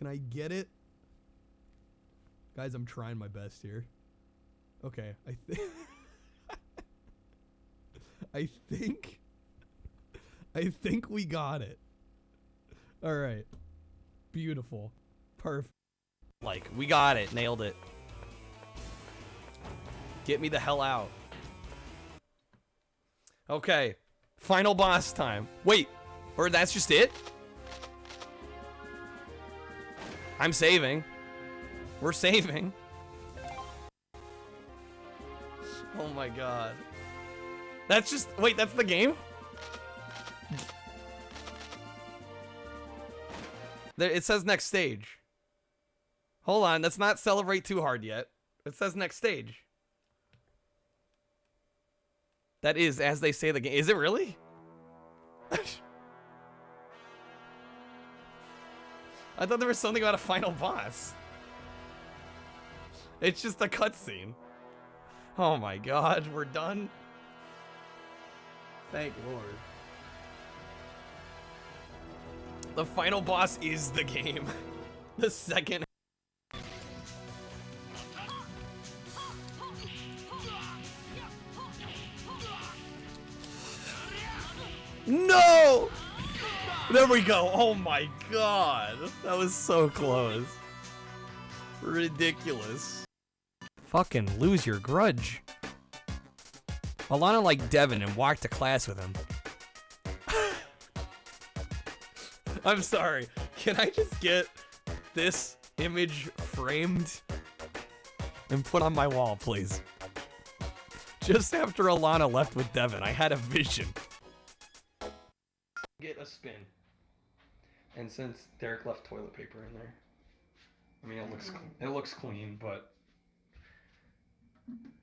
Can I get it? Guys, I'm trying my best here. Okay, I think we got it. All right. Beautiful. Perfect. Like, we got it. Nailed it. Get me the hell out. Okay. Final boss time. Wait. Or that's just it? I'm saving. We're saving. Oh my god. That's just... Wait, that's the game? There, it says next stage. Hold on, let's not celebrate too hard yet. It says next stage. That is, as they say, the game. Is it really? I thought there was something about a final boss. It's just a cutscene. Oh my god, we're done. Thank Lord. The final boss is the game. The second. No! There we go. Oh my god. That was so close. Ridiculous. Fucking lose your grudge. Alana liked Devin and walked to class with him. I'm sorry. Can I just get this image framed and put on my wall, please? Just after Alana left with Devin, I had a vision. Get a spin. And since Derek left toilet paper in there, I mean, it looks clean, but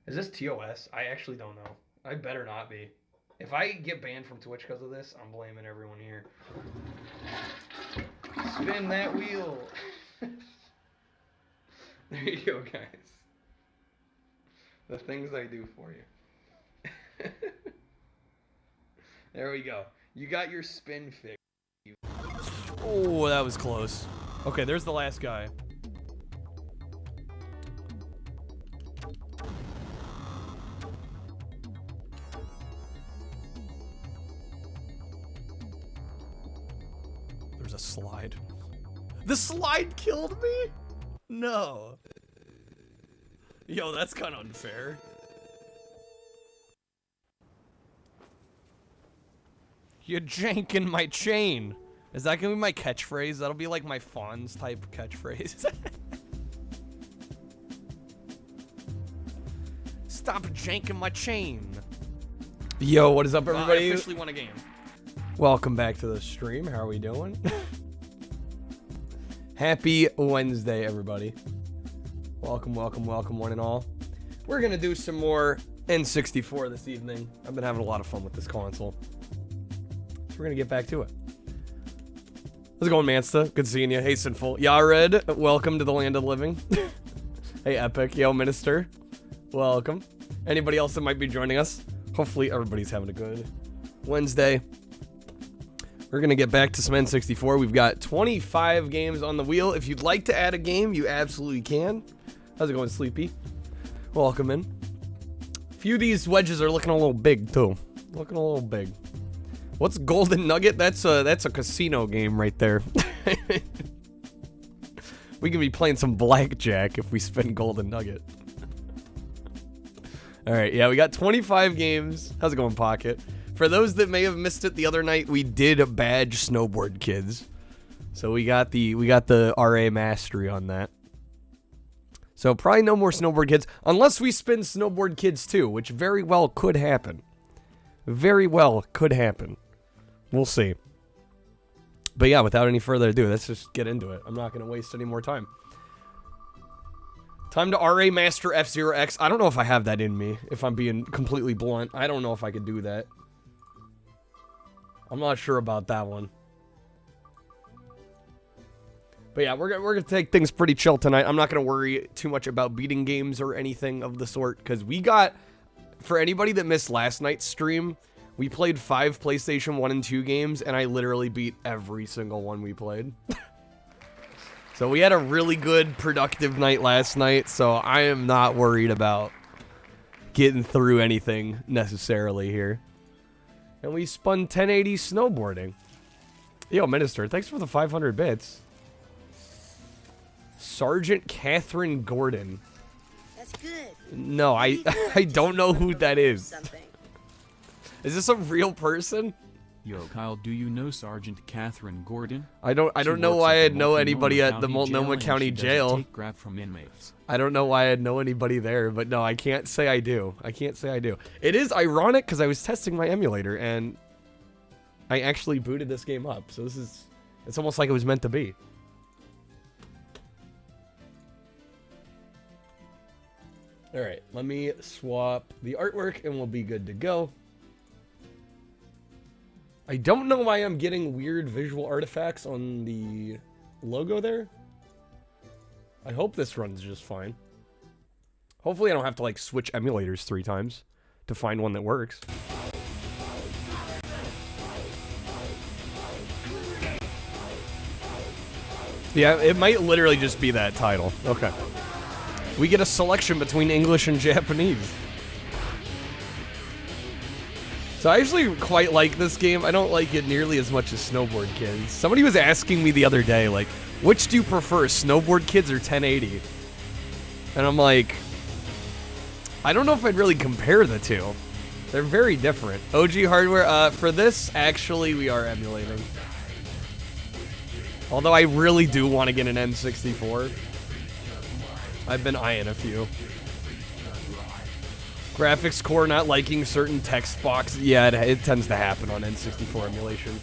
is this TOS? I actually don't know. I better not be. If I get banned from Twitch because of this, I'm blaming everyone here. Spin that wheel. There you go, guys. The things I do for you. There we go. You got your spin fix. Oh, that was close. Okay, there's the last guy. There's a slide. The slide killed me? No. Yo, that's kind of unfair. You're janking my chain. Is that gonna be my catchphrase? That'll be like my Fonz type catchphrase. Stop janking my chain. Yo, what is up, everybody? I officially won a game. Welcome back to the stream. How are we doing? Happy Wednesday, everybody. Welcome, welcome, welcome, one and all. We're gonna do some more N64 this evening. I've been having a lot of fun with this console. So we're gonna get back to it. How's it going, Mansta? Good seeing you. Hey, Sinful. Yared, welcome to the land of the living. Hey, Epic. Yo, Minister. Welcome. Anybody else that might be joining us? Hopefully everybody's having a good Wednesday. We're going to get back to some N64. We've got 25 games on the wheel. If you'd like to add a game, you absolutely can. How's it going, Sleepy? Welcome in. A few of these wedges are looking a little big, too. Looking a little big. What's Golden Nugget? That's a casino game right there. We can be playing some blackjack if we spin Golden Nugget. Alright, yeah, we got 25 games. How's it going, Pocket? For those that may have missed it the other night, we did badge Snowboard Kids. So we got the RA mastery on that. So probably no more Snowboard Kids, unless we spin Snowboard Kids 2, which very well could happen. Very well could happen. We'll see. But yeah, without any further ado, let's just get into it. I'm not going to waste any more time. Time to RA Master F-Zero X. I don't know if I have that in me, if I'm being completely blunt. I don't know if I could do that. I'm not sure about that one. But yeah, we're gonna take things pretty chill tonight. I'm not going to worry too much about beating games or anything of the sort, because we got, for anybody that missed last night's stream, we played 5 PlayStation 1 and 2 games, and I literally beat every single one we played. So we had a really good, productive night last night, so I am not worried about getting through anything necessarily here. And we spun 1080 snowboarding. Yo, Minister, thanks for the 500 bits. Sergeant Catherine Gordon. That's good. No, I don't know who that is. Something. Is this a real person? Yo, Kyle, do you know Sergeant Catherine Gordon? I don't know why I'd know anybody at the Multnomah County Jail. Take grab from inmates. I don't know why I'd know anybody there, but no, I can't say I do. I can't say I do. It is ironic because I was testing my emulator and I actually booted this game up. So it's almost like it was meant to be. All right, let me swap the artwork and we'll be good to go. I don't know why I'm getting weird visual artifacts on the logo there. I hope this runs just fine. Hopefully I don't have to like switch emulators 3 times to find one that works. Yeah, it might literally just be that title. Okay. We get a selection between English and Japanese. So I actually quite like this game. I don't like it nearly as much as Snowboard Kids. Somebody was asking me the other day, like, which do you prefer, Snowboard Kids or 1080? And I'm like, I don't know if I'd really compare the two. They're very different. OG hardware, for this, actually, we are emulating. Although I really do want to get an N64. I've been eyeing a few. Graphics core not liking certain text boxes. Yeah, it tends to happen on N64 emulation.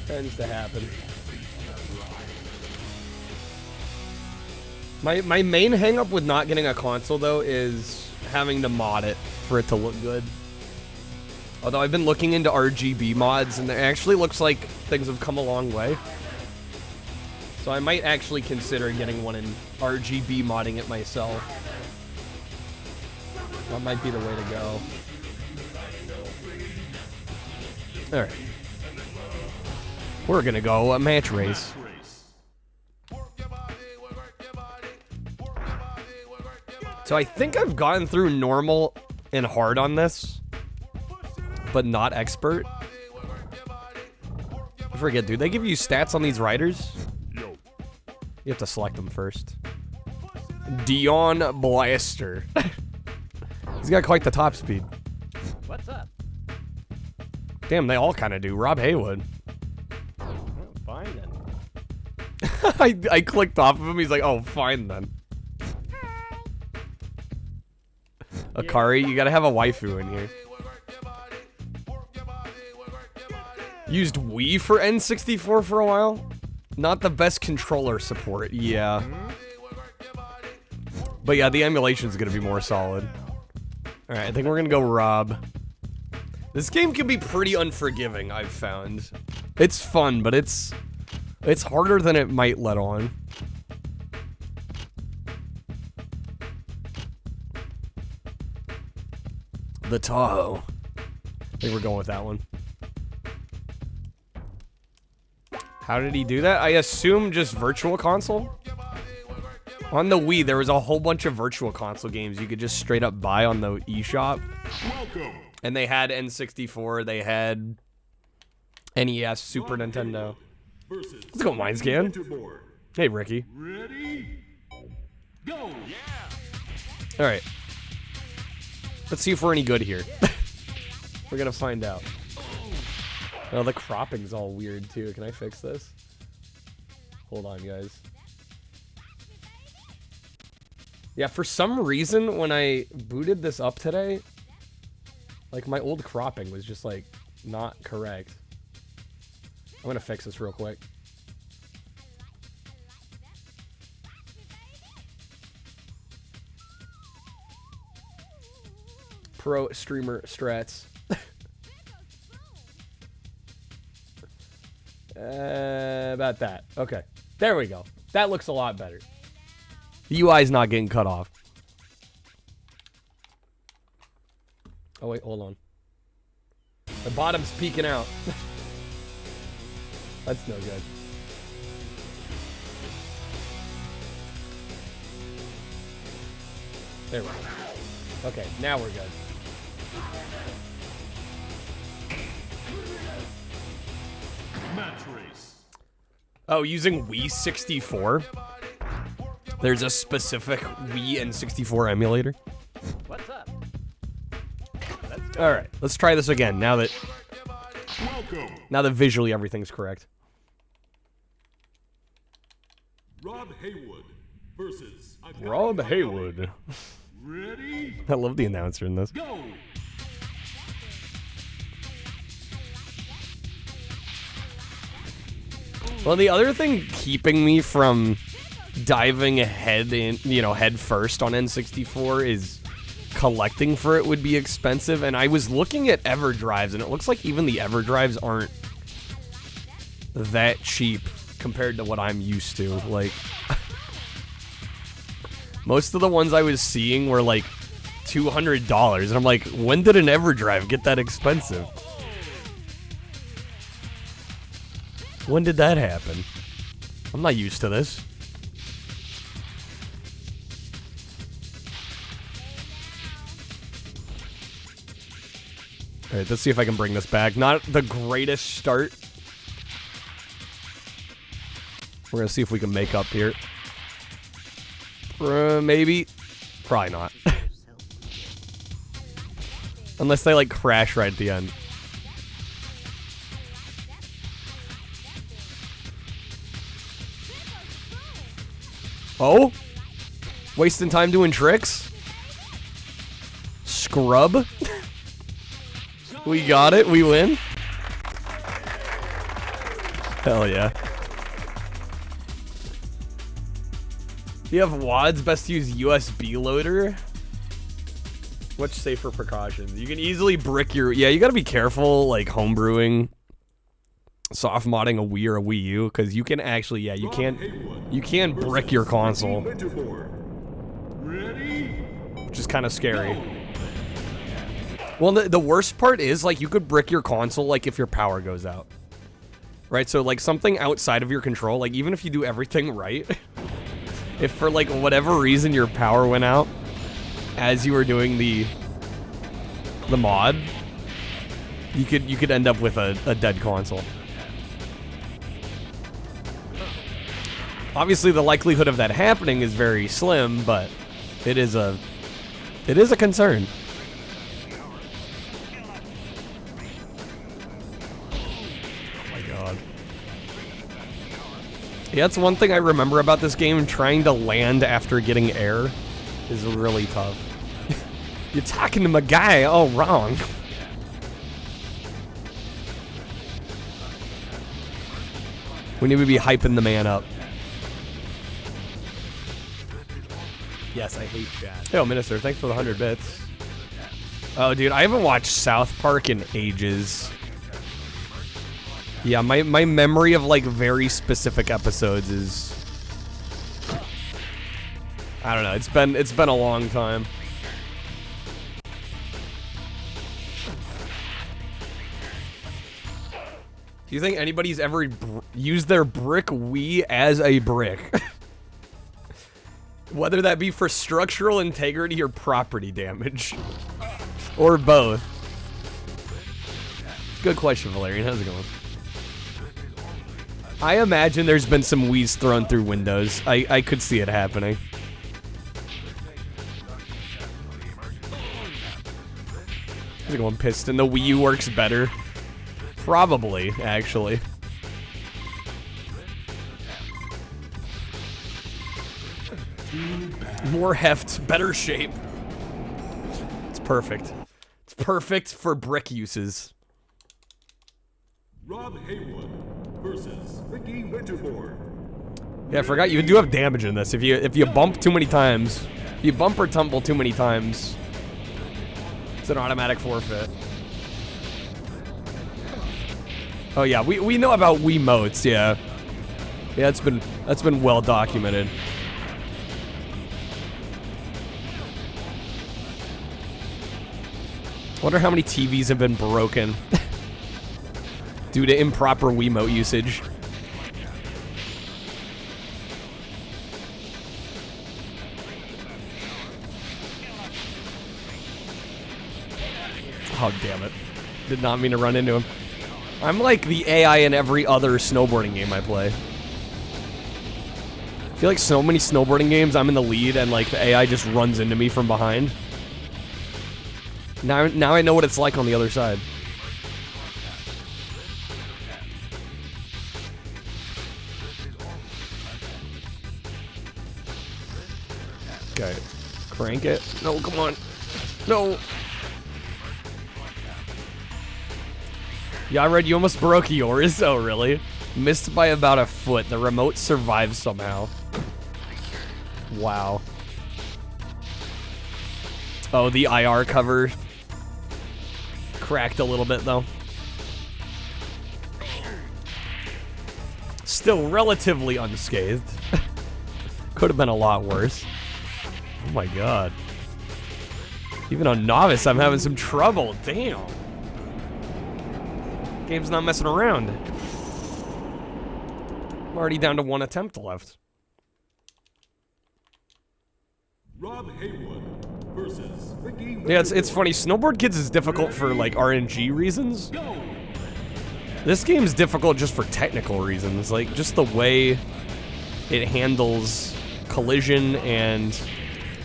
Tends to happen. My main hang-up with not getting a console, though, is having to mod it for it to look good. Although I've been looking into RGB mods, and it actually looks like things have come a long way. So I might actually consider getting one in RGB modding it myself. That might be the way to go. Alright. We're gonna go a match race. So I think I've gotten through normal and hard on this, but not expert. I forget, dude. They give you stats on these riders? You have to select them first. Dion Blaster. He's got quite the top speed. What's up? Damn, they all kind of do. Rob Haywood. Oh, fine then. I clicked off of him. He's like, oh, fine then. Akari, you gotta have a waifu in here. Used Wii for N64 for a while. Not the best controller support, yeah. But yeah, the emulation's gonna be more solid. Alright, I think we're gonna go Rob. This game can be pretty unforgiving, I've found. It's fun, but it's harder than it might let on. The Tahoe. I think we're going with that one. How did he do that? I assume just Virtual Console? On the Wii, there was a whole bunch of Virtual Console games you could just straight up buy on the eShop. And they had N64, they had NES, Super Nintendo. Let's go, Mindscan. Hey, Ricky. Ready? Go! Alright. Let's see if we're any good here. We're gonna find out. Oh, the cropping's all weird, too. Can I fix this? Hold on, guys. Yeah, for some reason, when I booted this up today, like, my old cropping was just, like, not correct. I'm gonna fix this real quick. Pro streamer strats. About that. Okay. There we go. That looks a lot better. The UI's not getting cut off. Oh, wait. Hold on. The bottom's peeking out. That's no good. There we go. Okay, now we're good. Match race. Oh, using Wii 64? There's a specific Wii N64 emulator? What's up? Alright, let's try this again now that Welcome. visually everything's correct. Rob Haywood versus Rob Haywood. Ready? I love the announcer in this. Go. Well, the other thing keeping me from diving head first on N64 is collecting for it would be expensive, and I was looking at EverDrives, and it looks like even the EverDrives aren't that cheap compared to what I'm used to. Like, most of the ones I was seeing were like $200, and I'm like, when did an EverDrive get that expensive? When did that happen? I'm not used to this. Alright, let's see if I can bring this back. Not the greatest start. We're gonna see if we can make up here. Maybe. Probably not. Unless they, like, crash right at the end. Oh? Wasting time doing tricks? Scrub? We got it. We win. Hell yeah. If you have WADs, best to use USB loader. What's safer precautions? You can easily brick your... Yeah, you gotta be careful, like, homebrewing, soft modding a Wii or a Wii U, because you can actually... Yeah, you can brick your console. Which is kind of scary. Well, the worst part is, like, you could brick your console, like, if your power goes out. Right? So, like, something outside of your control, like, even if you do everything right, if for, like, whatever reason your power went out as you were doing the mod, you could end up with a dead console. Obviously, the likelihood of that happening is very slim, but it is a concern. Yeah, that's one thing I remember about this game. Trying to land after getting air is really tough. You're talking to my guy. Oh, wrong. We need to be hyping the man up. Yes, I hate chat. Yo, Minister, thanks for the 100 bits. Oh, dude, I haven't watched South Park in ages. Yeah, my memory of, like, very specific episodes is... I don't know, it's been a long time. Do you think anybody's ever used their brick Wii as a brick? Whether that be for structural integrity or property damage. Or both. Good question, Valerian. How's it going? I imagine there's been some Wii's thrown through windows. I could see it happening. How's it going, Piston? The Wii U works better. Probably, actually. More heft, better shape. It's perfect. It's perfect for brick uses. Rob Haywood versus Ricky Winterbourne. Yeah, I forgot you do have damage in this. If you bump too many times, if you bump or tumble too many times, it's an automatic forfeit. Oh yeah, we know about Wiimotes, yeah. Yeah, that's been well documented. Wonder how many TVs have been broken due to improper Wiimote usage. Oh, damn it. Did not mean to run into him. I'm like the AI in every other snowboarding game I play. I feel like so many snowboarding games, I'm in the lead and like the AI just runs into me from behind. Now I know what it's like on the other side. Okay. Crank it. No, come on. No. Yeah, Red, you almost broke yours. Oh, really? Missed by about a foot. The remote survived somehow. Wow. Oh, the IR cover cracked a little bit, though. Still relatively unscathed. Could have been a lot worse. Oh my god. Even on novice, I'm having some trouble. Damn. Game's not messing around. I'm already down to one attempt left. Rob Haywood versus Ricky Yeah, it's funny. Snowboard Kids is difficult for, like, RNG reasons. This game's difficult just for technical reasons. Like, just the way it handles collision and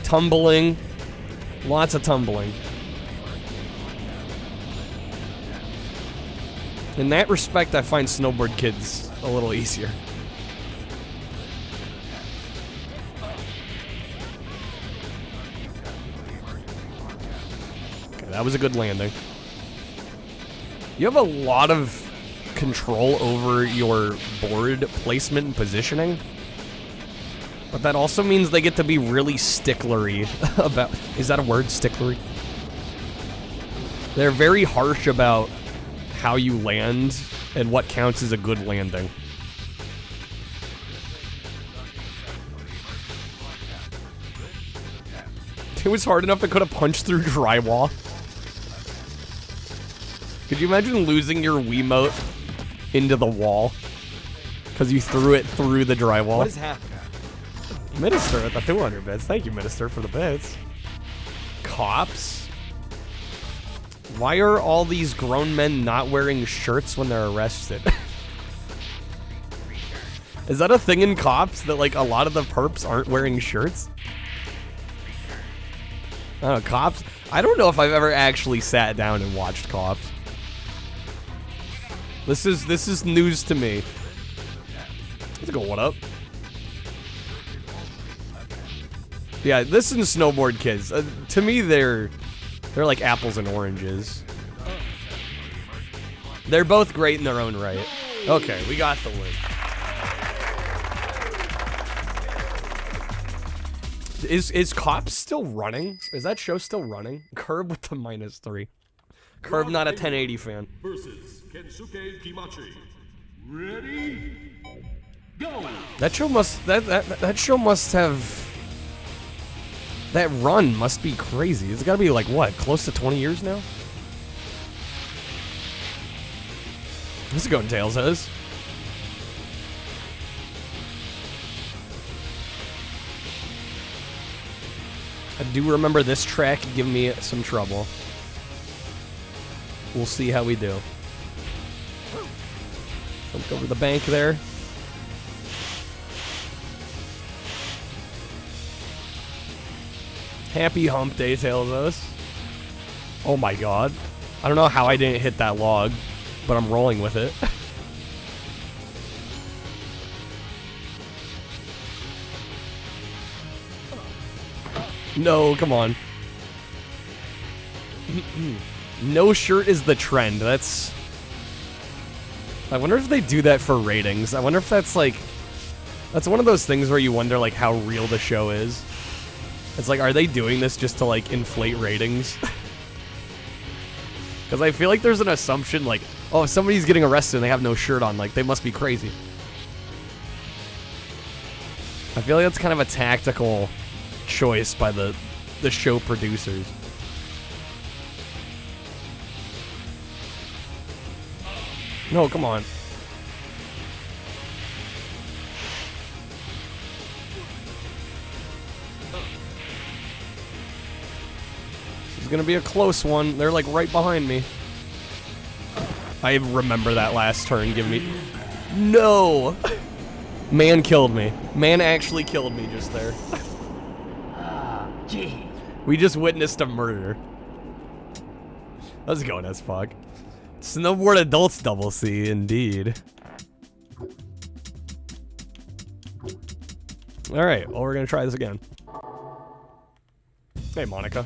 tumbling. Lots of tumbling. In that respect, I find Snowboard Kids a little easier. Okay, that was a good landing. You have a lot of control over your board placement and positioning. But that also means they get to be really sticklery about... Is that a word, sticklery? They're very harsh about how you land and what counts as a good landing. It was hard enough it could have punched through drywall. Could you imagine losing your Wiimote into the wall? Because you threw it through the drywall. What is happening? Minister at the 200 bits. Thank you, Minister, for the bits. Cops? Why are all these grown men not wearing shirts when they're arrested? Is that a thing in cops that, like, a lot of the perps aren't wearing shirts? I don't know, cops? I don't know if I've ever actually sat down and watched Cops. This is news to me. Let's go, what up? Yeah, this and Snowboard Kids. To me, they're like apples and oranges. They're both great in their own right. Okay, we got the win. Is Cops still running? Is that show still running? Curb with the -3. Curb, not a 1080 fan. versus Kensuke Kimachi. Ready? Go! That show must that show must have. That run must be crazy. It's got to be like what, close to 20 years now? This is going Tails has. I do remember this track giving me some trouble. We'll see how we do. Jumped over the bank there. Happy hump day, Tailsos. Oh my god. I don't know how I didn't hit that log, but I'm rolling with it. No, come on. No shirt is the trend. That's... I wonder if they do that for ratings. I wonder if that's like... That's one of those things where you wonder like how real the show is. It's like, are they doing this just to like inflate ratings? Because I feel like there's an assumption like, oh, if somebody's getting arrested and they have no shirt on, like they must be crazy. I feel like that's kind of a tactical choice by the show producers. No, come on. This is gonna be a close one. They're like right behind me. I remember that last turn. Give me... No! Man killed me. Man actually killed me just there. We just witnessed a murder. Let's go, as fuck. Snowboard Adults Double C, indeed. Alright, well, we're gonna try this again. Hey, Monica.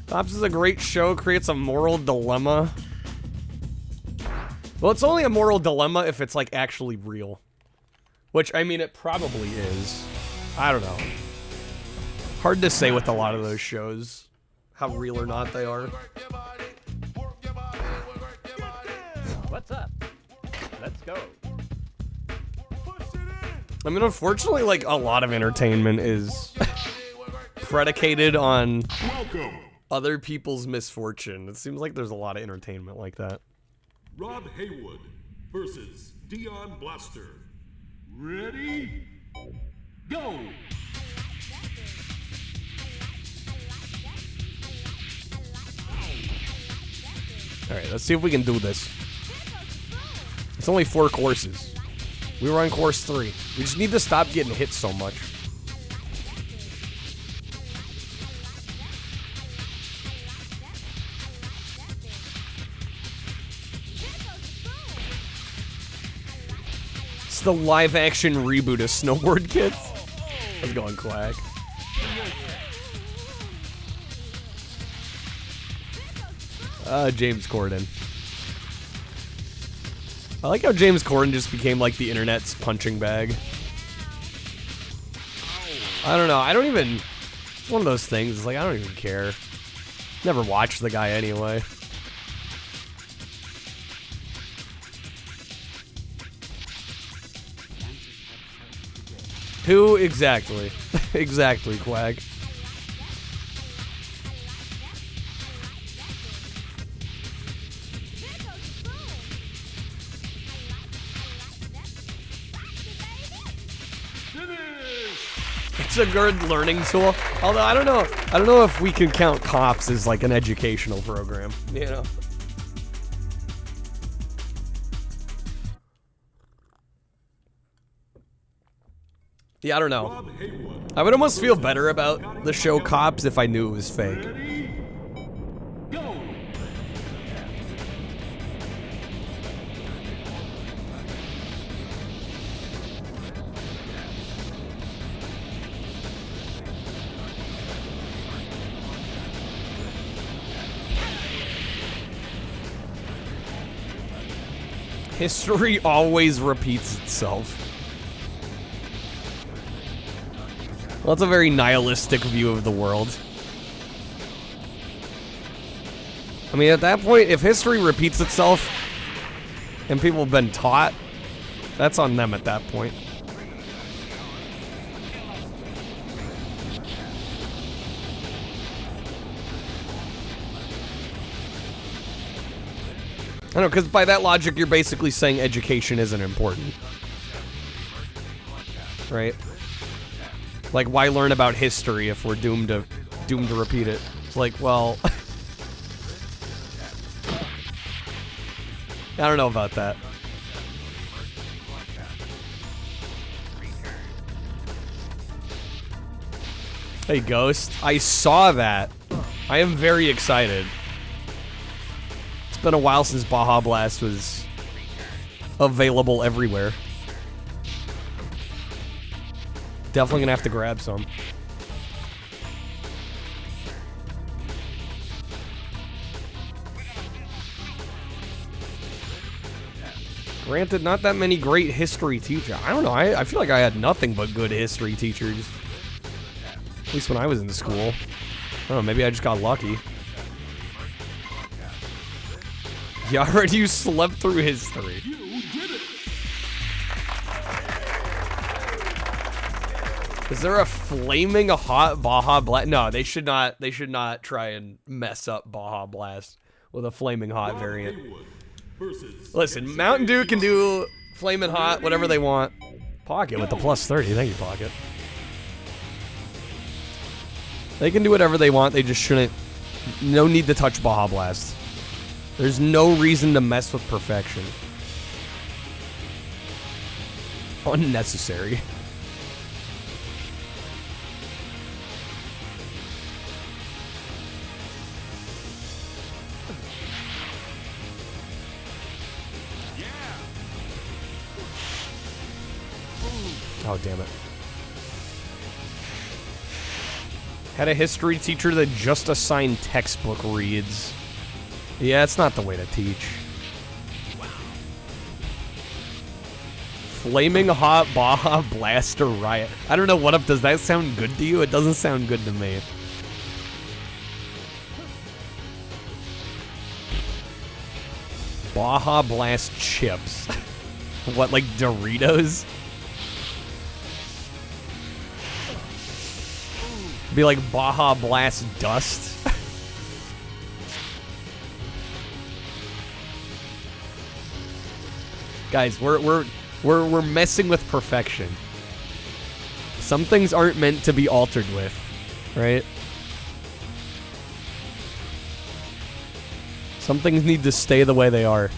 Cops is a great show, creates a moral dilemma. Well, it's only a moral dilemma if it's, like, actually real. Which, I mean, it probably is. I don't know. Hard to say with a lot of those shows, how real or not they are. What's up? Let's go. I mean, unfortunately, like, a lot of entertainment is predicated on other people's misfortune. It seems like there's a lot of entertainment like that. Rob Haywood versus Dion Blaster. Ready? Go! Alright, let's see if we can do this. It's only 4 courses. We were on course 3. We just need to stop getting hit so much. It's the live-action reboot of Snowboard Kids. How's it going, Quack? James Corden. I like how James Corden just became like the internet's punching bag. I don't know. I don't even... It's one of those things. It's like, I don't even care. Never watched the guy anyway. Who exactly? Exactly, Quag. It's a good learning tool. Although I don't know if we can count Cops as like an educational program, you know. Yeah, I don't know. I would almost feel better about the show Cops if I knew it was fake. History always repeats itself. Well, that's a very nihilistic view of the world. I mean, at that point, if history repeats itself and people have been taught, that's on them at that point. I don't know, because by that logic, you're basically saying education isn't important. Right? Like, why learn about history if we're doomed to repeat it? It's like, well... I don't know about that. Hey, Ghost. I saw that. I am very excited. It's been a while since Baja Blast was available everywhere. Definitely gonna have to grab some. Granted, not that many great history teachers. I don't know, I feel like I had nothing but good history teachers. At least when I was in school. I don't know, maybe I just got lucky. Yeah, I heard you slept through history. Is there a flaming hot Baja Blast? No, they should not try and mess up Baja Blast with a flaming hot variant. Listen, Mountain Dew can do flaming hot, whatever they want. Pocket with the +30. Thank you, Pocket. They can do whatever they want. They just shouldn't. No need to touch Baja Blast. There's no reason to mess with perfection. Unnecessary. Oh, damn it. Had a history teacher that just assigned textbook reads. Yeah, it's not the way to teach. Flaming Hot Baja Blaster Riot. I don't know what up. Does that sound good to you? It doesn't sound good to me. Baja Blast chips. What, like Doritos? Be like Baja Blast dust. Guys, we're messing with perfection. Some things aren't meant to be altered with, right? Some things need to stay the way they are.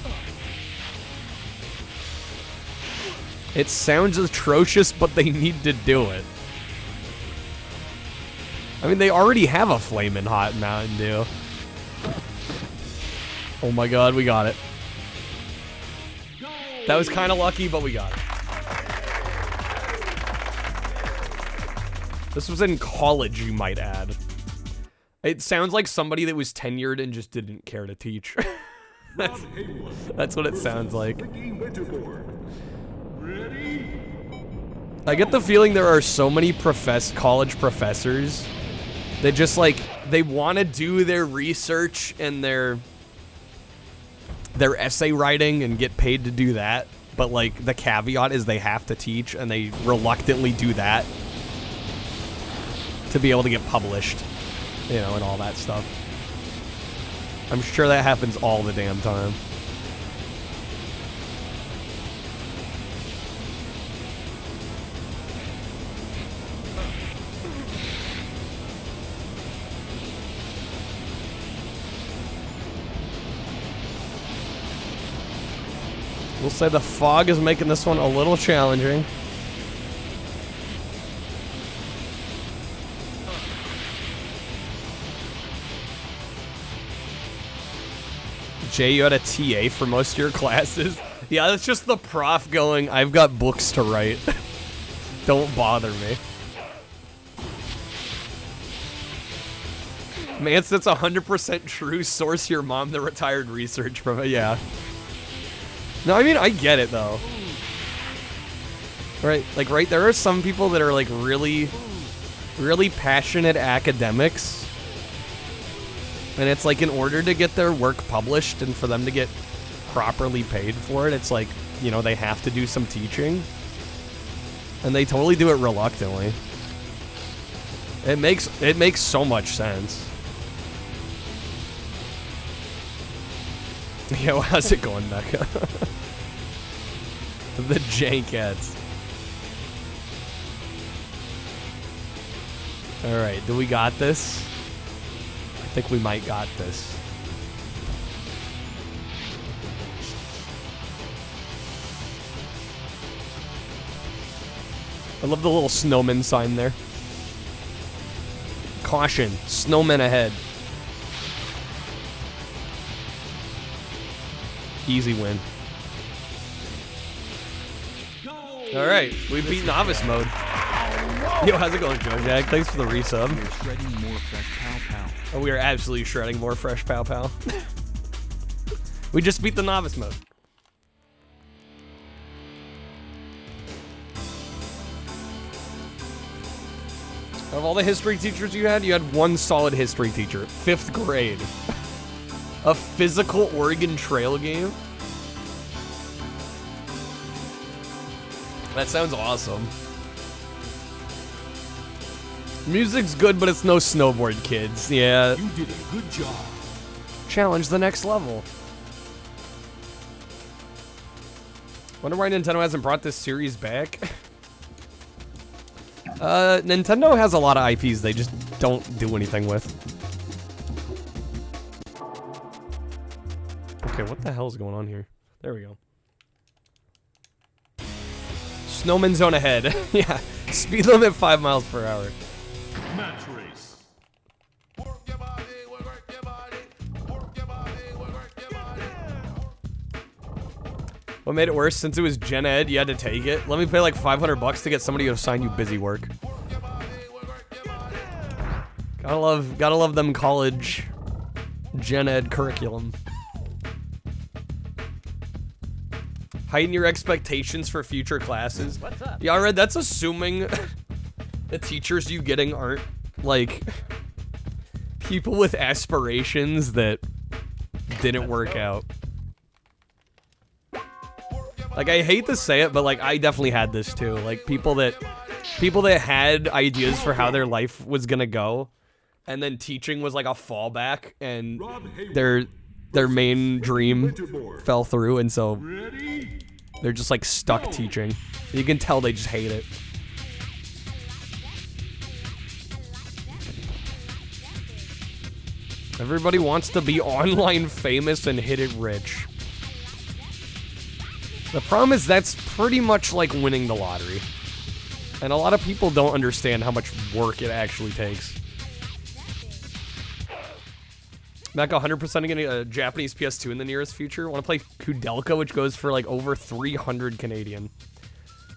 It sounds atrocious, but they need to do it. I mean, they already have a Flamin' Hot Mountain Dew. Oh my god, we got it. That was kind of lucky, but we got it. This was in college, you might add. It sounds like somebody that was tenured and just didn't care to teach. That's what it sounds like. I get the feeling there are so many college professors that just, like, they want to do their research and their essay writing and get paid to do that, but, like, the caveat is they have to teach, and they reluctantly do that to be able to get published, you know, and all that stuff. I'm sure that happens all the damn time. We'll say the fog is making this one a little challenging. Jay, you had a TA for most of your classes? Yeah, that's just the prof going, I've got books to write. Don't bother me. Mance, that's 100% true. Source your mom, the retired research professor. Yeah. No, I mean, I get it, though. Right, like, right, there are some people that are, like, really passionate academics. And it's, like, in order to get their work published and for them to get properly paid for it, it's like, you know, they have to do some teaching. And they totally do it reluctantly. It makes so much sense. Yo, how's it going, Becca? The Jankets. Alright, do we got this? I think we might got this. I love the little snowman sign there. Caution, snowmen ahead. Easy win. Alright, we beat novice mode. Yo, how's it going, Joe Jack? Thanks for the resub. We're shredding more fresh pow pow. Oh, we are absolutely shredding more fresh pow pow. We just beat the novice mode. Of all the history teachers you had one solid history teacher. 5th grade. A physical Oregon Trail game? That sounds awesome. Music's good, but it's no snowboard, kids. Yeah. You did a good job. Challenge the next level. Wonder why Nintendo hasn't brought this series back. Nintendo has a lot of IPs they just don't do anything with. Okay, what the hell's going on here? There we go. Snowman zone ahead. Yeah, speed limit 5 miles per hour. Match race. What made it worse? Since it was Gen Ed, you had to take it. Let me pay like $500 to get somebody to assign you busy work. Gotta love them college Gen Ed curriculum. Heighten your expectations for future classes. What's up? Yeah, Red, that's assuming the teachers you getting aren't like people with aspirations that didn't work out. Like, I hate to say it, but like I definitely had this too. Like people that had ideas for how their life was gonna go, and then teaching was like a fallback, and their main dream fell through, and so they're just like stuck teaching. You can tell they just hate it. Everybody wants to be online famous and hit it rich. The problem is that's pretty much like winning the lottery. And a lot of people don't understand how much work it actually takes. Back 100% getting a Japanese PS2 in the nearest future. Want to play Kudelka, which goes for like over 300 Canadian.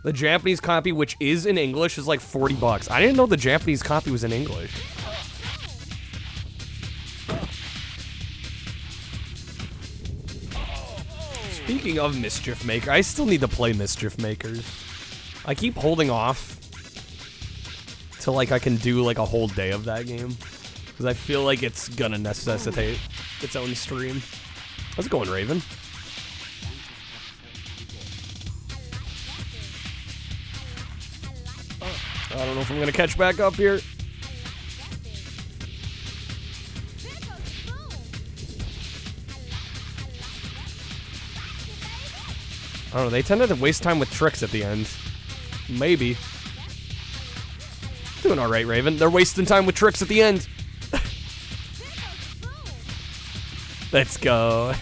The Japanese copy, which is in English, is like $40. I didn't know the Japanese copy was in English. Speaking of Mischief Maker, I still need to play Mischief Makers. I keep holding off till like I can do like a whole day of that game, because I feel like it's gonna necessitate its own stream. How's it going, Raven? I don't know if I'm gonna catch back up here. I don't know, they tended to waste time with tricks at the end. Maybe. Doing alright, Raven. They're wasting time with tricks at the end. Let's go.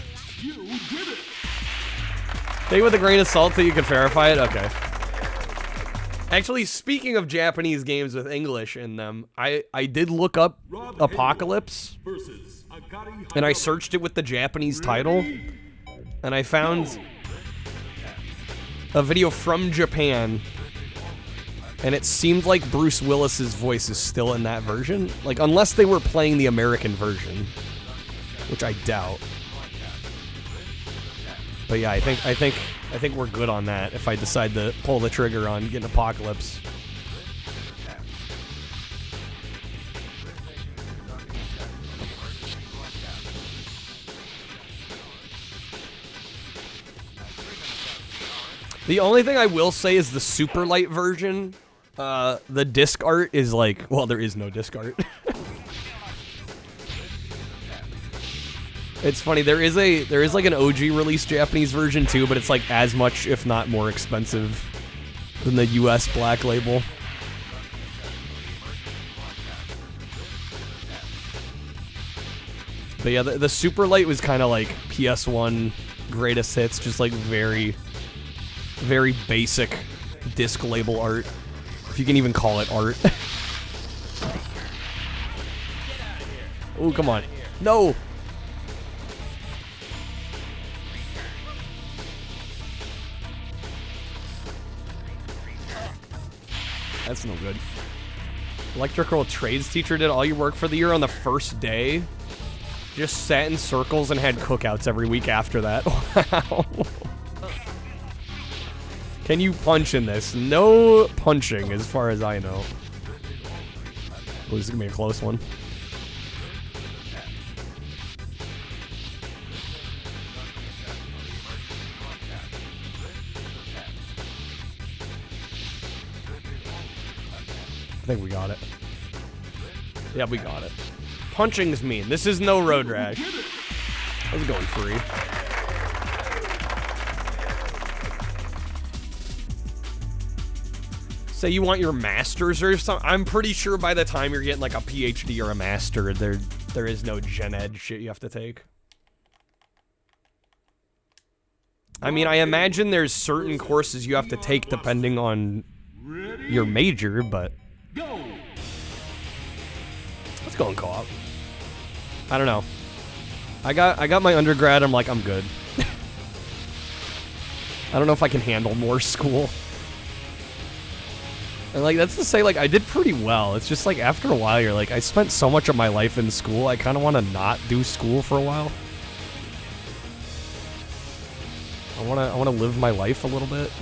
Take it with a grain of salt till you can verify it? Okay. Actually, speaking of Japanese games with English in them, I did look up Apocalypse, and I searched it with the Japanese title, and I found a video from Japan, and it seemed like Bruce Willis's voice is still in that version. Like, unless they were playing the American version, which I doubt. But yeah, I think we're good on that if I decide to pull the trigger on getting Apocalypse. The only thing I will say is the super light version, the disc art is like, well, there is no disc art. It's funny, there is like an OG release Japanese version too, but it's like as much, if not more expensive than the US Black Label. But yeah, the super light was kind of like PS1 greatest hits, just like very basic disc label art, if you can even call it art. Oh, come on. No! That's no good. Electrical trades teacher did all your work for the year on the first day. Just sat in circles and had cookouts every week after that. Wow. Can you punch in this? No punching, as far as I know. Oh, this is gonna be a close one. I think we got it. Yeah, we got it. Punching's mean. This is no road rash. I was going free. say you want your master's or something, I'm pretty sure by the time you're getting like a PhD or a master, there is no gen ed shit you have to take. I mean, I imagine there's certain courses you have to take depending on your major, but let's go in co-op. I don't know. I got my undergrad. I'm like, I'm good. I don't know if I can handle more school. And like, that's to say, like, I did pretty well. It's just like after a while, you're like, I spent so much of my life in school. I kind of want to not do school for a while. I want to live my life a little bit.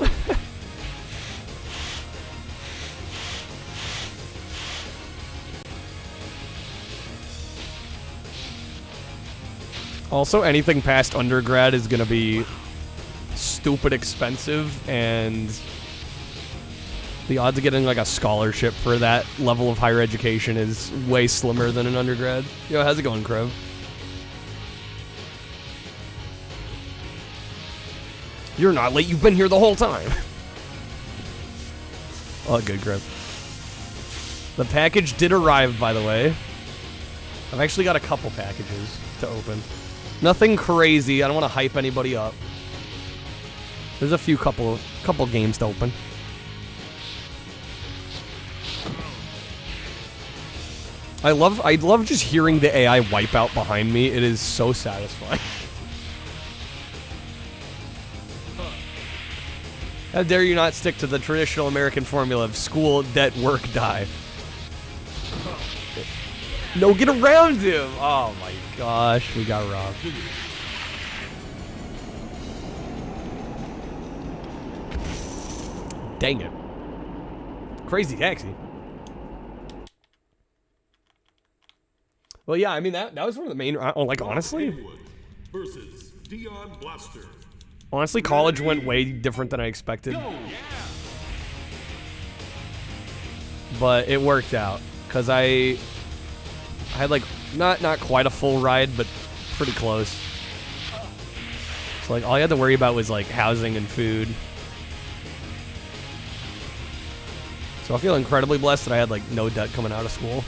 Also, anything past undergrad is gonna be stupid expensive, and the odds of getting like a scholarship for that level of higher education is way slimmer than an undergrad. Yo, how's it going, Krev? You're not late, you've been here the whole time. Oh, good, Krev. The package did arrive, by the way. I've actually got a couple packages to open. Nothing crazy. I don't want to hype anybody up. There's a few couple games to open. I love just hearing the AI wipe out behind me. It is so satisfying. How dare you not stick to the traditional American formula of school, debt, work, die. No, get around him! Oh my gosh, we got robbed. Dang it. Crazy taxi. Well, yeah, I mean, that was one of the main... like, honestly... Versus Dion Blaster. Honestly, college went way different than I expected. But it worked out. Because I had, like, not quite a full ride, but pretty close. So, like, all I had to worry about was, like, housing and food. So I feel incredibly blessed that I had, like, no debt coming out of school.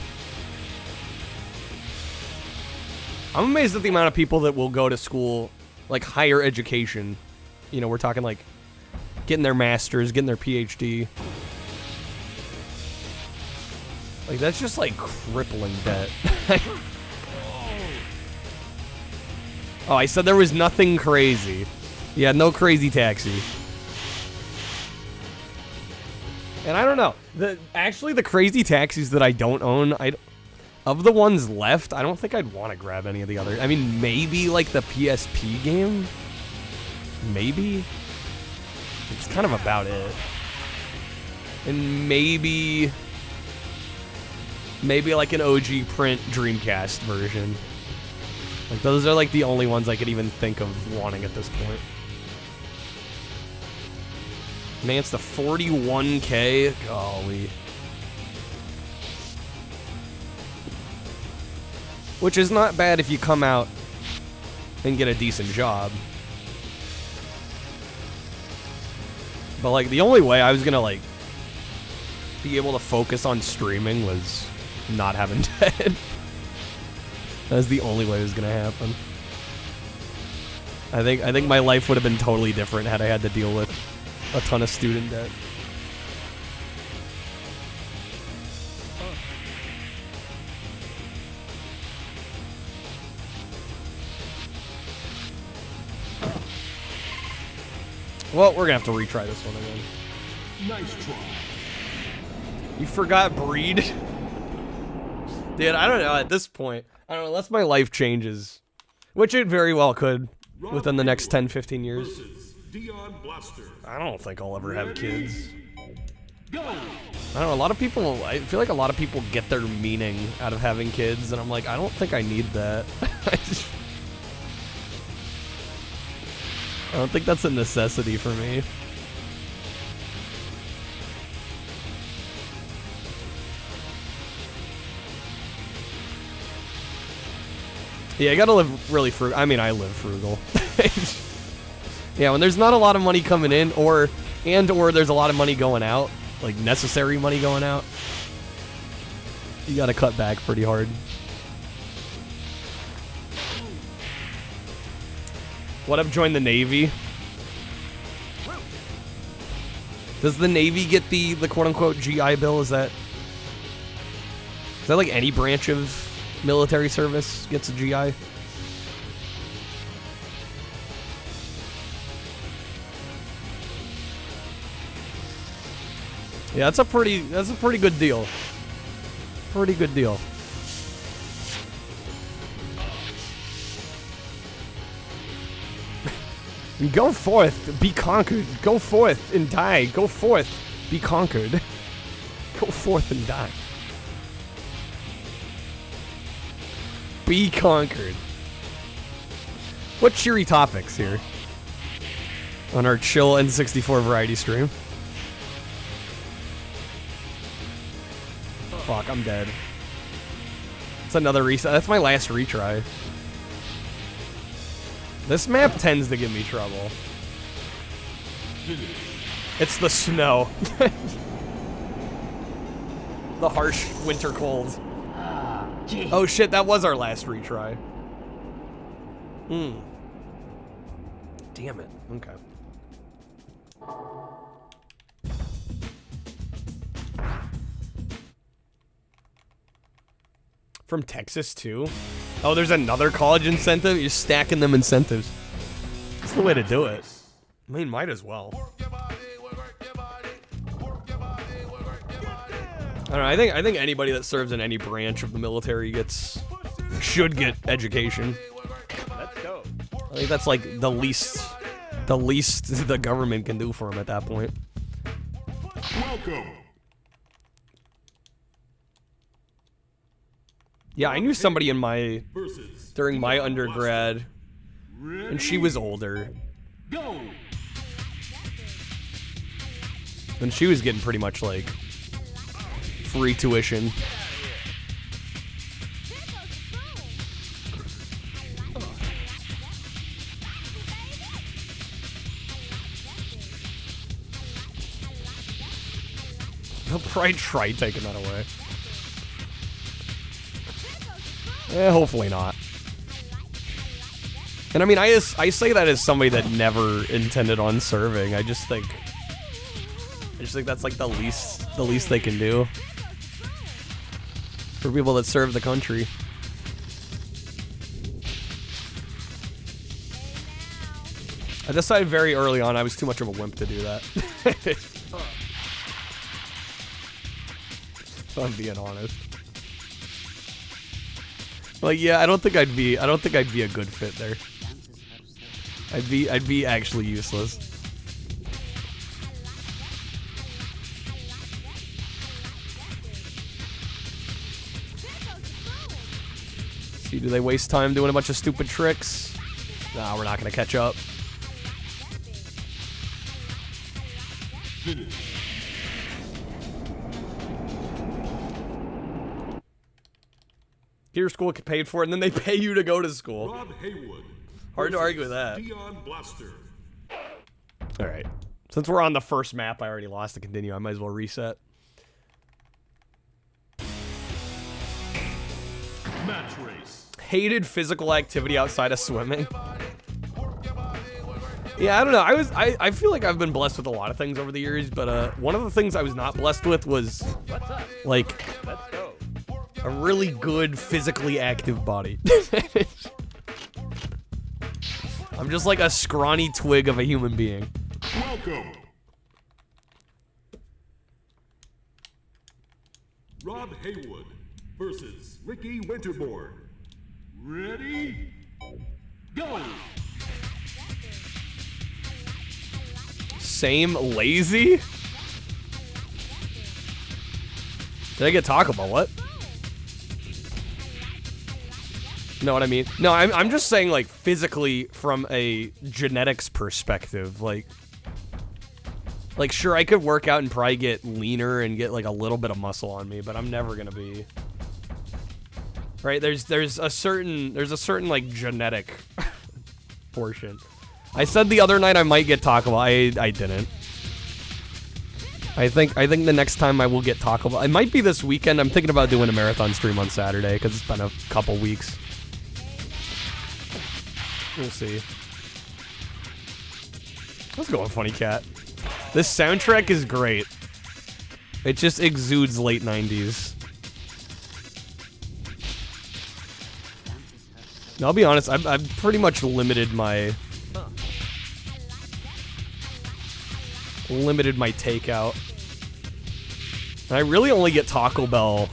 I'm amazed at the amount of people that will go to school, like, higher education. You know, we're talking, like, getting their master's, getting their PhD. Like, that's just, like, crippling debt. Oh, I said there was nothing crazy. Yeah, no crazy taxi. And I don't know. Actually, the crazy taxis that I don't own, of the ones left, I don't think I'd want to grab any of the other. I mean, maybe, like, the PSP game? Maybe? It's kind of about it. And maybe like an OG print Dreamcast version. Like, those are like the only ones I could even think of wanting at this point. Man, it's the 41K. Golly. Which is not bad if you come out and get a decent job. But, like, the only way I was gonna, like, be able to focus on streaming was not having debt. That's the only way it was gonna happen. I think my life would have been totally different had I had to deal with a ton of student debt. Well, we're gonna have to retry this one again. Nice try. You forgot breed? Dude, I don't know, at this point. I don't know, unless my life changes. Which it very well could within the next 10, 15 years. Dion Blaster. I don't think I'll ever have kids. I don't know, a lot of people, I feel like a lot of people get their meaning out of having kids, and I'm like, I don't think I need that. I don't think that's a necessity for me. Yeah, I gotta live really frugal. I mean, I live frugal. Yeah, when there's not a lot of money coming in, or there's a lot of money going out, like necessary money going out, you gotta cut back pretty hard. What up, join the Navy? Does the Navy get the quote-unquote GI Bill? Is that like any branch of military service gets a GI? Yeah, that's a pretty good deal. Pretty good deal. Go forth, be conquered. Go forth and die. Go forth, be conquered. Go forth and die. Be conquered. What cheery topics here on our chill N64 variety stream? Fuck, I'm dead. It's another reset. That's my last retry. This map tends to give me trouble. It's the snow. The harsh winter cold. Oh shit, that was our last retry. Damn it. Okay. From Texas too? Oh, there's another college incentive? You're stacking them incentives. That's the way to do it. I mean, might as well. I don't know, I think anybody that serves in any branch of the military should get education. Let's go. I think that's like the least the government can do for them at that point. Welcome. Yeah, I knew somebody during my undergrad, and she was older. Go. And she was getting pretty much like free tuition. They'll probably try taking that away. Hopefully not. And I mean, I say that as somebody that never intended on serving. I just think that's like the least they can do for people that serve the country. I decided very early on I was too much of a wimp to do that. If I'm being honest. Like, yeah, I don't think I'd be a good fit there. I'd be actually useless. See, do they waste time doing a bunch of stupid tricks? Nah, we're not gonna catch up. Get your school paid for it, and then they pay you to go to school. Rob Haywood. Hard to argue with that. Dion Blaster. All right. Since we're on the first map, I already lost to continue. I might as well reset. Match race. Hated physical activity outside of swimming. Yeah, I don't know. I feel like I've been blessed with a lot of things over the years, but one of the things I was not blessed with was like Let's go. a really good physically active body. I'm just like a scrawny twig of a human being. Welcome. Rob Haywood versus Ricky Winterbourne. Ready? Go. Same lazy? Did I get Taco Bell? What? Know what I mean? No, I'm just saying, like, physically from a genetics perspective, like sure, I could work out and probably get leaner and get like a little bit of muscle on me, but I'm never gonna be right. There's a certain like genetic portion. I said the other night I might get Taco Bell. I didn't. I think the next time I will get Taco Bell. It might be this weekend. I'm thinking about doing a marathon stream on Saturday because it's been a couple weeks. We'll see. How's it going, Funny Cat? This soundtrack is great. It just exudes late 90s. I'll be honest, I've pretty much limited my takeout. And I really only get Taco Bell.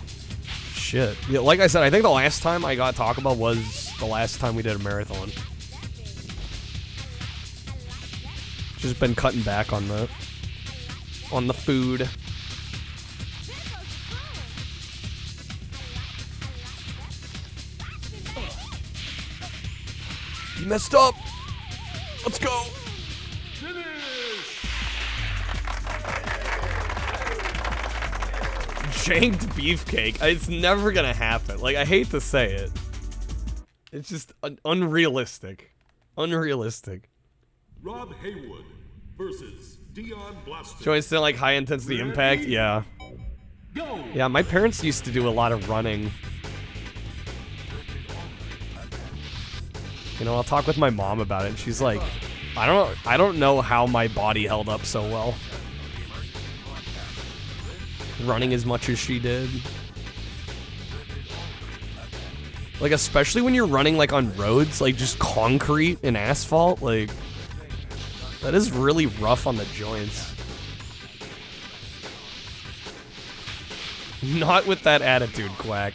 Shit. Yeah, like I said, I think the last time I got Taco Bell was the last time we did a marathon. Just been cutting back on the food. You messed up. Let's go. Janked beefcake. It's never gonna happen. Like, I hate to say it. It's just unrealistic. Unrealistic. Rob Haywood versus Dion Blaster. Join still like high intensity impact? Yeah. Yeah, my parents used to do a lot of running. You know, I'll talk with my mom about it, and she's like, I don't know how my body held up so well. Running as much as she did. Like, especially when you're running, like, on roads, like, just concrete and asphalt, like, that is really rough on the joints. Not with that attitude, Quack.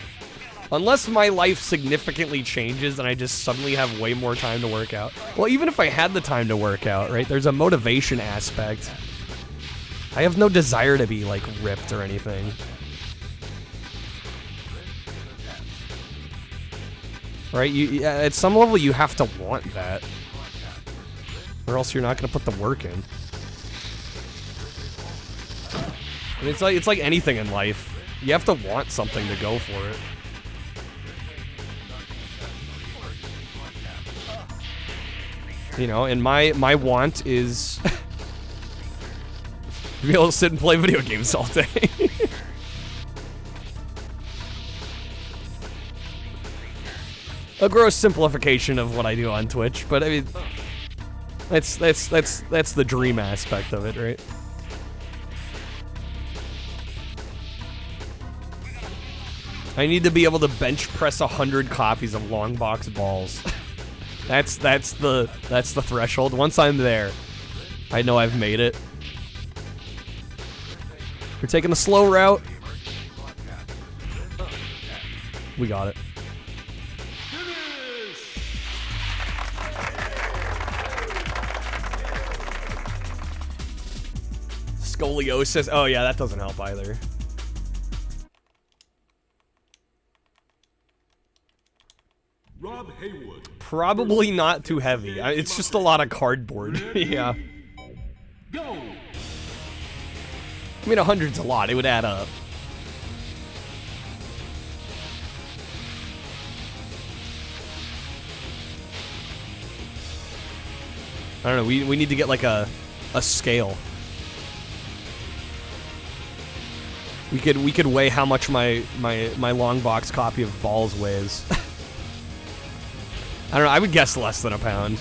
Unless my life significantly changes and I just suddenly have way more time to work out. Well, even if I had the time to work out, right, there's a motivation aspect. I have no desire to be, like, ripped or anything. Right? At some level, you have to want that. Or else you're not going to put the work in. And it's like anything in life. You have to want something to go for it. You know, and my want is to be able to sit and play video games all day. A gross simplification of what I do on Twitch, but I mean, that's the dream aspect of it, right? I need to be able to bench press 100 copies of Long Box Balls. That's the threshold. Once I'm there, I know I've made it. We're taking the slow route. We got it. Scoliosis. Oh yeah, that doesn't help either. Rob Haywood. Probably not too heavy. It's just a lot of cardboard. Yeah. Go. I mean, 100's a lot. It would add up. I don't know. We need to get like a scale. We could weigh how much my long box copy of Balls weighs. I don't know, I would guess less than a pound.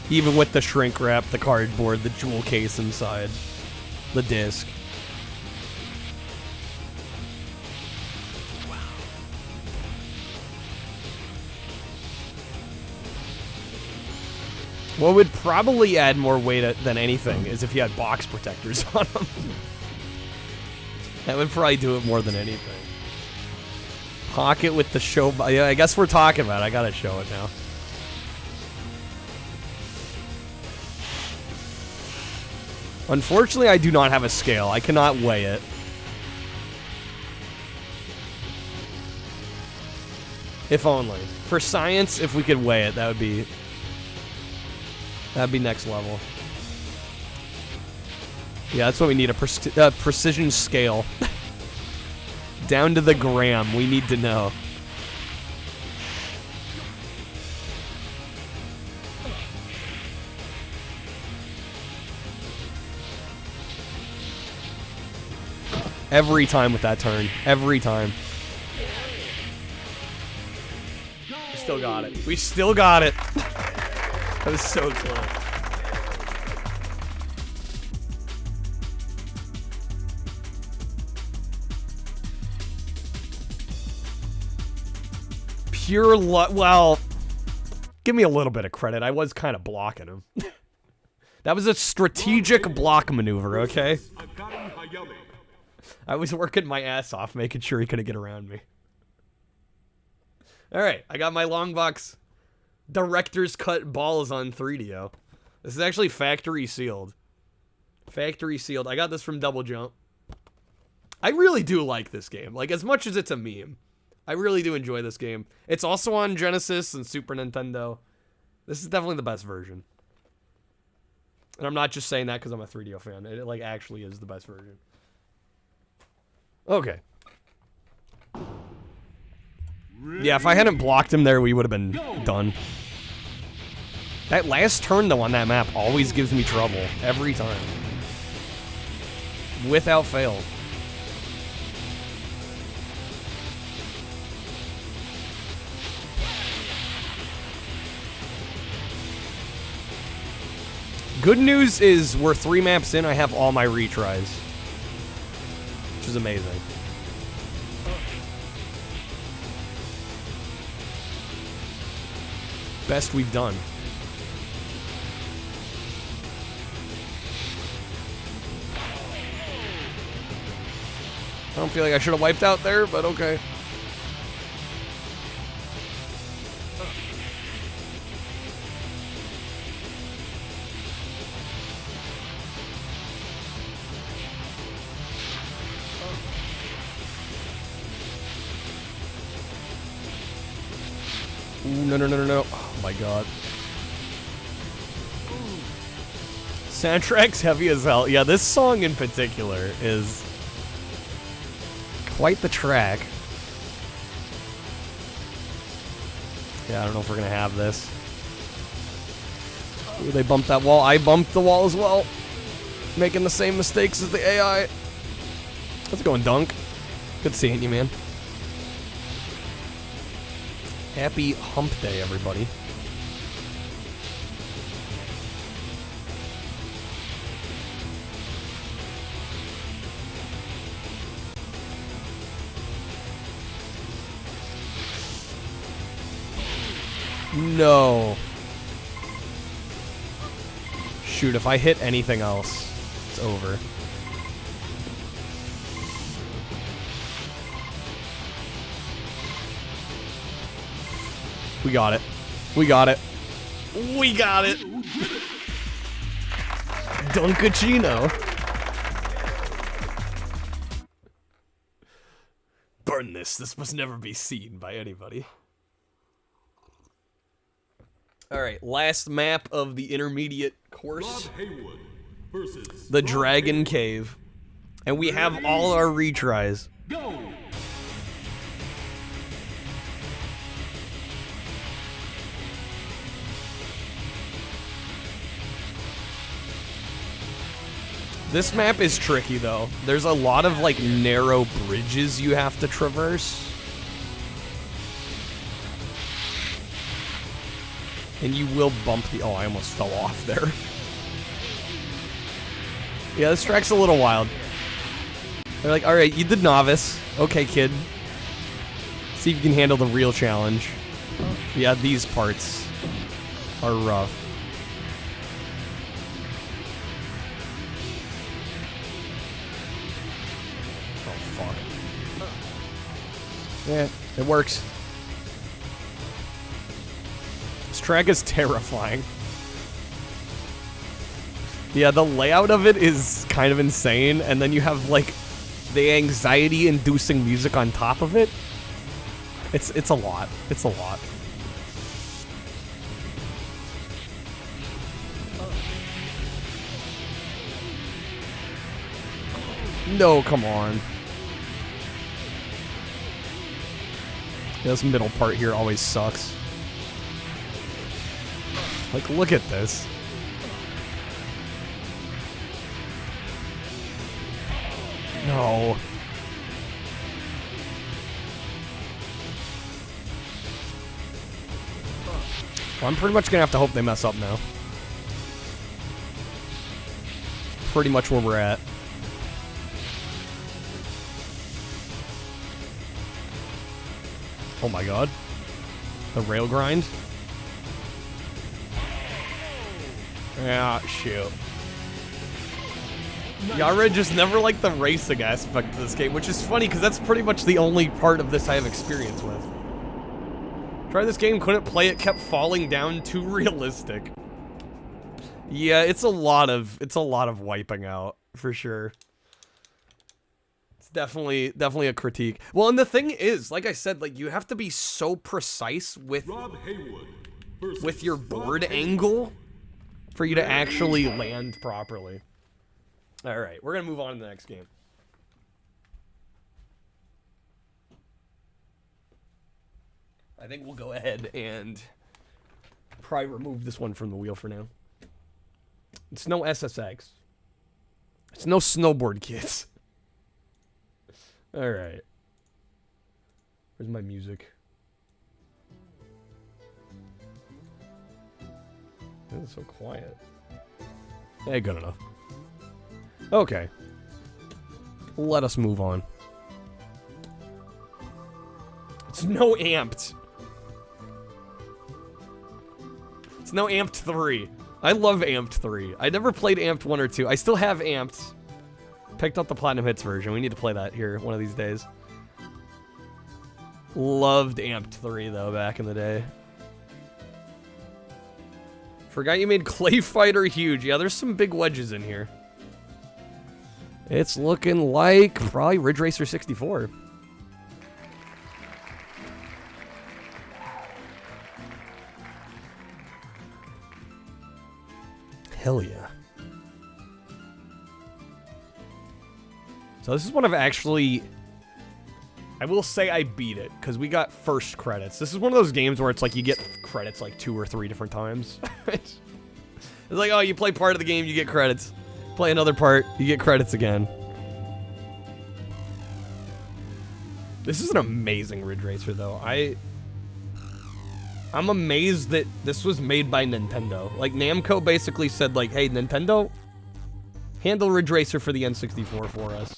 Even with the shrink wrap, the cardboard, the jewel case inside, the disc. Wow. What would probably add more weight than anything is if you had box protectors on them. That would probably do it more than anything. Pocket with the show. Yeah, I guess we're talking about it. I gotta show it now. Unfortunately, I do not have a scale. I cannot weigh it. If only. For science, if we could weigh it, that'd be next level. Yeah, that's what we need, a precision scale. Down to the gram, we need to know. Every time with that turn. Every time. We still got it. We still got it. That was so close. Pure luck. Well, give me a little bit of credit. I was kind of blocking him. That was a strategic block maneuver, okay? I was working my ass off, making sure he couldn't get around me. Alright, I got my long box director's cut balls on 3DO. This is actually factory sealed. Factory sealed. I got this from Double Jump. I really do like this game. Like, as much as it's a meme, I really do enjoy this game. It's also on Genesis and Super Nintendo. This is definitely the best version. And I'm not just saying that because I'm a 3DO fan. It, like, actually is the best version. Okay. Yeah, if I hadn't blocked him there, we would have been done. That last turn, though, on that map always gives me trouble. Every time. Without fail. Good news is we're 3 maps in, I have all my retries. Which is amazing. Best we've done. I don't feel like I should have wiped out there, but okay. Ooh, no, no, no, no, no. Oh my god. Soundtrack's heavy as hell. Yeah, this song in particular is quite the track. Yeah, I don't know if we're gonna have this. Ooh, they bumped that wall. I bumped the wall as well. Making the same mistakes as the AI. How's it going, Dunk? Good seeing you, man. Happy hump day, everybody. No. Shoot, if I hit anything else, it's over. We got it. We got it. We got it. Dunkachino. Burn this. This must never be seen by anybody. Alright, last map of the intermediate course. The Dragon Cave. And we have all our retries. Go! This map is tricky, though. There's a lot of, like, narrow bridges you have to traverse. And you will bump the... Oh, I almost fell off there. Yeah, this track's a little wild. They're like, alright, you did novice. Okay, kid. See if you can handle the real challenge. Yeah, these parts are rough. Yeah, it works. This track is terrifying. Yeah, the layout of it is kind of insane, and then you have, like, the anxiety-inducing music on top of it. It's a lot. It's a lot. No, come on. Yeah, this middle part here always sucks. Like, look at this. No. Well, I'm pretty much gonna have to hope they mess up now. Pretty much where we're at. Oh my god. The rail grind? Yeah, shoot. Yara just never liked the racing aspect of this game, which is funny because that's pretty much the only part of this I have experience with. Tried this game, couldn't play it, kept falling down, too realistic. Yeah, it's a lot of wiping out, for sure. It's definitely a critique. Well, and the thing is, like I said, like you have to be so precise with your board angle for you to actually land properly. All right, we're gonna move on to the next game. I think we'll go ahead and probably remove this one from the wheel for now. It's no SSX. It's no Snowboard Kids. All right. Where's my music? It's so quiet. Hey, good enough. Okay. Let us move on. It's no amped. It's no amped 3. I love amped 3. I never played amped 1 or 2. I still have amped. Picked up the Platinum Hits version. We need to play that here one of these days. Loved amped 3 though back in the day. Forgot you made Clay Fighter huge. Yeah, there's some big wedges in here. It's looking like probably Ridge Racer 64. Hell yeah. So this is one of actually... I will say I beat it, because we got first credits. This is one of those games where it's like you get credits like 2 or 3 different times. It's like, oh, you play part of the game, you get credits. Play another part, you get credits again. This is an amazing Ridge Racer, though. I'm amazed that this was made by Nintendo. Like, Namco basically said, like, hey, Nintendo, handle Ridge Racer for the N64 for us.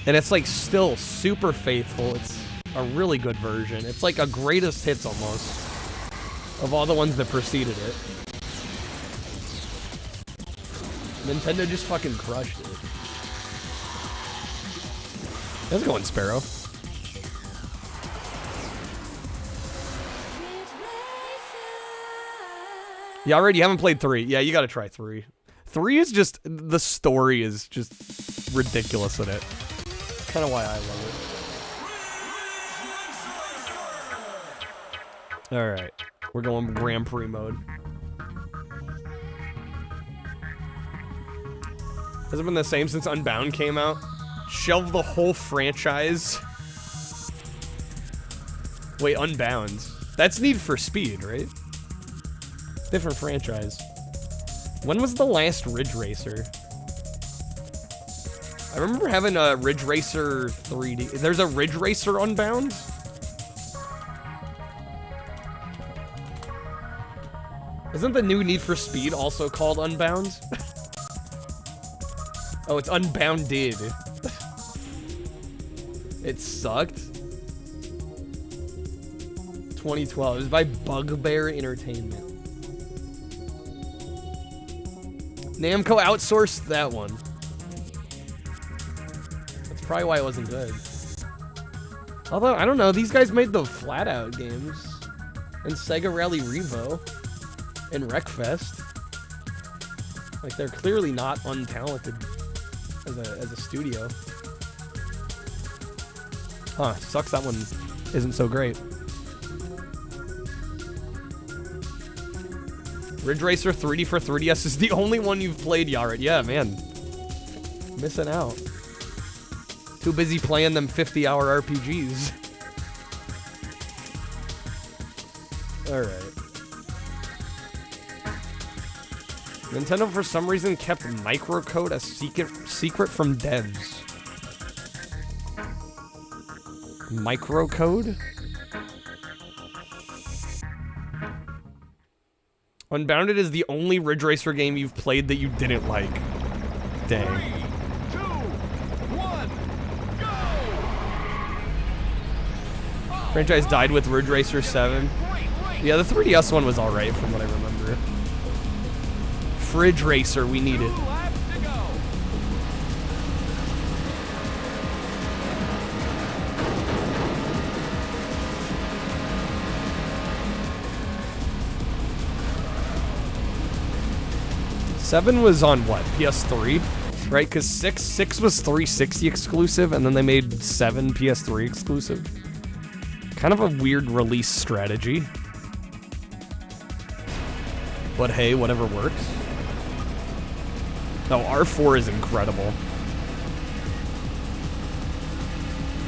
And it's, like, still super faithful. It's a really good version. It's like a greatest hits, almost, of all the ones that preceded it. Nintendo just fucking crushed it. How's it going, Sparrow? Yeah, already you haven't played 3. Yeah, you gotta try 3. 3 is just, the story is just ridiculous in it. That's kind of why I love it. Alright, we're going Grand Prix mode. Has it been the same since Unbound came out? Shelve the whole franchise. Wait, Unbound. That's Need for Speed, right? Different franchise. When was the last Ridge Racer? I remember having a Ridge Racer 3D. There's a Ridge Racer Unbound? Isn't the new Need for Speed also called Unbound? Oh, it's Unbounded. It sucked. 2012. It was by Bugbear Entertainment. Namco outsourced that one. That's probably why it wasn't good. Although, I don't know, these guys made the Flat Out games. And Sega Rally Revo. And Wreckfest. Like, they're clearly not untalented as a studio. Huh, sucks that one isn't so great. Ridge Racer 3D for 3DS is the only one you've played, Yaret. Yeah, man. Missing out. Too busy playing them 50-hour RPGs. Alright. Nintendo, for some reason, kept microcode a secret from devs. Microcode? Unbounded is the only Ridge Racer game you've played that you didn't like. Dang. 3, 2, 1, go! Franchise died with Ridge Racer 7. Yeah, the 3DS one was alright from what I remember. Fridge Racer, we need it. 2 laps to go. Seven was on what? PS3? Right? Because six was 360 exclusive, and then they made 7 PS3 exclusive. Kind of a weird release strategy. But hey, whatever works. Oh, R4 is incredible.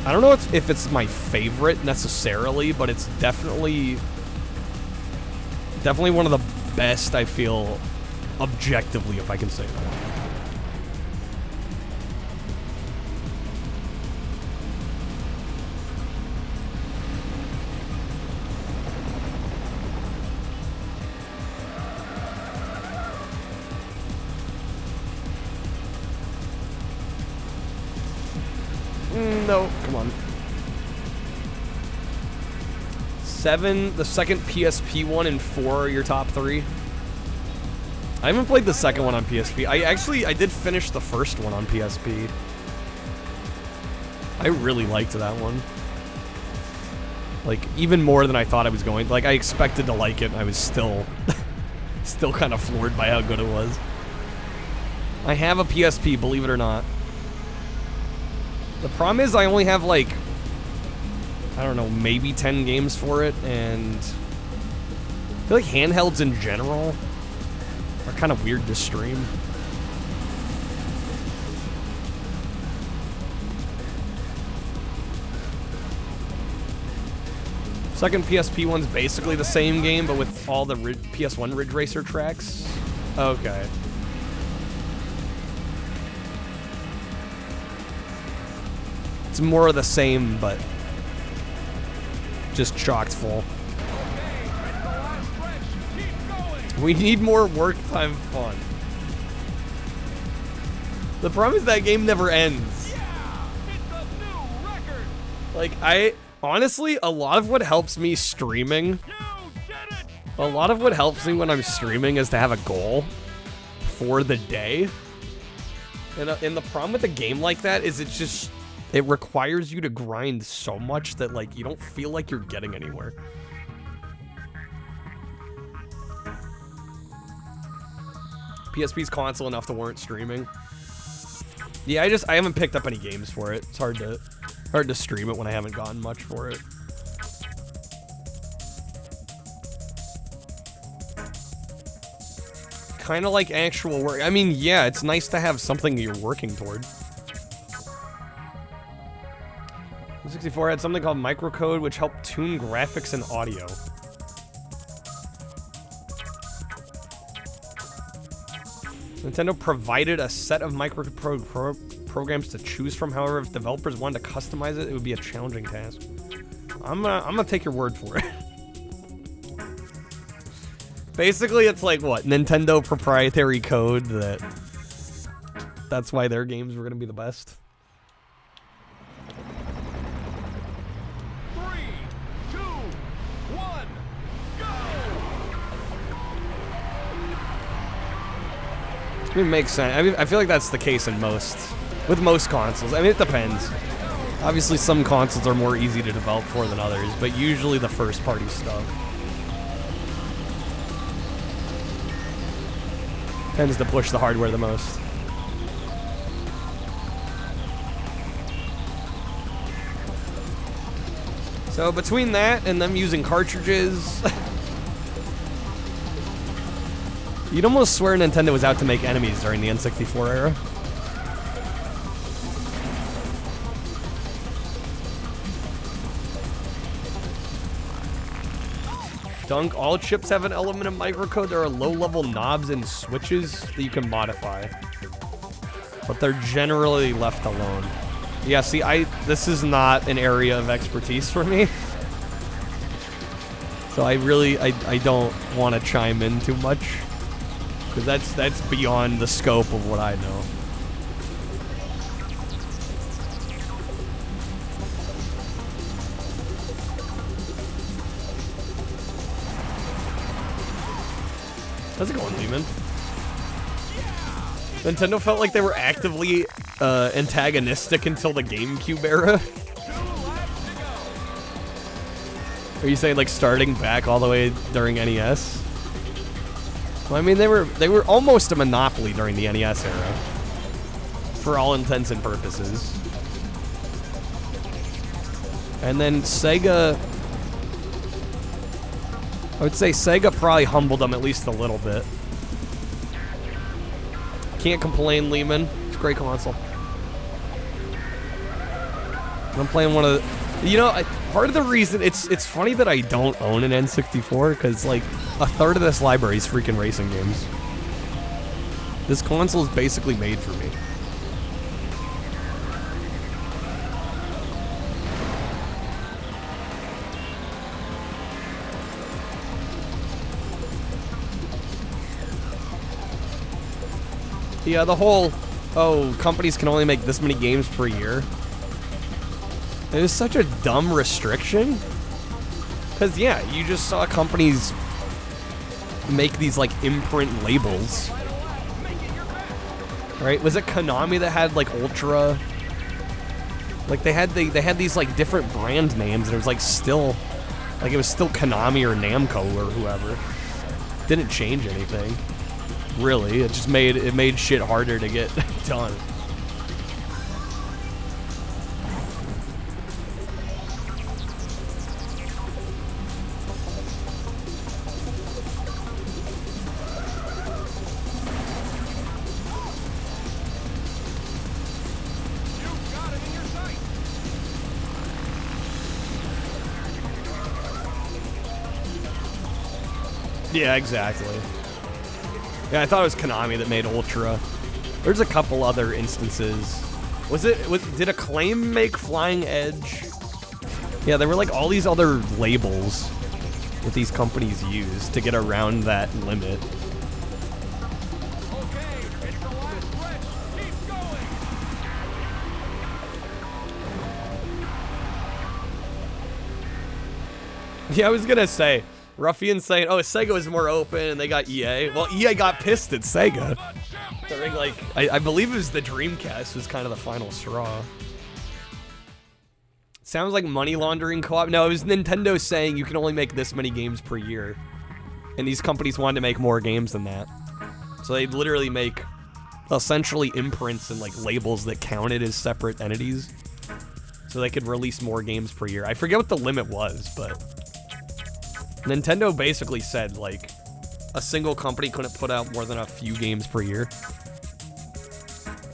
I don't know if it's my favorite necessarily, but it's definitely one of the best, I feel, objectively, if I can say that. No, come on. 7, the second PSP one, and 4 are your top 3. I haven't played the second one on PSP. I did finish the first one on PSP. I really liked that one. Like, even more than I thought I was going. Like, I expected to like it, and I was still kind of floored by how good it was. I have a PSP, believe it or not. The problem is I only have, like, I don't know, maybe 10 games for it, and I feel like handhelds in general are kind of weird to stream. Second PSP one's basically the same game, but with all the PS1 Ridge Racer tracks. Okay. It's more of the same, but just chocked full. We need more work time fun. The problem is that game never ends. Like, honestly, a lot of what helps me streaming, when I'm streaming is to have a goal for the day. And the problem with a game like that is it requires you to grind so much that, like, you don't feel like you're getting anywhere. PSP's console enough to warrant streaming. Yeah, I haven't picked up any games for it. It's hard to stream it when I haven't gotten much for it. Kind of like actual work. I mean, yeah, it's nice to have something you're working toward. N64 had something called microcode, which helped tune graphics and audio. Nintendo provided a set of programs to choose from. However, if developers wanted to customize it, it would be a challenging task. I'm gonna take your word for it. Basically, it's like, what, Nintendo proprietary code that's why their games were gonna be the best. 3, 2, 1, go! It makes sense. I mean, I feel like that's the case with most consoles. I mean, it depends. Obviously, some consoles are more easy to develop for than others, but usually the first-party stuff tends to push the hardware the most. So between that and them using cartridges, you'd almost swear Nintendo was out to make enemies during the N64 era. Dunk, all chips have an element of microcode. There are low-level knobs and switches that you can modify, but they're generally left alone. Yeah, see, this is not an area of expertise for me. So I don't want to chime in too much, because that's beyond the scope of what I know. How's it going, Lehman? Nintendo felt like they were actively antagonistic until the GameCube era. Are you saying like starting back all the way during NES? Well, I mean they were almost a monopoly during the NES era, for all intents and purposes. And then Sega, I would say Sega probably humbled them at least a little bit. Can't complain, Lehman. It's a great console. I'm playing one of the, you know, part of the reason, it's funny that I don't own an N64, because like a third of this library is freaking racing games. This console is basically made for me. Yeah, the whole, oh, companies can only make this many games per year. It was such a dumb restriction. Because, yeah, you just saw companies make these, like, imprint labels. Right? Was it Konami that had, like, Ultra? Like, they had these, like, different brand names, and it was, like, still, like, it was still Konami or Namco or whoever. Didn't change anything. Really, it just made shit harder to get done. Yeah, exactly. Yeah, I thought it was Konami that made Ultra. There's a couple other instances. Did Acclaim make Flying Edge? Yeah, there were like all these other labels that these companies use to get around that limit. Okay, it's the last stretch. Keep going. Yeah, I was gonna say, Ruffian saying, oh, Sega was more open and they got EA. Well, EA got pissed at Sega. During, like, I believe it was the Dreamcast was kind of the final straw. Sounds like money laundering co-op. No, it was Nintendo saying you can only make this many games per year. And these companies wanted to make more games than that. So they'd literally make essentially imprints and, like, labels that counted as separate entities. So they could release more games per year. I forget what the limit was, but Nintendo basically said, like, a single company couldn't put out more than a few games per year.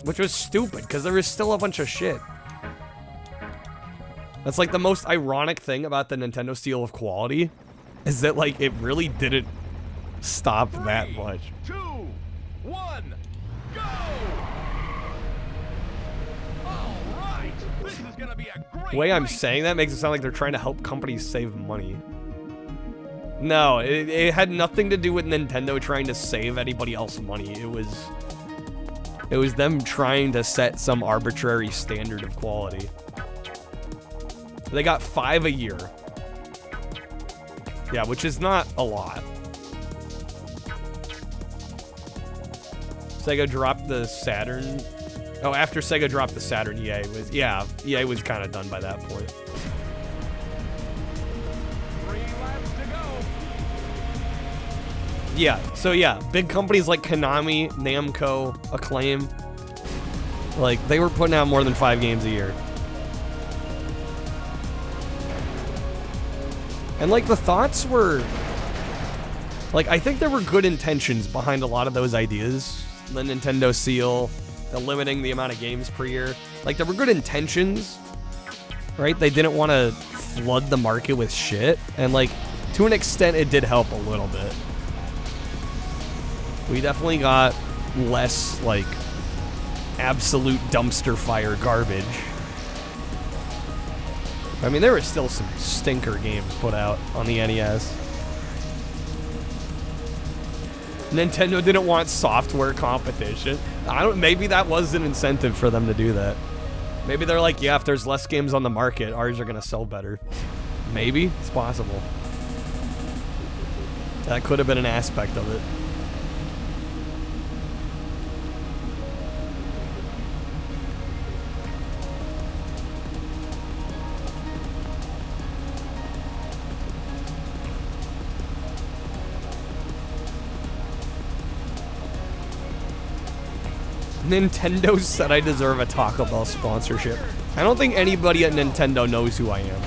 Which was stupid, because there was still a bunch of shit. That's, like, the most ironic thing about the Nintendo seal of quality, is that, like, it really didn't stop that much. 3, 2, 1, go! All right, this is gonna be a great The way I'm race. saying that makes it sound like they're trying to help companies save money. No, it had nothing to do with Nintendo trying to save anybody else money. It was them trying to set some arbitrary standard of quality. They got 5 a year. Yeah, which is not a lot. Sega dropped the Saturn. Oh, after Sega dropped the Saturn, EA was kind of done by that point. 3 laps to go. Yeah, so yeah, big companies like Konami, Namco, Acclaim, like, they were putting out more than 5 games a year. And, like, the thoughts were, like, I think there were good intentions behind a lot of those ideas. The Nintendo seal, the limiting the amount of games per year. Like, there were good intentions, right? They didn't want to flood the market with shit. And, like, to an extent, it did help a little bit. We definitely got less, like, absolute dumpster fire garbage. I mean, there were still some stinker games put out on the NES. Nintendo didn't want software competition. Maybe that was an incentive for them to do that. Maybe they're like, yeah, if there's less games on the market, ours are gonna sell better. Maybe, it's possible. That could have been an aspect of it. Nintendo said I deserve a Taco Bell sponsorship. I don't think anybody at Nintendo knows who I am.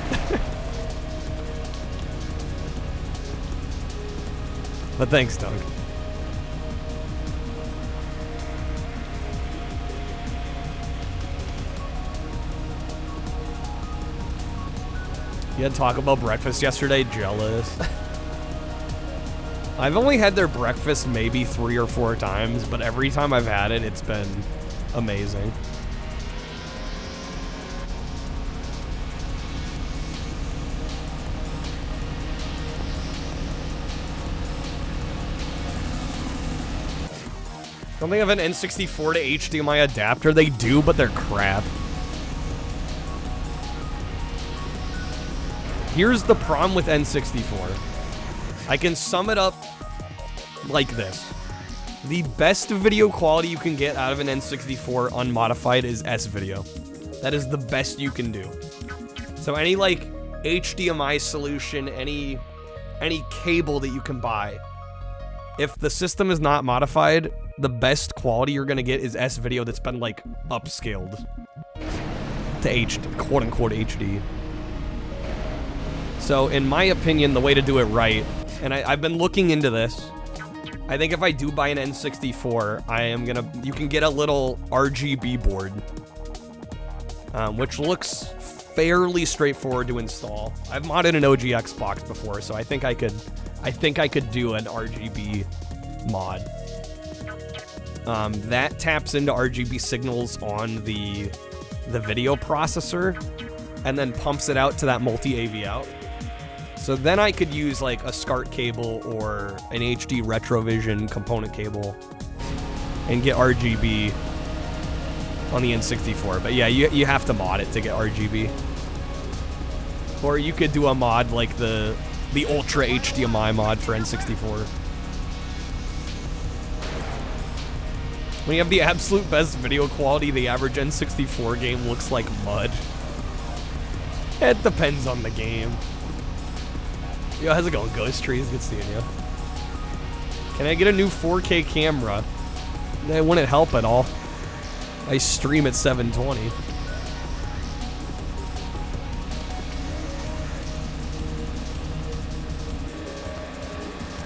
But thanks, Doug. You had Taco Bell breakfast yesterday? Jealous. I've only had their breakfast maybe 3 or 4 times, but every time I've had it, it's been amazing. Don't they have an N64 to HDMI adapter? They do, but they're crap. Here's the problem with N64. I can sum it up like this. The best video quality you can get out of an N64 unmodified is S-Video. That is the best you can do. So any like HDMI solution, any cable that you can buy, if the system is not modified, the best quality you're gonna get is S-Video that's been like upscaled to quote-unquote HD. So in my opinion, the way to do it right, and I've been looking into this, I think if I do buy an N64, you can get a little RGB board, which looks fairly straightforward to install. I've modded an OG Xbox before, so I think I could do an RGB mod. That taps into RGB signals on the video processor, and then pumps it out to that multi-AV out. So then I could use like a SCART cable or an HD Retrovision component cable and get RGB on the N64. But yeah, you have to mod it to get RGB. Or you could do a mod like the Ultra HDMI mod for N64. When you have the absolute best video quality, the average N64 game looks like mud. It depends on the game. Yo, how's it going, Ghost Trees? Good seeing you. Can I get a new 4K camera? That wouldn't help at all. I stream at 720.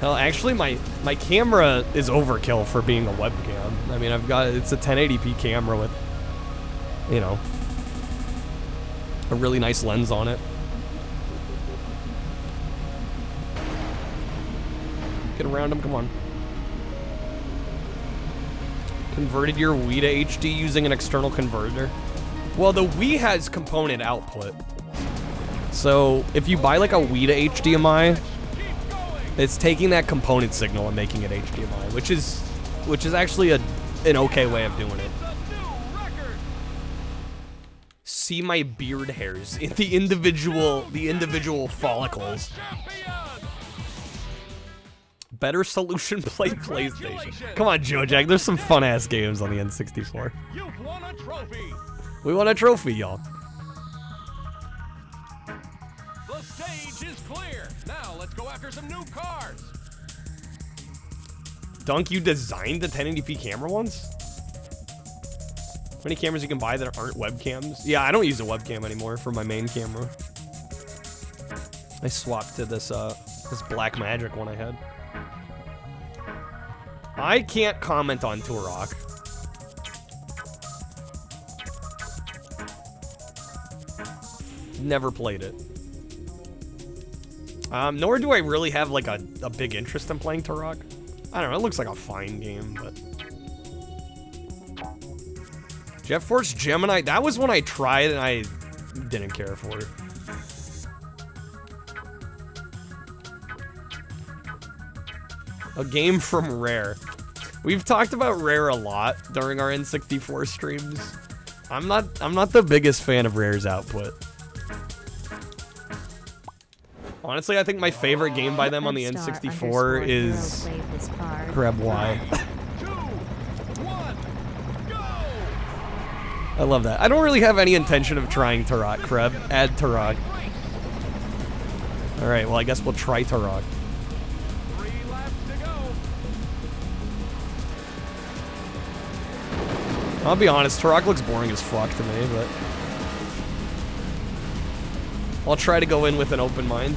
Hell, actually, my camera is overkill for being a webcam. I mean, it's a 1080p camera with, you know, a really nice lens on it. Get around him, come on. Converted your Wii to HD using an external converter? Well, the Wii has component output. So, if you buy like a Wii to HDMI, it's taking that component signal and making it HDMI, which is actually an okay way of doing it. See my beard hairs, the individual follicles. Better solution, play PlayStation. Come on, Joe Jack, there's some fun-ass games on the N64. You've won a trophy. We won a trophy, y'all. The stage is clear. Now let's go after some new cars. Dunk, you designed the 1080p camera once? How many cameras you can buy that aren't webcams? Yeah, I don't use a webcam anymore for my main camera. I swapped to this Black Magic one I had. I can't comment on Turok. Never played it. Nor do I really have like a big interest in playing Turok. I don't know, it looks like a fine game, but... Jet Force Gemini, that was one I tried and I didn't care for it. A game from Rare. We've talked about Rare a lot during our N64 streams. I'm not the biggest fan of Rare's output. Honestly, I think my favorite game by them on the N64 is Grab Y. I love that. I don't really have any intention of trying Turok, Kreb. Add Turok. Alright, well I guess we'll try Turok. 3 laps to go. I'll be honest, Turok looks boring as fuck to me, but I'll try to go in with an open mind.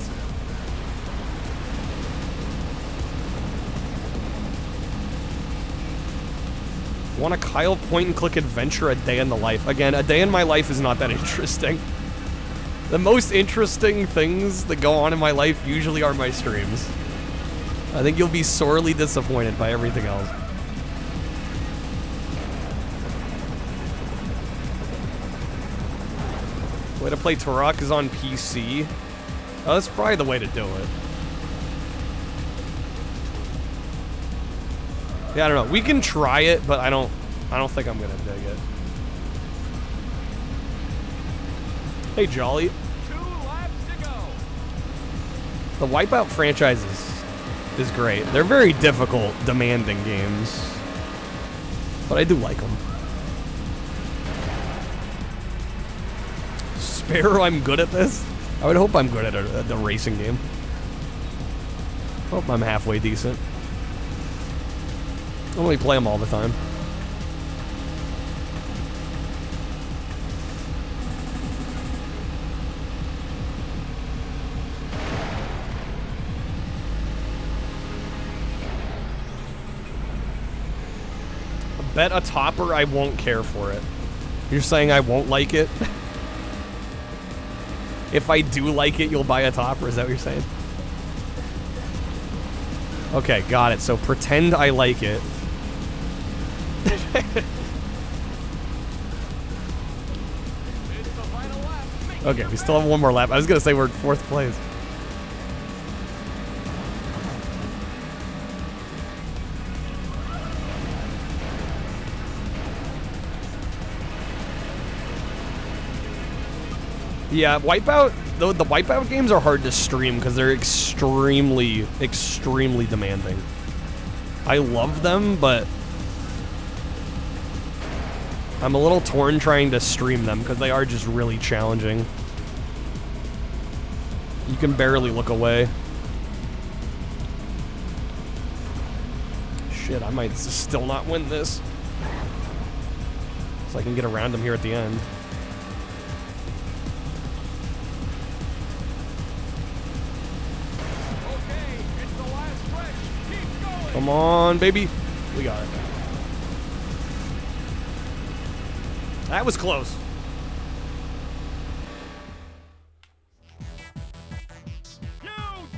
Want a Kyle point-and-click adventure, a day in the life. Again, a day in my life is not that interesting. The most interesting things that go on in my life usually are my streams. I think you'll be sorely disappointed by everything else. Way to play Turok is on PC. Oh, that's probably the way to do it. Yeah, I don't know. We can try it, but I don't think I'm gonna dig it. Hey, Jolly. 2 laps to go. The Wipeout franchise is great. They're very difficult, demanding games, but I do like them. Sparrow, I'm good at this. I would hope I'm good at a racing game. Hope I'm halfway decent. I only play them all the time. Bet a topper, I won't care for it. You're saying I won't like it? If I do like it, you'll buy a topper, is that what you're saying? Okay, got it. So pretend I like it. It's the final lap. Okay, we still have one more lap. I was gonna say we're in 4th place. Yeah, Wipeout, the Wipeout games are hard to stream because they're extremely, extremely demanding. I love them, but I'm a little torn trying to stream them because they are just really challenging. You can barely look away. Shit, I might still not win this. So I can get around him here at the end. Come on, baby. We got it. That was close. You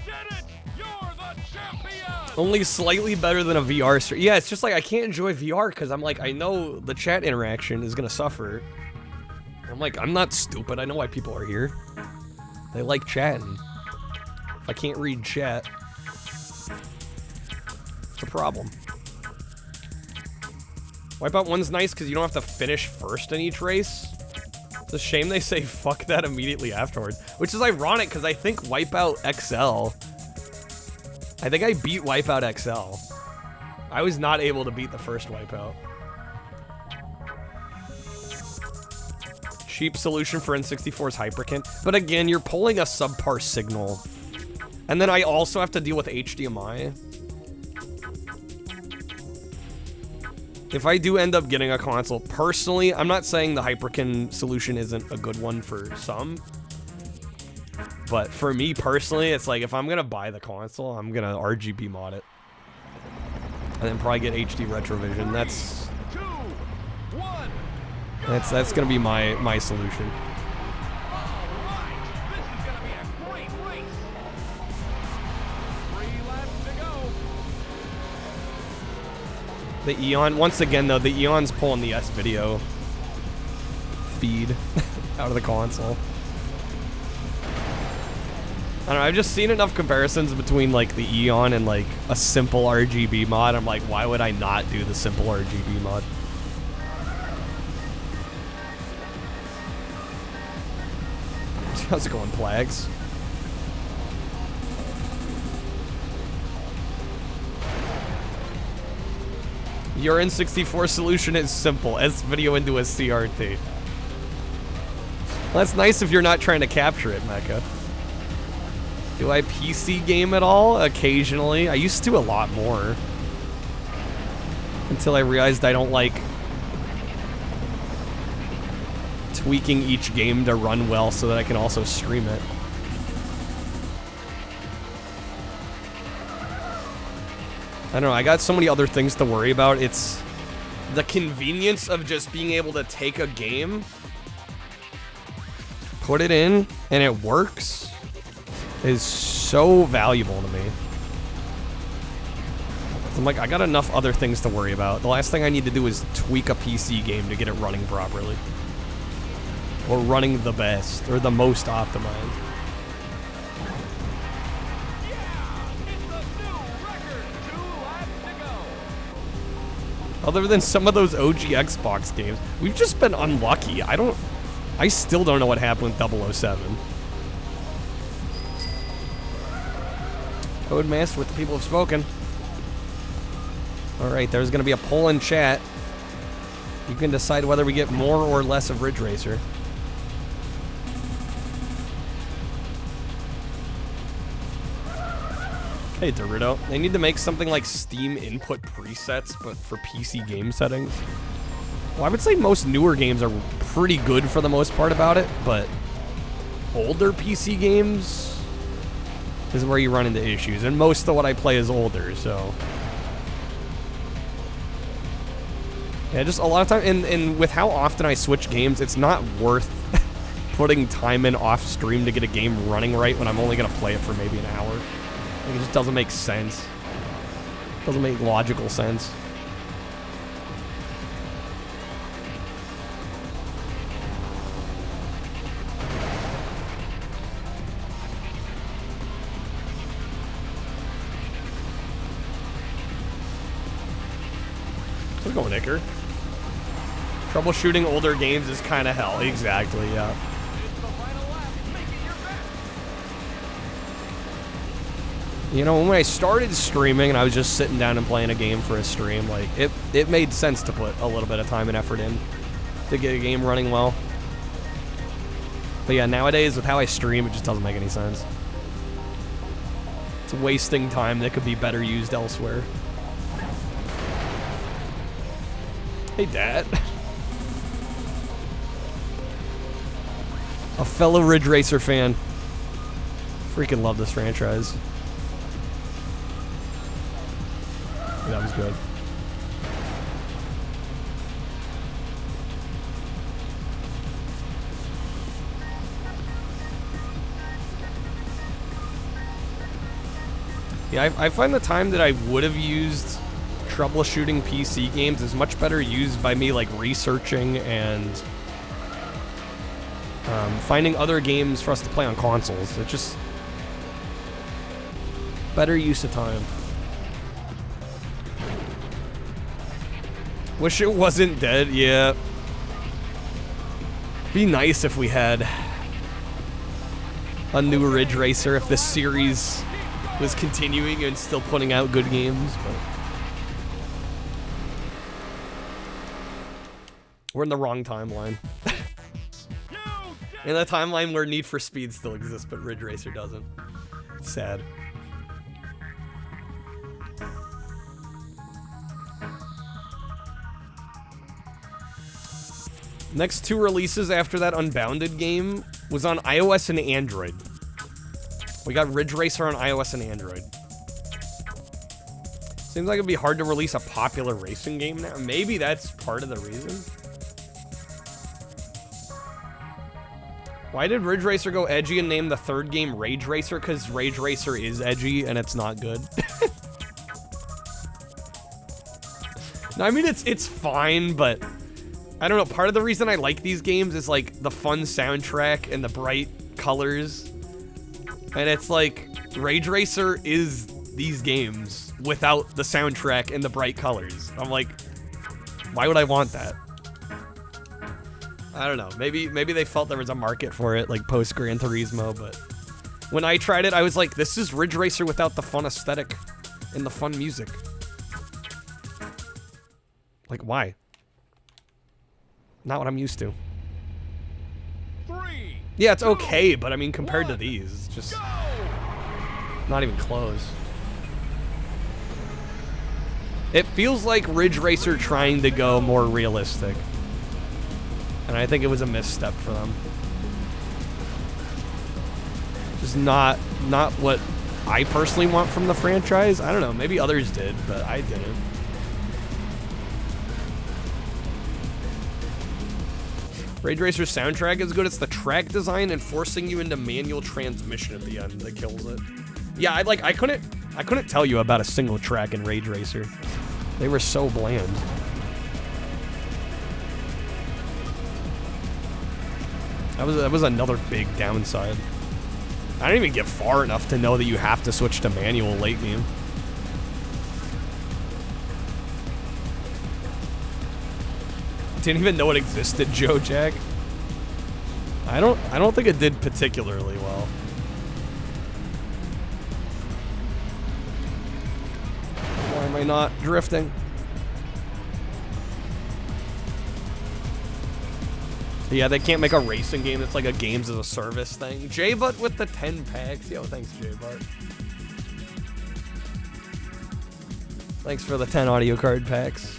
did it! You're the champion! Only slightly better than a VR stream. Yeah, it's just like I can't enjoy VR because I'm like, I know the chat interaction is gonna suffer. I'm like, I'm not stupid. I know why people are here. They like chatting. If I can't read chat, it's a problem. Wipeout 1's nice because you don't have to finish first in each race. It's a shame they say fuck that immediately afterwards. Which is ironic because I think Wipeout XL... I think I beat Wipeout XL. I was not able to beat the first Wipeout. Cheap solution for N64's Hyperkin. But again, you're pulling a subpar signal. And then I also have to deal with HDMI. If I do end up getting a console, personally, I'm not saying the Hyperkin solution isn't a good one for some. But for me personally, it's like if I'm gonna buy the console, I'm gonna RGB mod it. And then probably get HD Retrovision. That's 2, 1. that's gonna be my solution. Alright, this is gonna be a great race. 3 laps to go. The Eon, once again though, the Eon's pulling the S-Video feed out of the console. don't know, I've just seen enough comparisons between like the Eon and like a simple RGB mod. I'm like, why would I not do the simple RGB mod? How's it going, Plagues? Your N64 solution is simple. S video into a CRT. Well, that's nice if you're not trying to capture it, Mecha. Do I PC game at all? Occasionally. I used to a lot more. Until I realized I don't like tweaking each game to run well so that I can also stream it. I don't know, I got so many other things to worry about. It's the convenience of just being able to take a game, put it in, and it works is so valuable to me. I'm like, I got enough other things to worry about. The last thing I need to do is tweak a PC game to get it running properly. Or running the best, or the most optimized. Other than some of those OG Xbox games, we've just been unlucky. I still don't know what happened with 007. Codemaster, what the people have spoken. Alright, there's gonna be a poll in chat. You can decide whether we get more or less of Ridge Racer. Hey, Dorito. They need to make something like Steam input presets, but for PC game settings. Well, I would say most newer games are pretty good for the most part about it, but older PC games is where you run into issues, and most of what I play is older, so... Yeah, just a lot of time, and with how often I switch games, it's not worth putting time in off stream to get a game running right when I'm only gonna play it for maybe an hour. Like, it just doesn't make sense. Doesn't make logical sense. How's it going, Icker? Troubleshooting older games is kind of hell. Exactly, yeah. You know, when I started streaming and I was just sitting down and playing a game for a stream, like, it made sense to put a little bit of time and effort in to get a game running well. But yeah, nowadays, with how I stream, it just doesn't make any sense. It's wasting time that could be better used elsewhere. Hey, Dad. A fellow Ridge Racer fan. Freaking love this franchise. That was good. Yeah, I find the time that I would have used troubleshooting PC games is much better used by me, like, researching and finding other games for us to play on consoles. It's just better use of time. Wish it wasn't dead, yeah. Be nice if we had a new Ridge Racer, if this series was continuing and still putting out good games, but we're in the wrong timeline. In the timeline where Need for Speed still exists, but Ridge Racer doesn't. It's sad. Next two releases after that Unbounded game was on iOS and Android. We got Ridge Racer on iOS and Android. Seems like it'd be hard to release a popular racing game now. Maybe that's part of the reason. Why did Ridge Racer go edgy and name the third game Rage Racer? Because Rage Racer is edgy and it's not good. No, I mean, it's fine, but I don't know, part of the reason I like these games is, like, the fun soundtrack and the bright colors. And it's like, Rage Racer is these games without the soundtrack and the bright colors. I'm like, why would I want that? I don't know. Maybe they felt there was a market for it, like post Gran Turismo, but when I tried it, I was like, this is Ridge Racer without the fun aesthetic and the fun music. Like, why? Not what I'm used to. 3, Yeah, it's okay, but I mean, compared to these, it's just go! not even close. It feels like Ridge Racer trying to go more realistic. And I think it was a misstep for them. Just not what I personally want from the franchise. I don't know, maybe others did, but I didn't. Rage Racer's soundtrack is good. It's the track design and forcing you into manual transmission at the end that kills it. Yeah, I couldn't tell you about a single track in Rage Racer. They were so bland. That was another big downside. I didn't even get far enough to know that you have to switch to manual late game. Didn't even know it existed, Joe Jack. I don't think it did particularly well. Why am I not drifting? Yeah, they can't make a racing game that's like a games as a service thing. J-Butt with the 10 packs. Yo, thanks, J-Butt. Thanks for the 10 audio card packs.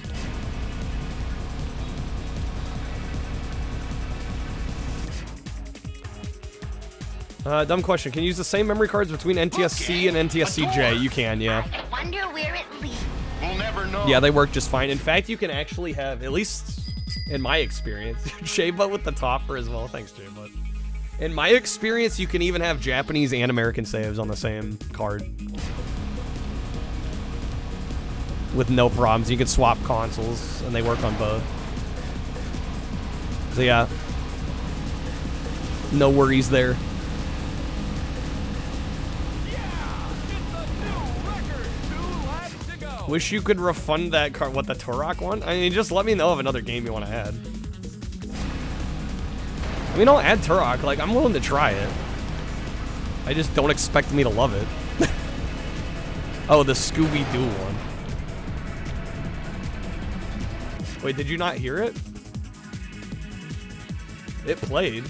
Dumb question. Can you use the same memory cards between NTSC and NTSC-J? You can, yeah. I wonder where it leads. We'll never know. Yeah, they work just fine. In fact, you can actually have, at least in my experience, J-Butt with the topper as well. Thanks, J-Butt. In my experience, you can even have Japanese and American saves on the same card. With no problems. You can swap consoles, and they work on both. So yeah. No worries there. Wish you could refund that card. What, the Turok one? I mean, just let me know of another game you want to add. I mean, I'll add Turok. Like, I'm willing to try it. I just don't expect me to love it. Oh, the Scooby-Doo one. Wait, did you not hear it? It played.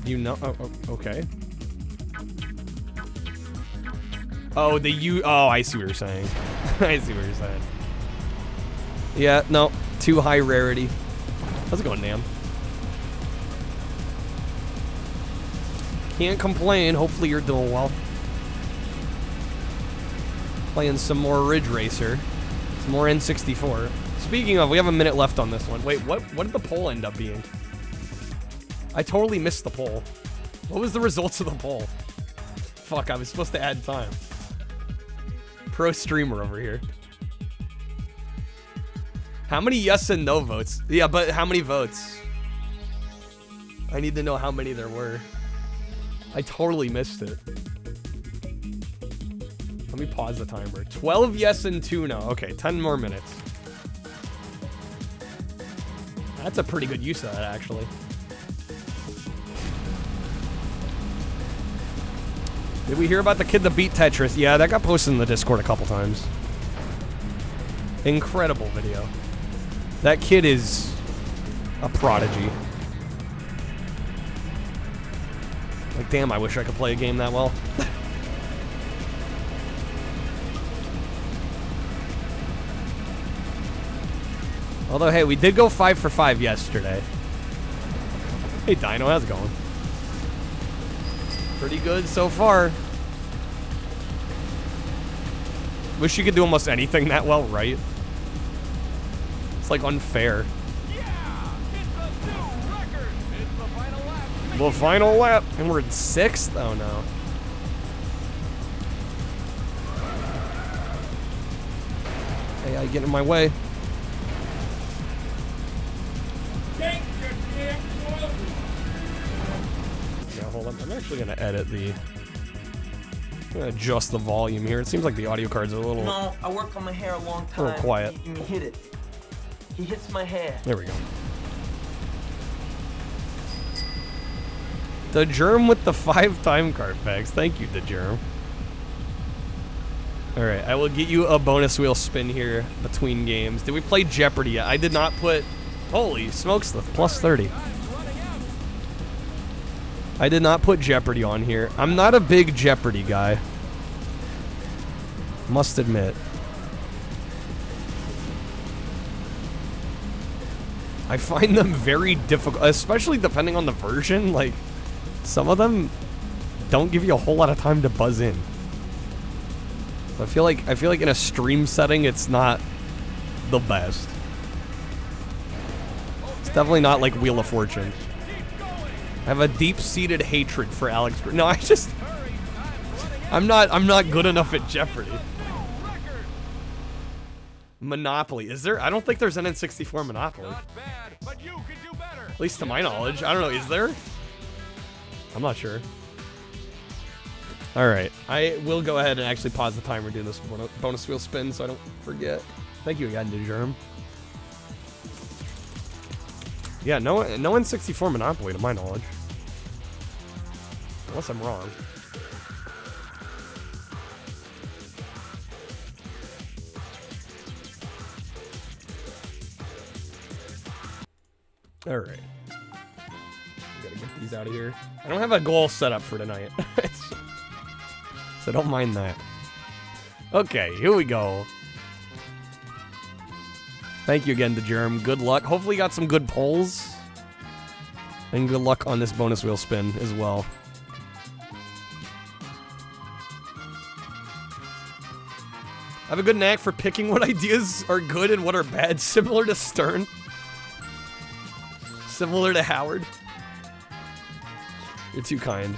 You know? Oh, okay. Oh, oh, I see what you're saying. I see what you're saying. Yeah, no. Too high rarity. How's it going, Nam? Can't complain. Hopefully you're doing well. Playing some more Ridge Racer. Some more N64. Speaking of, we have a minute left on this one. Wait, what did the poll end up being? I totally missed the poll. What was the results of the poll? Fuck, I was supposed to add time. Pro streamer over here. How many yes and no votes? Yeah, but how many votes? I need to know how many there were. I totally missed it. Let me pause the timer. 12 yes and 2 no. Okay, 10 more minutes. That's a pretty good use of that, actually. Did we hear about the kid that beat Tetris? Yeah, that got posted in the Discord a couple times. Incredible video. That kid is a prodigy. Like, damn, I wish I could play a game that well. Although, hey, we did go 5 for 5 yesterday. Hey, Dino, how's it going? Pretty good so far. Wish you could do almost anything that well, right? It's like unfair. Yeah, it's a new record. It's the final lap. The final lap, and we're in 6th? Oh no. guy getting in my way. Yeah, hold on. I'm actually gonna edit the. I'm gonna adjust the volume here. It seems like the audio cards are a little. No, I work on my hair a long time. A little quiet. He hit it. He hits my hair. There we go. The Germ with the 5 time card packs. Thank you, the Germ. Alright, I will get you a bonus wheel spin here between games. Did we play Jeopardy yet? I did not put... Holy smokes, the plus 30. I did not put Jeopardy on here. I'm not a big Jeopardy guy. Must admit. I find them very difficult, especially depending on the version. Like, some of them don't give you a whole lot of time to buzz in. I feel like in a stream setting, it's not the best. It's definitely not like Wheel of Fortune. I have a deep-seated hatred for Alex. No, I'm not good enough at Jeopardy. Monopoly. Is there? I don't think there's an N64 Monopoly. At least to my knowledge. I don't know. Is there? I'm not sure. Alright. I will go ahead and actually pause the timer doing this bonus wheel spin so I don't forget. Thank you again, Germ. Yeah, no N64 Monopoly to my knowledge. Unless I'm wrong. Alright. Gotta get these out of here. I don't have a goal set up for tonight. So don't mind that. Okay, here we go. Thank you again, the Germ. Good luck. Hopefully you got some good pulls. And good luck on this bonus wheel spin as well. I have a good knack for picking what ideas are good and what are bad, similar to Stern. Similar to Howard. You're too kind.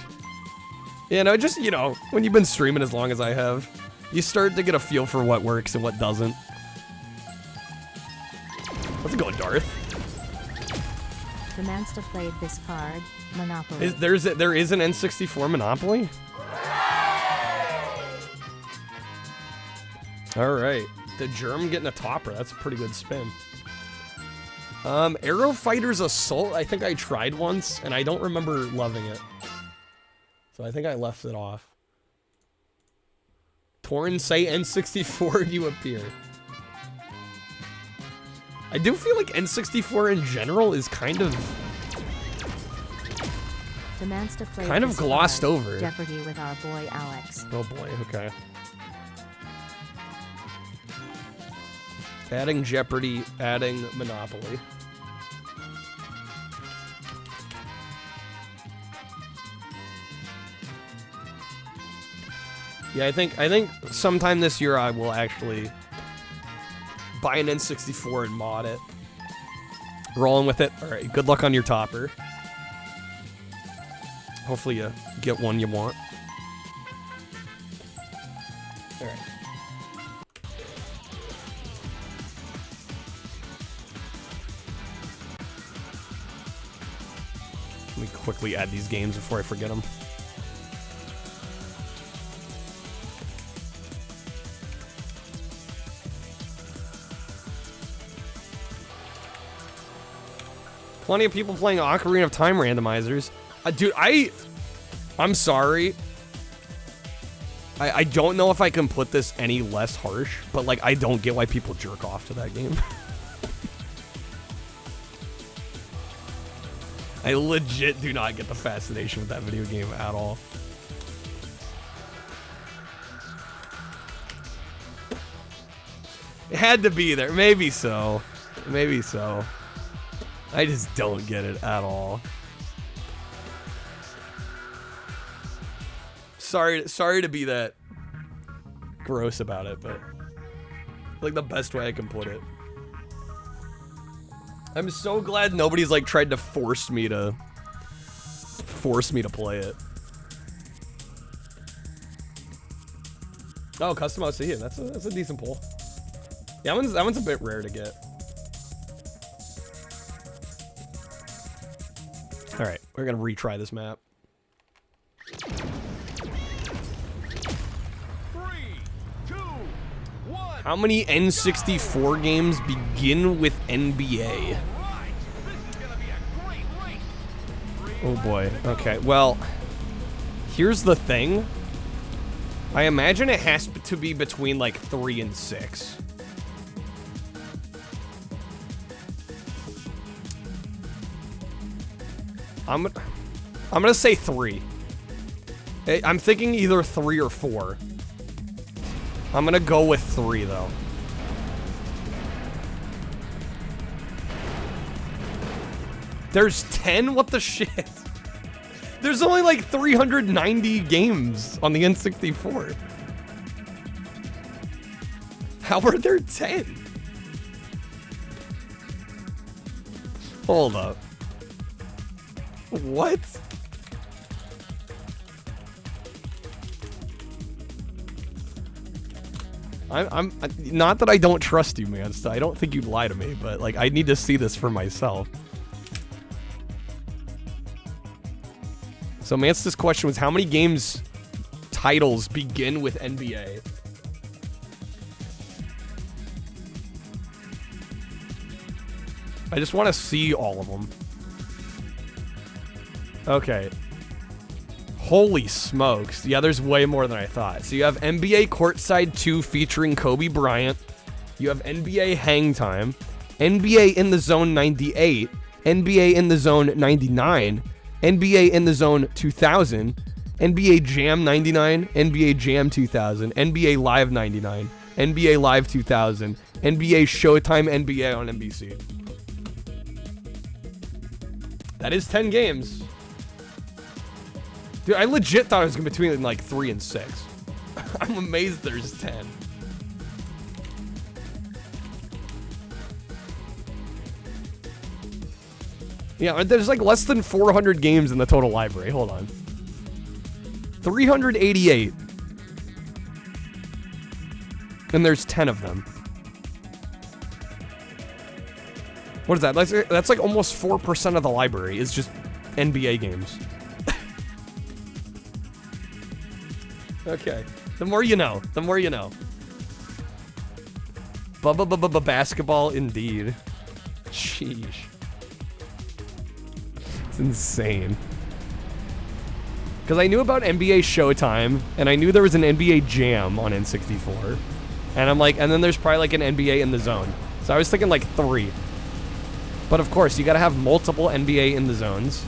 Yeah, no, just, you know, when you've been streaming as long as I have, you start to get a feel for what works and what doesn't. How's it going, Darth? The Mansta played this card, Monopoly. There is an N64 Monopoly? Alright. The Germ getting a topper. That's a pretty good spin. Aero Fighters Assault, I think I tried once, and I don't remember loving it. So I think I left it off. Torn, say N64, you appear. I do feel like N64 in general is kind of glossed over. Jeopardy with our boy Alex. Oh boy, okay. Adding Jeopardy, adding Monopoly. Yeah, I think sometime this year I will actually buy an N64 and mod it. Rolling with it. Alright, good luck on your topper. Hopefully you get one you want. Alright. Let me quickly add these games before I forget them. Plenty of people playing Ocarina of Time randomizers. Dude, I'm sorry. I don't know if I can put this any less harsh, but like I don't get why people jerk off to that game. I legit do not get the fascination with that video game at all. It had to be there. Maybe so. Maybe so. I just don't get it at all. Sorry to be that gross about it, but like the best way I can put it. I'm so glad nobody's like tried to force me to play it. Oh, custom OC. That's a decent pull. Yeah, that one's a bit rare to get. All right, we're gonna retry this map. 3, 2, 1. How many N64 games begin with NBA? Right. This is gonna be a great race. Oh boy. Okay, well, here's the thing. I imagine it has to be between like 3 and 6. I'm gonna say 3. I'm thinking either 3 or 4. I'm gonna go with 3 though. There's 10? What the shit? There's only like 390 games on the N64. How are there 10? Hold up. What? I'm not that I don't trust you, man. So I don't think you'd lie to me, but like I need to see this for myself. So Mance's question was, how many games titles begin with NBA? I just want to see all of them. Okay. Holy smokes. Yeah, there's way more than I thought. So you have NBA Courtside 2 featuring Kobe Bryant. You have NBA Hang Time. NBA In the Zone 98. NBA In the Zone 99. NBA In the Zone 2000. NBA Jam 99. NBA Jam 2000. NBA Live 99. NBA Live 2000. NBA Showtime NBA on NBC. That is 10 games. Dude, I legit thought it was between like 3 and 6. I'm amazed there's 10. Yeah, there's like less than 400 games in the total library. Hold on. 388. And there's 10 of them. What is that? That's like almost 4% of the library is just NBA games. Okay. The more you know. The more you know. Basketball indeed. Sheesh. It's insane. Because I knew about NBA Showtime, and I knew there was an NBA Jam on N64. And I'm like, and then there's probably like an NBA In the Zone. So I was thinking like 3. But of course, you gotta have multiple NBA In the Zones.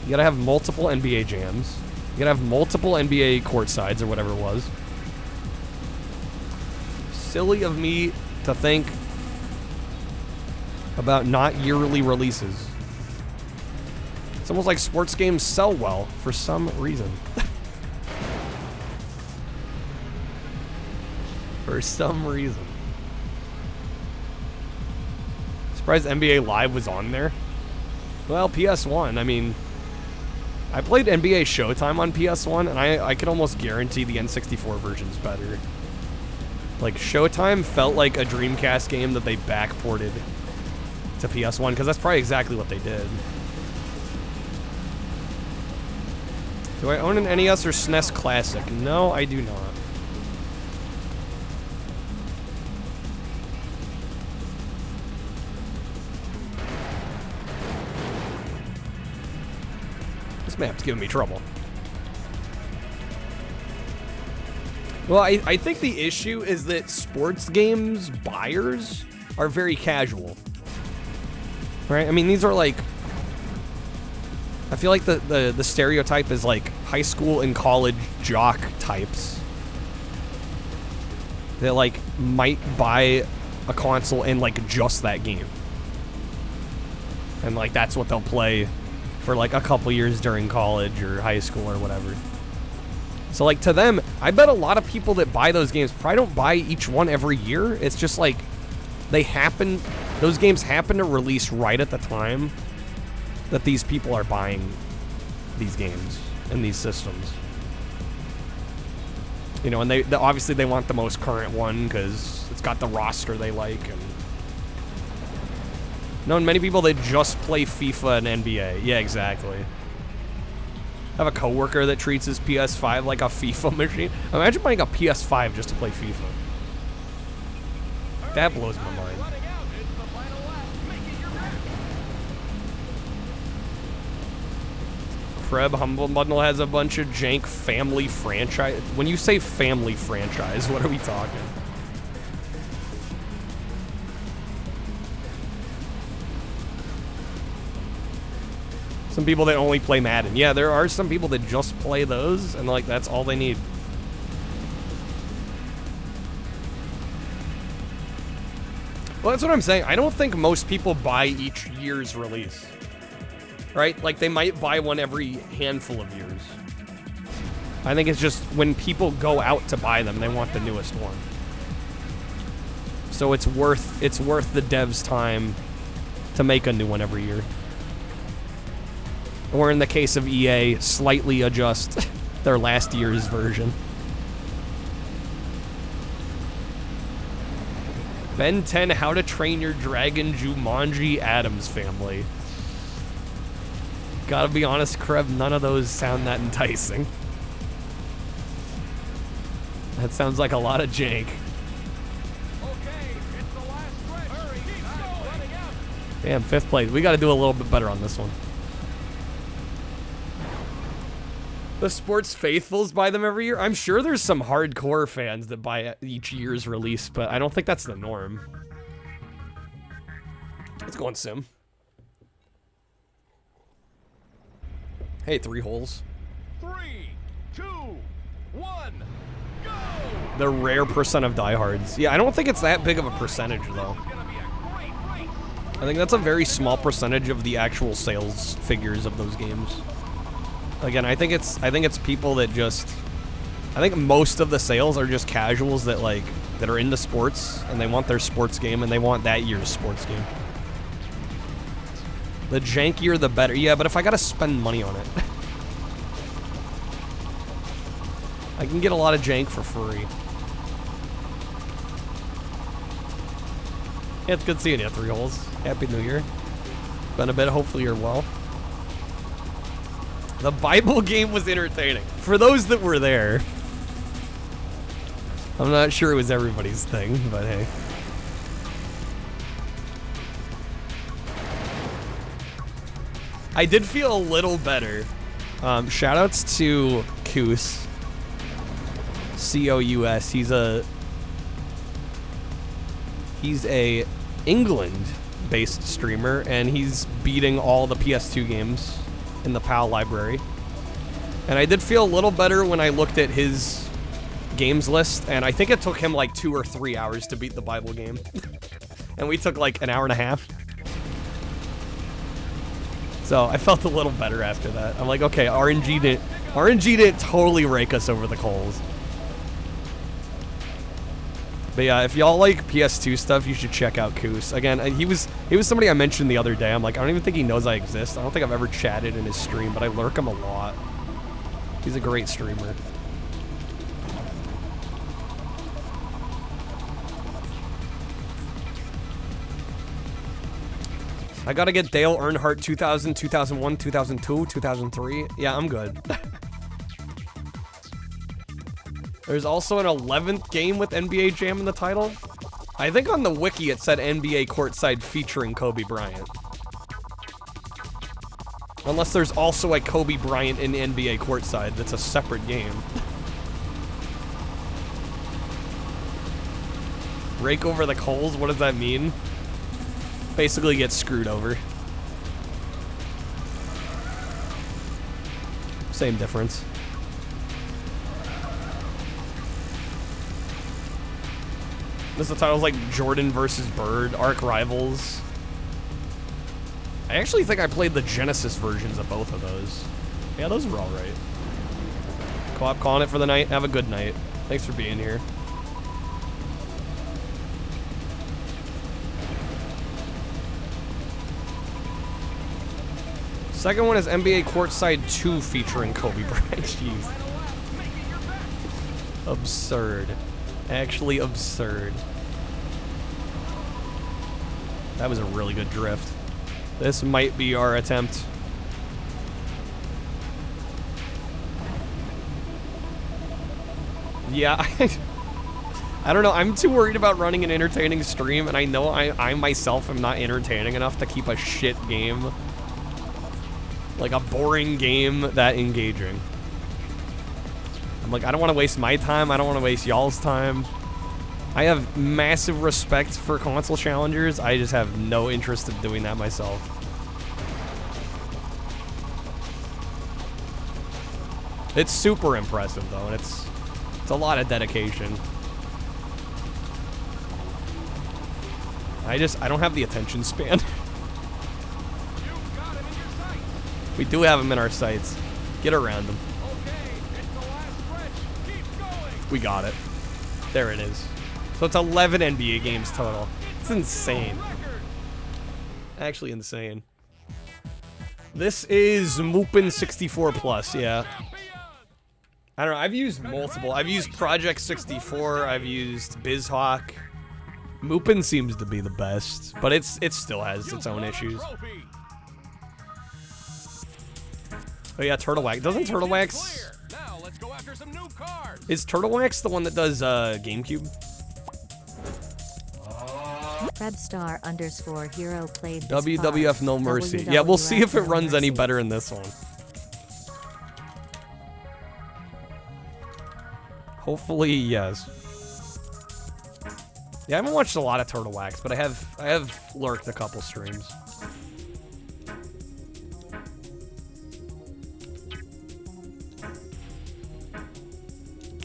You gotta have multiple NBA Jams. You gotta have multiple NBA Courtsides or whatever it was. Silly of me to think about not yearly releases. It's almost like sports games sell well for some reason. For some reason. Surprised NBA Live was on there. Well, PS1, I mean, I played NBA Showtime on PS1, and I could almost guarantee the N64 version's better. Like, Showtime felt like a Dreamcast game that they backported to PS1, because that's probably exactly what they did. Do I own an NES or SNES Classic? No, I do not. This map's giving me trouble. Well, I think the issue is that sports games buyers are very casual. Right? I mean, these are like... I feel like the stereotype is like high school and college jock types. That like might buy a console and like just that game. And like that's what they'll play for like a couple years during college or high school or whatever. So like to them, I bet a lot of people that buy those games probably don't buy each one every year. It's just like those games happen to release right at the time that these people are buying these games and these systems. You know, and they obviously they want the most current one because it's got the roster they like. And known many people that just play FIFA and NBA. Yeah, exactly. I have a coworker that treats his PS5 like a FIFA machine. Imagine buying a PS5 just to play FIFA. That blows my mind. Kreb Humble Bundle has a bunch of jank family franchise. When you say family franchise, what are we talking? Some people that only play Madden. Yeah, there are some people that just play those, and like that's all they need. Well, that's what I'm saying. I don't think most people buy each year's release. Right? Like, they might buy one every handful of years. I think it's just when people go out to buy them, they want the newest one. So it's worth the devs' time to make a new one every year. Or in the case of EA, slightly adjust their last year's version. Ben 10, How to Train Your Dragon Jumanji Addams Family. Gotta be honest, Kreb, none of those sound that enticing. That sounds like a lot of jank. Damn, 5th place. We gotta do a little bit better on this one. The sports faithfuls buy them every year? I'm sure there's some hardcore fans that buy each year's release, but I don't think that's the norm. Let's go on Sim. Hey, 3 holes. 3, 2, 1, go! The rare percent of diehards. Yeah, I don't think it's that big of a percentage, though. I think that's a very small percentage of the actual sales figures of those games. Again, I think it's people that just... I think most of the sales are just casuals that, like, that are into sports, and they want their sports game, and they want that year's sports game. The jankier, the better. Yeah, but if I gotta spend money on it... I can get a lot of jank for free. Yeah, it's good seeing you, 3 holes. Happy New Year. Been a bit, hopefully you're well. The Bible game was entertaining. For those that were there. I'm not sure it was everybody's thing, but hey. I did feel a little better. Shoutouts to Koos. C-O-U-S. He's a England-based streamer, and he's beating all the PS2 games in the PAL library. And I did feel a little better when I looked at his games list, and I think it took him like 2 or 3 hours to beat the Bible game. And we took like an hour and a half. So I felt a little better after that. I'm like, okay, RNG didn't totally rake us over the coals. But yeah, if y'all like PS2 stuff, you should check out Koos. Again, he was somebody I mentioned the other day. I'm like, I don't even think he knows I exist. I don't think I've ever chatted in his stream, but I lurk him a lot. He's a great streamer. I gotta get Dale Earnhardt 2000, 2001, 2002, 2003. Yeah, I'm good. There's also an 11th game with NBA Jam in the title. I think on the wiki it said NBA Courtside featuring Kobe Bryant. Unless there's also a Kobe Bryant in NBA Courtside that's a separate game. Rake over the coals? What does that mean? Basically get screwed over. Same difference. This the title's like Jordan versus Bird, Arc Rivals. I actually think I played the Genesis versions of both of those. Yeah, those were alright. Co-op calling it for the night. Have a good night. Thanks for being here. Second one is NBA Courtside 2 featuring Kobe Bryant. Jeez. Absurd. Actually absurd. That was a really good drift. This might be our attempt. Yeah, I don't know. I'm too worried about running an entertaining stream, and I know I myself am not entertaining enough to keep a shit game, like a boring game, that engaging. I'm like, I don't want to waste my time. I don't want to waste y'all's time. I have massive respect for console challengers. I just have no interest in doing that myself. It's super impressive though, and it's a lot of dedication. I don't have the attention span. We do have him in our sights. Get around him. We got it. There it is. So it's 11 NBA games total. It's insane. Actually insane. This is Moopin 64 Plus, yeah. I don't know, I've used multiple. I've used Project 64, I've used BizHawk. Moopin seems to be the best, but it still has its own issues. Oh yeah, Turtle Wax. Doesn't Turtle Wax... Is Turtle Wax the one that does GameCube? Krebstar_hero played this WWF card. No Mercy. Yeah, we'll see if it runs any better in this one. Hopefully, yes. Yeah, I haven't watched a lot of Turtle Wax, but I have lurked a couple streams.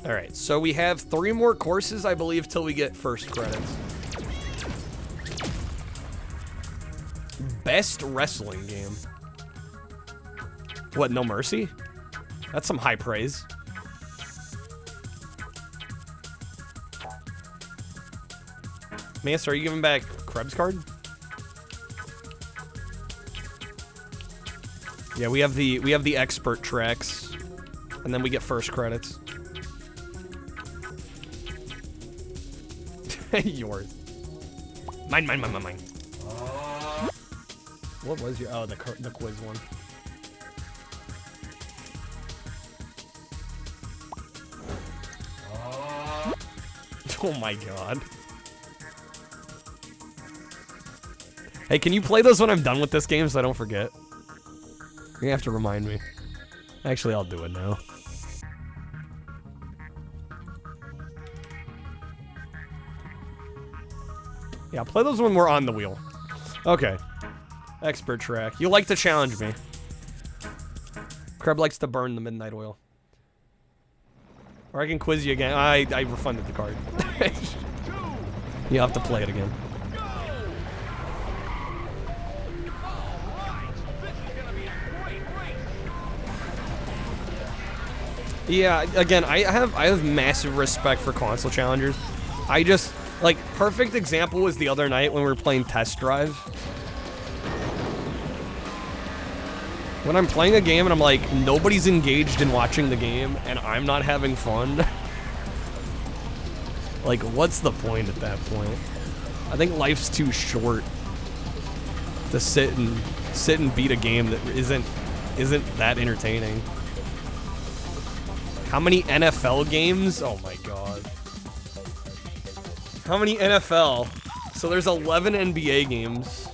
Alright, so we have 3 more courses, I believe, till we get first credits. Best wrestling game. What, No Mercy? That's some high praise. Master, are you giving back Krebs card? Yeah, we have the expert tracks, and then we get first credits. Yours. Mine. What was your? Oh, the quiz one. Oh my god. Hey, can you play those when I'm done with this game so I don't forget? You have to remind me. Actually, I'll do it now. Yeah, play those when we're on the wheel. Okay. Expert track. You like to challenge me. Kreb likes to burn the midnight oil. Or I can quiz you again. I refunded the card. You have to play it again. Yeah, again, I have massive respect for console challengers. I just, like, perfect example was the other night when we were playing Test Drive. When I'm playing a game and I'm like, nobody's engaged in watching the game and I'm not having fun. Like, what's the point at that point? I think life's too short to sit and beat a game that isn't that entertaining. How many NFL games? Oh my god. How many NFL? So there's 11 NBA games.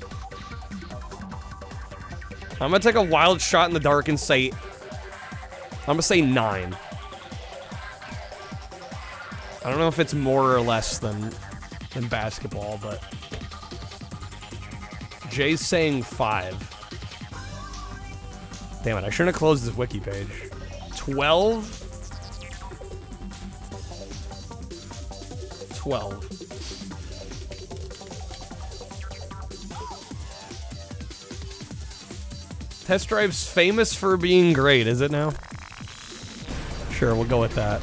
I'm gonna take a wild shot in the dark and say... I'm gonna say 9. I don't know if it's more or less than basketball, but... Jay's saying 5. Damn it, I shouldn't have closed this wiki page. 12? 12. Test Drive's famous for being great, is it now? Sure, we'll go with that.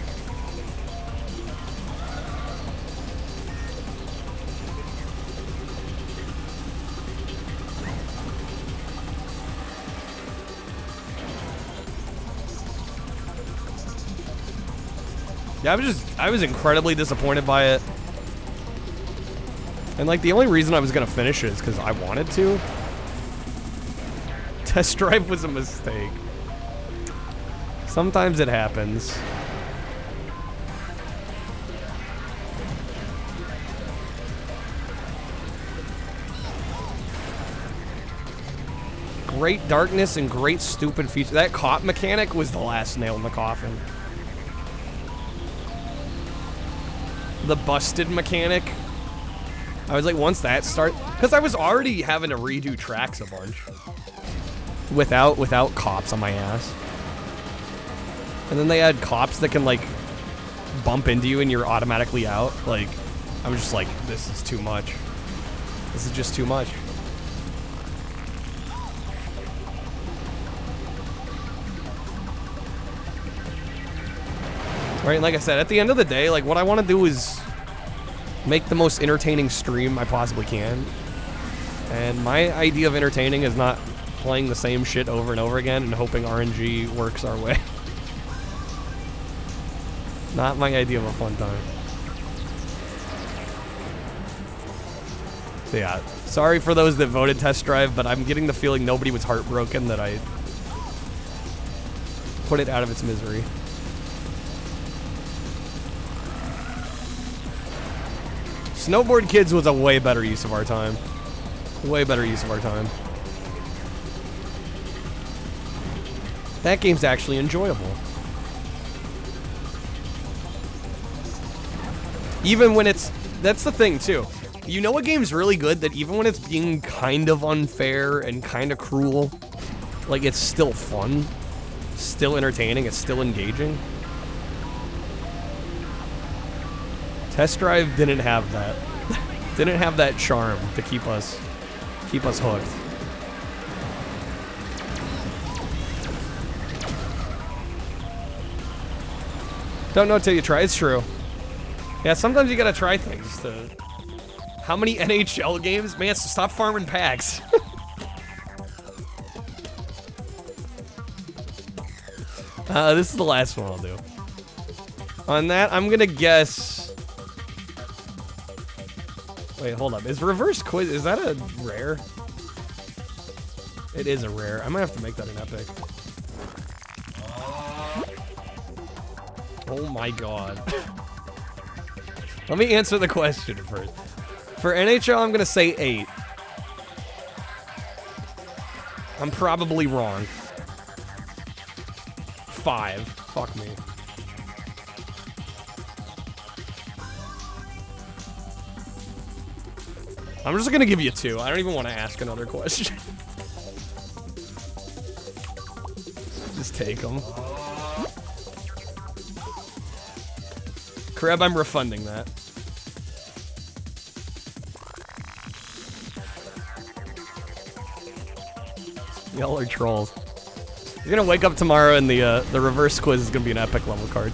Yeah, I was incredibly disappointed by it. And like the only reason I was gonna finish it is because I wanted to. Test drive was a mistake. Sometimes it happens. Great darkness and great stupid feature. That cop mechanic was the last nail in the coffin. The busted mechanic. I was like, once that starts, because I was already having to redo tracks a bunch without cops on my ass. And then they had cops that can like bump into you and you're automatically out. Like, I was just like, this is too much. This is just too much. Right, like I said, at the end of the day, like what I want to do is make the most entertaining stream I possibly can. And my idea of entertaining is not playing the same shit over and over again and hoping RNG works our way. Not my idea of a fun time. So yeah, sorry for those that voted test drive, but I'm getting the feeling nobody was heartbroken that I put it out of its misery. Snowboard Kids was a way better use of our time. Way better use of our time. That game's actually enjoyable. Even when it's... That's the thing, too. You know a game's really good that even when it's being kind of unfair and kind of cruel, like, it's still fun. Still entertaining. It's still engaging. Test Drive didn't have that. Didn't have that charm to keep us hooked. Don't know till you try. It's true. Yeah, sometimes you gotta try things to... How many NHL games? Man, stop farming packs. This is the last one I'll do. On that, I'm gonna guess... Wait, hold up. Is reverse quiz, is that a rare? It is a rare. I might have to make that an epic. Oh my god. Let me answer the question first. For NHL, I'm gonna say 8. I'm probably wrong. 5. Fuck me. I'm just gonna give you 2. I don't even want to ask another question. Just take them. Crab, I'm refunding that. Y'all are trolls. You're gonna wake up tomorrow and the reverse quiz is gonna be an epic level card.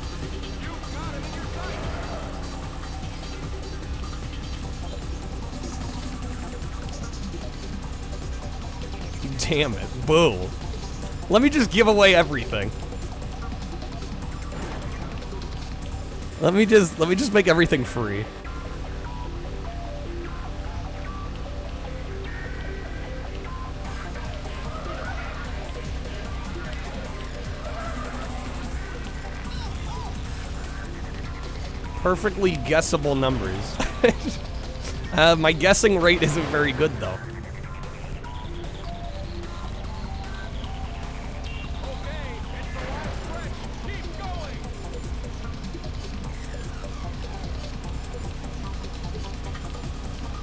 Damn it. Boo. Let me just give away everything. Let me just make everything free. Perfectly guessable numbers. My guessing rate isn't very good though.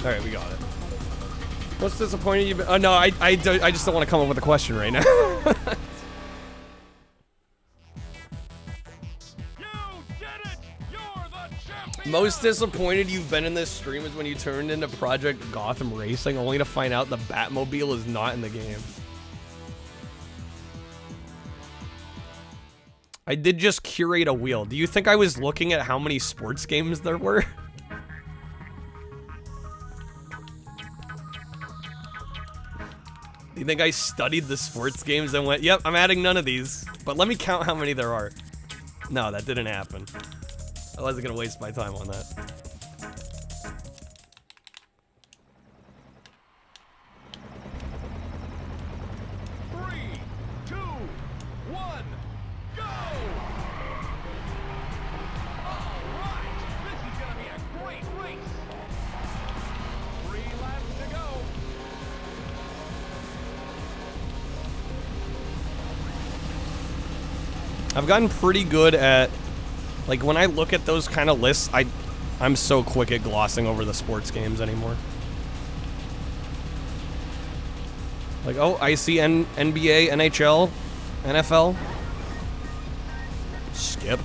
All right, we got it. What's disappointing you? Oh no, I just don't want to come up with a question right now. Most disappointed you've been in this stream is when you turned into Project Gotham Racing, only to find out the Batmobile is not in the game. I did just curate a wheel. Do you think I was looking at how many sports games there were? Do you think I studied the sports games and went, yep, I'm adding none of these, but let me count how many there are. No, that didn't happen. I wasn't gonna waste my time on that. Three, two, one, go! All right, this is gonna be a great race. 3 laps to go. I've gotten pretty good at, like, when I look at those kind of lists, I'm so quick at glossing over the sports games anymore. Like, oh, I see NBA, NHL, NFL. Skip.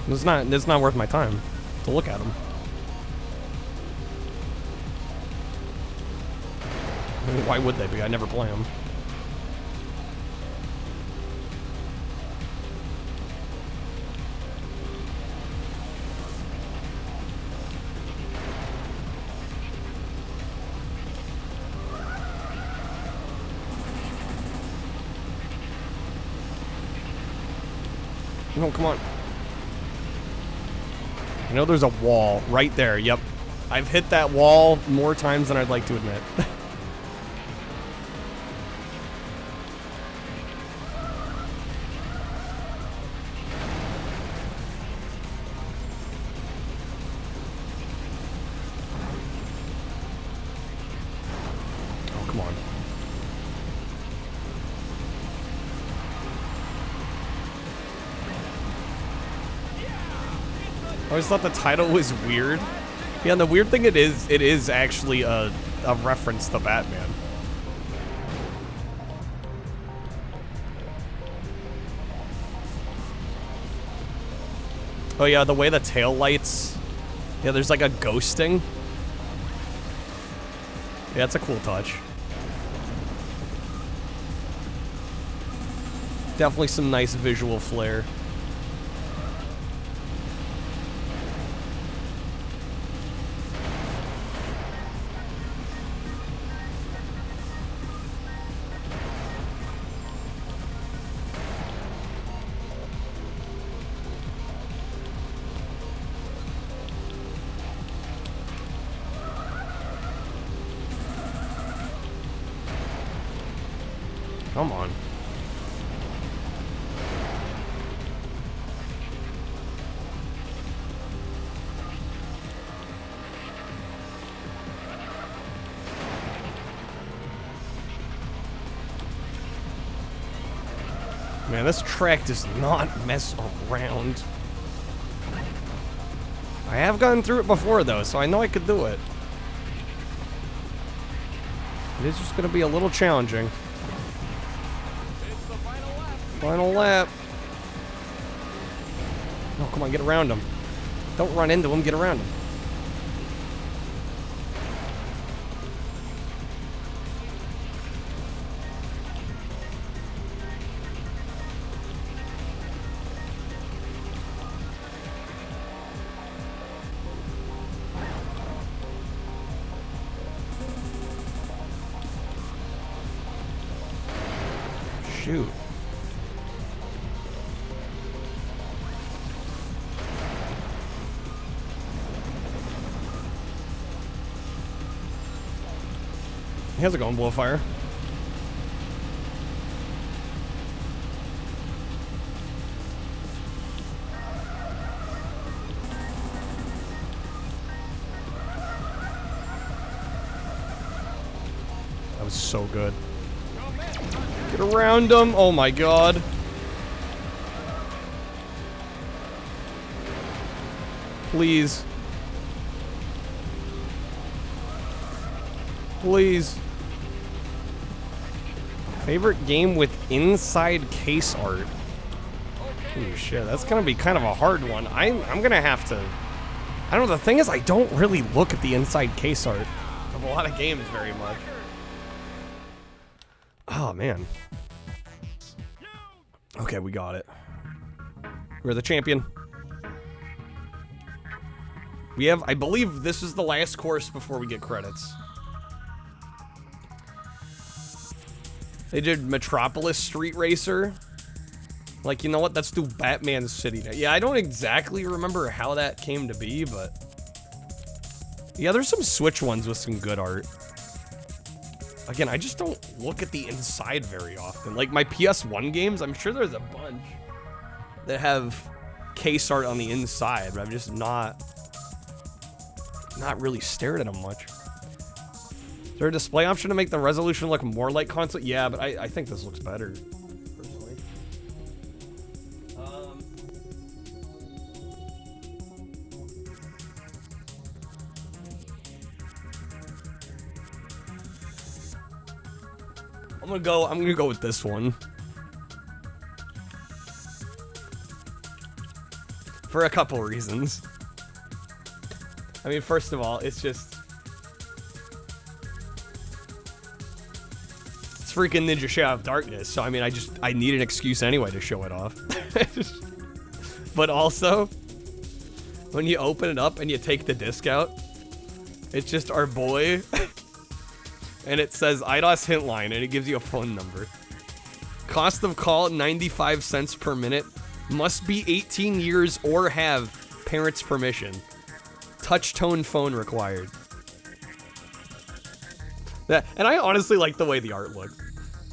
It's not worth my time to look at them. I mean, why would they be? I never play them. No, come on. I know there's a wall right there. Yep. I've hit that wall more times than I'd like to admit. Oh, come on. I always thought the title was weird. Yeah, and the weird thing it is actually a reference to Batman. Oh yeah, the way the tail lights. Yeah, there's like a ghosting. Yeah, it's a cool touch. Definitely some nice visual flair. Come on. Man, this track does not mess around. I have gone through it before, though, so I know I could do it. It is just going to be a little challenging. Final lap. Oh, come on, get around him. Don't run into him, get around him. Shoot. How's it going, Blowfire? That was so good. Get around him. Oh my god. Please. Please. Favorite game with inside case art. Ooh, shit, that's gonna be kind of a hard one. I'm gonna have to. I don't know, the thing is, I don't really look at the inside case art of a lot of games very much. Oh, man. Okay, we got it. We're the champion. We have, I believe this is the last course before we get credits. They did Metropolis Street Racer. Like, you know what? Let's do Batman City. Yeah, I don't exactly remember how that came to be, but... Yeah, there's some Switch ones with some good art. Again, I just don't look at the inside very often. Like, my PS1 games, I'm sure there's a bunch that have case art on the inside, but I'm just not really stared at them much. Is there a display option to make the resolution look more like console? Yeah, but I think this looks better. I'm gonna go with this one. For a couple reasons. I mean, first of all, it's freaking Ninja Shadow of Darkness, so I mean, I need an excuse anyway to show it off. But also, when you open it up and you take the disc out, it's just our boy. And it says IDOS hint line, and it gives you a phone number. Cost of call, 95 cents per minute. Must be 18 years or have parents' permission. Touch tone phone required. Yeah, and I honestly like the way the art looks.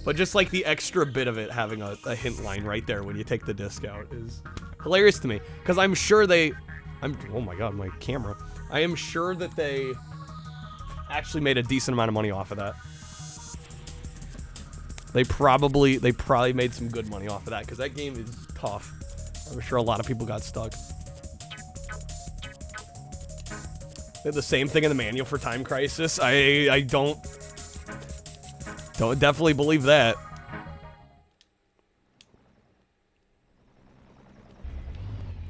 But just like the extra bit of it having a hint line right there when you take the disc out is hilarious to me. Because I'm sure oh my god, my camera. I am sure that they actually made a decent amount of money off of that. They probably made some good money off of that, because that game is tough. I'm sure a lot of people got stuck. They had the same thing in the manual for Time Crisis. I don't definitely believe that.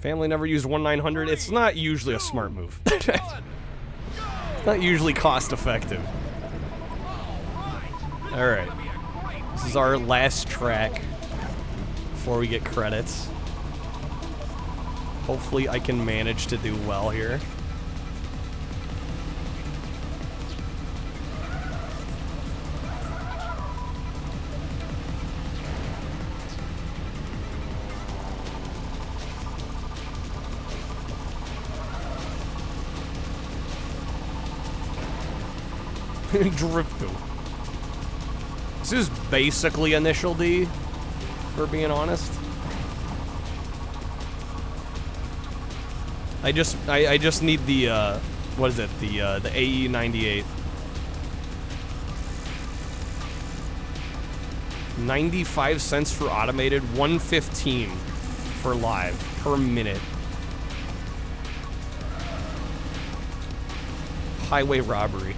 Family never used 1-900. It's not usually a smart move. Not usually cost effective. Alright. This is our last track before we get credits. Hopefully I can manage to do well here. Drifto. This is basically Initial D, for being honest. I just need the what is it? The AE98. 95 cents for automated, 115 for live per minute. Highway robbery.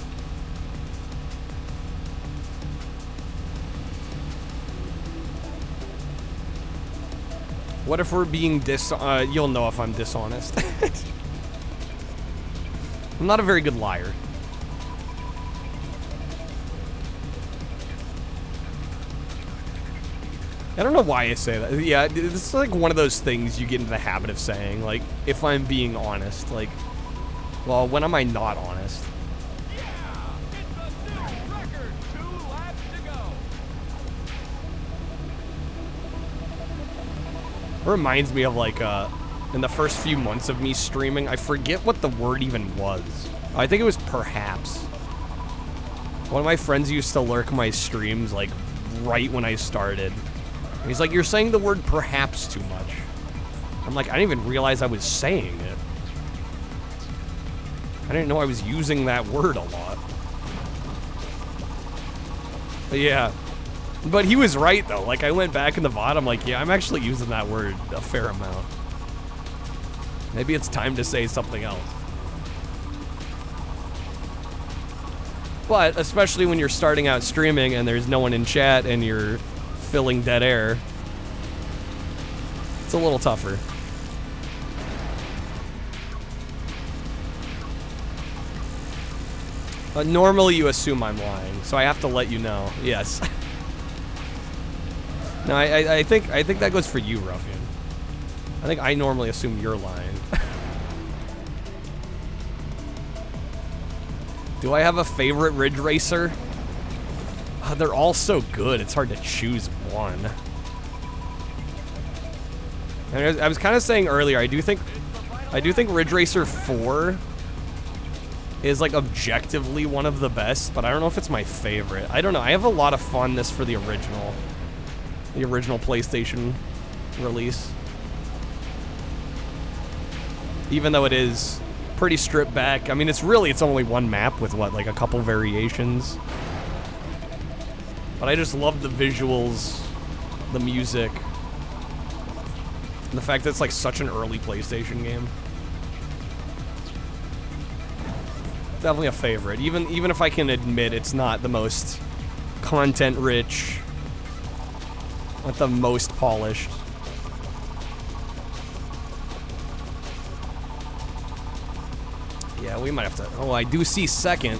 What if we're being you'll know if I'm dishonest. I'm not a very good liar. I don't know why I say that. Yeah, this is like one of those things you get into the habit of saying, like, if I'm being honest, like, well, when am I not honest? It reminds me of, like, in the first few months of me streaming, I forget what the word even was. I think it was perhaps. One of my friends used to lurk my streams, like, right when I started. And he's like, you're saying the word perhaps too much. I'm like, I didn't even realize I was saying it. I didn't know I was using that word a lot. But yeah. But he was right, though. Like, I went back in the VOD, I'm like, yeah, I'm actually using that word a fair amount. Maybe it's time to say something else. But, especially when you're starting out streaming and there's no one in chat and you're filling dead air, it's a little tougher. Normally you assume I'm lying, so I have to let you know. Yes. No, I think that goes for you, Ruffian. I think I normally assume you're lying. Do I have a favorite Ridge Racer? They're all so good, it's hard to choose one. And I was kind of saying earlier, I do think Ridge Racer 4 is like objectively one of the best, but I don't know if it's my favorite. I don't know. I have a lot of fondness for the original PlayStation release. Even though it is pretty stripped back. I mean, it's only one map with what, like a couple variations. But I just love the visuals, the music, and the fact that it's like such an early PlayStation game. Definitely a favorite, even if I can admit it's not the most content-rich, not the most polished. Yeah, we might have to... Oh, I do see second.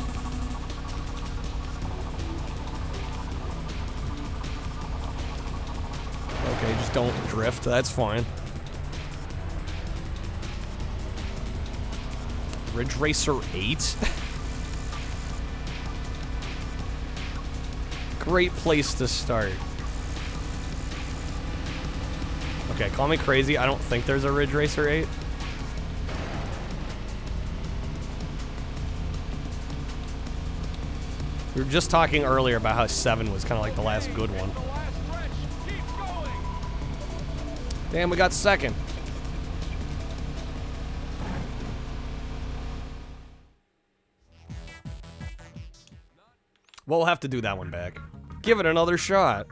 Okay, just don't drift. That's fine. Ridge Racer 8? Great place to start. Okay, call me crazy. I don't think there's a Ridge Racer 8. We were just talking earlier about how 7 was kind of like the last good one. Damn, we got second. We'll have to do that one back. Give it another shot.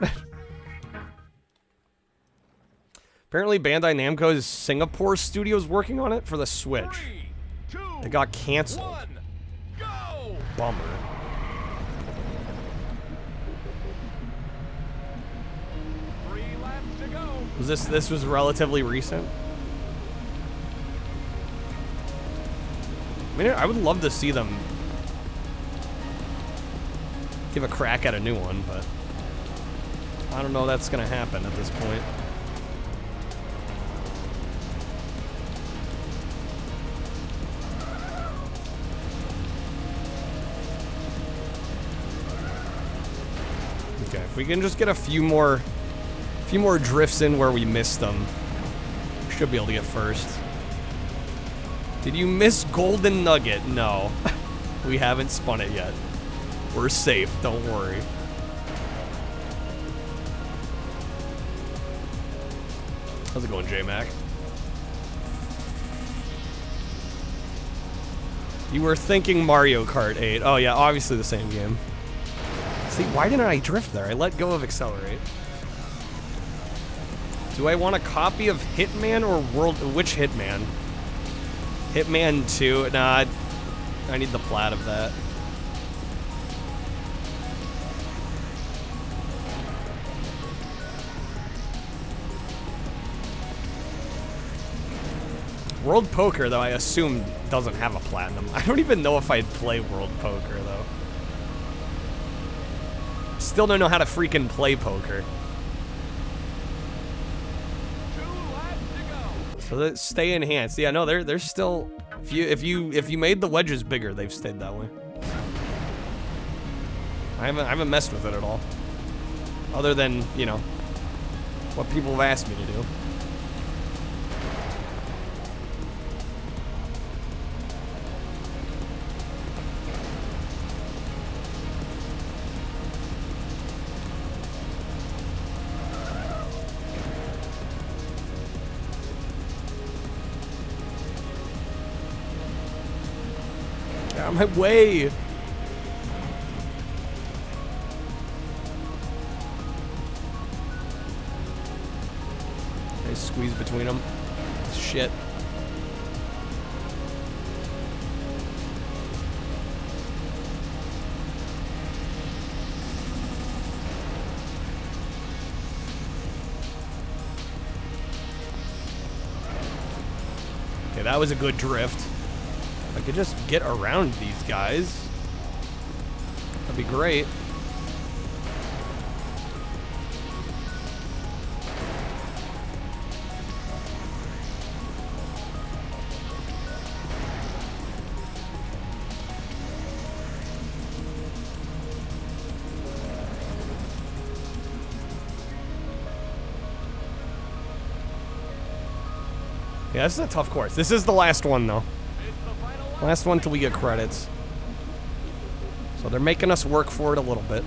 Apparently Bandai Namco's Singapore studio's working on it for the Switch. 3, 2, It got canceled. 1, go! Bummer. Was this was relatively recent? I mean, I would love to see them give a crack at a new one, but I don't know if that's gonna happen at this point. Okay, if we can just get a few more drifts in where we missed them, we should be able to get first. Did you miss Golden Nugget? No. We haven't spun it yet. We're safe, don't worry. How's it going, J-Mac? You were thinking Mario Kart 8. Oh yeah, obviously the same game. See, why didn't I drift there? I let go of accelerate. Do I want a copy of Hitman or which Hitman? Hitman 2? Nah, I need the plat of that. World Poker, though, I assume doesn't have a platinum. I don't even know if I'd play World Poker, though. Still don't know how to freaking play poker. So stay enhanced. Yeah, no, they're still. If you made the wedges bigger, they've stayed that way. I haven't messed with it at all. Other than, you know, what people have asked me to do. Get out of my way! Nice squeeze between them. Shit. Okay, that was a good drift. If I could just get around these guys, that'd be great. Yeah, this is a tough course. This is the last one, though. Last one till we get credits. So they're making us work for it a little bit.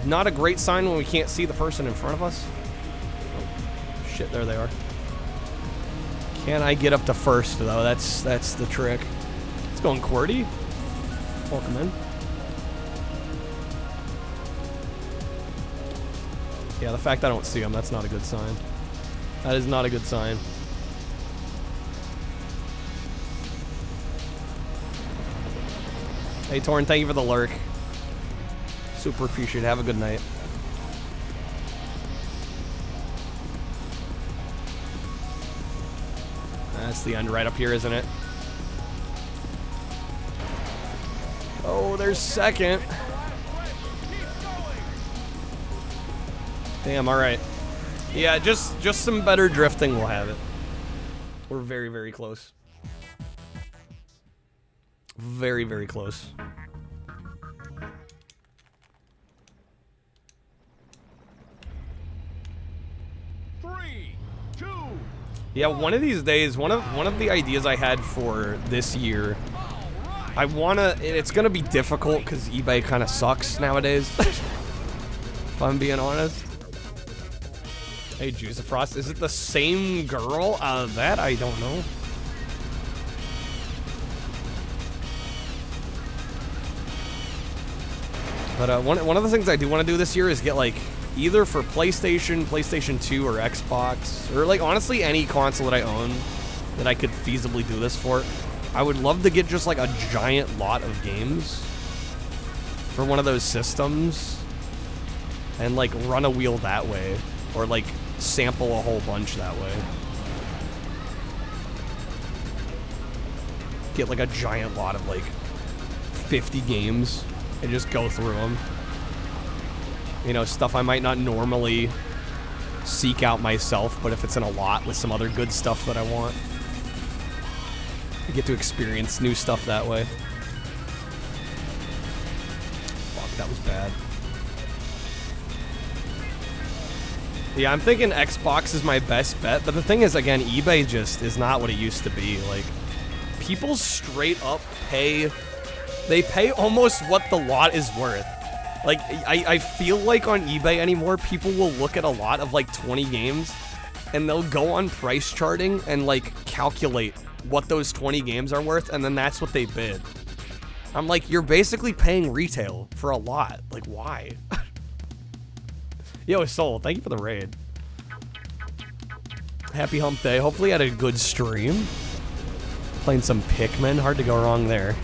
Not a great sign when we can't see the person in front of us. Oh, shit, there they are. Can I get up to first, though? That's the trick. It's going QWERTY. Welcome in. Yeah, the fact I don't see him, that's not a good sign. That is not a good sign. Hey, Torn, thank you for the lurk. Super appreciate it. Have a good night. That's the end right up here, isn't it? Oh, there's second. Damn, alright. Yeah, just some better drifting will have it. We're very, very close. Very, very close. Yeah, one of these days, one of the ideas I had for this year, I wanna, and it's gonna be difficult because eBay kind of sucks nowadays. If I'm being honest. Hey, Juice of Frost, is it the same girl? That I don't know. But one of the things I do want to do this year is get like either for PlayStation, PlayStation 2, or Xbox, or like honestly any console that I own that I could feasibly do this for. I would love to get just like a giant lot of games for one of those systems and like run a wheel that way, or like sample a whole bunch that way. Get like a giant lot of like 50 games and just go through them. You know, stuff I might not normally seek out myself, but if it's in a lot with some other good stuff that I want, I get to experience new stuff that way. Fuck, that was bad. Yeah, I'm thinking Xbox is my best bet, but the thing is, again, eBay just is not what it used to be. Like, people straight up pay, they pay almost what the lot is worth. Like, I feel like on eBay anymore, people will look at a lot of, like, 20 games, and they'll go on price charting and, like, calculate what those 20 games are worth, and then that's what they bid. I'm like, you're basically paying retail for a lot. Like, why? Yo, Soul, thank you for the raid. Happy hump day. Hopefully you had a good stream. Playing some Pikmin. Hard to go wrong there.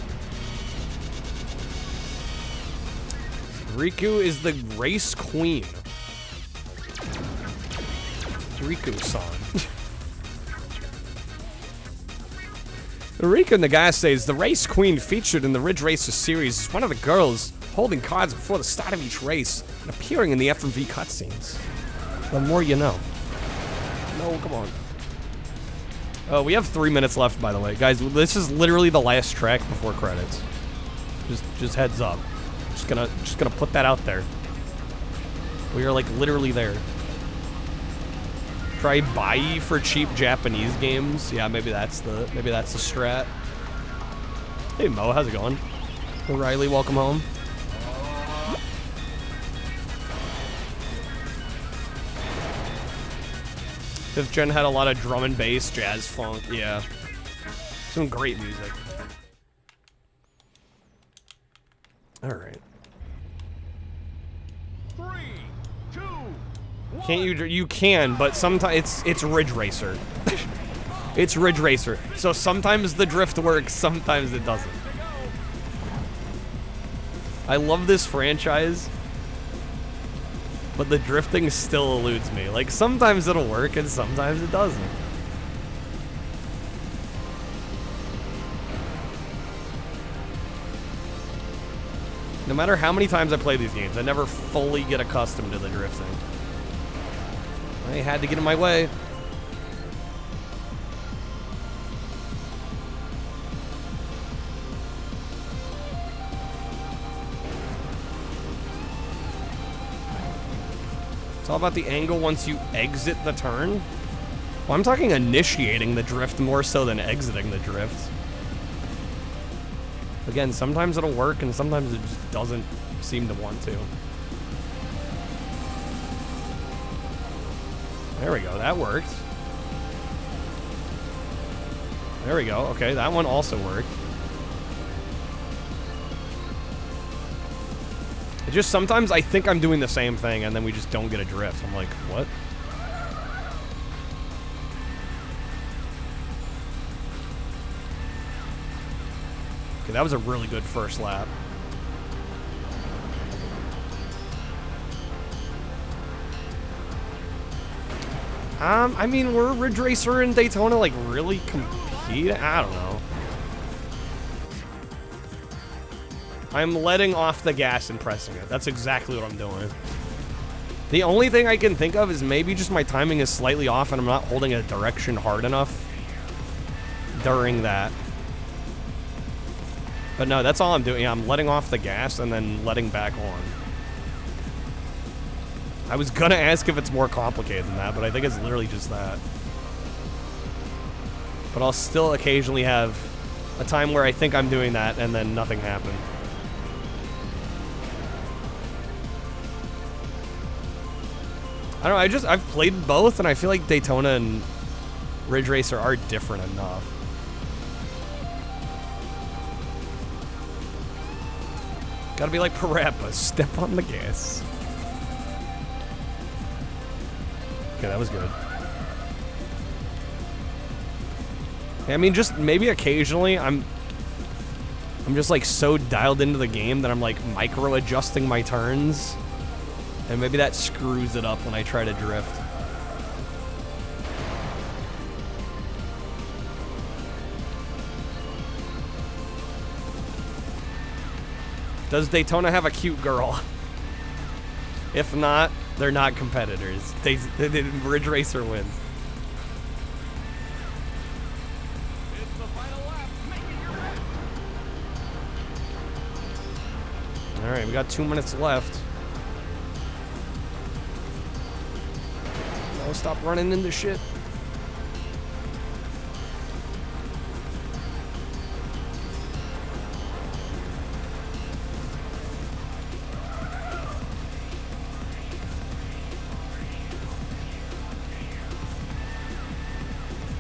Riku is the race queen. Riku-san. Riku Nagase is the race queen featured in the Ridge Racer series. Is one of the girls holding cards before the start of each race and appearing in the FMV cutscenes. The more you know. No, come on. Oh, we have 3 minutes left, by the way. Guys, this is literally the last track before credits. Just heads up. Just gonna put that out there. We are like literally there. Try Bai for cheap Japanese games. Yeah, maybe that's the strat. Hey Mo, how's it going? O'Reilly, welcome home. Fifth Gen had a lot of drum and bass, jazz, funk, yeah. Some great music. Alright. 3, 2, 1. Can't you can, but sometimes it's Ridge Racer. It's Ridge Racer. So sometimes the drift works, sometimes it doesn't. I love this franchise, but the drifting still eludes me. Like, sometimes it'll work and sometimes it doesn't. No matter how many times I play these games, I never fully get accustomed to the drifting. I had to get in my way. It's all about the angle once you exit the turn. Well, I'm talking initiating the drift more so than exiting the drift. Again, sometimes it'll work and sometimes it just doesn't seem to want to. There we go, that worked. There we go, okay, that one also worked. It just sometimes I think I'm doing the same thing and then we just don't get a drift. I'm like, what? Okay, that was a really good first lap. I mean, were Ridge Racer and Daytona like really compete? I don't know. I'm letting off the gas and pressing it. That's exactly what I'm doing. The only thing I can think of is maybe just my timing is slightly off and I'm not holding a direction hard enough during that. But no, that's all I'm doing. I'm letting off the gas and then letting back on. I was gonna ask if it's more complicated than that, but I think it's literally just that. But I'll still occasionally have a time where I think I'm doing that and then nothing happened. I don't know, I've played both and I feel like Daytona and Ridge Racer are different enough. Gotta be like Parappa, step on the gas. Okay, that was good. I mean, just maybe occasionally I'm just like so dialed into the game that I'm like micro adjusting my turns. And maybe that screws it up when I try to drift. Does Daytona have a cute girl? If not, they're not competitors. Ridge Racer wins. It's the final lap. Make it your lap. All right, we got 2 minutes left. No, stop running into shit.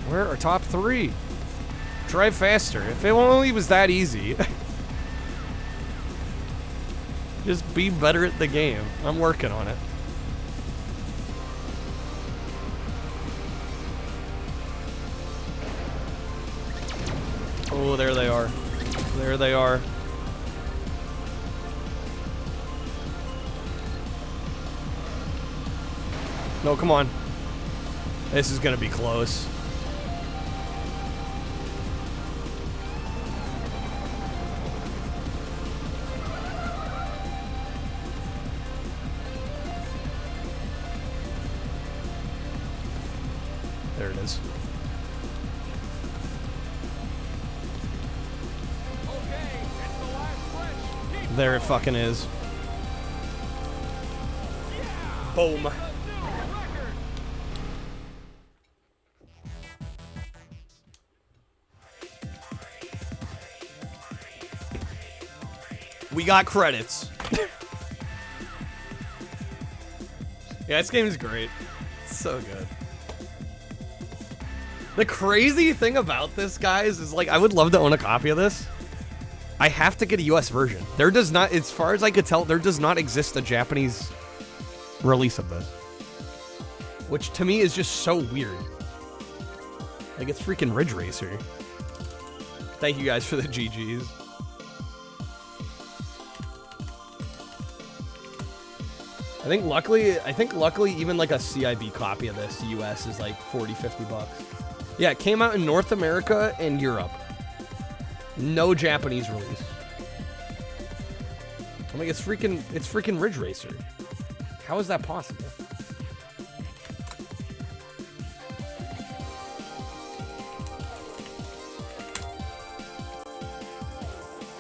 Where are top three? Drive faster. If it only was that easy. Just be better at the game. I'm working on it. Oh, there they are. There they are. No, come on. This is gonna be close. There it is. Okay, it's the last stretch. Keep There it fucking is. Boom. a new record. We got credits. Yeah, this game is great. It's so good. The crazy thing about this, guys, is like I would love to own a copy of this. I have to get a US version. There does not, as far as I could tell, there does not exist a Japanese release of this. Which to me is just so weird. Like it's freaking Ridge Racer. Thank you guys for the GGs. I think luckily even like a CIB copy of this US is like 40, 50 bucks. Yeah, it came out in North America and Europe. No Japanese release. I'm like, it's freaking Ridge Racer. How is that possible?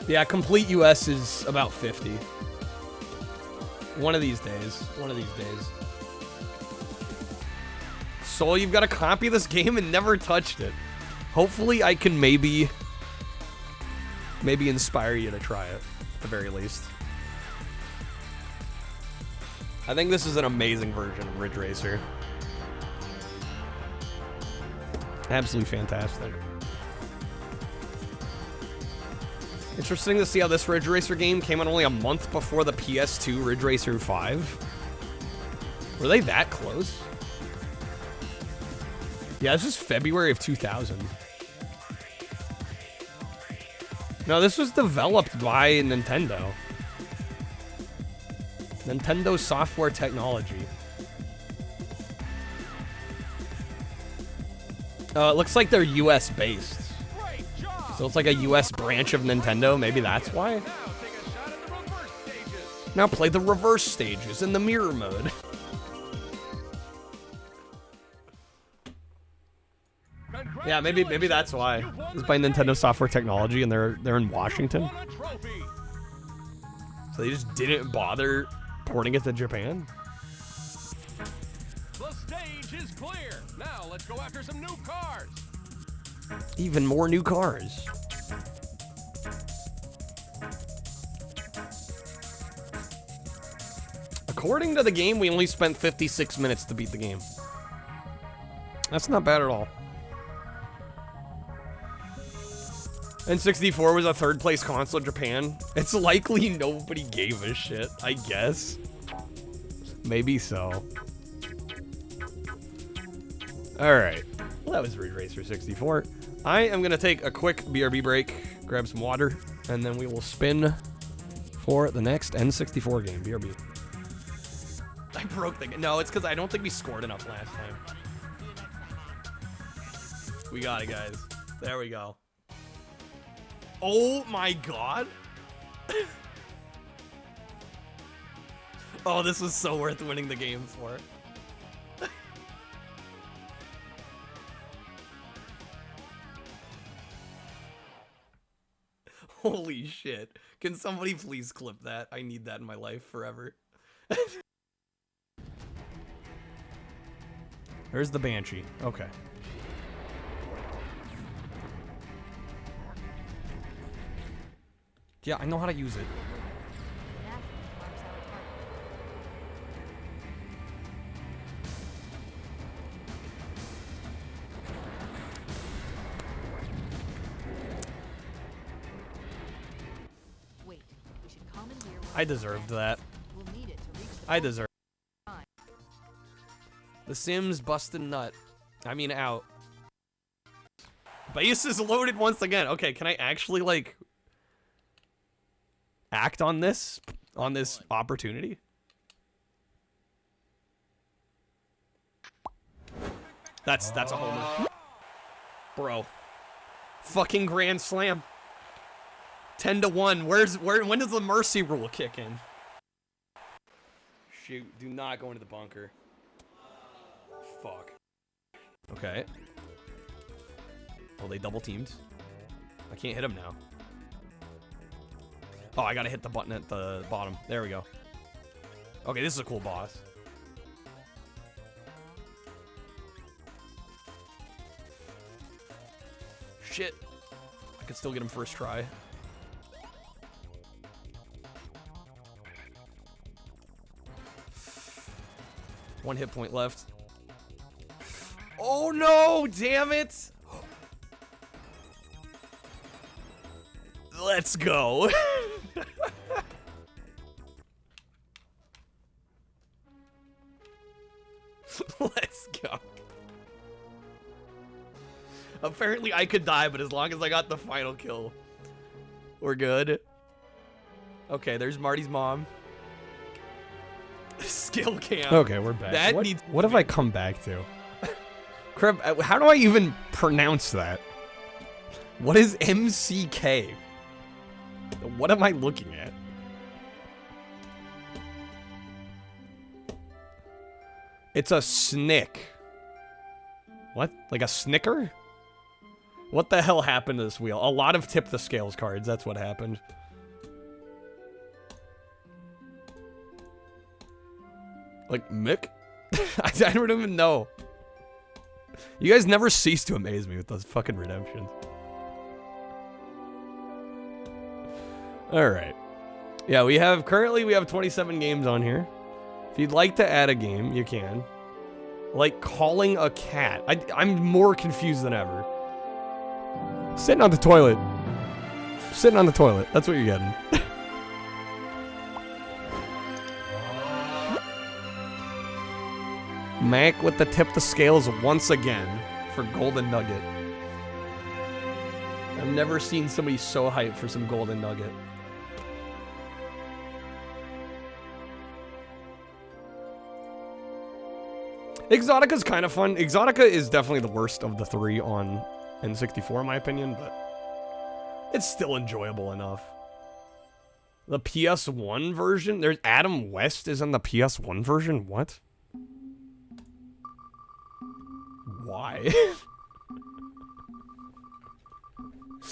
Yeah, complete US is about 50. One of these days. One of these days. So you've got to copy this game and never touched it. Hopefully I can maybe inspire you to try it, at the very least. I think this is an amazing version of Ridge Racer. Absolutely fantastic. Interesting to see how this Ridge Racer game came out only a month before the PS2 Ridge Racer 5. Were they that close? Yeah, this is February of 2000. No, this was developed by Nintendo. Nintendo Software Technology. It looks like they're US based. So it's like a US branch of Nintendo. Maybe that's why. Now play the reverse stages in the mirror mode. Yeah, maybe that's why. It's by Nintendo Software Technology, and they're in Washington. So they just didn't bother porting it to Japan. The stage is clear. Now let's go after some new cars. Even more new cars. According to the game, we only spent 56 minutes to beat the game. That's not bad at all. N64 was a third place console in Japan. It's likely nobody gave a shit, I guess. Maybe so. Alright. Well, that was Ridge Racer 64. I am going to take a quick BRB break, grab some water, and then we will spin for the next N64 game, BRB. I broke the game. No, it's because I don't think we scored enough last time. We got it, guys. There we go. Oh my god. Oh, this was so worth winning the game for. Holy shit. Can somebody please clip that? I need that in my life forever. There's the Banshee. Okay. Yeah, I know how to use it. Wait, we should commandeer one. I deserved that. We'll need it to reach the I deserve. The Sims busted nut. I mean, out. Base is loaded once again. Okay, can I actually, like, act on this opportunity? That's a homer. Bro. Fucking grand slam. 10-1. When does the mercy rule kick in? Shoot, do not go into the bunker. Fuck. Okay. Oh, they double teamed. I can't hit him now. Oh, I gotta hit the button at the bottom. There we go. Okay, this is a cool boss. Shit. I could still get him first try. One hit point left. Oh no! Damn it! Let's go. Let's go. Apparently I could die, but as long as I got the final kill, we're good. Okay, there's Marty's mom. Skill cam. Okay, we're back. That needs. What have I come back to? Crap, how do I even pronounce that? What is MCK? What am I looking at? It's a snick. What? Like a snicker? What the hell happened to this wheel? A lot of tip the scales cards. That's what happened. Like Mick? I don't even know. You guys never cease to amaze me with those fucking redemptions. Alright. Yeah, currently we have 27 games on here. If you'd like to add a game, you can. Like calling a cat. I'm more confused than ever. Sitting on the toilet. Sitting on the toilet. That's what you're getting. Mac with the tip the scales once again for Golden Nugget. I've never seen somebody so hyped for some Golden Nugget. Exotica's kind of fun. Exotica is definitely the worst of the three on N64 in my opinion, but it's still enjoyable enough. The PS1 version? There's Adam West is on the PS1 version? What? Why?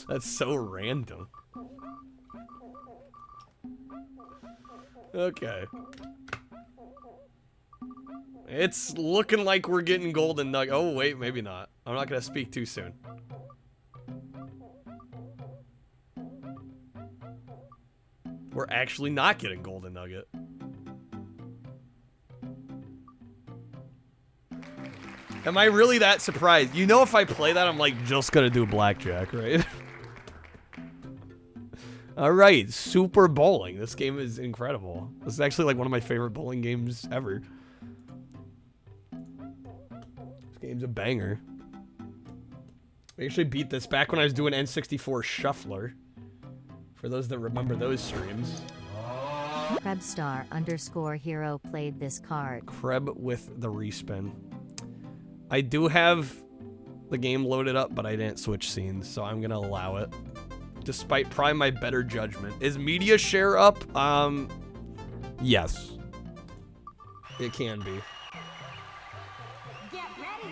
That's so random. Okay. It's looking like we're getting Golden Nugget. Oh, wait, maybe not. I'm not going to speak too soon. We're actually not getting Golden Nugget. Am I really that surprised? You know, if I play that, I'm like just gonna do blackjack, right? Alright, Super Bowling. This game is incredible. This is actually like one of my favorite bowling games ever. This game's a banger. I actually beat this back when I was doing N64 Shuffler. For those that remember those streams. Krebstar_hero played this card. Kreb with the respin. I do have the game loaded up, but I didn't switch scenes, so I'm gonna allow it. Despite probably my better judgment. Is media share up? Yes. It can be. Get ready.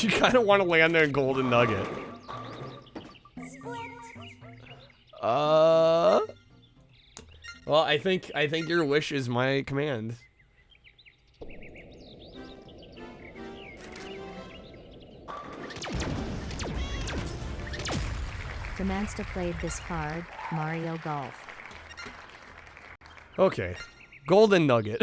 You kind of want to land there in Golden Nugget. Well, I think your wish is my command. Demansta played this card, Mario Golf. Okay. Golden Nugget.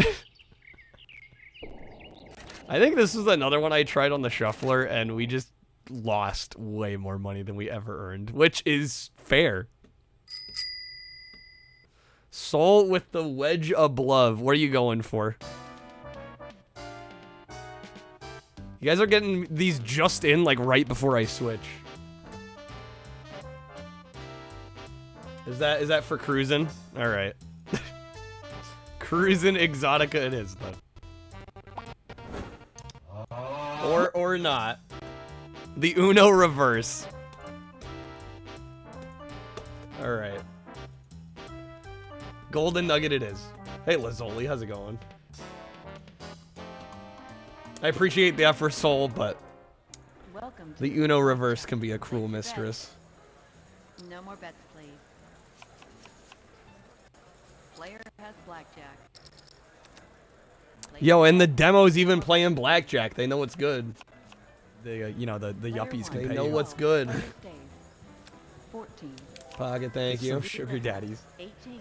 I think this is another one I tried on the Shuffler, and we just lost way more money than we ever earned, which is fair. Soul with the Wedge of Love. What are you going for? You guys are getting these just in, like, right before I switch. Is that for cruising? All right. Cruising Exotica it is, then. Or not. The Uno reverse. All right. Golden Nugget it is. Hey, Lazoli, how's it going? I appreciate the effort, Soul, but Welcome to the Uno reverse can be a cruel mistress. No more bets, please. Player has blackjack. Yo, and the demo's even playing blackjack. They know what's good. The you know, the yuppies can pay. They know what's good. 14. Pocket, thank you. Sugar daddies. 18.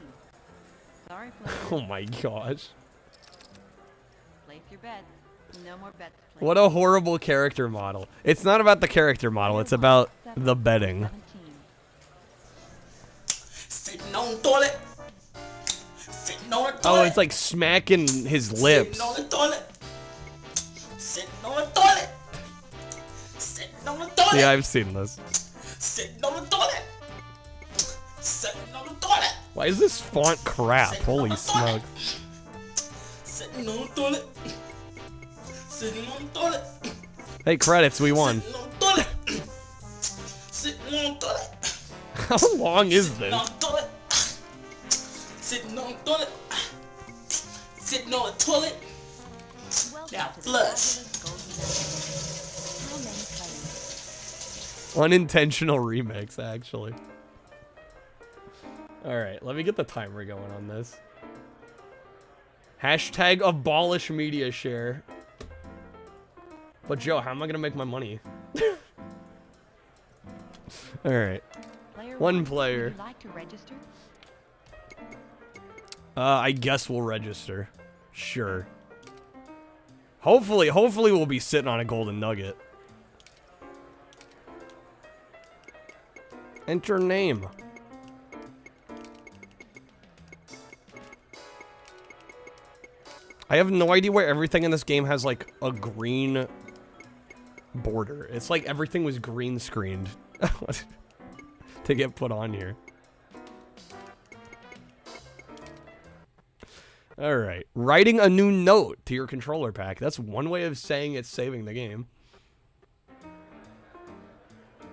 Sorry, player. Oh my gosh. Place your bets. No more bets, please. What a horrible character model. It's not about the character model, it's about the betting. 17. Sitting on the toilet. Sitting on the toilet. Oh, it's like smacking his lips. Sitting on the toilet. Sitting on the toilet. Sitting on the toilet. Yeah, I've seen this. Sitting on the toilet. Sitting on the toilet. Why is this font crap? Holy smokes. Sitting on the toilet. Sitting on the toilet. Hey, credits, we won. Sitting on the toilet. Sitting on the toilet. How long is this? On the toilet. Sitting on the toilet. Sitting on the toilet. Welcome Now to the flush. fabulous Golden Nugget. How many players? Unintentional remix, actually. Alright, let me get the timer going on this. Hashtag abolish media share. But Joe, how am I gonna make my money? Alright. Player One Would player. you like to register? I guess we'll register. Sure. Hopefully we'll be sitting on a golden nugget. Enter name. I have no idea why everything in this game has like a green border. It's like everything was green screened to get put on here. Alright. Writing a new note to your controller pack. That's one way of saying it's saving the game.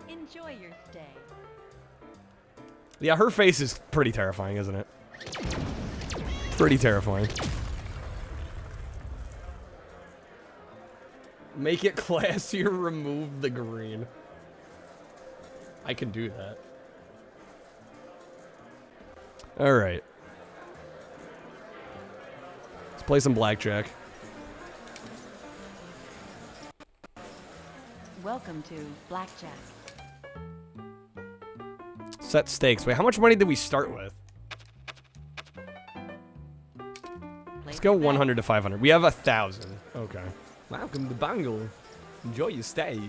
Enjoy your stay. Yeah, her face is pretty terrifying, isn't it? Pretty terrifying. Make it classier, remove the green. I can do that. Alright. Let's play some blackjack. Welcome to Blackjack. Set stakes. Wait, how much money did we start with? Let's go 100 to 500. We have 1,000. Okay. Welcome to Bangle. Enjoy your stay.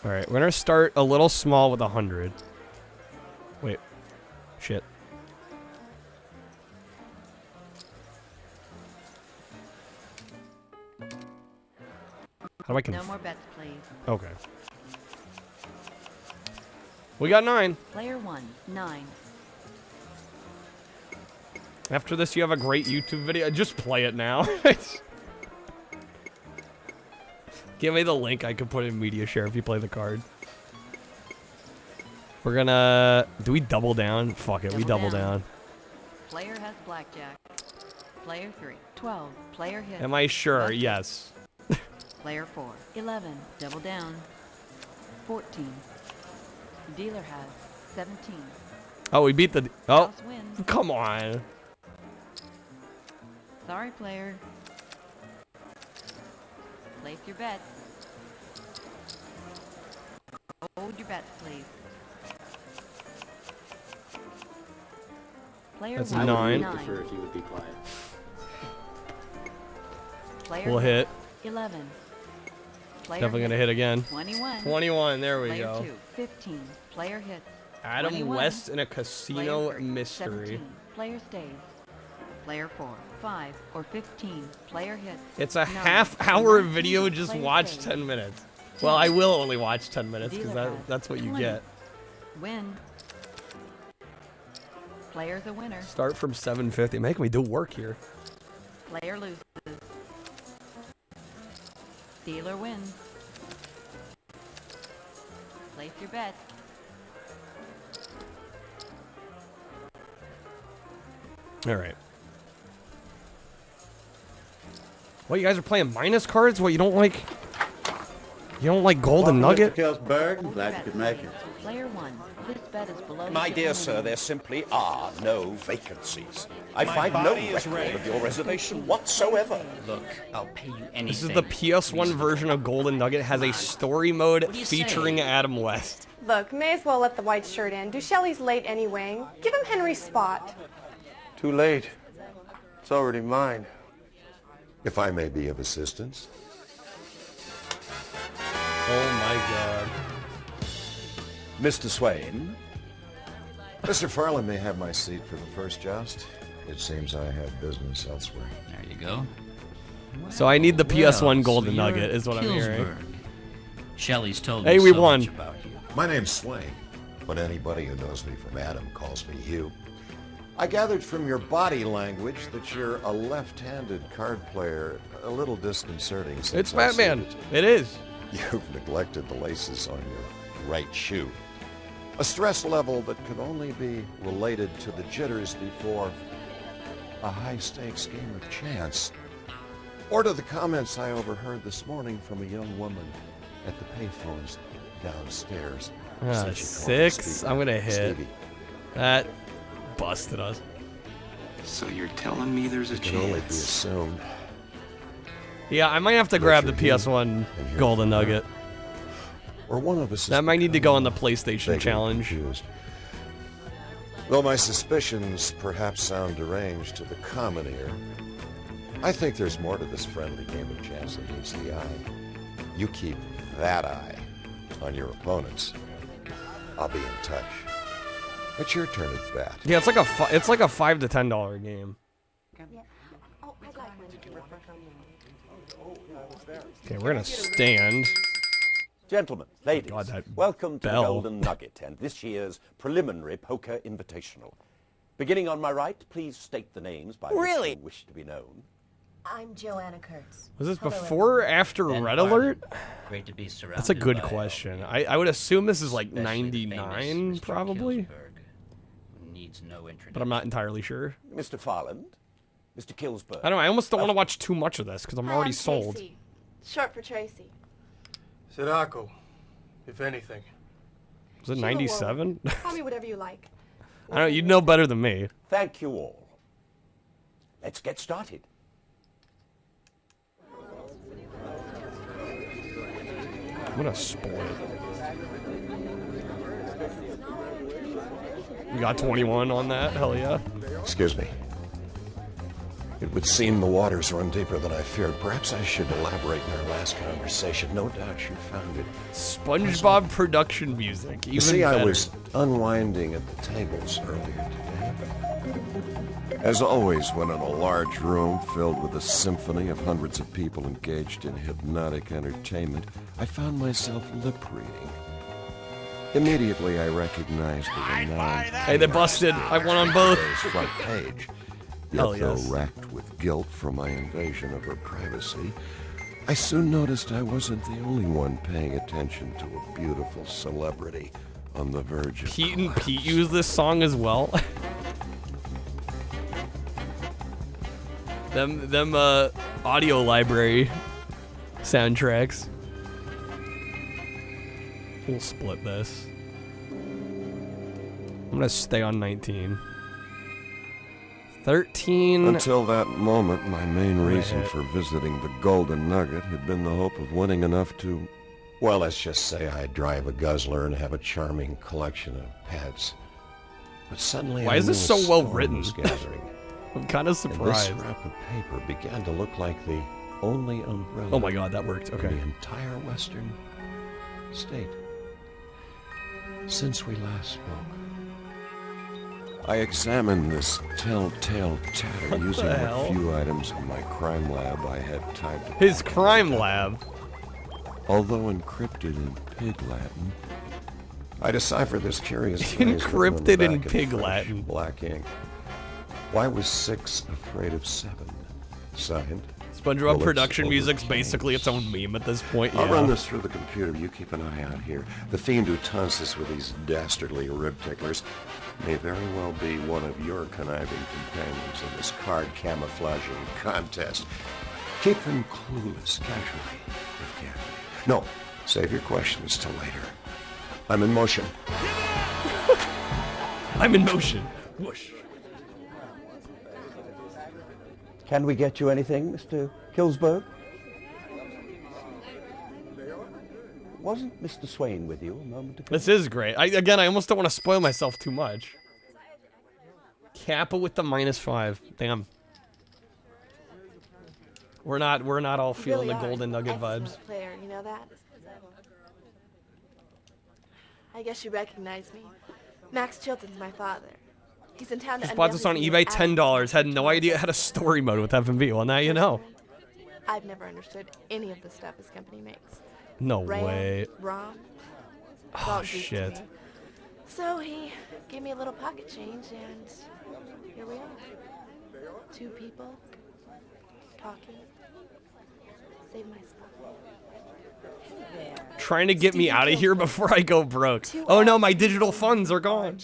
Alright, we're gonna start a little small with 100. Wait. Shit. How do I No more bets, please. Okay. We got 9. Player 1, 9. After this, you have a great YouTube video. Just play it now. Give me the link. I could put in media share if you play the card. We're gonna... Do we double down? Fuck it. We double down. Player has blackjack. Player 3, 12. Player hits. Am I sure? Busted. Yes. Player 4, 11. Double down. 14. Dealer has 17. Oh, we beat the... Oh, House wins. come on. Sorry, player. Place your bets. Hold your bets, please. Player That's 1, 9. prefer if you would be quiet. Player We'll hit. 11. Player Definitely gonna hit again. 21. 21. There we Player go. 2, 15. Player hits. Adam 21. West in a casino Player 3, mystery. 17. Player stays. Player 4, 5, or 15. Player hits. It's a 9, half-hour 19. video. Just Player watch stays. 10 minutes. Well, I will only watch 10 minutes because Dealer has that's what you 20. get. Win. Player's a winner. Start from 750. Make me do work here. Player loses. Dealer wins. Place your bet. All right. What, you guys are playing minus cards? What, you don't like Golden Nugget? Kelsberg, Hold glad your you bet, could make please. it. Player 1. This bet is below My your dear own sir, limit. there simply are no vacancies. I find no record of your reservation whatsoever. Look, I'll pay you anything. This is the PS1 version of Golden Nugget. It has a story mode featuring Adam West. Look, may as well let the white shirt in. Duchelle's late anyway. Give him Henry's spot. Too late. It's already mine. If I may be of assistance. Oh my god. Mr. Swain? Mr. Farland may have my seat for the first joust. It seems I have business elsewhere. There you go. So I need the PS1 Well, Golden so you're Nugget is what I'm hearing. Killsburg. Shelley's told Hey, me we so won. much about you. My name's Swain, but anybody who knows me from Adam calls me Hugh. I gathered from your body language that you're a left-handed card player, a little disconcerting. Since It's I see Batman. that It is. You've neglected the laces on your right shoe. A stress level that could only be related to the jitters before a high-stakes game of chance, or to the comments I overheard this morning from a young woman at the payphones downstairs. Said she called me 6. Stevie. I'm gonna hit. Stevie. That busted us. So you're telling me there's a It can only be chance? assumed. Yeah, I might have to grab the PS1 Golden Nugget. Or one of us. That might need to go on the PlayStation challenge. Confused. Though my suspicions perhaps sound deranged to the common ear, I think there's more to this friendly game of chance than meets the eye. You keep that eye on your opponents. I'll be in touch. It's your turn at bat. Yeah, it's like a $5 to $10 game. Okay, we're gonna stand. Gentlemen, ladies, God, that welcome to bell. the Golden Nugget and this year's preliminary poker invitational. Beginning on my right, please state the names by which you wish to be known. I'm Joanna Kurtz. Was this before or after Red Alert? Great to be surrounded. That's a good by question. I would assume this is like especially the 99, famous Mr. probably. Killsberg. Needs no introduction. But I'm not entirely sure. Mr. Farland, Mr. Killsberg. I don't know. I almost don't want to watch too much of this because I'm already sold. Tracy. Short for Tracy. Sirocco, if anything. Was it Sheila 97? Wong. Call me whatever you like. I don't know. You'd know better than me. Thank you all. Let's get started. I'm gonna spoil it. You got 21 on that? Hell yeah. Excuse me. It would seem the waters run deeper than I feared. Perhaps I should elaborate in our last conversation. No doubt you found it. SpongeBob production music. Even You see, better. I was unwinding at the tables earlier today. As always, when in a large room filled with a symphony of hundreds of people engaged in hypnotic entertainment, I found myself lip reading. Immediately, I recognized the renowned... Hey, they busted. I won on both. ...front page. Hell Yet, though yes. racked with guilt for my invasion of her privacy, I soon noticed I wasn't the only one paying attention to a beautiful celebrity on the verge of Pete and Pete use this song as well. them audio library soundtracks. We'll split this. I'm gonna stay on 19. 13. Until that moment, my main reason for visiting the Golden Nugget had been the hope of winning enough to, well, let's just say I drive a guzzler and have a charming collection of pets. But suddenly, Why I is this knew a so well storm written? was gathering. I'm kind of And surprised. this scrap of paper began to look like the only umbrella. Oh my god, that worked. Okay. In the entire western state. Since we last spoke. I examined this telltale chatter using hell? what few items in my crime lab I had typed. His crime lab. Although encrypted in Pig Latin, I deciphered this curious phrase Encrypted written on the in back Pig fresh Latin. black ink. Why was 6 afraid of 7? Signed. SpongeBob Bullets production over music's chains. basically its own meme at this point. I'll run Yeah. this through the computer. You keep an eye out here. The fiend who taunts us with these dastardly rib ticklers may very well be one of your conniving companions in this card camouflaging contest. Keep them clueless, casually, if can. No, save your questions till later. I'm in motion. I'm in motion. Whoosh. Can we get you anything, Mr. Killsberg? Wasn't Mr. Swain with you a moment ago? This is great. I almost don't want to spoil myself too much. Kappa with the -5. Damn. We're not all feeling Really the Golden are. Nugget Excellent vibes. Player, you know that? I guess you recognize me. Max Chilton's my father. He's in town to Just bought this on eBay, $10. Had no idea it had a story mode with FMV. Well, now you know. I've never understood any of the stuff his company makes. No Ram, way. ROM. it's Oh all Greek to shit. me. So he gave me a little pocket change, and here we are. 2 people talking. Save my spot. Trying to get me out of here before I go broke. Oh no, my digital funds are gone.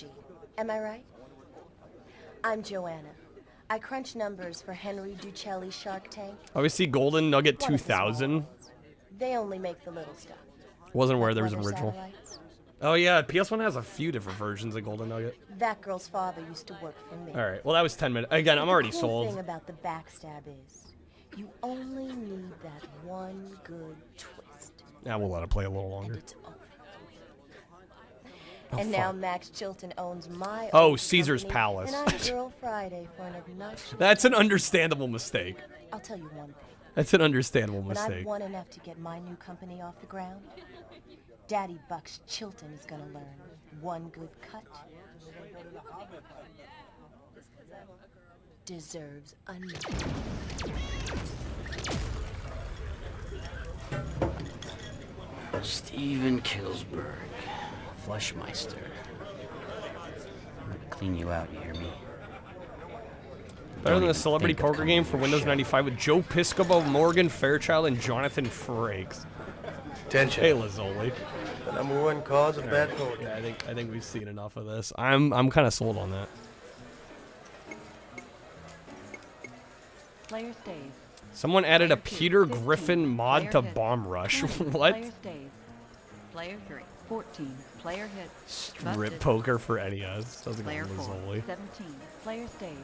Am I right? I'm Joanna. I crunch numbers for Henry Ducelli's Shark Tank. Obviously, Golden Nugget 2000. They only make the little stuff. Wasn't aware there was an Weather original. satellites. Oh yeah, PS1 has a few different versions of Golden Nugget. That girl's father used to work for me. All right, well that was 10 minutes. Again, I'm already The cool sold. thing about the backstab is, you only need that one good twist. Yeah, we'll let it play a little longer. Oh, And now fuck. Max Chilton owns my Oh, own Caesar's company, Palace. And I'm Girl Friday for an obnoxious... That's an understandable mistake. I'll tell you one thing. That's an understandable When mistake. I've won enough to get my new company off the ground, Daddy Bucks Chilton is gonna learn one good cut deserves another. Steven Killsberg, Flushmeister. I'm gonna clean you out, you hear me? Better than Don't a even celebrity think of poker coming game to for your Windows show. 95 with Joe Piscopo, Morgan Fairchild, and Jonathan Frakes. Attention. Hey, Lazzoli. The #1 cause of bad holding. Yeah, I think we've seen enough of this. I'm kind of sold on that. Player stays. Someone added a Player two, Peter 15. Griffin mod Player to hits. Bomb Rush. 20. What? Player stays. Player 3, 14. Player hits. Strip Busted. poker for NES. Sounds like Player a 4, Lazzoli. 17. Player stays.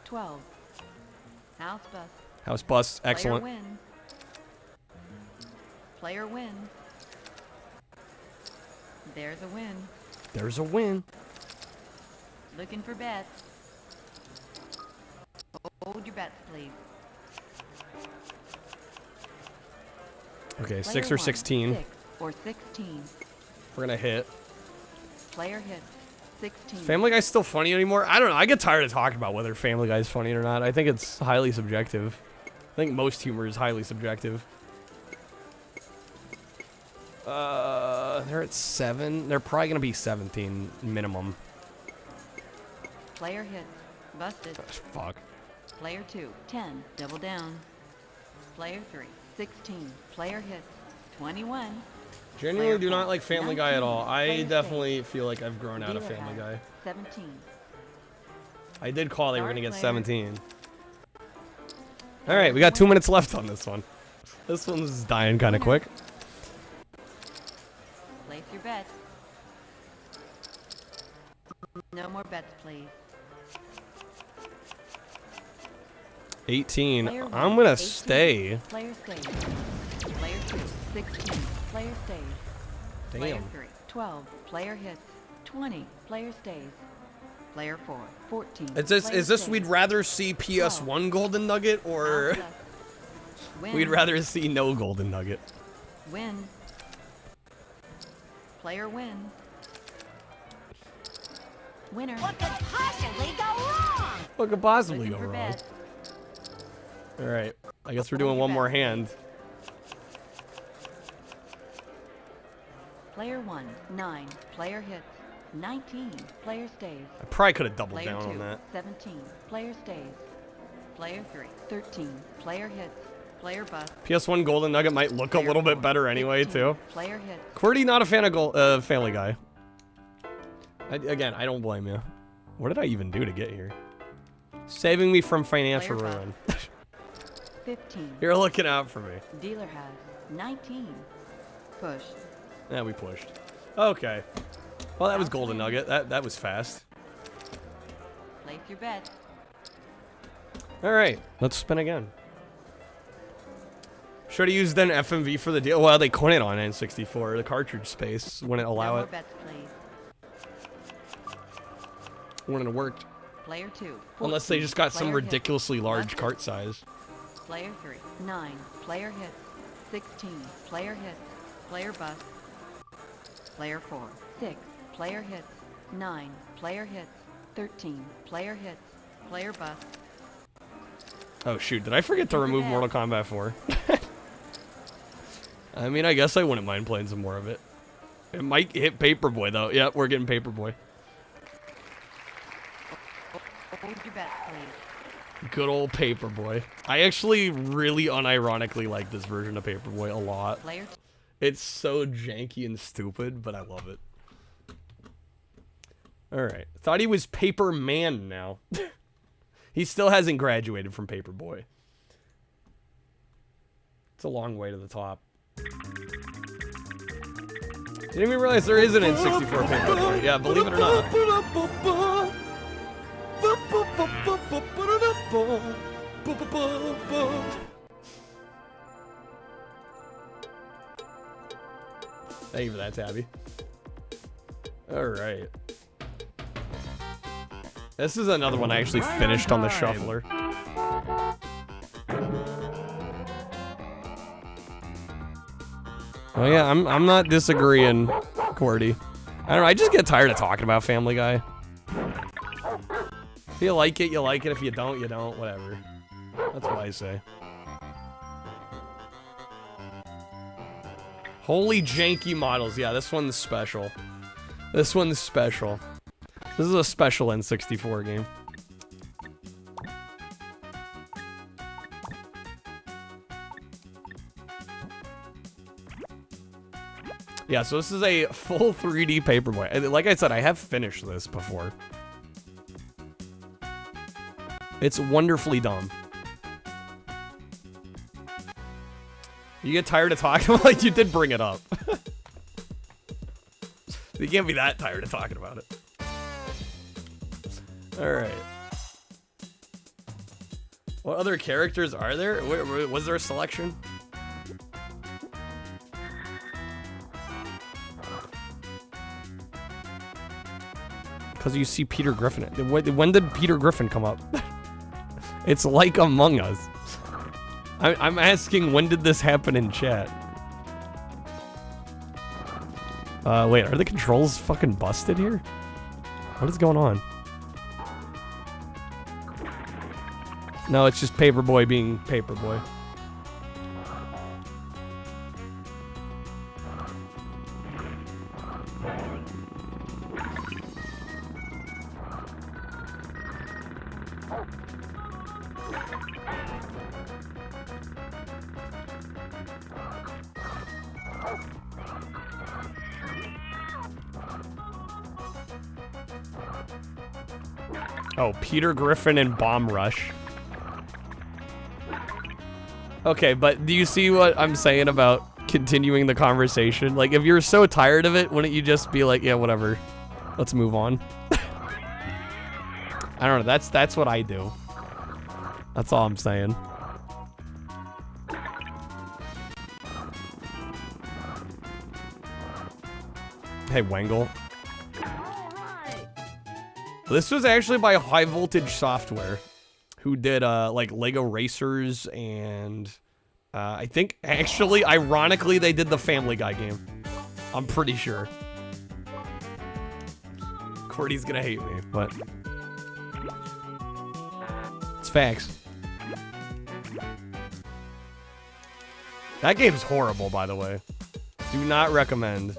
12. House bust. House bust. Player Excellent. win. Player win. There's a win. There's a win. Looking for bets. Hold your bets, please. Okay, Player 6 or 1, 16. 6 or 16. We're gonna hit. Player hits. 16. Is Family Guy's still funny anymore? I don't know. I get tired of talking about whether Family Guy's funny or not. I think it's highly subjective. I think most humor is highly subjective. They're at 7. They're probably gonna be 17 minimum. Player hits. Busted. Fuck. Player 2, 10. Double down. Player 3, 16. Player hits. 21. Genuinely do not like Family Guy at all. I Player definitely feel like I've grown out of Dealer Family has Guy. 17. I did call they were Start gonna get player. 17. Alright, we got 2 minutes left on this one. This one's dying kind of quick. Place your bets. No more bets, please. 18. Player one, I'm gonna 18. stay. Player stays. Player 2, 16. Player stays. Player Damn. 3, 12. Player hits. 20. Player stays. Player 4, 14. Is this Player we'd stays. rather see PS1 Golden Nugget or House bust. Win. we'd rather see no Golden Nugget? Win. Player win. Winner. What could possibly go wrong? What could possibly Looking go for wrong? bets. Alright, I guess we're doing one more hand. Player 1, 9. Player hits. 19. Player stays. I probably could have doubled Player down 2, on that. 17. Player stays. Player 3, 13. Player hits. Player bust. PS1 Golden Nugget might look a little bit better anyway, 15. too. Player hits. QWERTY, not a fan of Family Guy. Again, I don't blame you. What did I even do to get here? Saving me from financial Player ruin. 15. You're looking out for me. Dealer has 19. Push. Yeah, we pushed. Okay. Well, that was Golden Nugget. That was fast. Place your bet. Alright, let's spin again. Should have used an FMV for the deal. Well, they couldn't on N64. The cartridge space wouldn't allow No more it. bets, please. Wouldn't have worked. Player 2, Unless they 14. just got some Player hits. ridiculously large Busted. cart size. Player 3, 9. Player hits. 16. Player hits. Player bust. Player 4, 6. Player hits. 9. Player hits. 13. Player hits. Player bust. Oh shoot, did I forget to Look at remove that. Mortal Kombat 4? I mean, I guess I wouldn't mind playing some more of it. It might hit Paperboy though. Yep, we're getting Paperboy. Hold your bets, please. Good old Paperboy. I actually really unironically like this version of Paperboy a lot. Player It's so janky and stupid, but I love it. Alright. Thought he was Paper Man now. He still hasn't graduated from Paperboy. It's a long way to the top. Didn't even realize there is an N64 Paperboy. Yeah, believe it or not. Thank you for that, Tabby. Alright. This is another one I actually finished on the shuffler. Oh yeah, I'm not disagreeing, Cordy. I don't know, I just get tired of talking about Family Guy. If you like it, you like it. If you don't, you don't. Whatever. That's what I say. Holy janky models. Yeah, this one's special. This one's special. This is a special N64 game. Yeah, so this is a full 3D Paperboy. Like I said, I have finished this before. It's wonderfully dumb. You get tired of talking about it? You did bring it up. You can't be that tired of talking about it. Alright. What other characters are there? Was there a selection? Because you see Peter Griffin. When did Peter Griffin come up? It's like Among Us. I'm asking, when did this happen in chat? Wait, are the controls fucking busted here? What is going on? No, it's just Paperboy being Paperboy. Oh, Peter Griffin and Bomb Rush. Okay, but do you see what I'm saying about continuing the conversation? Like, if you're so tired of it, wouldn't you just be like, yeah, whatever. Let's move on. I don't know, that's what I do. That's all I'm saying. Hey, Wangle. This was actually by High Voltage Software, who did like Lego Racers and I think actually, ironically, they did the Family Guy game. I'm pretty sure. Cordy's gonna hate me, but it's facts. That game's horrible, by the way. Do not recommend.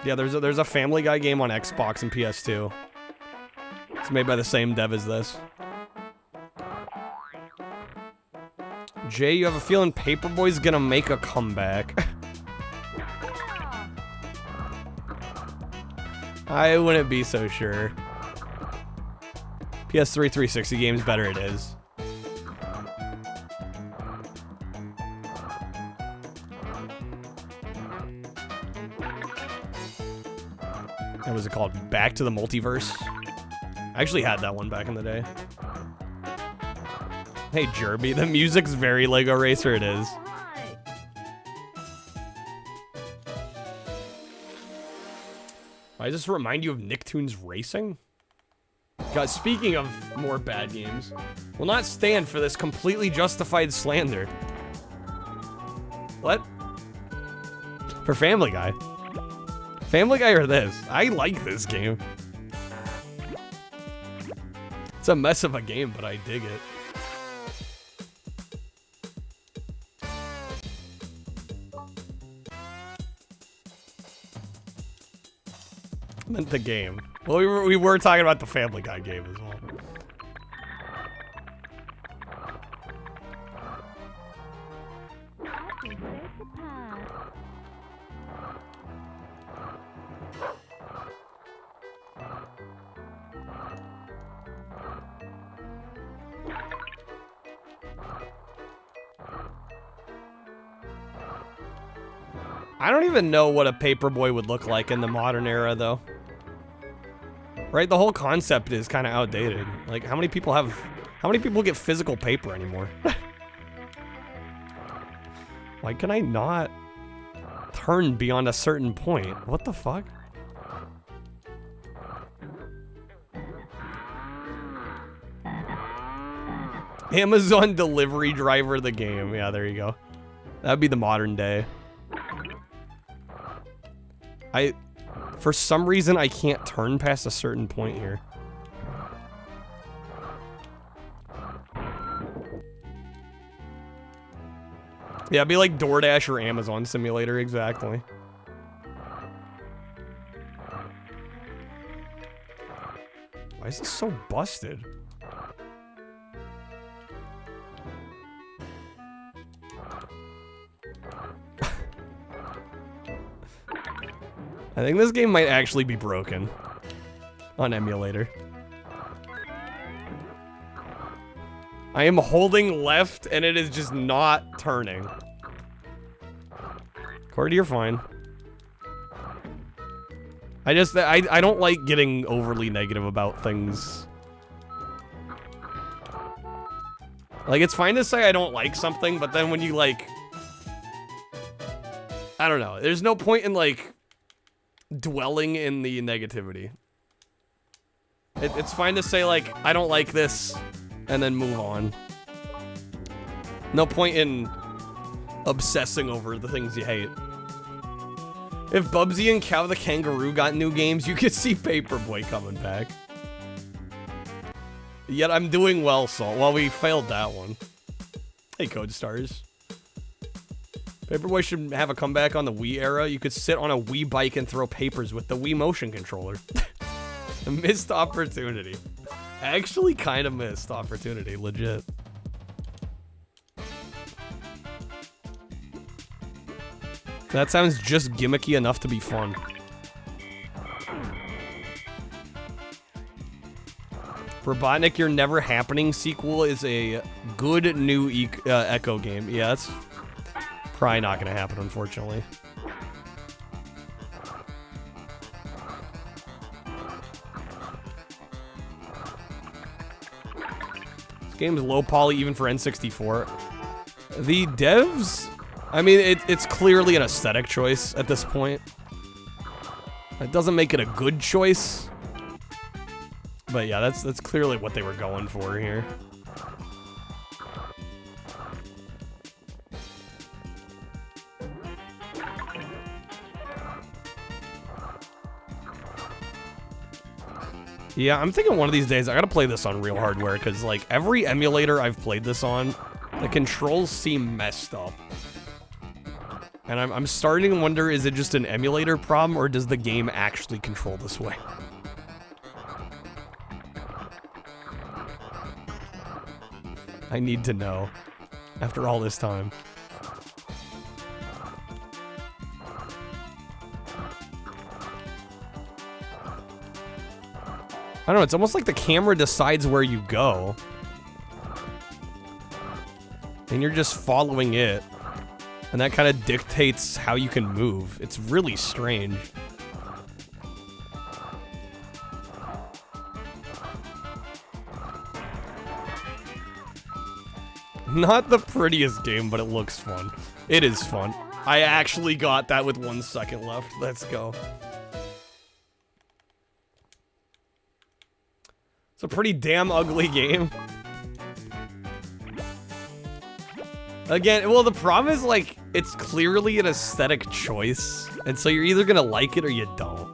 Yeah, there's a Family Guy game on Xbox and PS2. It's made by the same dev as this. Jay, you have a feeling Paperboy's gonna make a comeback. I wouldn't be so sure. PS3 360 games, better it is. What was it called? Back to the Multiverse? I actually had that one back in the day. Hey, Jerby, the music's very Lego Racer, it is. Why does this remind you of Nicktoons Racing? Guys, speaking of more bad games, will not stand for this completely justified slander. What? For Family Guy. Family Guy or this? I like this game. It's a mess of a game, but I dig it. I meant the game. Well, we were talking about the Family Guy game as well. I don't even know what a Paperboy would look like in the modern era, though. Right? The whole concept is kind of outdated. Like, how many people get physical paper anymore? Why can I not turn beyond a certain point? What the fuck? Amazon delivery driver the game. Yeah, there you go. That'd be the modern day. For some reason, I can't turn past a certain point here. Yeah, it'd be like DoorDash or Amazon Simulator, exactly. Why is this so busted? I think this game might actually be broken on emulator. I am holding left and it is just not turning. Cordy, you're fine. I don't like getting overly negative about things. Like, it's fine to say I don't like something, but then when you, like... I don't know. There's no point in, like, dwelling in the negativity. It's fine to say, like, I don't like this, and then move on. No point in obsessing over the things you hate. If Bubsy and Cow the Kangaroo got new games, you could see Paperboy coming back. Yet I'm doing well, Salt. Well, we failed that one. Hey, Code Stars. Paperboy should have a comeback on the Wii era. You could sit on a Wii bike and throw papers with the Wii motion controller. A missed opportunity. Actually kind of missed opportunity, legit. That sounds just gimmicky enough to be fun. Robotnik Your Never Happening sequel is a good new Echo game. Yeah, that's probably not going to happen, unfortunately. This game's low poly even for N64. The devs... I mean, it's clearly an aesthetic choice at this point. It doesn't make it a good choice. But yeah, that's clearly what they were going for here. Yeah, I'm thinking one of these days I gotta play this on real hardware, because like every emulator I've played this on, the controls seem messed up. And I'm starting to wonder, is it just an emulator problem, or does the game actually control this way? I need to know, after all this time. I don't know, it's almost like the camera decides where you go. And you're just following it. And that kind of dictates how you can move. It's really strange. Not the prettiest game, but it looks fun. It is fun. I actually got that with 1 second left. Let's go. It's a pretty damn ugly game. Again, well, the problem is, like, it's clearly an aesthetic choice. And so you're either gonna like it or you don't.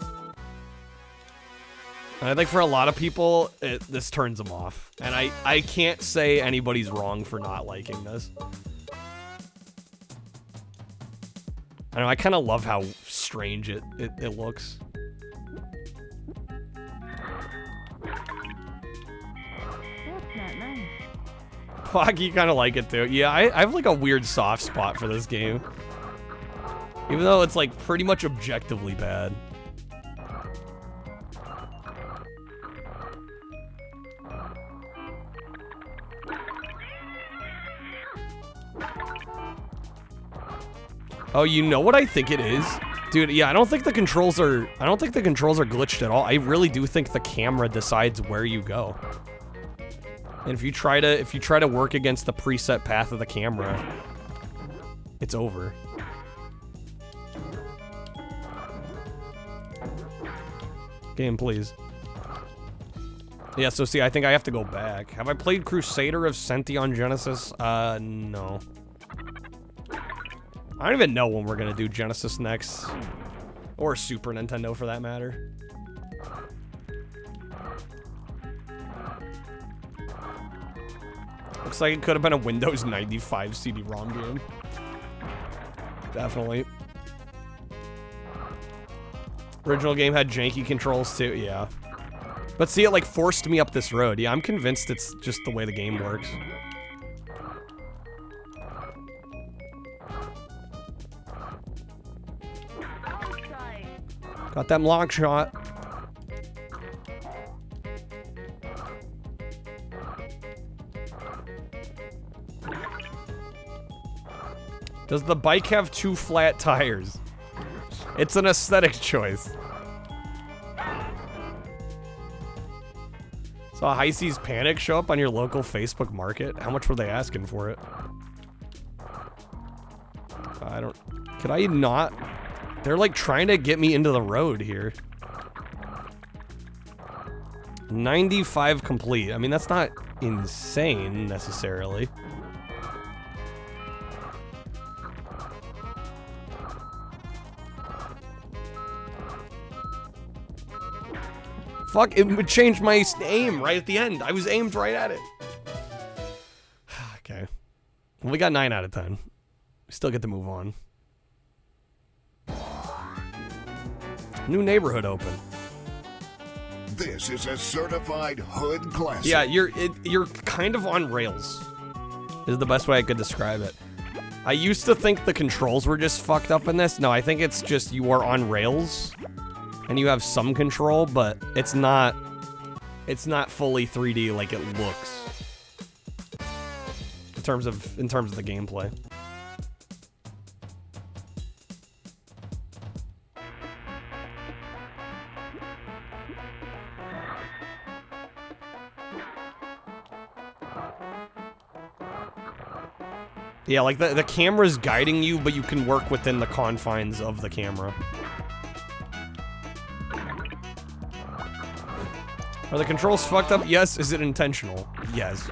And I think for a lot of people, this turns them off. And I can't say anybody's wrong for not liking this. I know, I kind of love how strange it looks. Fuck, you kind of like it too. Yeah, I have like a weird soft spot for this game. Even though it's like pretty much objectively bad. Oh, you know what I think it is? Dude, yeah, I don't think the controls are glitched at all. I really do think the camera decides where you go. And if you try to work against the preset path of the camera, it's over. Game, please. Yeah, so see, I think I have to go back. Have I played Crusader of Senti on Genesis? No. I don't even know when we're gonna do Genesis next. Or Super Nintendo, for that matter. Looks like it could have been a Windows 95 CD-ROM game. Definitely. Original game had janky controls too, yeah. But see, it like forced me up this road. Yeah, I'm convinced it's just the way the game works. Got that long shot. Does the bike have 2 flat tires? It's an aesthetic choice. Saw High Seas Panic show up on your local Facebook market. How much were they asking for it? I don't... Could I not... They're like trying to get me into the road here. 95 complete. I mean, that's not insane necessarily. Fuck, it would change my aim right at the end. I was aimed right at it. Okay. Well, we got 9 out of 10. We still get to move on. New neighborhood open. This is a certified hood classic. Yeah, you're kind of on rails. Is the best way I could describe it. I used to think the controls were just fucked up in this. No, I think it's just you are on rails and you have some control, but it's not fully 3D like it looks. In terms of the gameplay. Yeah, like the camera's guiding you, but you can work within the confines of the camera. Are the controls fucked up? Yes. Is it intentional? Yes.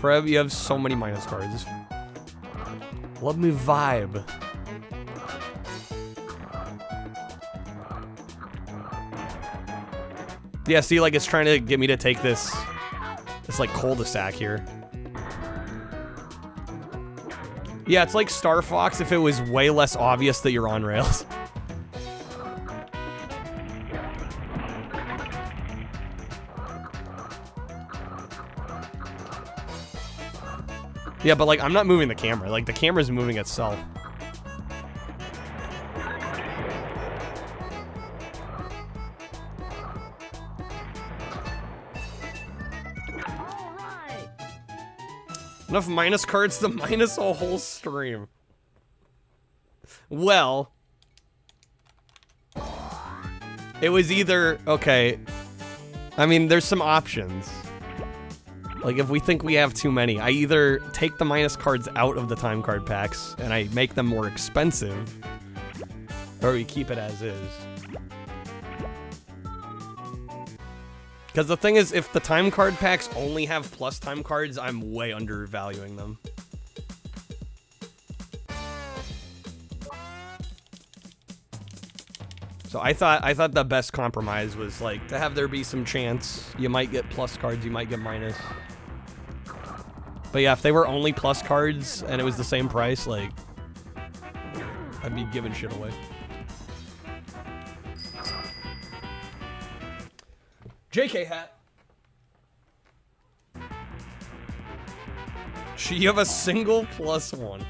Kreb, you have so many minus cards. Let me vibe. Yeah, see, like it's trying to get me to take this like cul-de-sac here. Yeah, it's like Star Fox if it was way less obvious that you're on rails. Yeah, but like I'm not moving the camera. Like the camera's moving itself. Enough minus cards to minus a whole stream. Well, it was either, okay, I mean, there's some options. Like, if we think we have too many, I either take the minus cards out of the time card packs and I make them more expensive, or we keep it as is. Because the thing is, if the time card packs only have plus time cards, I'm way undervaluing them. So I thought the best compromise was like to have there be some chance. You might get plus cards, you might get minus. But yeah, if they were only plus cards and it was the same price, like I'd be giving shit away. JK hat. You have a single +1.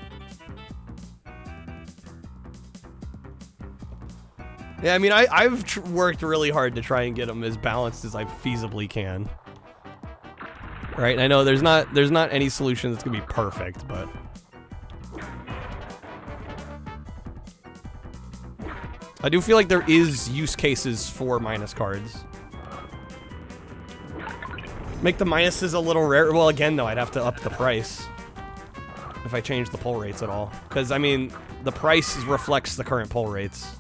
Yeah, I mean, I've worked really hard to try and get them as balanced as I feasibly can. Right? I know there's not any solution that's gonna be perfect, but I do feel like there is use cases for minus cards. Make the minuses a little rare. Well, again, though, I'd have to up the price if I change the pull rates at all. Because, I mean, the price reflects the current pull rates.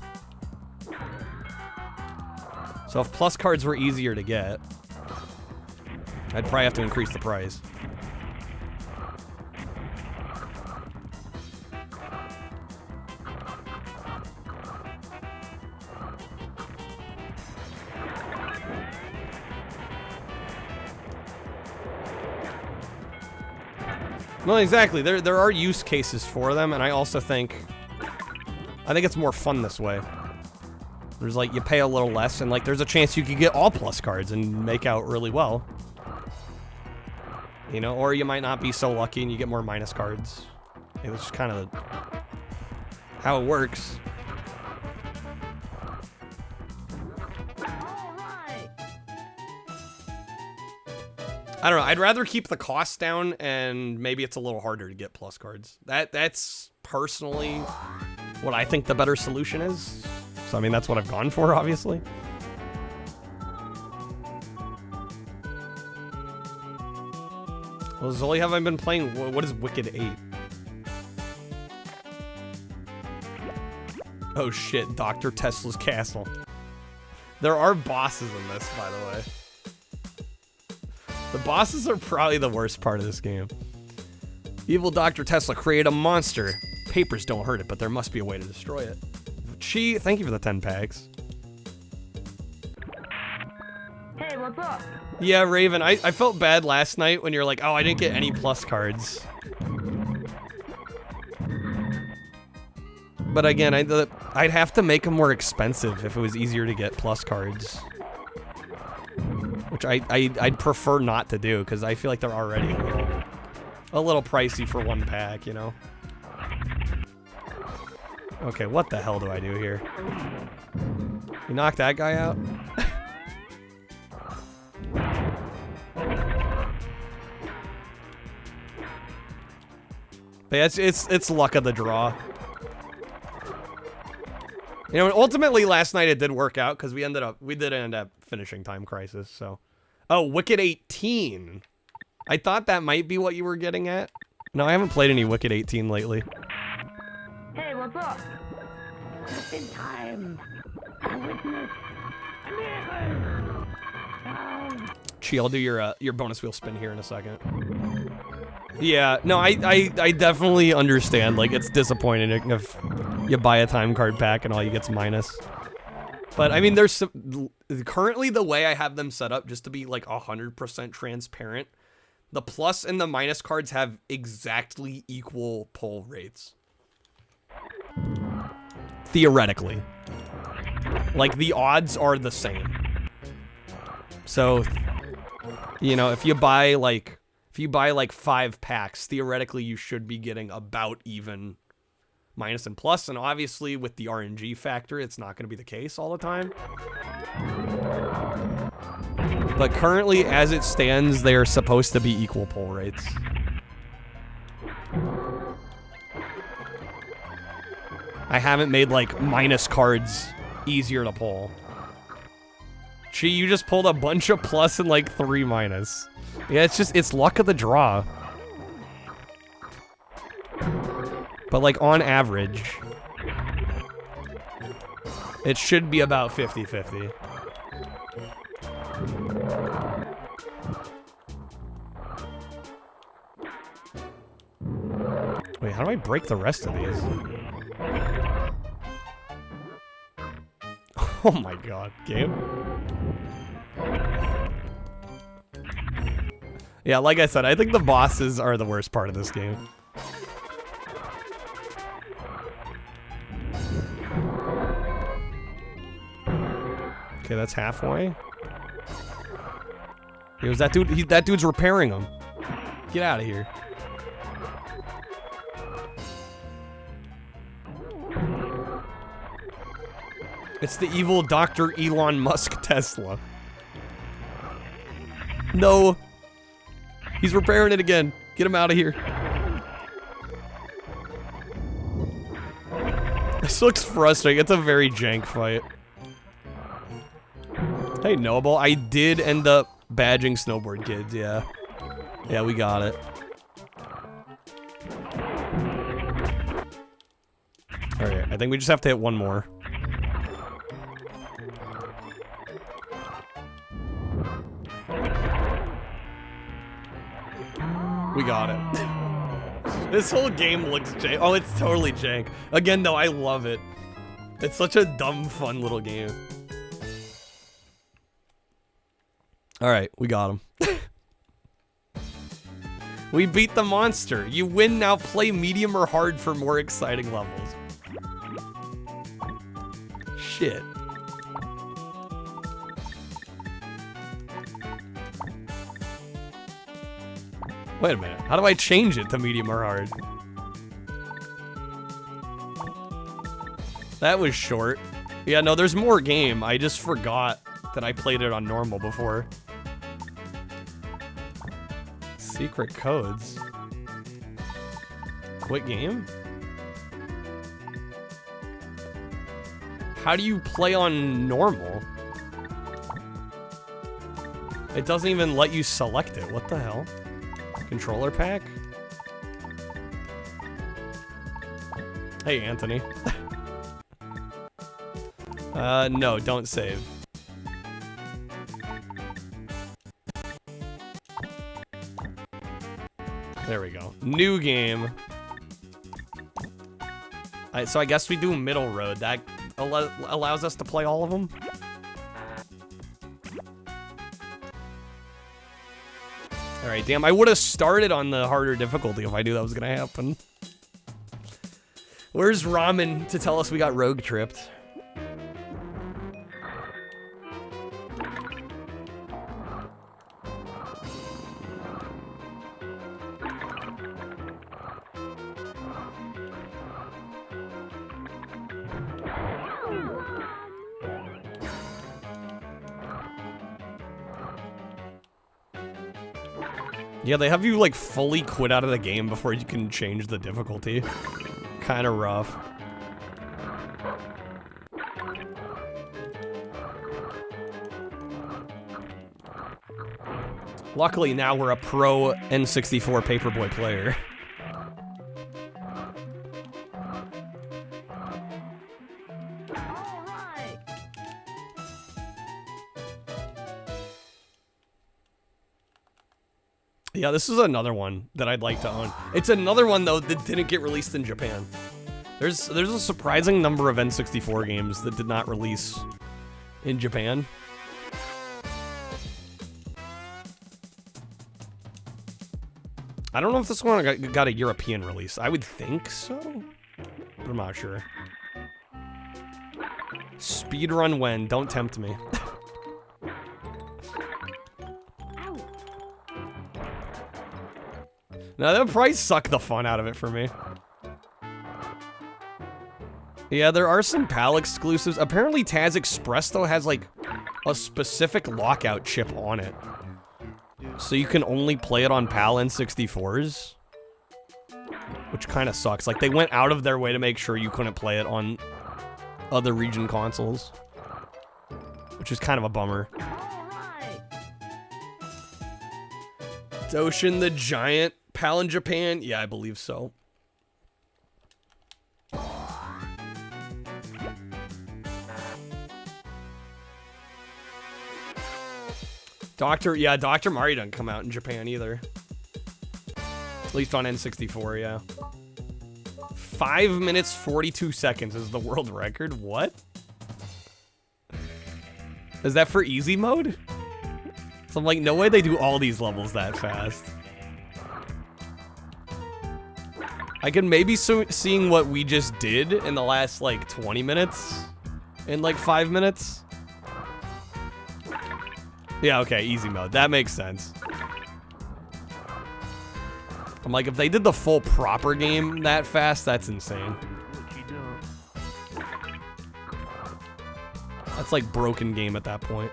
So if plus cards were easier to get, I'd probably have to increase the price. Well, exactly. There are use cases for them, and I also think it's more fun this way. There's like, you pay a little less, and like there's a chance you could get all plus cards and make out really well. You know, or you might not be so lucky and you get more minus cards. It's just kind of how it works. I don't know. I'd rather keep the cost down, and maybe it's a little harder to get plus cards. That's personally what I think the better solution is. So, I mean, that's what I've gone for, obviously. Well, Zoli, have I been playing? What is Wicked 8? Oh shit, Dr. Tesla's castle. There are bosses in this, by the way. The bosses are probably the worst part of this game. Evil Dr. Tesla create a monster. Papers don't hurt it, but there must be a way to destroy it. Chi, thank you for the 10 packs. Hey, what's up? Yeah, Raven, I felt bad last night when you're like, oh, I didn't get any plus cards. But again, I'd have to make them more expensive if it was easier to get plus cards. Which I'd prefer not to do, because I feel like they're already a little pricey for one pack, you know? Okay, what the hell do I do here? You knocked that guy out? But yeah, it's luck of the draw. You know, ultimately last night it did work out because we did end up finishing Time Crisis, so. Oh, Wicked 18. I thought that might be what you were getting at. No, I haven't played any Wicked 18 lately. Hey, what's up? Just in time. I witnessed a miracle. Chi, I'll do your bonus wheel spin here in a second. Yeah, no, I definitely understand. Like, it's disappointing if you buy a time card pack and all you get's minus. But I mean, there's some, currently the way I have them set up, just to be like 100% transparent, the plus and the minus cards have exactly equal pull rates. Theoretically. Like, the odds are the same. So, you know, if you buy like 5 packs, theoretically you should be getting about even minus and plus, and obviously with the RNG factor, it's not going to be the case all the time. But currently, as it stands, they are supposed to be equal pull rates. I haven't made, like, minus cards easier to pull. Chi, you just pulled a bunch of plus and, like, 3 minus. Yeah, it's luck of the draw. But, like, on average, it should be about 50-50. Wait, how do I break the rest of these? Oh my god, game. Yeah, like I said, I think the bosses are the worst part of this game. Okay, that's halfway. Here's that dude. That dude's repairing them. Get out of here. It's the evil Dr. Elon Musk Tesla. No. He's repairing it again. Get him out of here. This looks frustrating. It's a very jank fight. Hey, Noble, I did end up badging Snowboard Kids, yeah. Yeah, we got it. Alright, I think we just have to hit one more. We got it. This whole game looks jank. Oh, it's totally jank. Again, though, I love it. It's such a dumb, fun little game. Alright, we got him. We beat the monster. You win now. Play medium or hard for more exciting levels. Shit. Wait a minute. How do I change it to medium or hard? That was short. Yeah, no, there's more game. I just forgot that I played it on normal before. Secret codes. Quit game? How do you play on normal? It doesn't even let you select it. What the hell? Controller pack? Hey, Anthony. No, don't save. There we go. New game. So I guess we do middle road. That allows us to play all of them? Alright, damn. I would have started on the harder difficulty if I knew that was gonna happen. Where's Ramen to tell us we got rogue tripped? Yeah, they have you, like, fully quit out of the game before you can change the difficulty. Kinda rough. Luckily, now we're a pro N64 Paperboy player. Yeah, this is another one that I'd like to own. It's another one, though, that didn't get released in Japan. There's a surprising number of N64 games that did not release in Japan. I don't know if this one got a European release. I would think so, but I'm not sure. Speedrun when? Don't tempt me. No, that probably sucked the fun out of it for me. Yeah, there are some PAL exclusives. Apparently, Taz Express, though, has, like, a specific lockout chip on it. So you can only play it on PAL N64s. Which kind of sucks. Like, they went out of their way to make sure you couldn't play it on other region consoles. Which is kind of a bummer. Doshin the Giant. PAL in Japan? Yeah, I believe so. Dr. Mario doesn't come out in Japan either. At least on N64, yeah. 5 minutes, 42 seconds is the world record? What? Is that for easy mode? So I'm like, no way they do all these levels that fast. I can maybe seeing what we just did in the last, like, 20 minutes. In, like, 5 minutes. Yeah, okay, easy mode. That makes sense. I'm like, if they did the full proper game that fast, that's insane. That's like broken game at that point.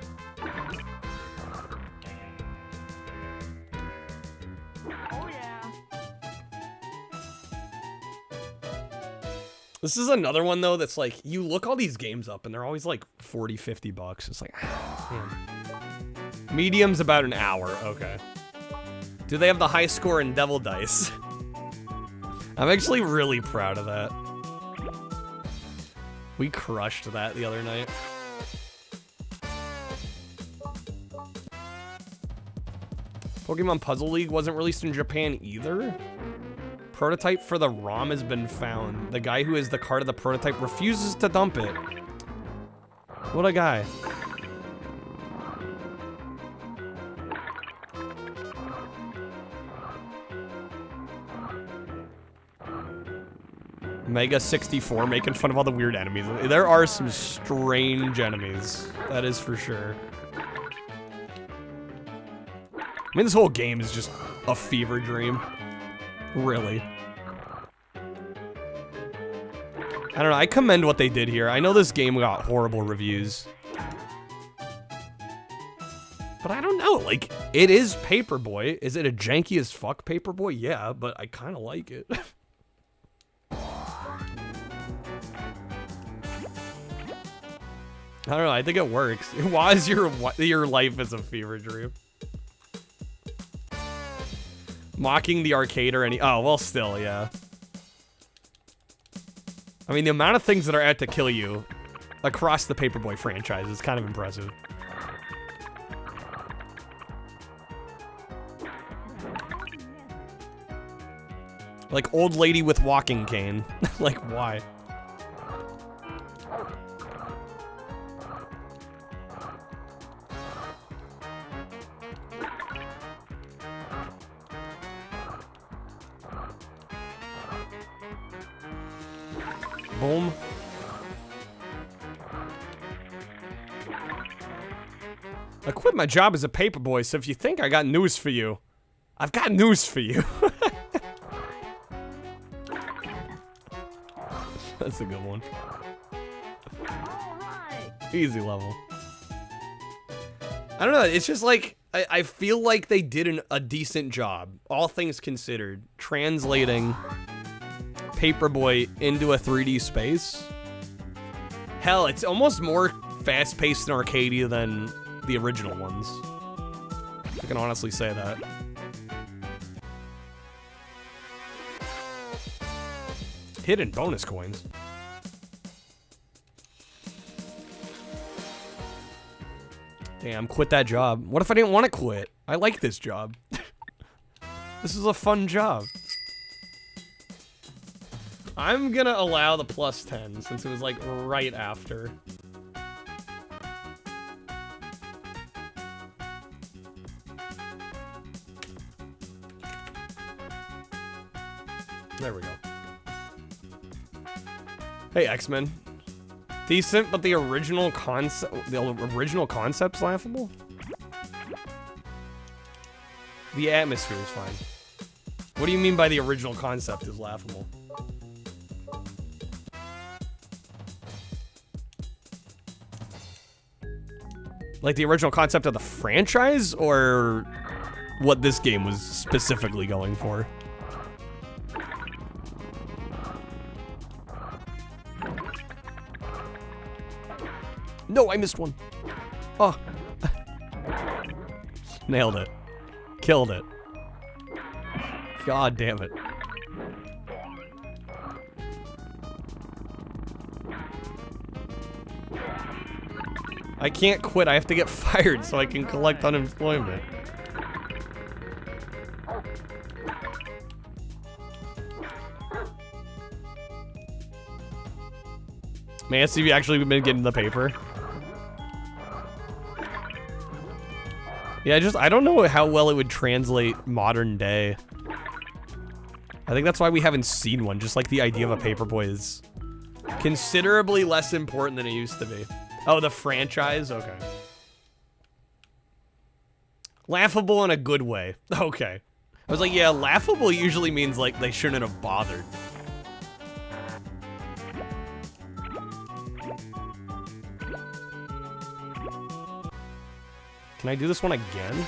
This is another one though that's like, you look all these games up and they're always like 40, 50 bucks. It's like, man. Medium's about an hour, okay. Do they have the high score in Devil Dice? I'm actually really proud of that. We crushed that the other night. Pokemon Puzzle League wasn't released in Japan either. Prototype for the ROM has been found. The guy who is the card of the prototype refuses to dump it. What a guy. Mega 64 making fun of all the weird enemies. There are some strange enemies. That is for sure. I mean, this whole game is just a fever dream. Really. I don't know, I commend what they did here. I know this game got horrible reviews. But I don't know, like, it is Paperboy. Is it a janky as fuck Paperboy? Yeah, but I kind of like it. I don't know, I think it works. Why is your life is a fever dream? Mocking the arcade or any... Oh, well, still, yeah. I mean, the amount of things that are out to kill you across the Paperboy franchise is kind of impressive. Like, old lady with walking cane. Like, why? Boom. I quit my job as a paperboy, so if you think I got news for you, I've got news for you. That's a good one. Easy level. I don't know, it's just like, I feel like they did a decent job, all things considered, translating Paperboy into a 3D space. Hell, it's almost more fast-paced and arcadey than the original ones. I can honestly say that. Hidden bonus coins. Damn, quit that job. What if I didn't want to quit? I like this job. This is a fun job. I'm gonna allow the +10 since it was like right after. There we go. Hey, X-Men. Decent, but the original concept's laughable? The atmosphere is fine. What do you mean by the original concept is laughable? Like the original concept of the franchise, or what this game was specifically going for? No, I missed one. Oh. Nailed it. Killed it. God damn it. I can't quit. I have to get fired so I can collect unemployment. Man, see if you actually been getting the paper. Yeah, I don't know how well it would translate modern day. I think that's why we haven't seen one. Just like the idea of a Paperboy is considerably less important than it used to be. Oh, the franchise? Okay. Laughable in a good way. Okay. I was like, yeah, laughable usually means like they shouldn't have bothered. Can I do this one again?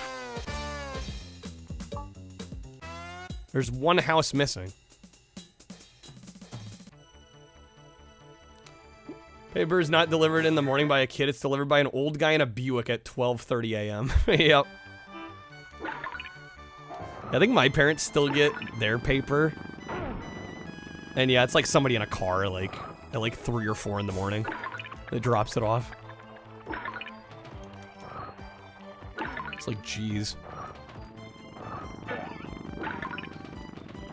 There's one house missing. Paper is not delivered in the morning by a kid. It's delivered by an old guy in a Buick at 12:30 a.m. Yep. I think my parents still get their paper. And yeah, it's like somebody in a car, like, at like 3 or 4 in the morning. That drops it off. It's like, geez.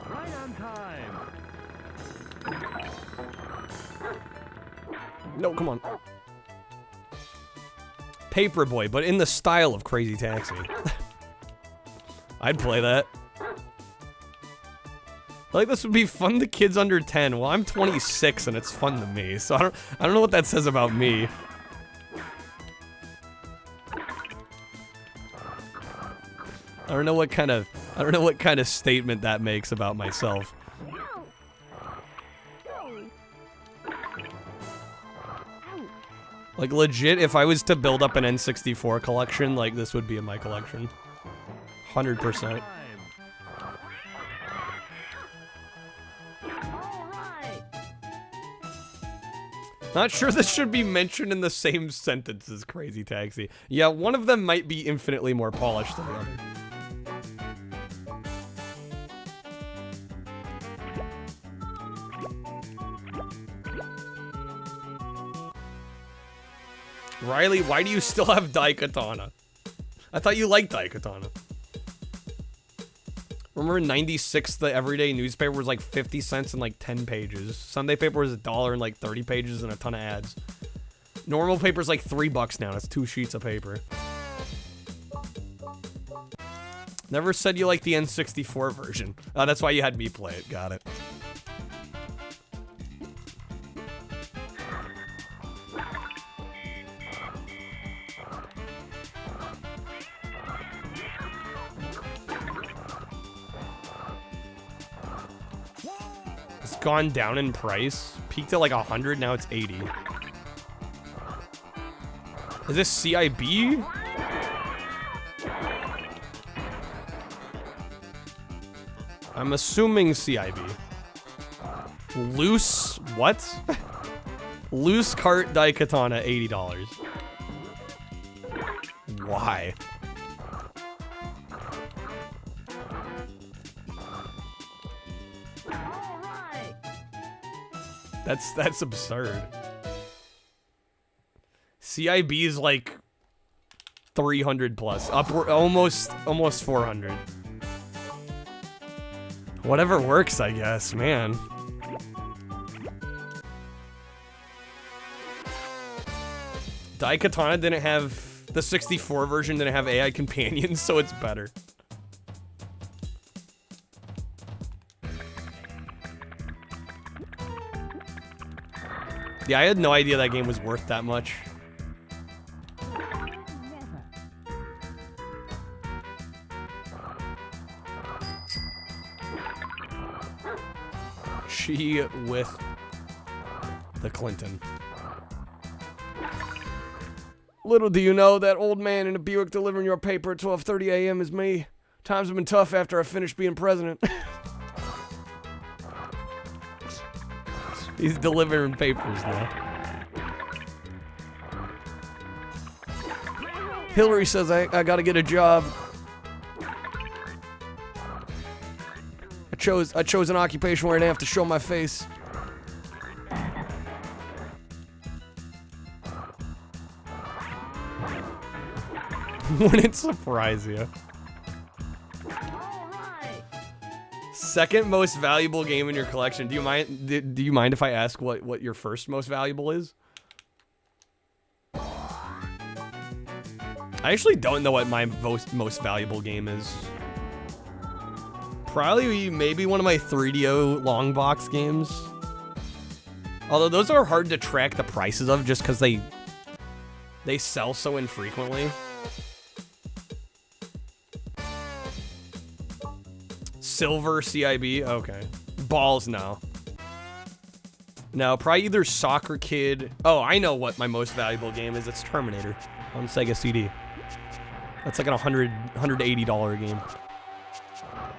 Right on time. No, come on. Paperboy, but in the style of Crazy Taxi. I'd play that. I like this would be fun to kids under 10. Well, I'm 26 and it's fun to me, so I don't know what that says about me. I don't know what kind of statement that makes about myself. Like legit, if I was to build up an N64 collection, like this would be in my collection. 100%. Not sure this should be mentioned in the same sentence as Crazy Taxi. Yeah, one of them might be infinitely more polished than the other. Riley, why do you still have Daikatana? I thought you liked Daikatana. Remember in 96, the everyday newspaper was like 50 cents and like 10 pages. Sunday paper was $1 and like 30 pages and a ton of ads. Normal paper's like $3 now. That's 2 sheets of paper. Never said you liked the N64 version. That's why you had me play it. Got it. Gone down in price. Peaked at like 100, now it's 80. Is this CIB? I'm assuming CIB. Loose, what? Loose cart Daikatana, $80. Why? That's absurd. CIB is like 300 plus, upward, almost 400. Whatever works, I guess, man. Daikatana didn't have, the 64 version didn't have AI companions, so it's better. Yeah, I had no idea that game was worth that much. She with the Clinton. Little do you know that old man in a Buick delivering your paper at 12:30 a.m. is me. Times have been tough after I finished being president. He's delivering papers now. Hillary says I gotta get a job. I chose an occupation where I didn't have to show my face. Wouldn't surprise you. Second most valuable game in your collection. Do you mind? Do you mind if I ask what your first most valuable is? I actually don't know what my most valuable game is. Probably maybe one of my 3DO long box games. Although those are hard to track the prices of just because they sell so infrequently. Silver CIB, okay. Balls, no. No, probably either Soccer Kid. Oh, I know what my most valuable game is. It's Terminator on Sega CD. That's like a $180 game.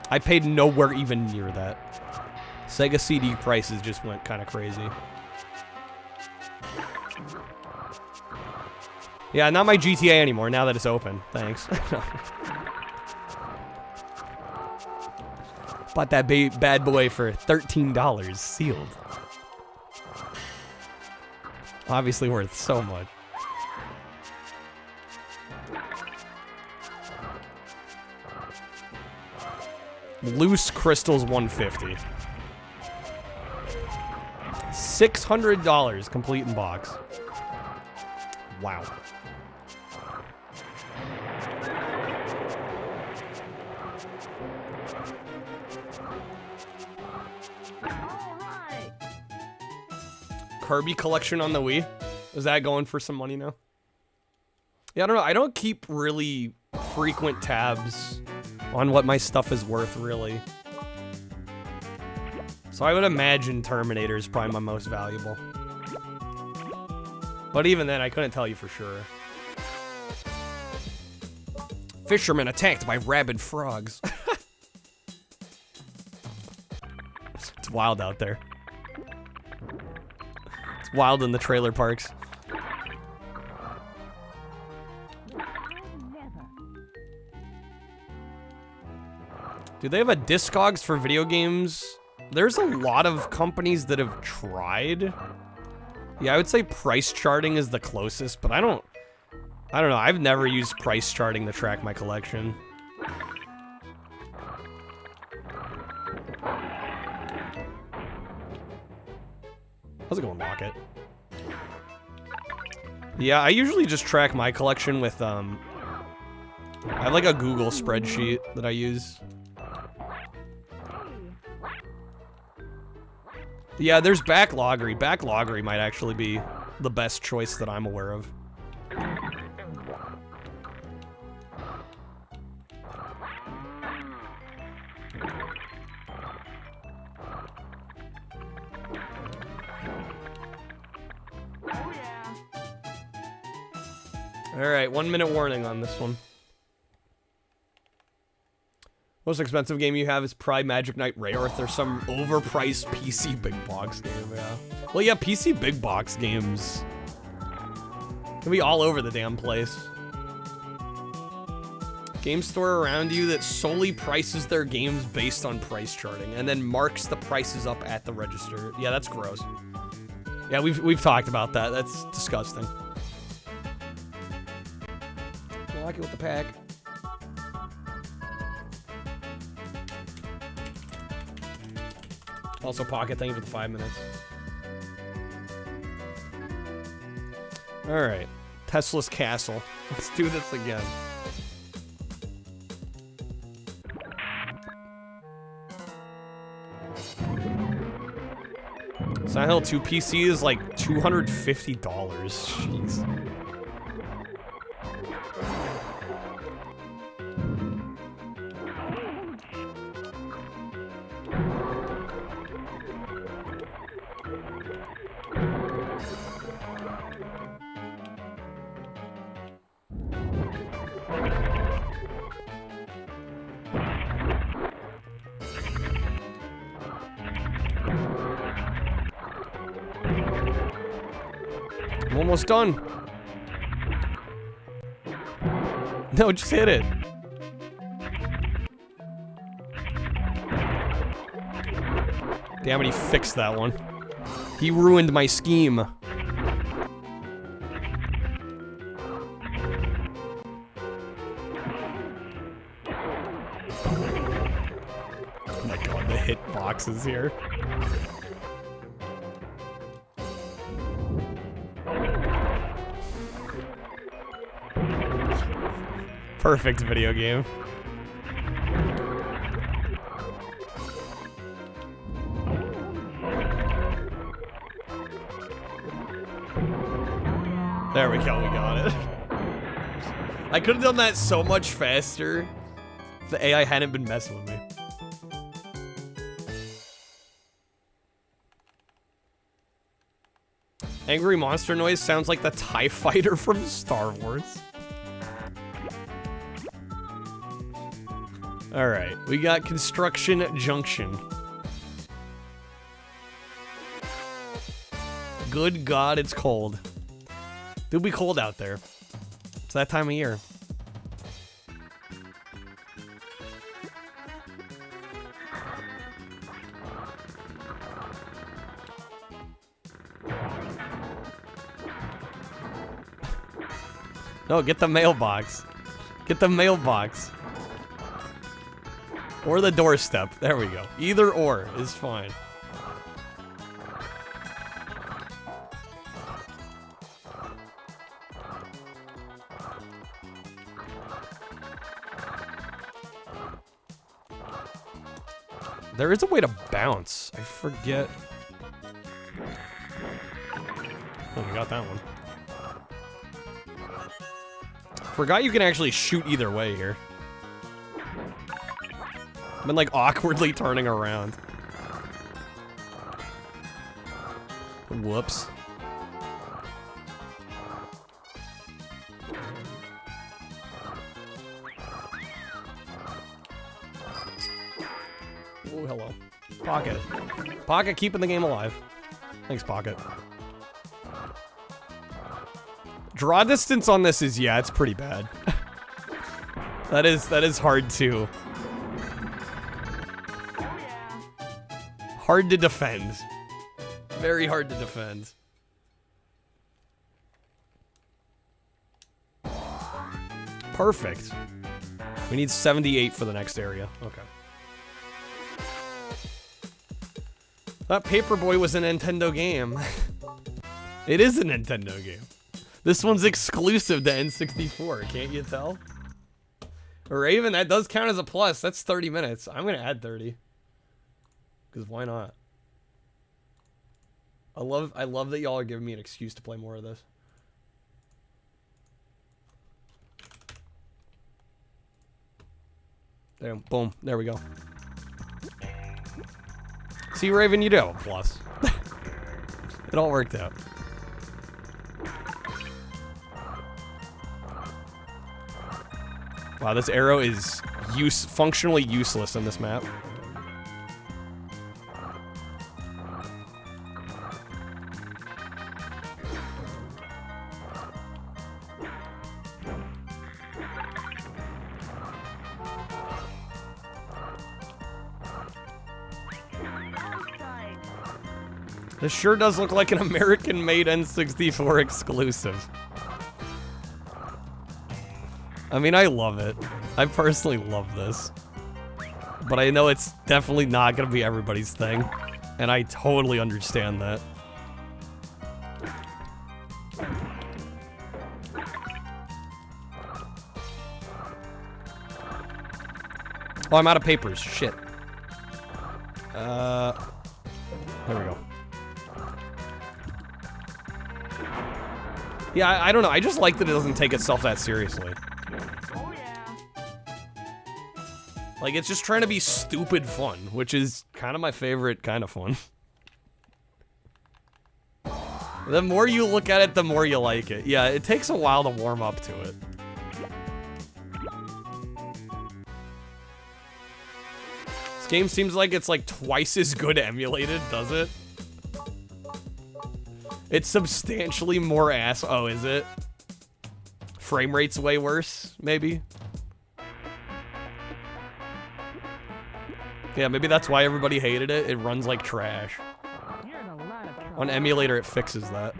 I paid nowhere even near that. Sega CD prices just went kind of crazy. Yeah, not my GTA anymore now that it's open. Thanks. Bought that bad boy for $13 sealed. Obviously worth so much. Loose crystals 150. $600 complete in box. Wow. Kirby collection on the Wii. Is that going for some money now? Yeah, I don't know. I don't keep really frequent tabs on what my stuff is worth, really. So I would imagine Terminator is probably my most valuable. But even then, I couldn't tell you for sure. Fisherman attacked by rabid frogs. It's wild out there. It's wild in the trailer parks. Do they have a Discogs for video games? There's a lot of companies that have tried. Yeah, I would say price charting is the closest, but I don't know. I've never used price charting to track my collection. How's it going, Rocket? Yeah, I usually just track my collection with, I have like a Google spreadsheet that I use. Yeah, there's Backloggery. Backloggery might actually be the best choice that I'm aware of. Alright, 1 minute warning on this one. Most expensive game you have is probably Magic Knight Rayearth or some overpriced PC big box game, yeah. Well, yeah, PC big box games can be all over the damn place. Game store around you that solely prices their games based on price charting and then marks the prices up at the register. Yeah, that's gross. Yeah, we've talked about that. That's disgusting. Lucky with the pack. Also, Pocket, thank you for the 5 minutes. Alright. Tesla's Castle. Let's do this again. Silent Hill 2 PC is like $250. Jeez. I'm almost done. No, just hit it. Damn it, he fixed that one. He ruined my scheme. Oh my god, the hit boxes here. Perfect video game. There we go, we got it. I could have done that so much faster if the AI hadn't been messing with me. Angry monster noise sounds like the TIE fighter from Star Wars. Alright, we got Construction Junction. Good God, it's cold. It'll be cold out there. It's that time of year. No, get the mailbox. Get the mailbox. Or the doorstep. There we go. Either or is fine. There is a way to bounce. I forget. Oh, we got that one. Forgot you can actually shoot either way here. I've been like awkwardly turning around. Whoops. Oh, hello. Pocket. Pocket keeping the game alive. Thanks, Pocket. Draw distance on this is, yeah, it's pretty bad. that is hard too. Hard to defend. Very hard to defend. Perfect. We need 78 for the next area. Okay. That Paperboy was a Nintendo game. It is a Nintendo game. This one's exclusive to N64, can't you tell? Raven, that does count as a plus. That's 30 minutes. I'm gonna add 30. Because why not? I love that y'all are giving me an excuse to play more of this. Damn, boom, there we go. See, Raven, you do have a plus. It all worked out. Wow, this arrow is functionally useless in this map. This sure does look like an American-made N64 exclusive. I mean, I love it. I personally love this. But I know it's definitely not gonna be everybody's thing. And I totally understand that. Oh, I'm out of papers. Shit. There we go. Yeah, I don't know. I just like that it doesn't take itself that seriously. Like, it's just trying to be stupid fun, which is kind of my favorite kind of fun. The more you look at it, the more you like it. Yeah, it takes a while to warm up to it. This game seems like it's like twice as good emulated, does it? It's substantially more ass. Oh, is it? Frame rate's way worse, maybe? Yeah, maybe that's why everybody hated it. It runs like trash. On emulator, it fixes that.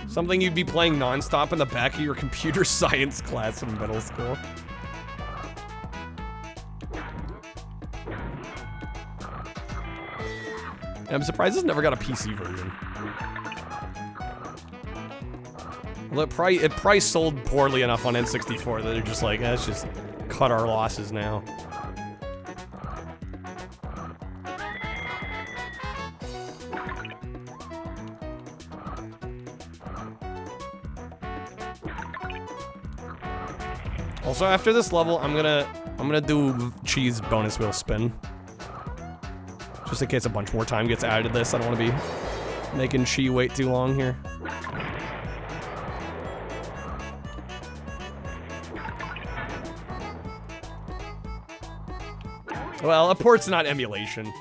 Something you'd be playing non-stop in the back of your computer science class in middle school. I'm surprised it's never got a PC version. Well, it probably sold poorly enough on N64 that they're just like, let's just cut our losses now. Also, after this level, I'm gonna do cheese bonus wheel spin. Just in case a bunch more time gets added to this. I don't want to be making Chi wait too long here. Well, a port's not emulation.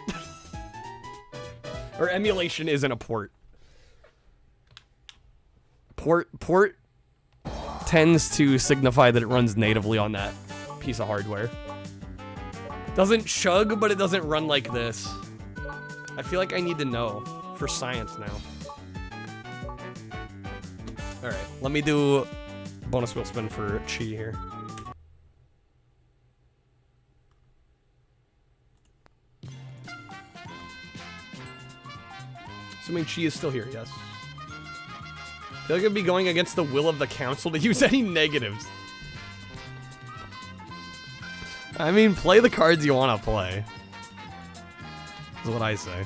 Or emulation isn't a port. Port tends to signify that it runs natively on that piece of hardware. Doesn't chug, but it doesn't run like this. I feel like I need to know for science now. Alright, let me do bonus wheel spin for Chi here. Assuming Chi is still here, yes. I feel like it'd be going against the will of the council to use any negatives. I mean, play the cards you want to play. Is what I say.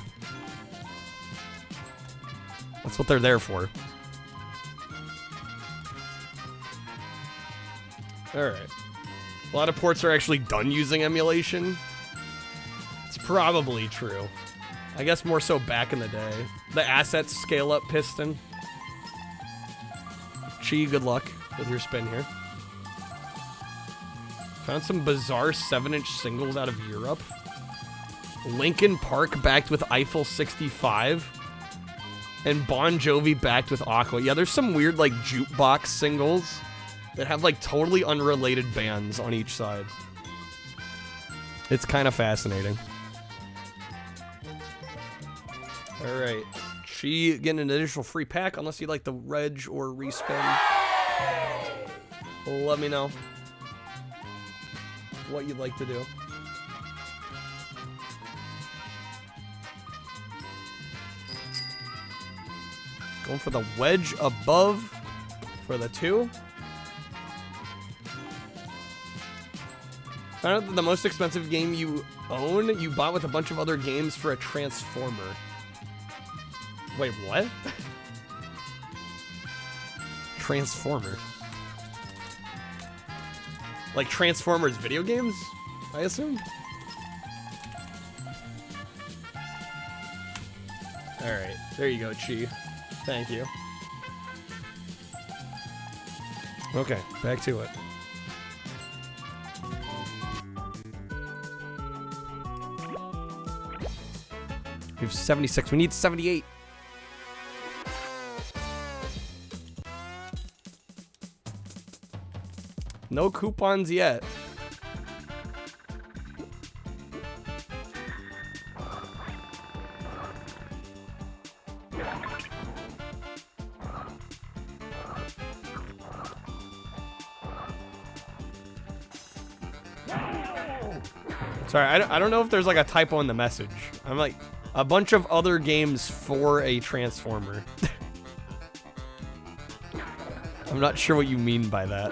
That's what they're there for. Alright. A lot of ports are actually done using emulation. It's probably true. I guess more so back in the day. The assets scale up piston. Chi, good luck with your spin here. Found some bizarre 7-inch singles out of Europe. Linkin Park backed with Eiffel 65. And Bon Jovi backed with Aqua. Yeah, there's some weird like jukebox singles that have like totally unrelated bands on each side. It's kind of fascinating. Alright. She getting an additional free pack unless you'd like the reg or respin. Let me know what you'd like to do. Going for the wedge above for the 2. Found out that the most expensive game you own, you bought with a bunch of other games for a Transformer. Wait, what? Transformer. Like Transformers video games, I assume? Alright, there you go, Chi. Thank you. Okay, back to it. We have 76. We need 78. No coupons yet. Sorry, I don't know if there's like a typo in the message. I'm like, a bunch of other games for a Transformer. I'm not sure what you mean by that.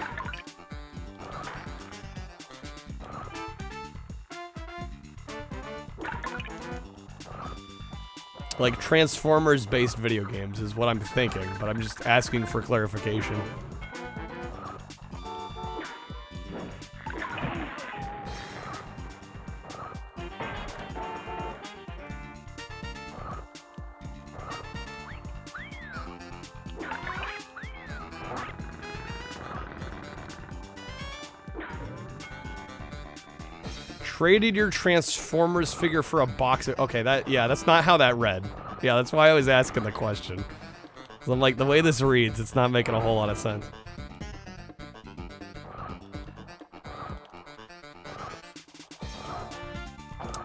Like Transformers-based video games is what I'm thinking, but I'm just asking for clarification. Traded your Transformers figure for a box of... Okay, that's not how that read. Yeah, that's why I was asking the question. 'Cause I'm like, the way this reads, it's not making a whole lot of sense.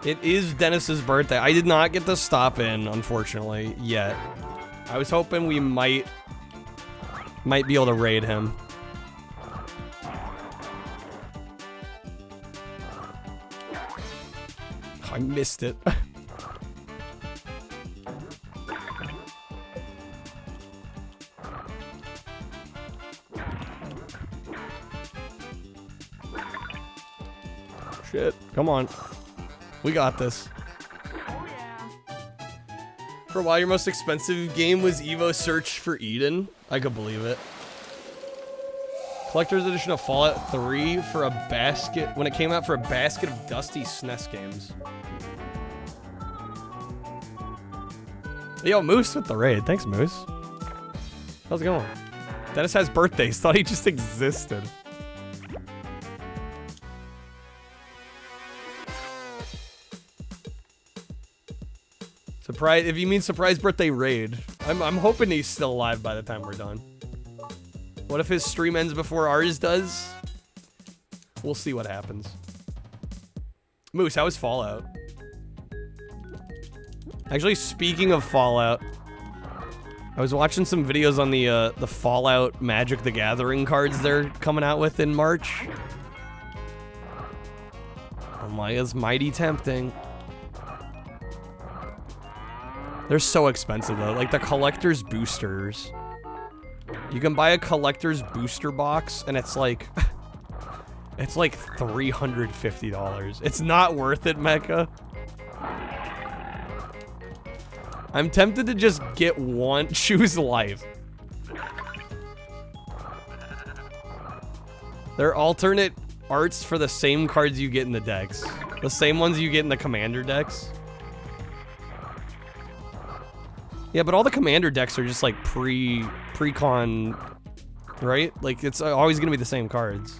It is Dennis's birthday. I did not get to stop in, unfortunately, yet. I was hoping we might be able to raid him. I missed it. Shit, come on. We got this. For a while, your most expensive game was Evo Search for Eden. I could believe it. Collector's edition of Fallout 3 for a basket, when it came out for a basket of dusty SNES games. Yo, Moose with the raid. Thanks, Moose. How's it going? Dennis has birthdays. Thought he just existed. Surprise, if you mean surprise birthday raid, I'm hoping he's still alive by the time we're done. What if his stream ends before ours does? We'll see what happens. Moose, how is Fallout? Actually, speaking of Fallout, I was watching some videos on the Fallout Magic the Gathering cards they're coming out with in March. Oh my, it's mighty tempting. They're so expensive though, like the collector's boosters. You can buy a collector's booster box and it's like, it's like $350. It's not worth it, Mecha. I'm tempted to just get one, choose life. They're alternate arts for the same cards you get in the decks. The same ones you get in the commander decks. Yeah, but all the commander decks are just like pre-con, right? Like it's always gonna be the same cards.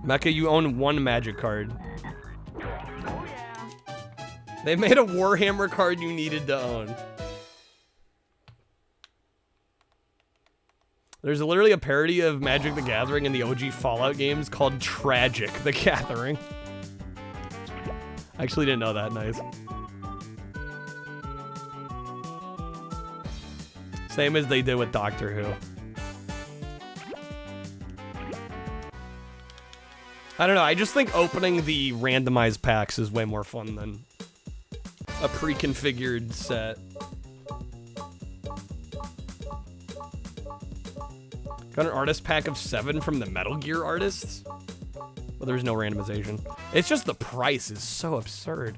Mecha, you own one Magic card. They made a Warhammer card you needed to own. There's literally a parody of Magic the Gathering in the OG Fallout games called Tragic the Gathering. I actually didn't know that. Nice. Same as they did with Doctor Who. I don't know, I just think opening the randomized packs is way more fun than a pre-configured set. Got an artist pack of 7 from the Metal Gear artists? Well, there's no randomization. It's just the price is so absurd.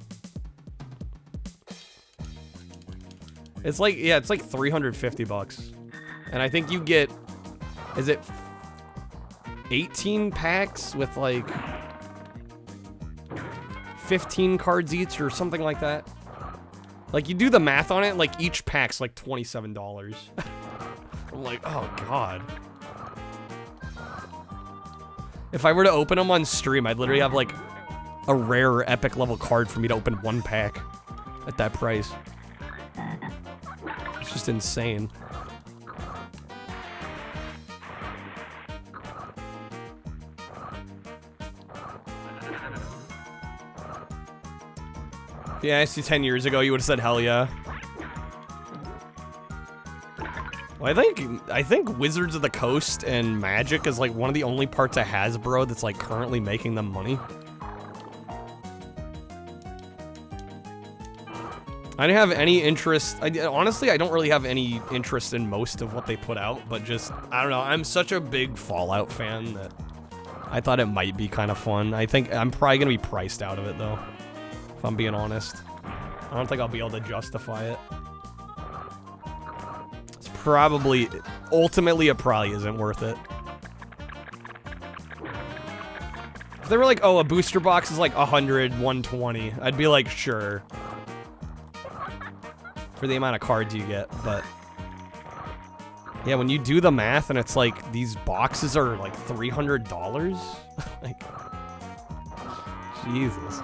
It's like, yeah, it's like 350 bucks. And I think you get, is it 18 packs with like 15 cards each or something like that? Like you do the math on it, like each pack's like $27. I'm like, oh God. If I were to open them on stream, I'd literally have like a rare epic level card for me to open one pack at that price. It's just insane. Yeah, I see 10 years ago, you would have said hell yeah. Well, I think Wizards of the Coast and Magic is like one of the only parts of Hasbro that's like currently making them money. I didn't have any interest. Honestly, I don't really have any interest in most of what they put out, but just, I don't know. I'm such a big Fallout fan that I thought it might be kind of fun. I think I'm probably going to be priced out of it though, if I'm being honest. I don't think I'll be able to justify it. It's probably, ultimately it probably isn't worth it. If they were like, oh, a booster box is like 100, 120, I'd be like, sure. For the amount of cards you get, but yeah, when you do the math and it's like these boxes are like $300, like Jesus.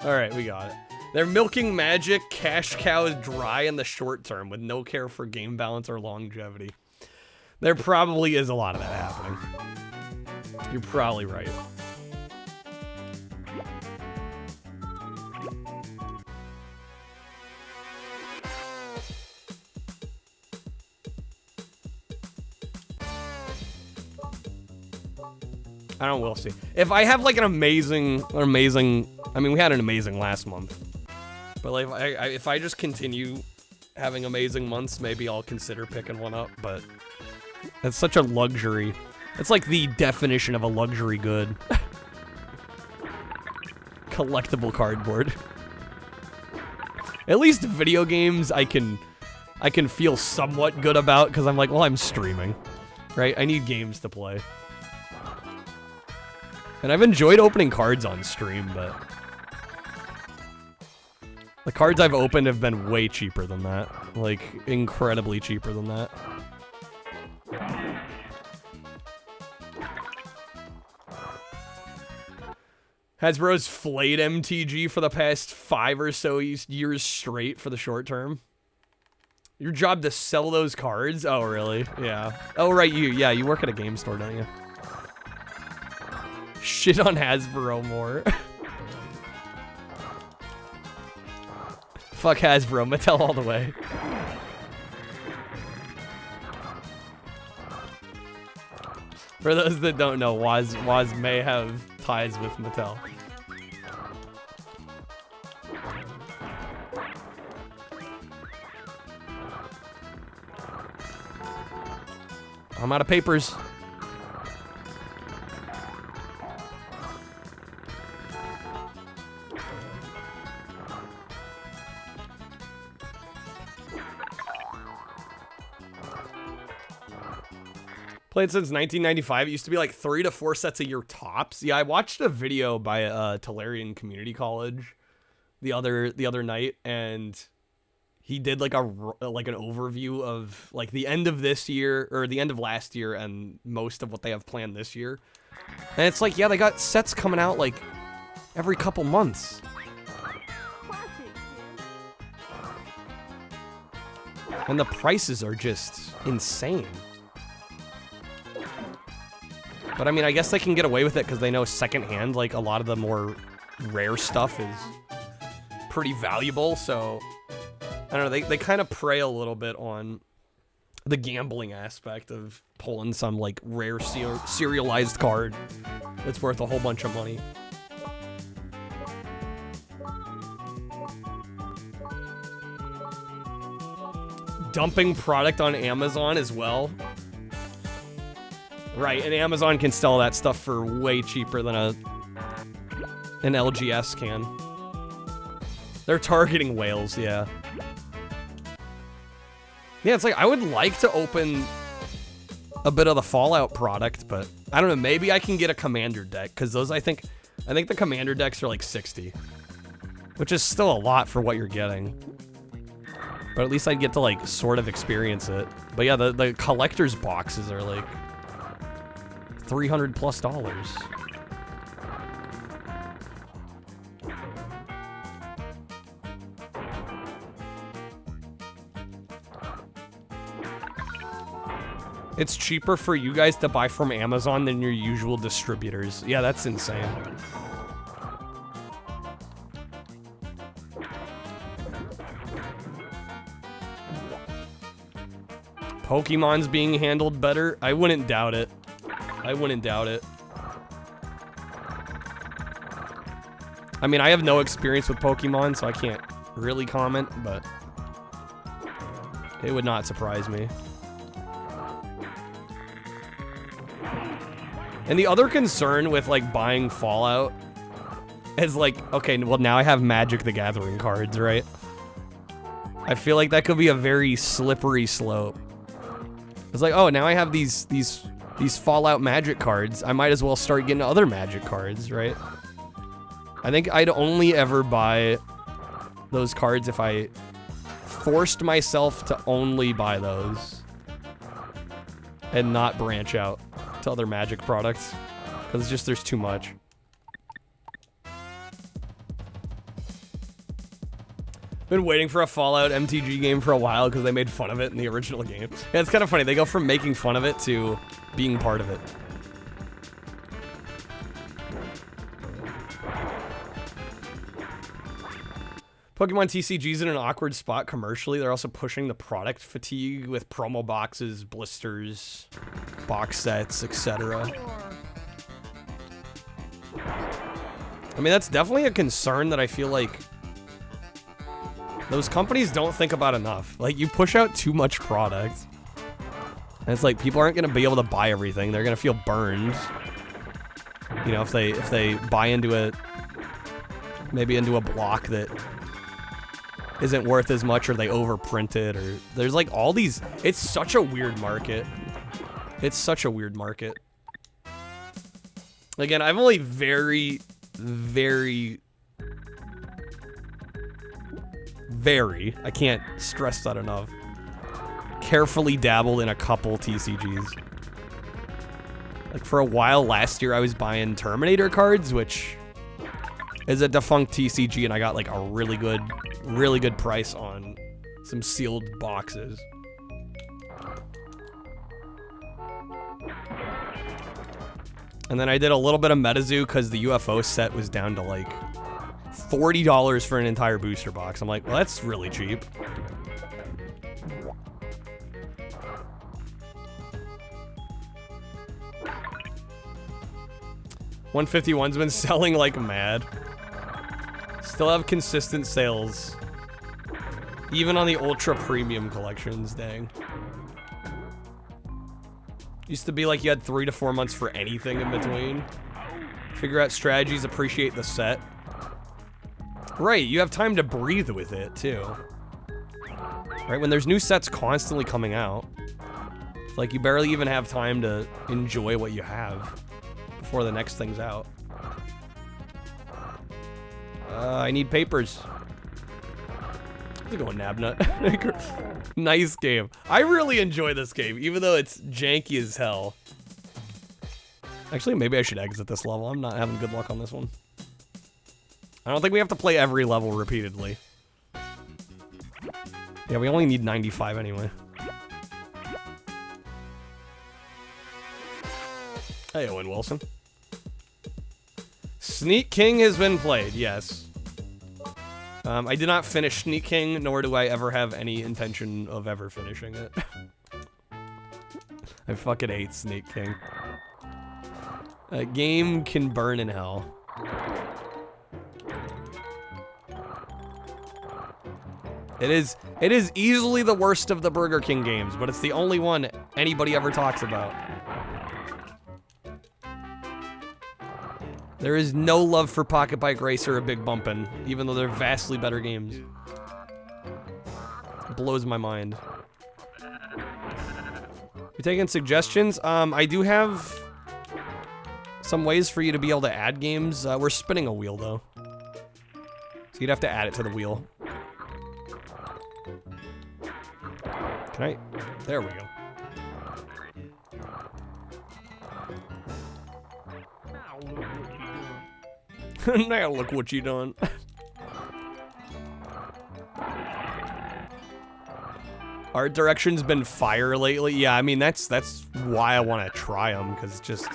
All right, we got it. They're milking Magic cash cows dry in the short term with no care for game balance or longevity. There probably is a lot of that happening. You're probably right. I don't know, we'll see. If I have like an amazing, I mean, we had an amazing last month. But like, if I just continue having amazing months, maybe I'll consider picking one up, but it's such a luxury. It's like the definition of a luxury good. Collectible cardboard. At least video games I can feel somewhat good about because I'm like, well, I'm streaming, right? I need games to play. And I've enjoyed opening cards on stream, but The cards I've opened have been way cheaper than that. Like, incredibly cheaper than that. Hasbro's flayed MTG for the past 5 or so years straight for the short term. Your job to sell those cards? Oh, really? Yeah. Oh, right, you work at a game store, don't you? Shit on Hasbro more. Fuck Hasbro, Mattel all the way. For those that don't know, Waz may have ties with Mattel. I'm out of papers. Played since 1995. It used to be like 3 to 4 sets a year tops. Yeah, I watched a video by Tolarian Community College the other night, and he did like an overview of like the end of this year or the end of last year and most of what they have planned this year. And it's like, yeah, they got sets coming out like every couple months. And the prices are just insane. But I mean, I guess they can get away with it because they know secondhand, like a lot of the more rare stuff is pretty valuable. So I don't know, they kind of prey a little bit on the gambling aspect of pulling some like rare serialized card that's worth a whole bunch of money. Dumping product on Amazon as well. Right, and Amazon can sell that stuff for way cheaper than an LGS can. They're targeting whales, yeah. Yeah, it's like, I would like to open a bit of the Fallout product, but I don't know, maybe I can get a Commander deck, because those, I think the Commander decks are like 60. Which is still a lot for what you're getting. But at least I'd get to, like, sort of experience it. But yeah, the collector's boxes are like $300 plus. It's cheaper for you guys to buy from Amazon than your usual distributors. Yeah, that's insane. Pokemon's being handled better? I wouldn't doubt it. I wouldn't doubt it. I mean, I have no experience with Pokemon, so I can't really comment, but it would not surprise me. And the other concern with, like, buying Fallout is, like, okay, well, now I have Magic the Gathering cards, right? I feel like that could be a very slippery slope. It's like, oh, now I have these Fallout Magic cards. I might as well start getting other Magic cards, right? I think I'd only ever buy those cards if I forced myself to only buy those and not branch out to other Magic products, because it's just, there's too much. Been waiting for a Fallout MTG game for a while because they made fun of it in the original game. Yeah, it's kind of funny. They go from making fun of it to being part of it. Pokemon TCG's in an awkward spot commercially. They're also pushing the product fatigue with promo boxes, blisters, box sets, etc. I mean, that's definitely a concern that I feel like those companies don't think about enough. Like, you push out too much product, and it's like, people aren't going to be able to buy everything. They're going to feel burned. You know, if they buy into it, maybe into a block that isn't worth as much, or they overprint it, or there's like all these, it's such a weird market. It's such a weird market. Again, I've only very very, I can't stress that enough, carefully dabbled in a couple TCGs. Like for a while last year, I was buying Terminator cards, which is a defunct TCG, and I got like a really good price on some sealed boxes. And then I did a little bit of MetaZoo because the UFO set was down to like $40 for an entire booster box. I'm like, well, that's really cheap. $151's been selling like mad. Still have consistent sales. Even on the ultra premium collections, dang. Used to be like you had 3 to 4 months for anything in between. Figure out strategies, appreciate the set. Right, you have time to breathe with it, too. Right, when there's new sets constantly coming out, it's like you barely even have time to enjoy what you have before the next thing's out. I need papers. How's it going, Nabnut? Nice game. I really enjoy this game, even though it's janky as hell. Actually, maybe I should exit this level. I'm not having good luck on this one. I don't think we have to play every level repeatedly. Yeah, we only need 95 anyway. Hey, Owen Wilson. Sneak King has been played, yes. I did not finish Sneak King, nor do I ever have any intention of ever finishing it. I fucking hate Sneak King. A game can burn in hell. It is easily the worst of the Burger King games, but it's the only one anybody ever talks about. There is no love for Pocket Bike Racer or Big Bumpin', even though they're vastly better games. It blows my mind. You taking suggestions? I do have some ways for you to be able to add games. We're spinning a wheel, though. So you'd have to add it to the wheel. Can I? There we go. Now look what you done. Art direction's been fire lately. Yeah, I mean that's why I want to try them, because just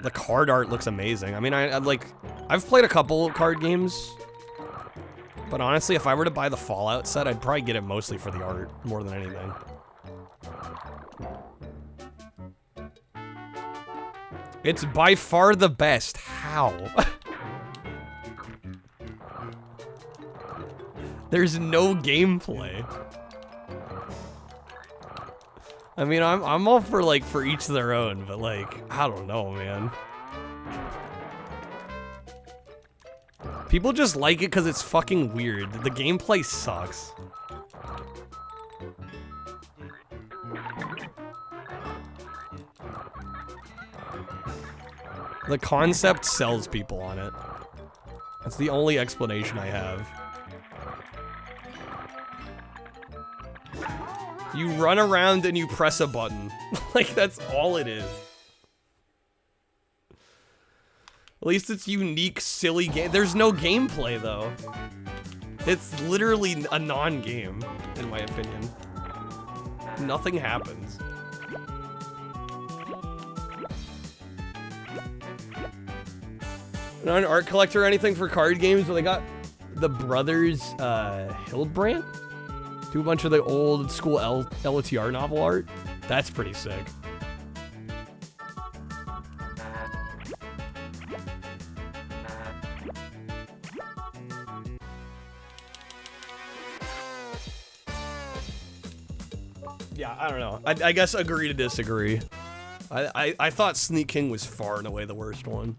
the card art looks amazing. I mean, I've played a couple card games, but honestly, if I were to buy the Fallout set, I'd probably get it mostly for the art more than anything. It's by far the best. How? There's no gameplay. I mean, I'm all for like for each their own, but like I don't know, man. People just like it because it's fucking weird. The gameplay sucks. The concept sells people on it. That's the only explanation I have. You run around and you press a button. Like, that's all it is. At least it's unique, silly game. There's no gameplay, though. It's literally a non-game, in my opinion. Nothing happens. Not an art collector or anything for card games, but they got the brothers Hildebrandt. Do a bunch of the old school LTR novel art. That's pretty sick. Yeah, I don't know. I guess agree to disagree. I thought Sneak King was far and away the worst one.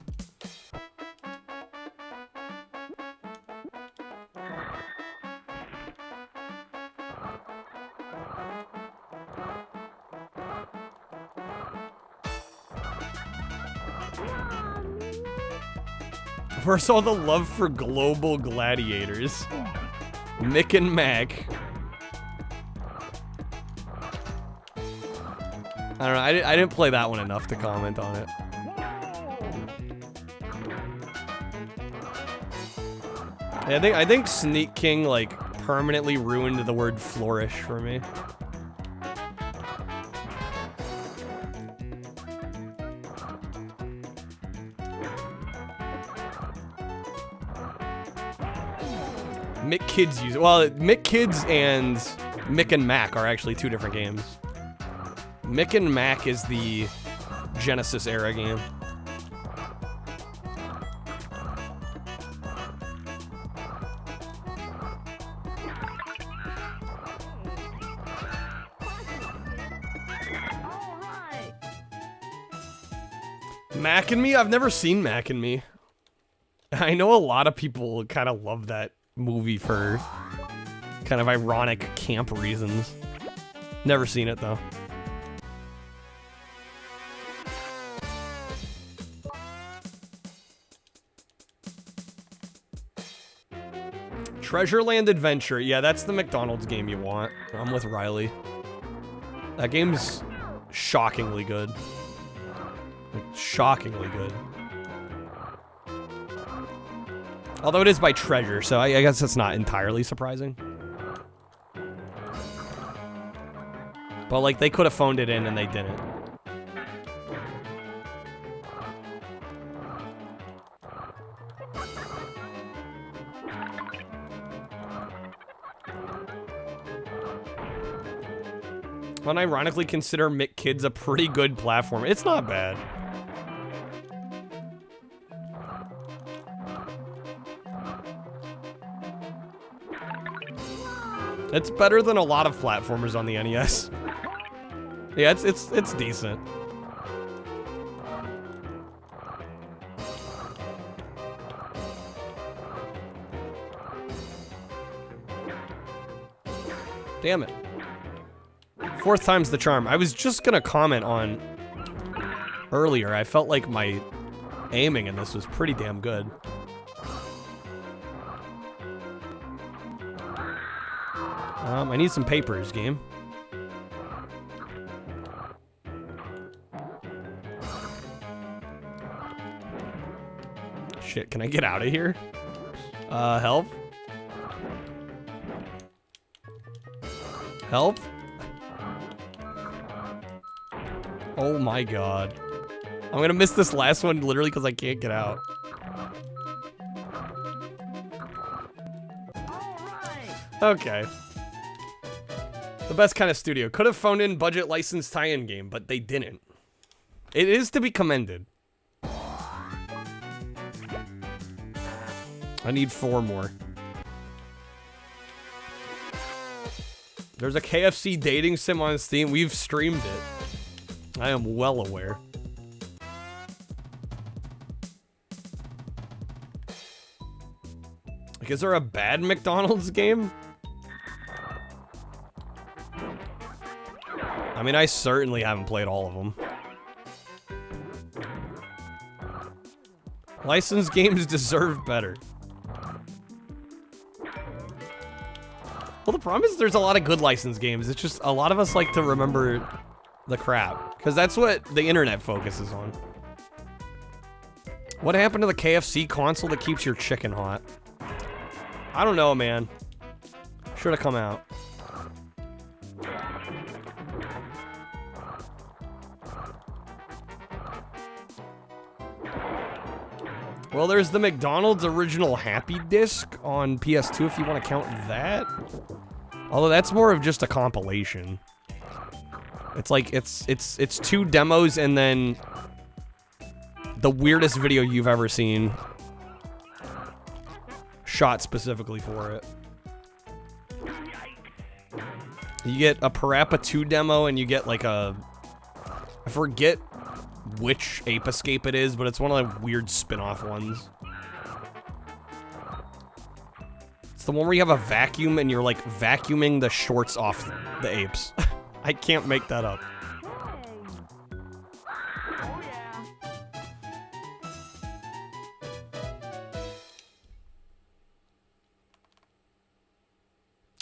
Where's all the love for global gladiators? Mick and Mac. I don't know. I didn't play that one enough to comment on it. Yeah, I think Sneak King like permanently ruined the word flourish for me. Mick Kids use it. Well, Mick Kids and Mick and Mac are actually two different games. Mick and Mac is the Genesis era game. Mac and Me? I've never seen Mac and Me. I know a lot of people kind of love that movie for kind of ironic camp reasons. Never seen it though. Treasureland Adventure. Yeah, that's the McDonald's game you want. I'm with Riley. That game's shockingly good. Like, shockingly good. Although it is by Treasure, so I guess that's not entirely surprising. But, like, they could have phoned it in and they didn't. Unironically consider Mick Kids a pretty good platform. It's not bad. It's better than a lot of platformers on the NES. Yeah, it's decent. Damn it. Fourth time's the charm. I was just gonna comment on earlier. I felt like my aiming in this was pretty damn good. I need some papers, game. Shit, can I get out of here? Help? Help? Oh my god. I'm gonna miss this last one literally because I can't get out. Okay. The best kind of studio. Could have phoned in budget licensed tie-in game, but they didn't. It is to be commended. I need 4 more. There's a KFC dating sim on Steam. We've streamed it. I am well aware. Like, is there a bad McDonald's game? I mean, I certainly haven't played all of them. Licensed games deserve better. Well, the problem is there's a lot of good licensed games. It's just a lot of us like to remember the crap, because that's what the internet focuses on. What happened to the KFC console that keeps your chicken hot? I don't know, man. Should have come out. Well, there's the McDonald's original Happy Disc on PS2 if you want to count that. Although that's more of just a compilation. It's like it's 2 demos and then the weirdest video you've ever seen shot specifically for it. You get a Parappa 2 demo and you get like a, I forget which Ape Escape it is, but it's one of the weird spin-off ones. It's the one where you have a vacuum and you're like vacuuming the shorts off the apes. I can't make that up.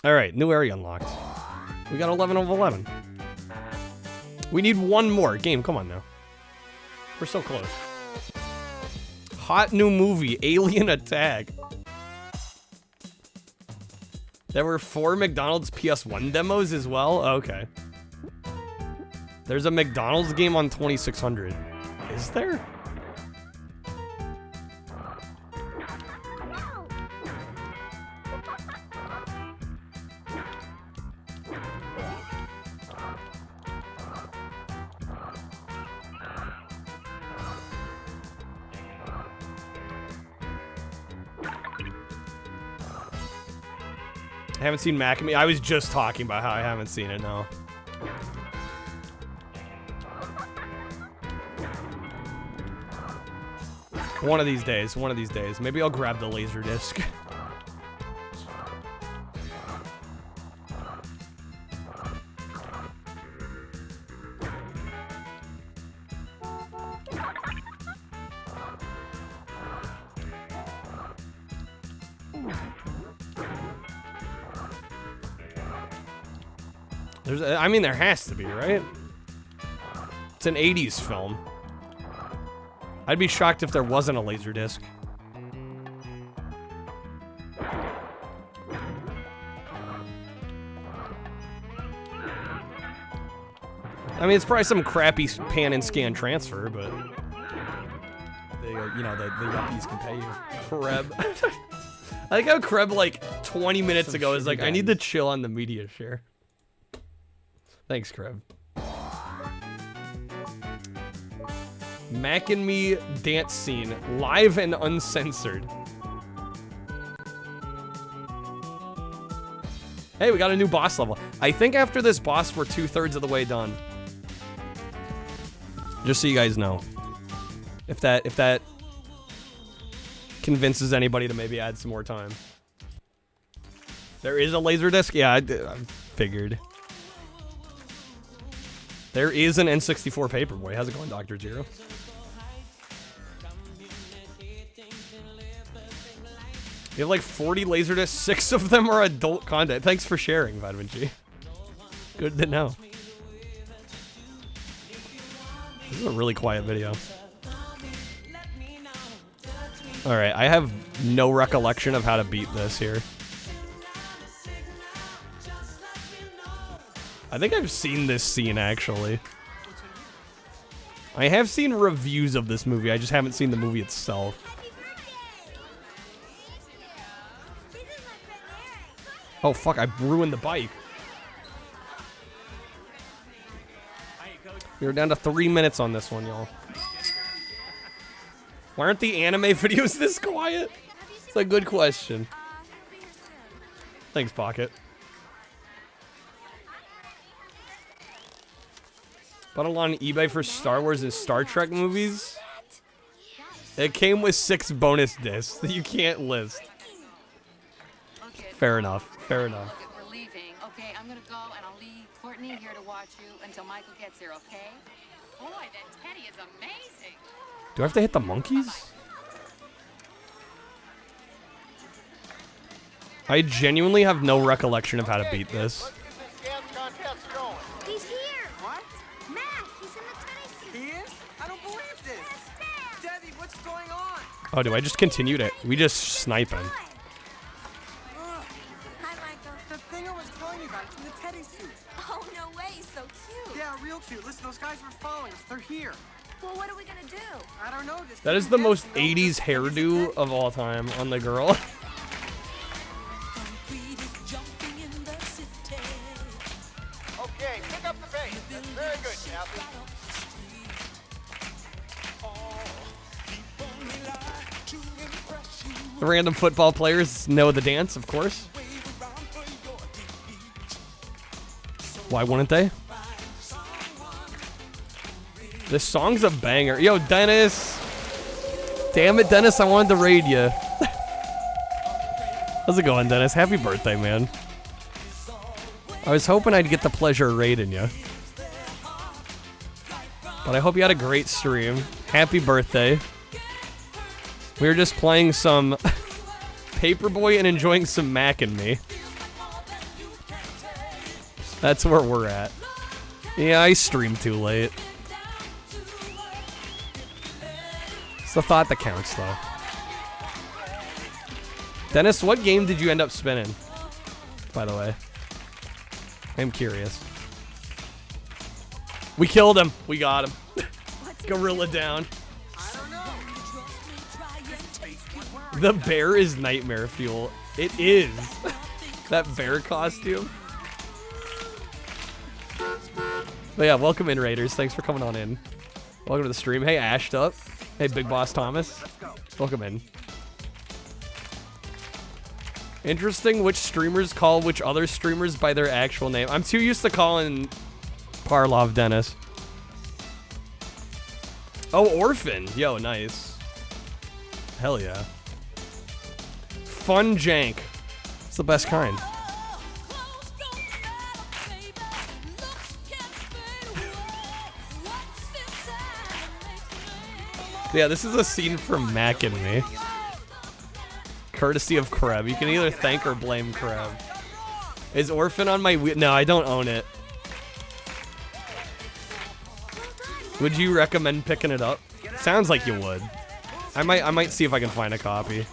All right, new area unlocked. We got 11 of 11. We need one more. Game, come on now. We're so close. Hot new movie, Alien Attack. There were 4 McDonald's PS1 demos as well? Okay. There's a McDonald's game on 2600. Is there? I haven't seen Mac and Me. I was just talking about how I haven't seen it, no. One of these days, one of these days. Maybe I'll grab the laser disc. I mean, there has to be, right? It's an 80s film. I'd be shocked if there wasn't a laser disc. I mean, it's probably some crappy pan and scan transfer, but they, you know, the yuppies can pay you. Kreb. I like how Kreb, like, 20 minutes ago is like, I need to chill on the media share. Thanks, Kreb. Mac and Me dance scene, live and uncensored. Hey, we got a new boss level. I think after this boss, we're 2/3 of the way done. Just so you guys know. If that convinces anybody to maybe add some more time. There is a laser disc? Yeah, I figured. There is an N64 Paperboy. How's it going, Dr. Zero? You have like 40 laser discs. 6 of them are adult content. Thanks for sharing, Vitamin G. Good to know. This is a really quiet video. Alright, I have no recollection of how to beat this here. I think I've seen this scene, actually. I have seen reviews of this movie, I just haven't seen the movie itself. Oh fuck, I ruined the bike. We're down to 3 minutes on this one, y'all. Why aren't the anime videos this quiet? It's a good question. Thanks, Pocket. Bought it on eBay for Star Wars and Star Trek movies. It came with 6 bonus discs that you can't list. Fair enough. Fair enough. We're leaving. Okay, I'm gonna go and I'll leave Courtney here to watch you until Michael gets here, okay? Boy, that Teddy is amazing. Do I have to hit the monkeys? I genuinely have no recollection of how to beat this. He's here. What? Matt, he's in the tennis. He is? I don't believe this. Debbie, what's going on? Oh, do I just continue to... We just snipe him. Hi, Michael. The thing I was telling you about, it's in the Teddy suit. Oh, no way. So cute. Yeah, real cute. Listen, those guys were following us. They're here. Well, what are we gonna do? I don't know. That is the most 80s hairdo of all time on the girl. Okay, pick up the pace. That's very good, Captain. The random football players know the dance, of course. Why wouldn't they? This song's a banger. Yo, Dennis! Damn it, Dennis, I wanted to raid you. How's it going, Dennis? Happy birthday, man. I was hoping I'd get the pleasure of raiding you. But I hope you had a great stream. Happy birthday. We were just playing some Paperboy and enjoying some Mac and Me. That's where we're at. Yeah, I streamed too late. It's the thought that counts, though. Dennis, what game did you end up spinning? By the way. I'm curious. We killed him. We got him. Gorilla down. The bear is nightmare fuel. It is. That bear costume. But yeah, welcome in, Raiders. Thanks for coming on in. Welcome to the stream. Hey, Ashed Up. Hey, Big Boss Thomas. Welcome in. Interesting which streamers call which other streamers by their actual name. I'm too used to calling Parlov Dennis. Oh, Orphan. Yo, nice. Hell yeah. Fun jank. It's the best kind. Yeah, this is a scene from Mac and Me. Courtesy of Kreb. You can either thank or blame Kreb. Is Orphan on my Wii? No, I don't own it. Would you recommend picking it up? Sounds like you would. I might see if I can find a copy.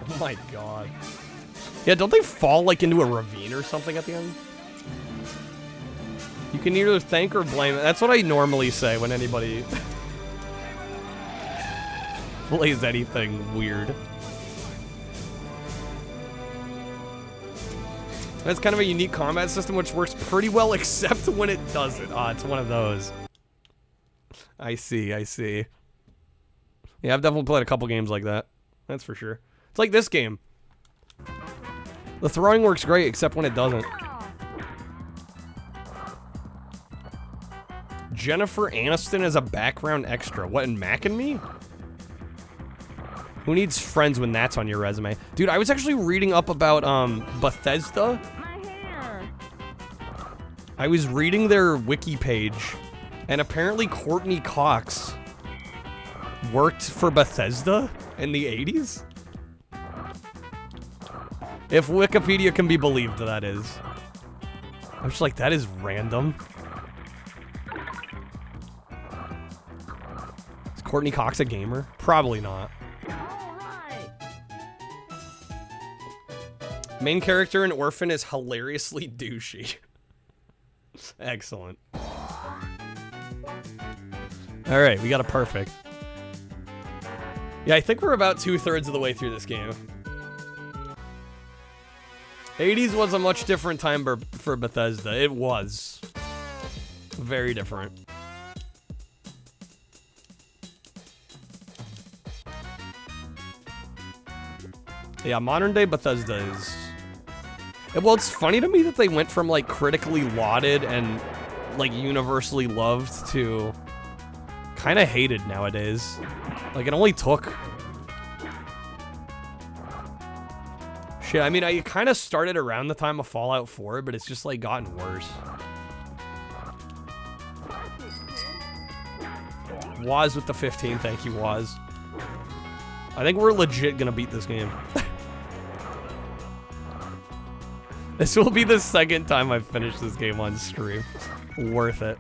Oh my god. Yeah, don't they fall like into a ravine or something at the end? You can either thank or blame it. That's what I normally say when anybody plays anything weird. That's kind of a unique combat system which works pretty well except when it doesn't. Ah, it's one of those. I see, I see. Yeah, I've definitely played a couple games like that. That's for sure. It's like this game. The throwing works great, except when it doesn't. Jennifer Aniston as a background extra. What, in Mac and Me? Who needs friends when that's on your resume? Dude, I was actually reading up about Bethesda. I was reading their wiki page, and apparently Courtney Cox worked for Bethesda in the 80s? If Wikipedia can be believed, that is. I'm just like, that is random. Is Courtney Cox a gamer? Probably not. Main character in Orphan is hilariously douchey. Excellent. Alright, we got a perfect. Yeah, I think we're about 2/3 of the way through this game. 80s was a much different time for Bethesda. It was. Very different. Yeah, modern day Bethesda is... Well, it's funny to me that they went from, like, critically lauded and, like, universally loved to kind of hated nowadays. Like, it only took... Shit, I mean, I kind of started around the time of Fallout 4, but it's just, like, gotten worse. Waz with the 15, thank you, Waz. I think we're legit gonna beat this game. This will be the second time I've finished this game on stream. Worth it.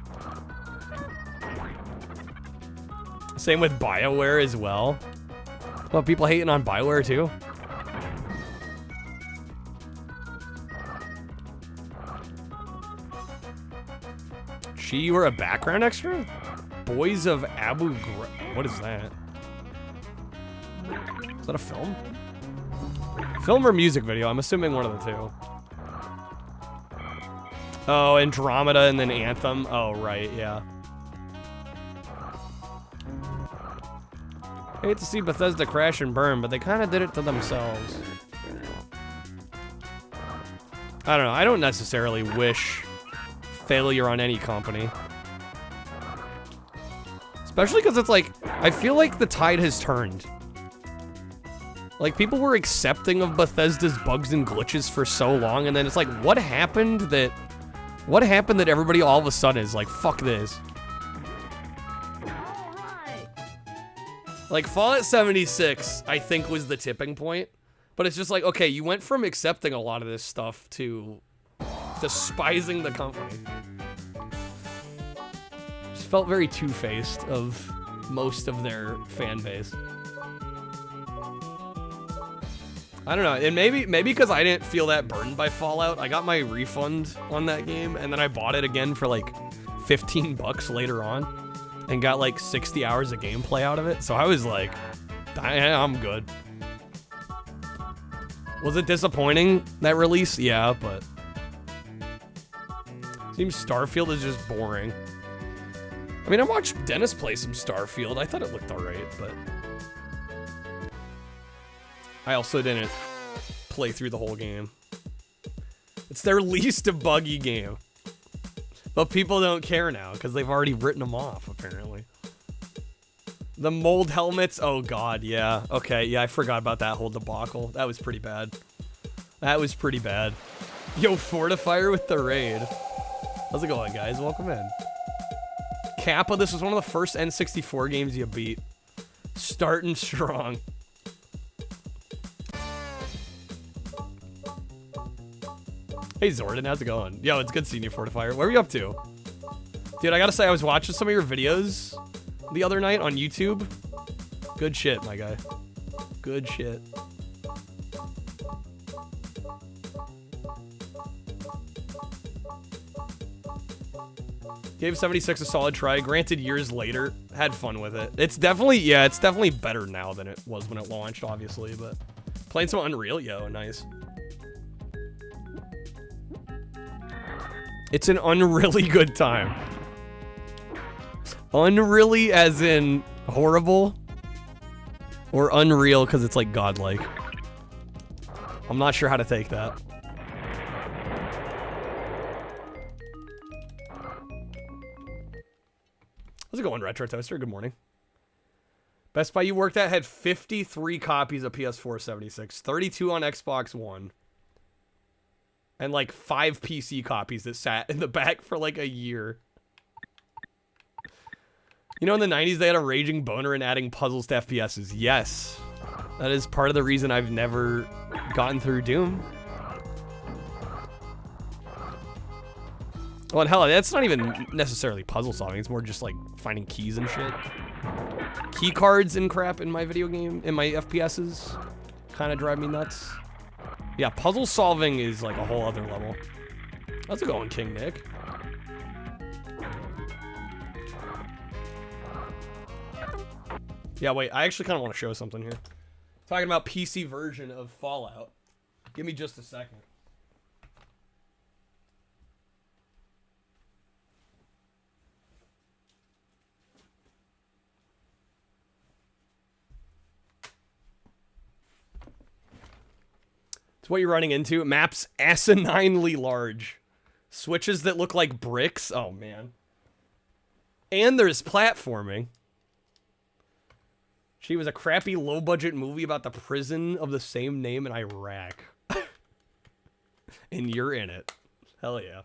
Same with BioWare as well. Well, people hating on BioWare too? Gee, you were a background extra? Boys of Abu Ghraib. What is that? Is that a film? Film or music video? I'm assuming one of the two. Oh, Andromeda and then Anthem. Oh, right, yeah. I hate to see Bethesda crash and burn, but they kind of did it to themselves. I don't know. I don't necessarily wish failure on any company. Especially because it's like, I feel like the tide has turned. Like, people were accepting of Bethesda's bugs and glitches for so long, and then it's like, what happened that everybody all of a sudden is like, fuck this? Like, Fallout 76, I think, was the tipping point. But it's just like, okay, you went from accepting a lot of this stuff to despising the company. Just felt very two-faced of most of their fan base. I don't know, and maybe because I didn't feel that burdened by Fallout, I got my refund on that game, and then I bought it again for like 15 bucks later on, and got like 60 hours of gameplay out of it, so I was like, I'm good. Was it disappointing, that release? Yeah, but seems Starfield is just boring. I mean, I watched Dennis play some Starfield. I thought it looked alright, but I also didn't play through the whole game. It's their least buggy game. But people don't care now, because they've already written them off, apparently. The mold helmets, oh god, yeah. Okay, yeah, I forgot about that whole debacle. That was pretty bad. That was pretty bad. Yo, Fortifier with the raid. How's it going, guys? Welcome in. Kappa, this was one of the first N64 games you beat. Starting strong. Hey Zordon, how's it going? Yo, it's good seeing you, Fortifier. What are you up to? Dude, I gotta say, I was watching some of your videos the other night on YouTube. Good shit, my guy. Good shit. Gave 76 a solid try. Granted, years later, had fun with it. It's definitely, yeah, it's definitely better now than it was when it launched, obviously, but playing some Unreal, yo, nice. It's an unreally good time. Unreally as in horrible, or unreal because it's like godlike. I'm not sure how to take that. How's it going, Retro Toaster? Good morning. Best Buy you worked at had 53 copies of PS4 76, 32 on Xbox One. And like 5 PC copies that sat in the back for like a year. You know, in the 90s, they had a raging boner in adding puzzles to FPSs. Yes. That is part of the reason I've never gotten through Doom. Well, and hell, that's not even necessarily puzzle solving. It's more just like finding keys and shit. Key cards and crap in my video game, in my FPSs, kind of drive me nuts. Yeah, puzzle solving is like a whole other level. How's it going, King Nick? Yeah, wait, I actually kind of want to show something here. Talking about PC version of Fallout. Give me just a second. It's what you're running into. Maps asininely large. Switches that look like bricks. Oh, man. And there's platforming. She was a crappy low-budget movie about the prison of the same name in Iraq. And you're in it. Hell yeah.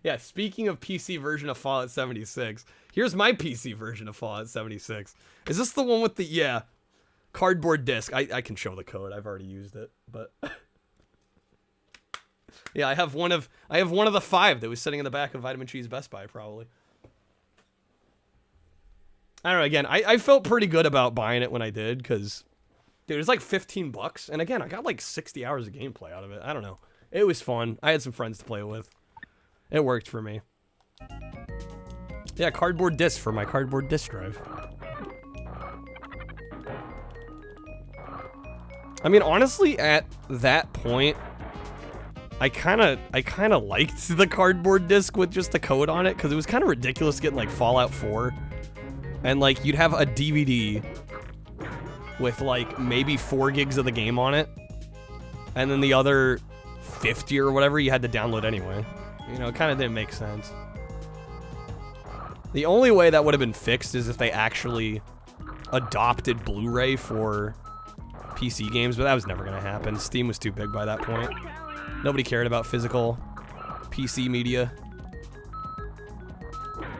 Yeah, speaking of PC version of Fallout 76, here's my PC version of Fallout 76. Is this the one with the, yeah, cardboard disc? I can show the code. I've already used it, but... Yeah, I have one of the 5 that was sitting in the back of Vitamin Cheese Best Buy, probably. I don't know, again, I felt pretty good about buying it when I did, because, dude, it was like 15 bucks, and again, I got like 60 hours of gameplay out of it. I don't know. It was fun. I had some friends to play with. It worked for me. Yeah, cardboard disc for my cardboard disc drive. I mean, honestly, at that point, I kind of liked the cardboard disc with just the code on it, because it was kind of ridiculous getting like Fallout 4. And like, you'd have a DVD with like maybe 4 gigs of the game on it. And then the other 50 or whatever you had to download anyway. You know, it kind of didn't make sense. The only way that would have been fixed is if they actually adopted Blu-ray for PC games, but that was never going to happen. Steam was too big by that point. Nobody cared about physical PC media.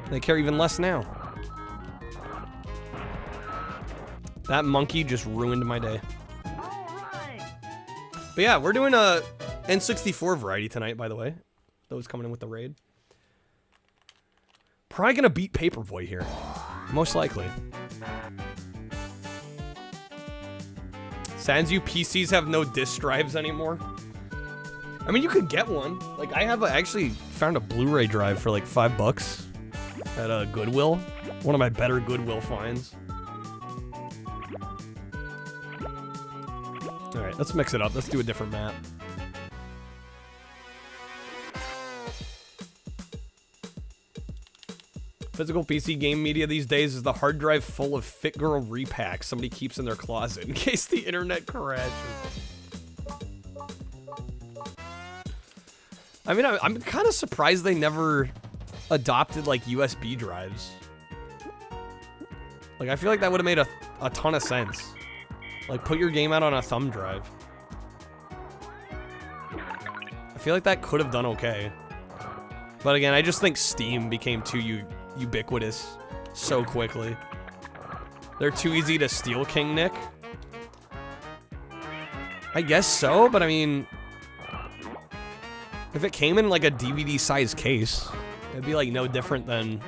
They care even less now. That monkey just ruined my day. But yeah, we're doing a N64 variety tonight, by the way. Those coming in with the raid. Probably gonna beat Paperboy here. Most likely. Sans you PCs have no disk drives anymore. I mean, you could get one. Like, I actually found a Blu-ray drive for like $5 at Goodwill. One of my better Goodwill finds. Alright, let's mix it up. Let's do a different map. Physical PC game media these days is the hard drive full of Fit Girl repacks somebody keeps in their closet in case the internet crashes. I mean, I'm kind of surprised they never adopted, like, USB drives. Like, I feel like that would have made a ton of sense. Like, put your game out on a thumb drive. I feel like that could have done okay. But again, I just think Steam became too ubiquitous so quickly. They're too easy to steal, King Nick. I guess so, but I mean, if it came in like a DVD-sized case, it'd be like no different than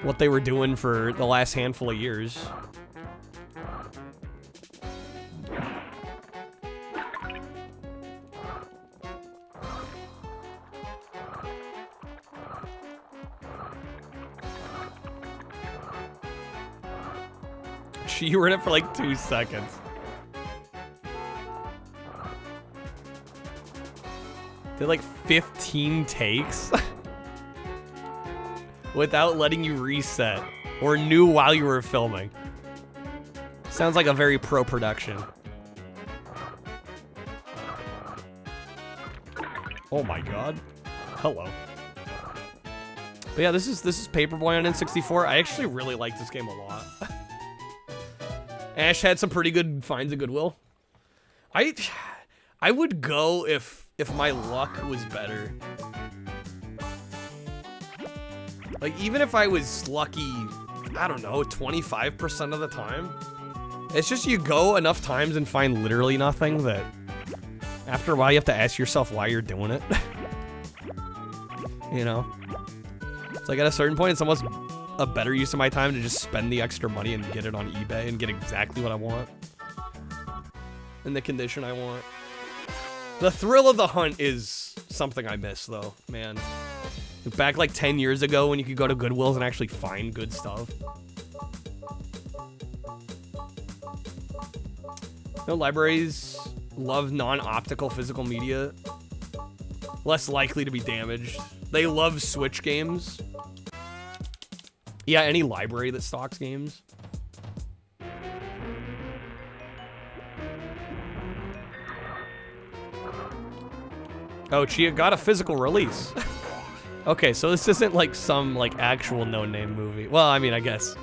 what they were doing for the last handful of years. You were in it for like 2 seconds. Did like 15 takes without letting you reset or knew while you were filming. Sounds like a very pro production. Oh my god. Hello. But yeah, this is Paperboy on N64. I actually really like this game a lot. Ash had some pretty good finds of Goodwill. I would go if my luck was better. Like, even if I was lucky, I don't know, 25% of the time. It's just you go enough times and find literally nothing that after a while you have to ask yourself why you're doing it. You know? It's like at a certain point it's almost a better use of my time to just spend the extra money and get it on eBay and get exactly what I want. In the condition I want. The thrill of the hunt is something I miss, though, man. Back like 10 years ago when you could go to Goodwills and actually find good stuff. No, libraries love non-optical physical media. Less likely to be damaged. They love Switch games. Yeah, any library that stocks games. Oh, Chia got a physical release. Okay, so this isn't like some like actual no-name movie. Well, I mean, I guess.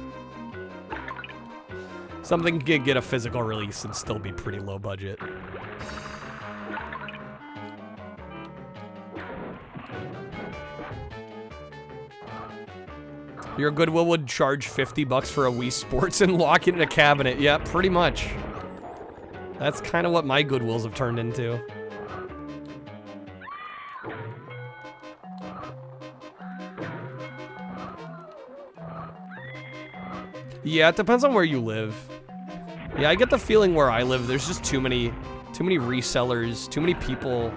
Something could get a physical release and still be pretty low budget. Your Goodwill would charge $50 for a Wii Sports and lock it in a cabinet. Yeah, pretty much. That's kind of what my Goodwills have turned into. Yeah, it depends on where you live. Yeah, I get the feeling where I live, there's just too many resellers, too many people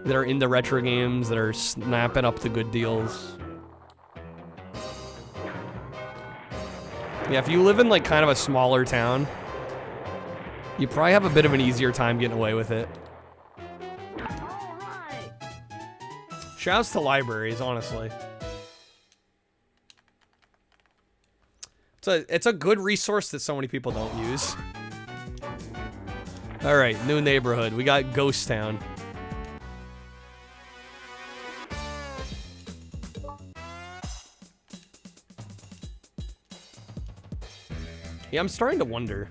that are into retro games that are snapping up the good deals. Yeah, if you live in like kind of a smaller town, you probably have a bit of an easier time getting away with it. Shouts to libraries, honestly. It's a good resource that so many people don't use. Alright, new neighborhood. We got Ghost Town. Yeah, I'm starting to wonder.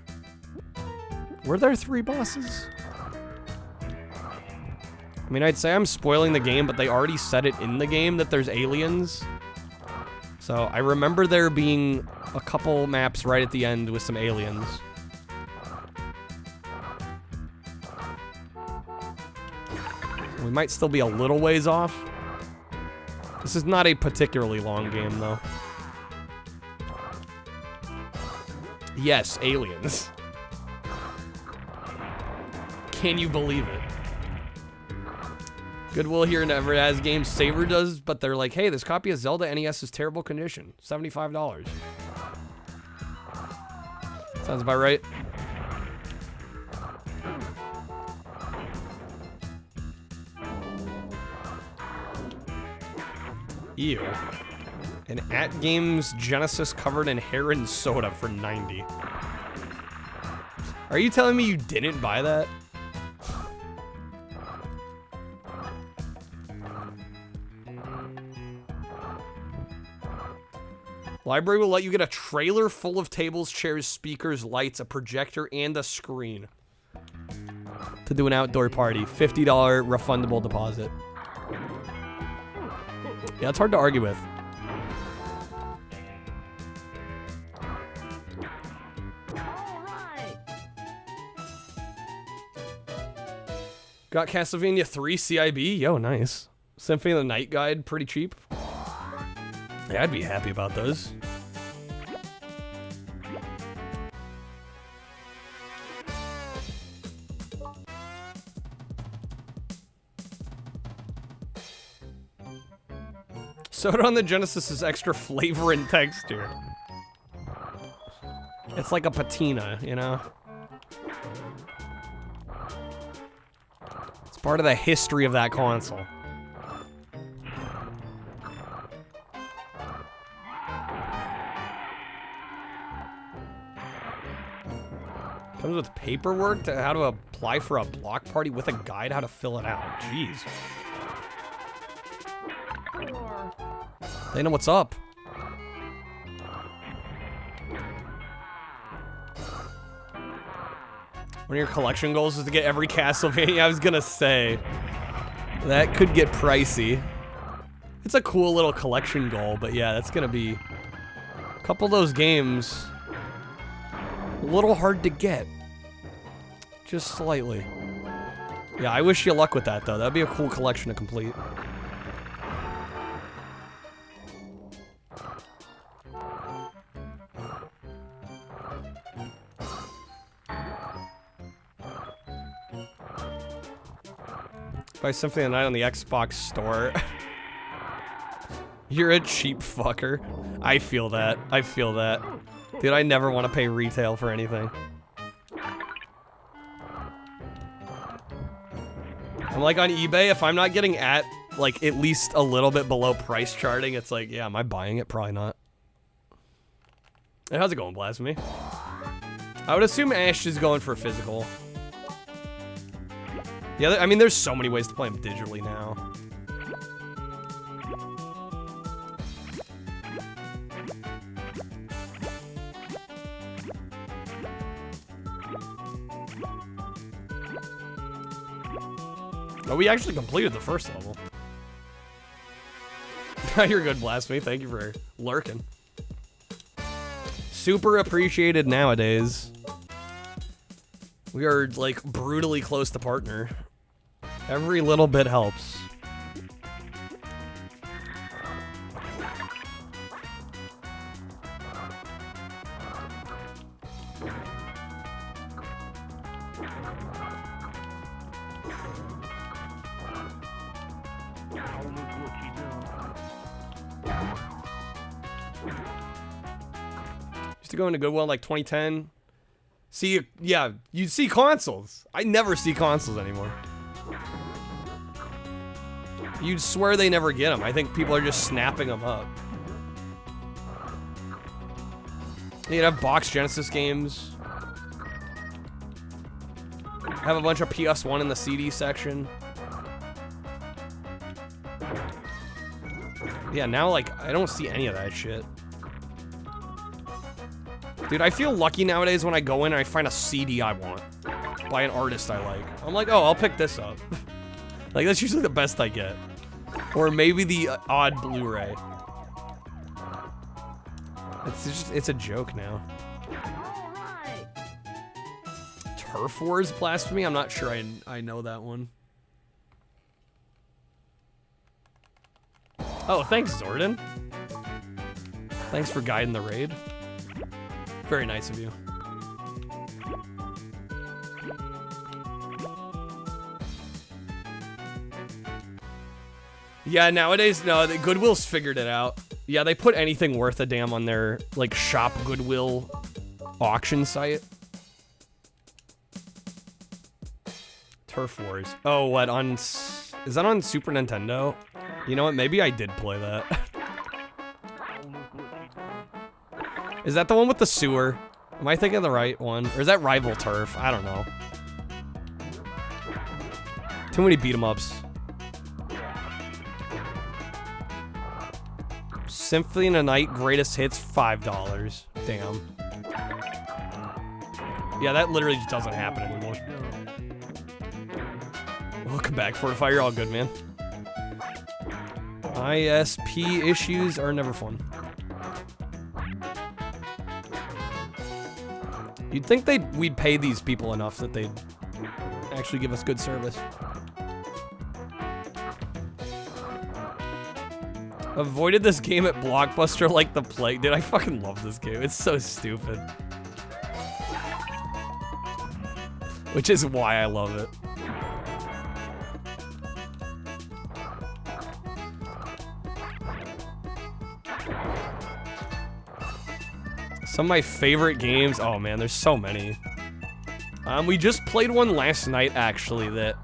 Were there 3 bosses? I mean, I'd say I'm spoiling the game, but they already said it in the game that there's aliens. So I remember there being a couple maps right at the end with some aliens. We might still be a little ways off. This is not a particularly long game, though. Yes, aliens. Can you believe it? Goodwill here never has games. Saver does, but they're like, hey, this copy of Zelda NES is terrible condition. $75. Sounds about right. Ew. An At Games Genesis covered in hair and soda for $90. Are you telling me you didn't buy that? Library will let you get a trailer full of tables, chairs, speakers, lights, a projector, and a screen to do an outdoor party. $50 refundable deposit. Yeah, it's hard to argue with. Got Castlevania 3 CIB. Yo, nice. Symphony of the Night Guide, pretty cheap. Yeah, I'd be happy about those. Soda on the Genesis is extra flavor and texture. It's like a patina, you know? It's part of the history of that console. Comes with paperwork to how to apply for a block party with a guide how to fill it out. Jeez. They know what's up. One of your collection goals is to get every Castlevania. I was gonna say, that could get pricey. It's a cool little collection goal, but yeah, that's gonna be a couple of those games. A little hard to get. Just slightly. Yeah, I wish you luck with that, though. That'd be a cool collection to complete. Buy Symphony of the Night on the Xbox store. You're a cheap fucker. I feel that. I feel that. Dude, I never want to pay retail for anything. I'm like on eBay, if I'm not getting at least a little bit below price charting, it's like, yeah, am I buying it? Probably not. Hey, how's it going, Blasphemy? I would assume Ash is going for physical. Yeah, I mean, there's so many ways to play them digitally now. Oh, we actually completed the first level. You're good, Blasphemy. Thank you for lurking. Super appreciated nowadays. We are, like, brutally close to partner. Every little bit helps. Used to go into Goodwill in like 2010. See, yeah, you'd see consoles. I never see consoles anymore. You'd swear they never get them. I think people are just snapping them up. You'd have box Genesis games. Have a bunch of PS1 in the CD section. Yeah, now, like, I don't see any of that shit. Dude, I feel lucky nowadays when I go in and I find a CD I want by an artist I like. I'm like, oh, I'll pick this up. Like, that's usually the best I get. Or maybe the odd Blu-ray. It's a joke now. Turf Wars Blasphemy? I'm not sure I know that one. Oh, thanks, Zordon. Thanks for guiding the raid. Very nice of you. Yeah, nowadays, no, the Goodwill's figured it out. Yeah, they put anything worth a damn on their, like, shop Goodwill auction site. Turf Wars. Oh, what, on... Is that on Super Nintendo? You know what, maybe I did play that. Is that the one with the sewer? Am I thinking of the right one? Or is that Rival Turf? I don't know. Too many beat-em-ups. Symphony in the Night Greatest Hits, $5. Damn. Yeah, that literally just doesn't happen anymore. Welcome back, Fortify. You're all good, man. ISP issues are never fun. You'd think we'd pay these people enough that they'd actually give us good service. Avoided this game at Blockbuster like the plague. Dude, I fucking love this game. It's so stupid. Which is why I love it. Some of my favorite games. Oh man, there's so many. We just played one last night, actually, that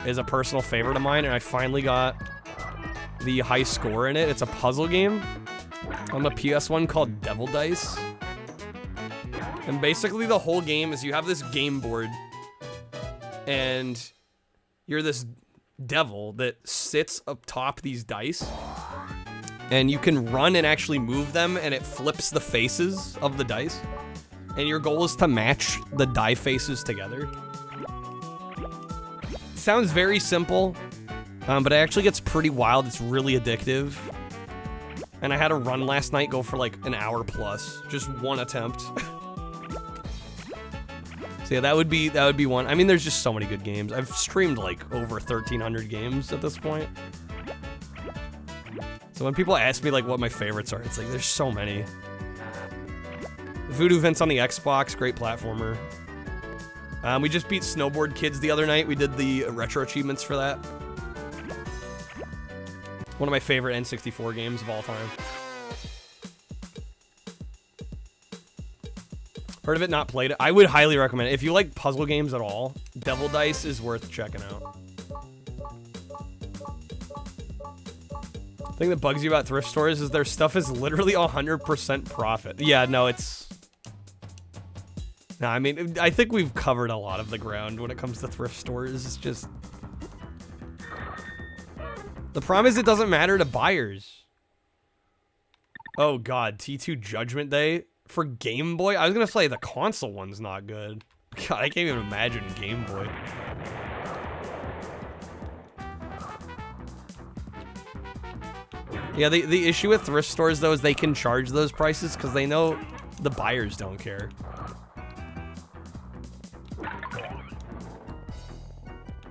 is a personal favorite of mine, and I finally got the high score in it. It's a puzzle game on the PS1 called Devil Dice. And basically the whole game is you have this game board and you're this devil that sits up top these dice and you can run and actually move them and it flips the faces of the dice. And your goal is to match the die faces together. It sounds very simple. But it actually gets pretty wild. It's really addictive. And I had a run last night, go for like an hour plus. Just one attempt. So yeah, that would be one. I mean, there's just so many good games. I've streamed like over 1,300 games at this point. So when people ask me like what my favorites are, it's like there's so many. Voodoo Vince on the Xbox, great platformer. We just beat Snowboard Kids the other night. We did the retro achievements for that. One of my favorite N64 games of all time. Heard of it, not played it. I would highly recommend it. If you like puzzle games at all, Devil Dice is worth checking out. The thing that bugs you about thrift stores is their stuff is literally 100% profit. Yeah, no, it's... No, I mean, I think we've covered a lot of the ground when it comes to thrift stores. It's just... The problem is it doesn't matter to buyers. Oh god, T2 Judgment Day for Game Boy? I was gonna say the console one's not good. God, I can't even imagine Game Boy. Yeah, the issue with thrift stores though is they can charge those prices because they know the buyers don't care.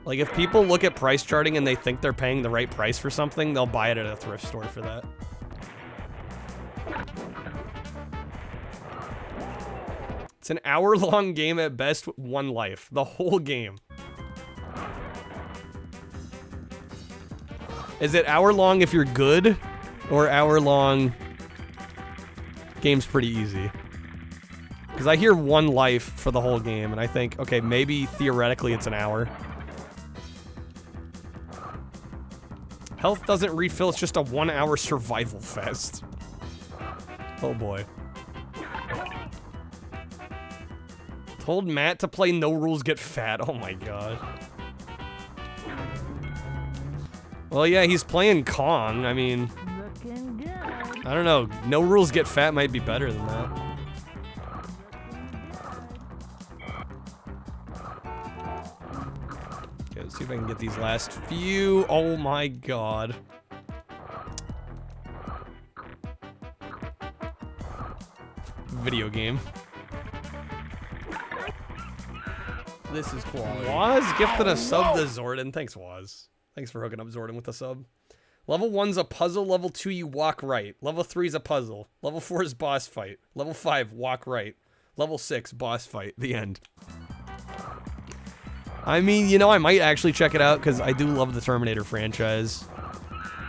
Like, if people look at price charting and they think they're paying the right price for something, they'll buy it at a thrift store for that. It's an hour-long game at best, one life. The whole game. Is it hour-long if you're good? Or hour-long... Game's pretty easy. Because I hear one life for the whole game, and I think, okay, maybe theoretically it's an hour. Health doesn't refill, it's just a 1 hour survival fest. Oh boy. Told Matt to play No Rules Get Fat. Oh my god. Well, yeah, he's playing Kong. I mean, I don't know. No Rules Get Fat might be better than that. Okay, let's see if I can get these last few. Oh my god. video game. This is quality. Waz gifted a sub to Zordon. Thanks, Waz. Thanks for hooking up Zordon with a sub. Level 1's a puzzle. Level 2, you walk right. Level 3 is a puzzle. Level 4 is boss fight. Level 5, walk right. Level 6, boss fight. The end. I mean, you know, I might actually check it out because I do love the Terminator franchise.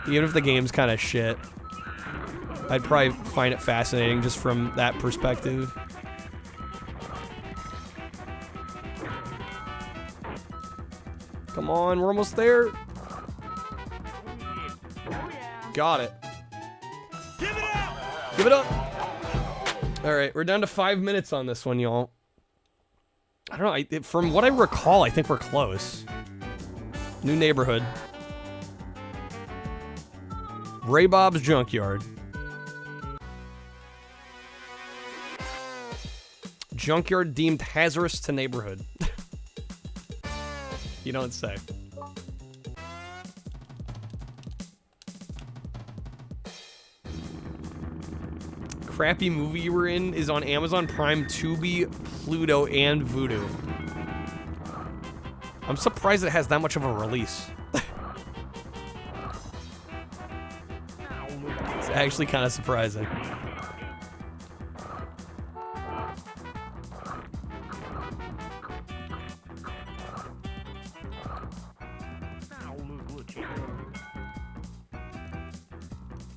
Even if the game's kind of shit, I'd probably find it fascinating just from that perspective. Come on, we're almost there. Got it. Give it up! Give it up! Alright, we're down to 5 minutes on this one, y'all. I don't know, from what I recall, I think we're close. New neighborhood. Ray Bob's Junkyard. Junkyard deemed hazardous to neighborhood. You don't say. Crappy movie you were in is on Amazon Prime, Tubi, Pluto, and Vudu. I'm surprised it has that much of a release. It's actually kind of surprising.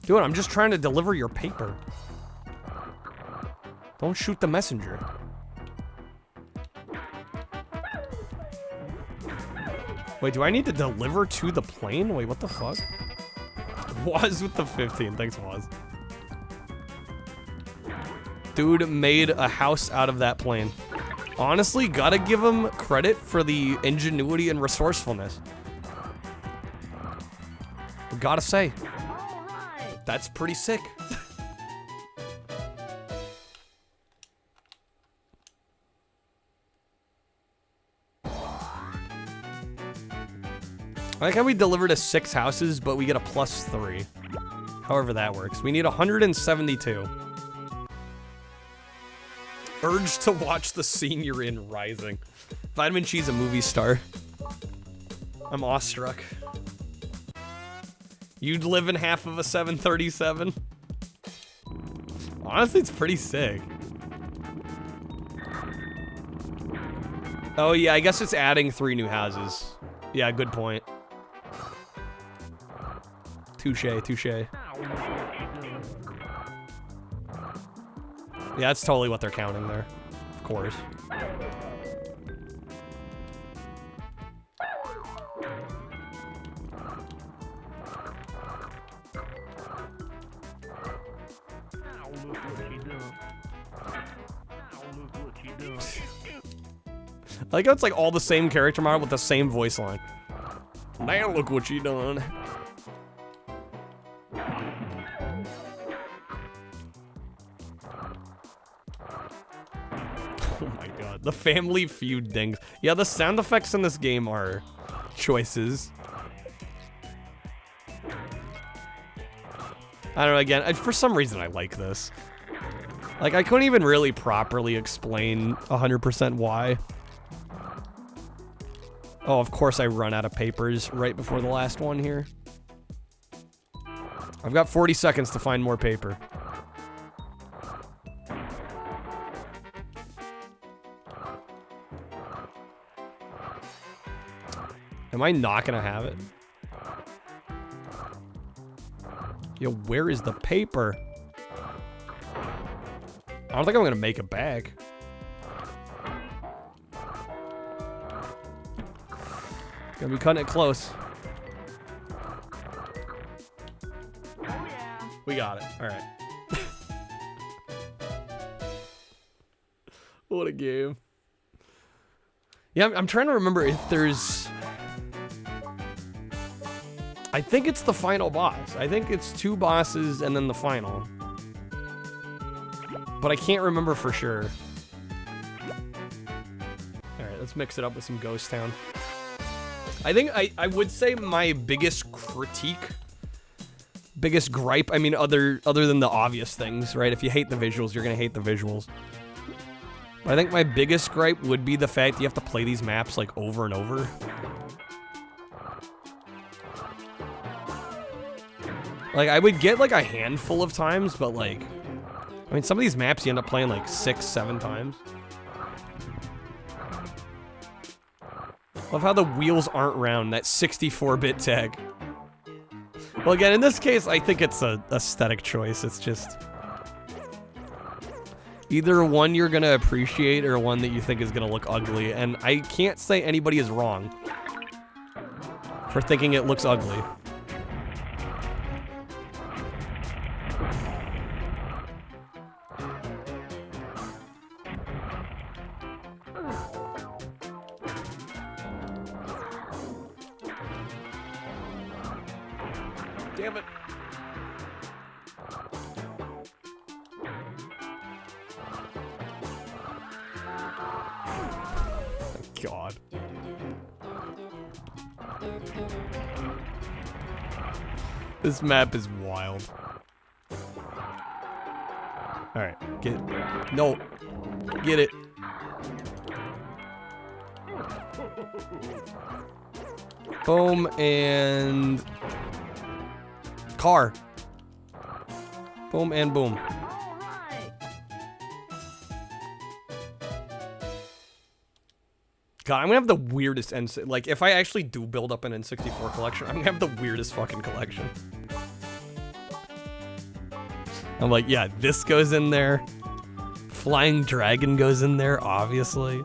Dude, I'm just trying to deliver your paper. Don't shoot the messenger. Wait, do I need to deliver to the plane? Wait, what the fuck? Waz with the 15. Thanks, Waz. Dude made a house out of that plane. Honestly, gotta give him credit for the ingenuity and resourcefulness. Gotta say. That's pretty sick. I like how we deliver to 6 houses, but we get a +3. However that works. We need 172. Urge to watch the scene you're in Rising. Vitamin Chi's a movie star. I'm awestruck. You'd live in half of a 737. Honestly, it's pretty sick. Oh yeah, I guess it's adding 3 new houses. Yeah, good point. Touche, touche. Yeah, that's totally what they're counting there. Of course. I like how it's like all the same character model with the same voice line. Now look what you done. Oh my god, the Family Feud dings. Yeah, the sound effects in this game are choices. I don't know, again, for some reason I like this. Like, I couldn't even really properly explain 100% why. Oh, of course I run out of papers right before the last one here. I've got 40 seconds to find more paper. Am I not gonna have it? Yo, where is the paper? I don't think I'm gonna make it back. Gonna be cutting it close. We got it. All right. What a game. Yeah, I'm trying to remember if there's... I think it's the final boss. I think it's 2 bosses and then the final. But I can't remember for sure. Alright, let's mix it up with some Ghost Town. I think I would say my biggest critique biggest gripe, I mean, other than the obvious things, right? If you hate the visuals, you're gonna hate the visuals. But I think my biggest gripe would be the fact that you have to play these maps, like, over and over. Like, I would get, like, a handful of times, but, like... I mean, some of these maps you end up playing, like, 6, 7 times. Love how the wheels aren't round, that 64-bit tag. Well, again, in this case, I think it's a aesthetic choice. It's just... either one you're gonna appreciate or one that you think is gonna look ugly, and I can't say anybody is wrong for thinking it looks ugly. Damn it. God. This map is wild. Alright, get it. No. Get it. Boom, and... car. Boom, and boom. God, I'm gonna have the weirdest like, if I actually do build up an N64 collection, I'm gonna have the weirdest fucking collection. I'm like, yeah, this goes in there. Flying Dragon goes in there, obviously.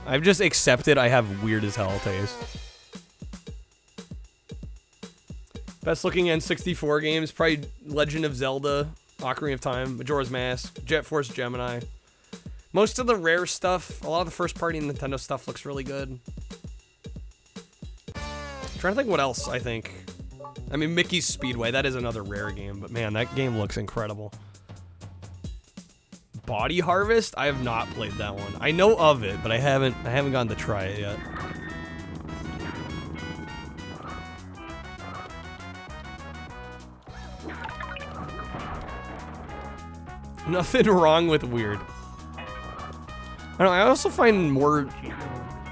I've just accepted I have weird as hell taste. Best looking N64 games, probably Legend of Zelda, Ocarina of Time, Majora's Mask, Jet Force Gemini. Most of the rare stuff, a lot of the first-party Nintendo stuff looks really good. I'm trying to think what else, I think. I mean, Mickey's Speedway, that is another rare game, but man, that game looks incredible. Body Harvest? I have not played that one. I know of it, but I haven't gotten to try it yet. Nothing wrong with weird. I don't know, I also find more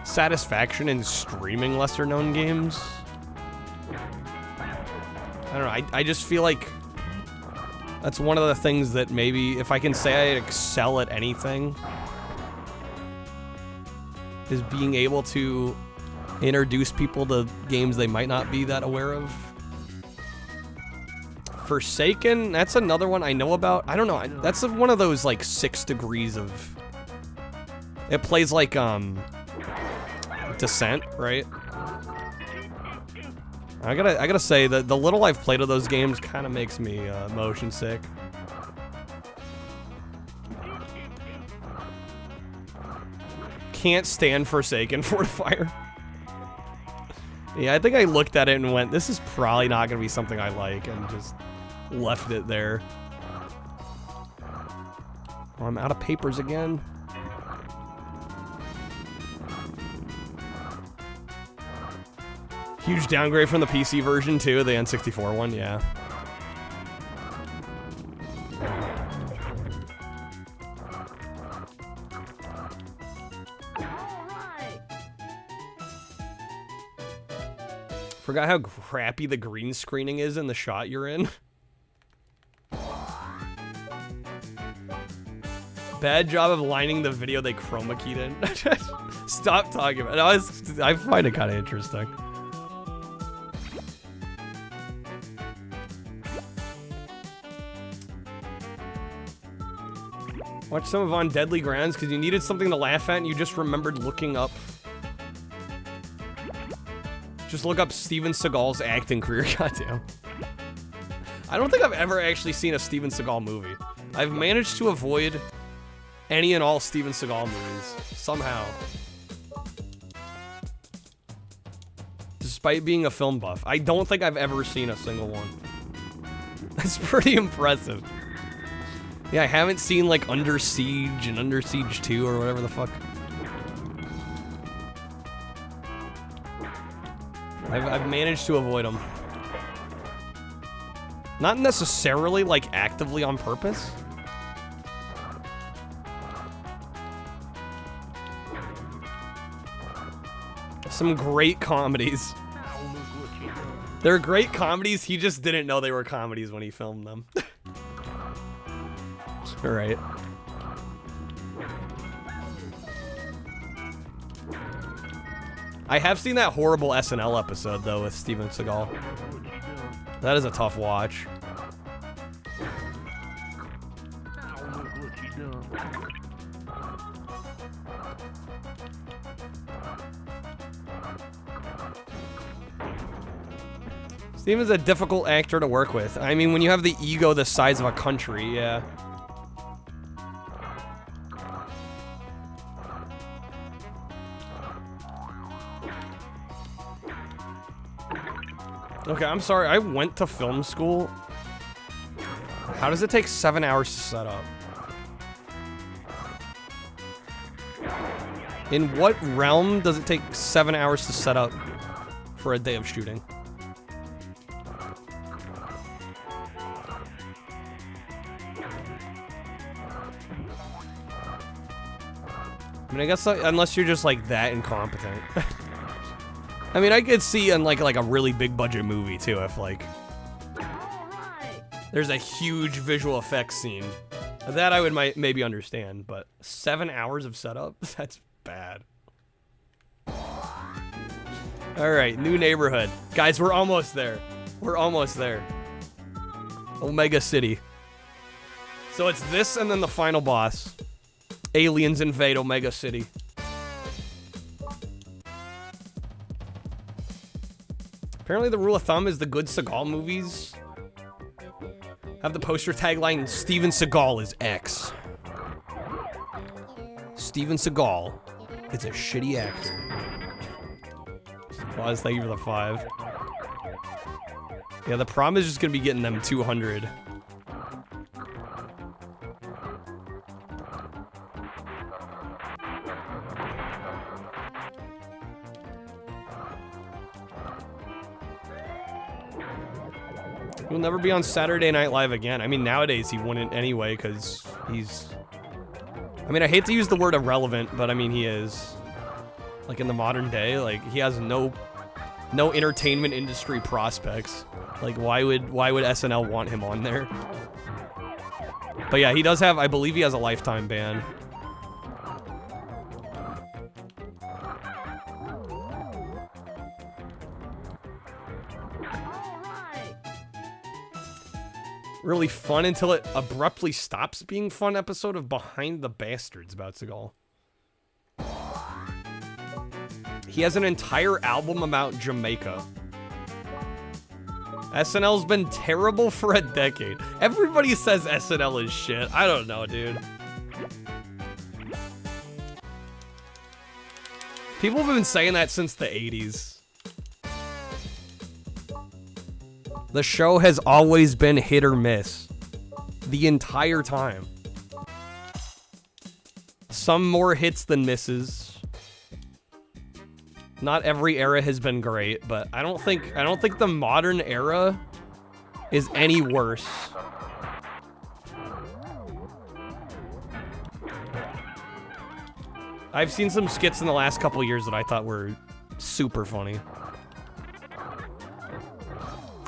satisfaction in streaming lesser-known games. I don't know, I just feel like that's one of the things that maybe, if I can say I excel at anything, is being able to introduce people to games they might not be that aware of. Forsaken, that's another one I know about. I don't know, that's one of those, like, 6 degrees of... It plays like, Descent, right? I gotta say that the little I've played of those games kind of makes me motion sick. Can't stand Forsaken Fortifier. Yeah, I think I looked at it and went, this is probably not gonna be something I like, and just left it there. Oh, I'm out of papers again. Huge downgrade from the PC version too, the N64 one, yeah. Forgot how crappy the green screening is in the shot you're in. Bad job of lining the video they chroma keyed in. Stop talking about it. I find it kind of interesting. Watch some of On Deadly Grounds because you needed something to laugh at and you just remembered looking up. Just look up Steven Seagal's acting career, goddamn. I don't think I've ever actually seen a Steven Seagal movie. I've managed to avoid any and all Steven Seagal movies, somehow. Despite being a film buff. I don't think I've ever seen a single one. That's pretty impressive. Yeah, I haven't seen, like, Under Siege and Under Siege 2 or whatever the fuck. I've managed to avoid them. Not necessarily, like, actively on purpose. Some great comedies. They're great comedies, he just didn't know they were comedies when he filmed them. Alright. I have seen that horrible SNL episode, though, with Steven Seagal. That is a tough watch. Steven's a difficult actor to work with. I mean, when you have the ego the size of a country, yeah. Okay, I'm sorry. I went to film school. How does it take 7 hours to set up? In what realm does it take 7 hours to set up for a day of shooting? I mean, I guess unless you're just like that incompetent. I mean, I could see in like a really big budget movie too if like there's a huge visual effects scene. That I would maybe understand, but 7 hours of setup? That's bad. All right, new neighborhood. Guys, we're almost there. We're almost there. Omega City. So it's this and then the final boss. Aliens invade Omega City. Apparently the rule of thumb is the good Seagal movies have the poster tagline, Steven Seagal is X. Steven Seagal is a shitty actor. Boz, thank you for the 5. Yeah, the problem is just gonna be getting them 200. He'll never be on Saturday Night Live again. I mean, nowadays he wouldn't anyway, because he's... I mean, I hate to use the word irrelevant, but I mean, he is. Like, in the modern day, like, he has no entertainment industry prospects. Like, why would SNL want him on there? But yeah, he does have, I believe he has a lifetime ban. Really fun until it abruptly stops being fun episode of Behind the Bastards about Seagal. He has an entire album about Jamaica. SNL's been terrible for a decade. Everybody says SNL is shit. I don't know, dude. People have been saying that since the 80s. The show has always been hit or miss. The entire time. Some more hits than misses. Not every era has been great, but I don't think the modern era is any worse. I've seen some skits in the last couple years that I thought were super funny.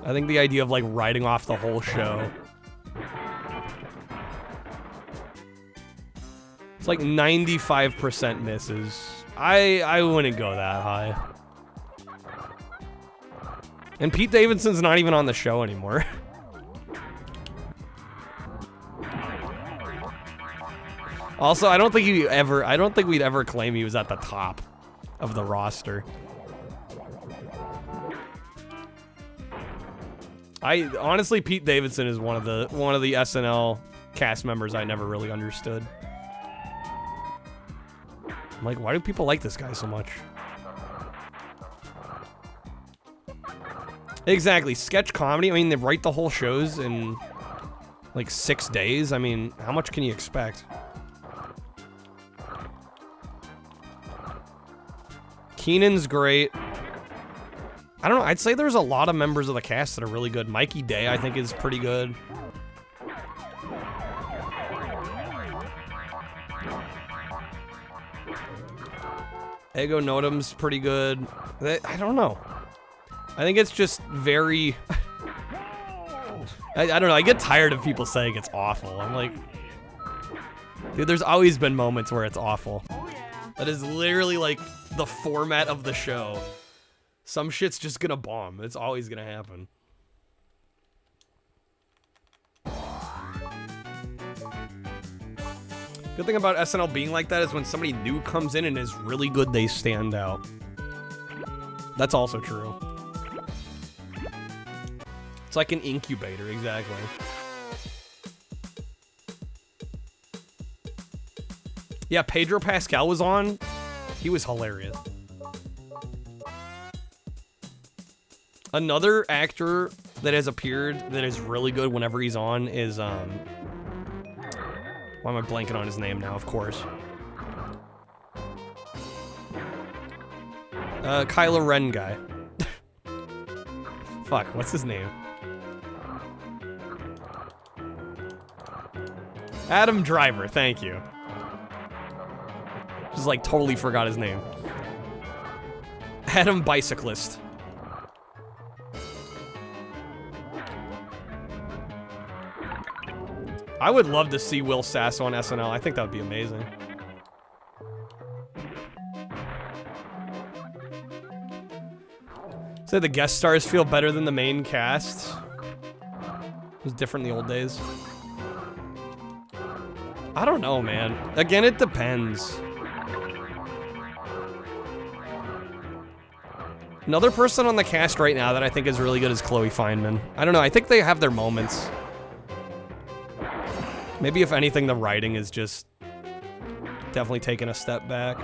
I think the idea of like writing off the whole show. It's like 95% misses. I wouldn't go that high. And Pete Davidson's not even on the show anymore. Also, I don't think we'd ever claim he was at the top of the roster. Honestly, Pete Davidson is one of the SNL cast members I never really understood. I'm like, why do people like this guy so much? Exactly, sketch comedy. I mean, they write the whole shows in like 6 days. I mean, how much can you expect? Keenan's great. I don't know. I'd say there's a lot of members of the cast that are really good. Mikey Day, I think, is pretty good. Ego Notum's pretty good. I don't know. I think it's just very... I don't know. I get tired of people saying it's awful. I'm like... Dude, there's always been moments where it's awful. That is literally like the format of the show. Some shit's just gonna bomb. It's always gonna happen. Good thing about SNL being like that is when somebody new comes in and is really good, they stand out. That's also true. It's like an incubator, exactly. Yeah, Pedro Pascal was on. He was hilarious. Another actor that has appeared that is really good whenever he's on is, why am I blanking on his name now, of course. Kylo Ren guy. Fuck, what's his name? Adam Driver, thank you. Just like totally forgot his name. Adam Bicyclist. I would love to see Will Sasso on SNL. I think that would be amazing. Say the guest stars feel better than the main cast. It was different in the old days. I don't know, man. Again, it depends. Another person on the cast right now that I think is really good is Chloe Fineman. I don't know, I think they have their moments. Maybe if anything, the writing is just definitely taking a step back.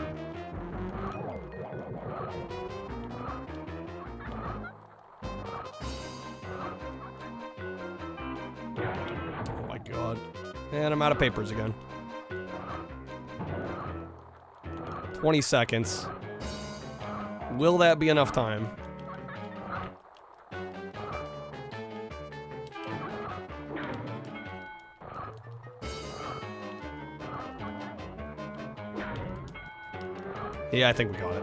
Oh my god. And I'm out of papers again. 20 seconds. Will that be enough time? Yeah, I think we got it.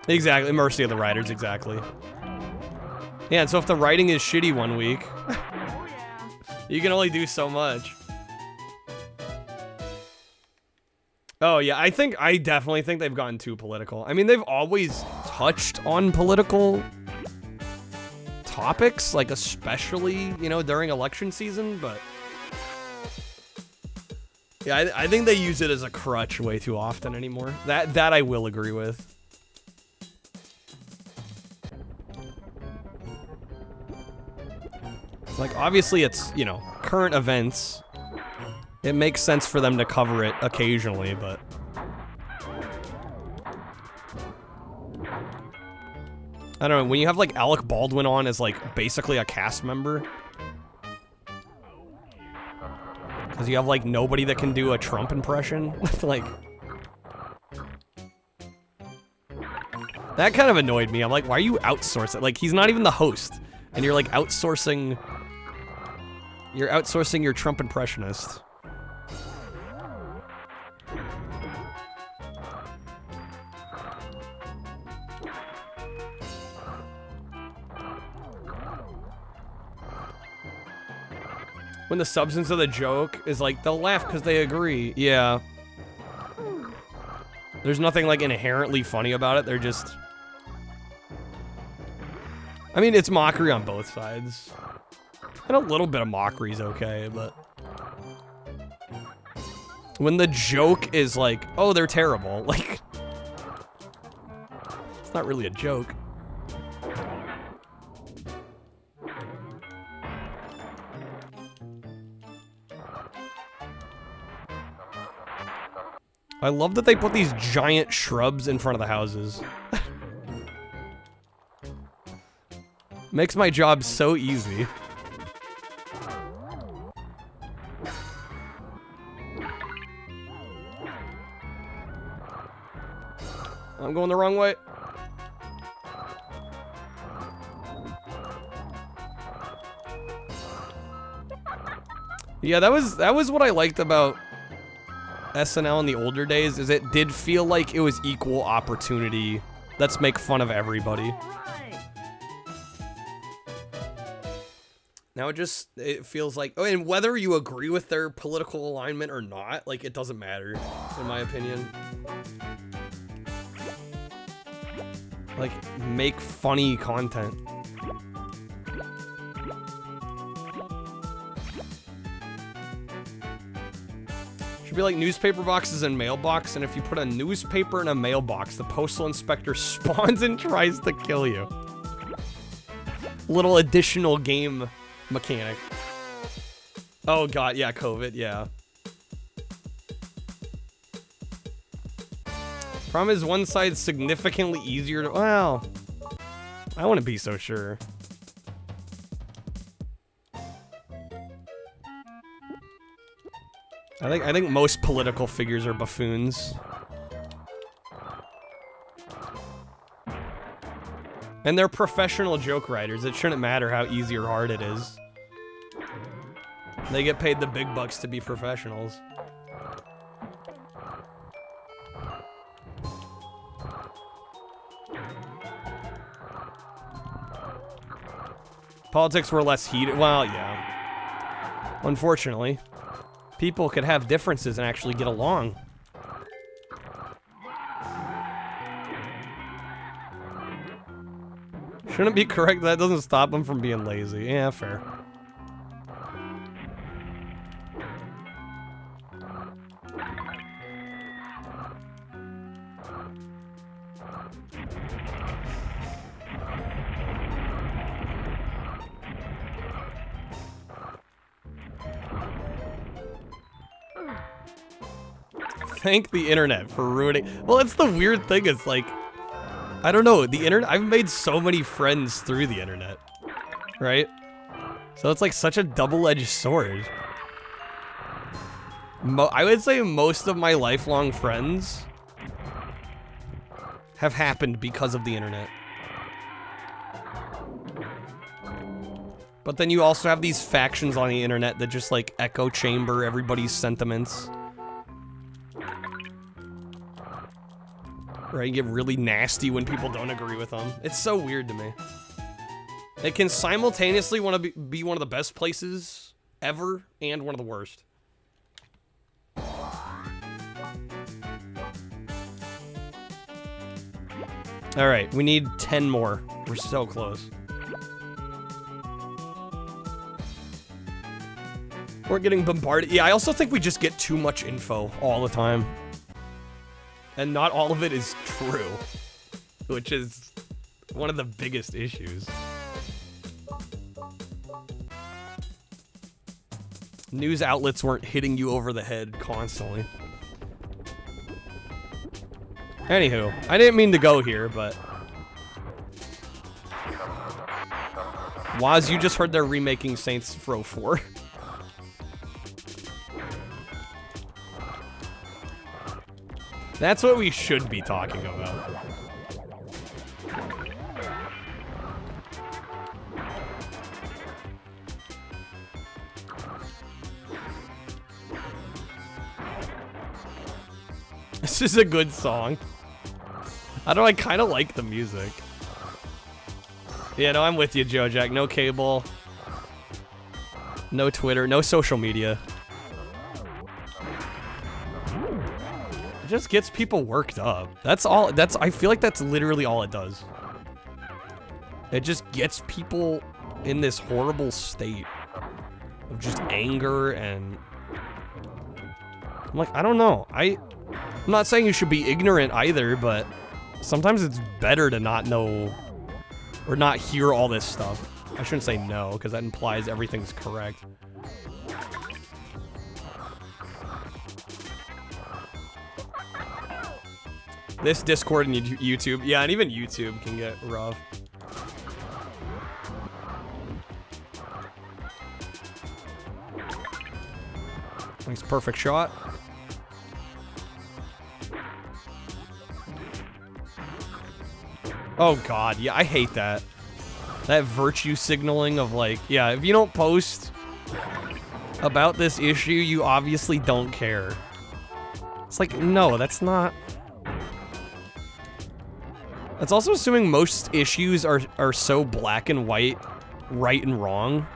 Exactly, mercy of the writers, exactly. Yeah, and so if the writing is shitty one week, you can only do so much. Oh yeah, I definitely think they've gotten too political. I mean, they've always touched on political topics, like especially, you know, during election season, but yeah, I think they use it as a crutch way too often anymore. That I will agree with. Like, obviously it's, you know, current events. It makes sense for them to cover it occasionally, but... I don't know, when you have, like, Alec Baldwin on as, like, basically a cast member... Because you have, like, nobody that can do a Trump impression. Like... That kind of annoyed me. I'm like, why are you outsourcing? Like, he's not even the host. And you're, like, outsourcing... You're outsourcing your Trump impressionist. When the substance of the joke is like, they'll laugh because they agree. Yeah. There's nothing, like, inherently funny about it. They're just... I mean, it's mockery on both sides. And a little bit of mockery is okay, but... When the joke is like, oh, they're terrible. Like... It's not really a joke. I love that they put these giant shrubs in front of the houses. Makes my job so easy. I'm going the wrong way. Yeah, that was what I liked about SNL in the older days, is it did feel like it was equal opportunity. Let's make fun of everybody. Now it feels like, oh, and whether you agree with their political alignment or not, like, it doesn't matter, in my opinion. Like, make funny content. Should be like newspaper boxes and mailbox, and if you put a newspaper in a mailbox, the postal inspector spawns and tries to kill you. Little additional game mechanic. Oh god, yeah, COVID, yeah. Problem is, one side's significantly easier to, well, I wouldn't be so sure. I think most political figures are buffoons. And they're professional joke writers. It shouldn't matter how easy or hard it is. They get paid the big bucks to be professionals. Politics were less heated. Well, yeah. Unfortunately. People could have differences and actually get along. Shouldn't be correct. That doesn't stop them from being lazy. Yeah, fair. Thank the internet for ruining. Well, it's the weird thing. It's like, I don't know. The internet. I've made so many friends through the internet, right? So it's like such a double-edged sword. I would say most of my lifelong friends have happened because of the internet. But then you also have these factions on the internet that just like echo chamber everybody's sentiments. Right, you get really nasty when people don't agree with them. It's so weird to me. It can simultaneously want to be one of the best places ever and one of the worst. All right, we need 10 more. We're so close. We're getting bombarded. Yeah, I also think we just get too much info all the time. And not all of it is true, which is one of the biggest issues. News outlets weren't hitting you over the head constantly. Anywho, I didn't mean to go here, but... Waz, you just heard they're remaking Saints Row 4. That's what we should be talking about. This is a good song. I don't know, I kind of like the music. Yeah, no, I'm with you, Joe Jack. No cable. No Twitter. No social media. Just gets people worked up. That's all. I feel like that's literally all it does. It just gets people in this horrible state of just anger, and I'm like, I don't know. I'm not saying you should be ignorant either, but sometimes it's better to not know or not hear all this stuff. I shouldn't say no, because that implies everything's correct. This Discord and YouTube. Yeah, and even YouTube can get rough. Nice perfect shot. Oh god, yeah, I hate that. That virtue signaling of like, yeah, if you don't post about this issue, you obviously don't care. It's like, no, that's not... That's also assuming most issues are so black and white, right and wrong.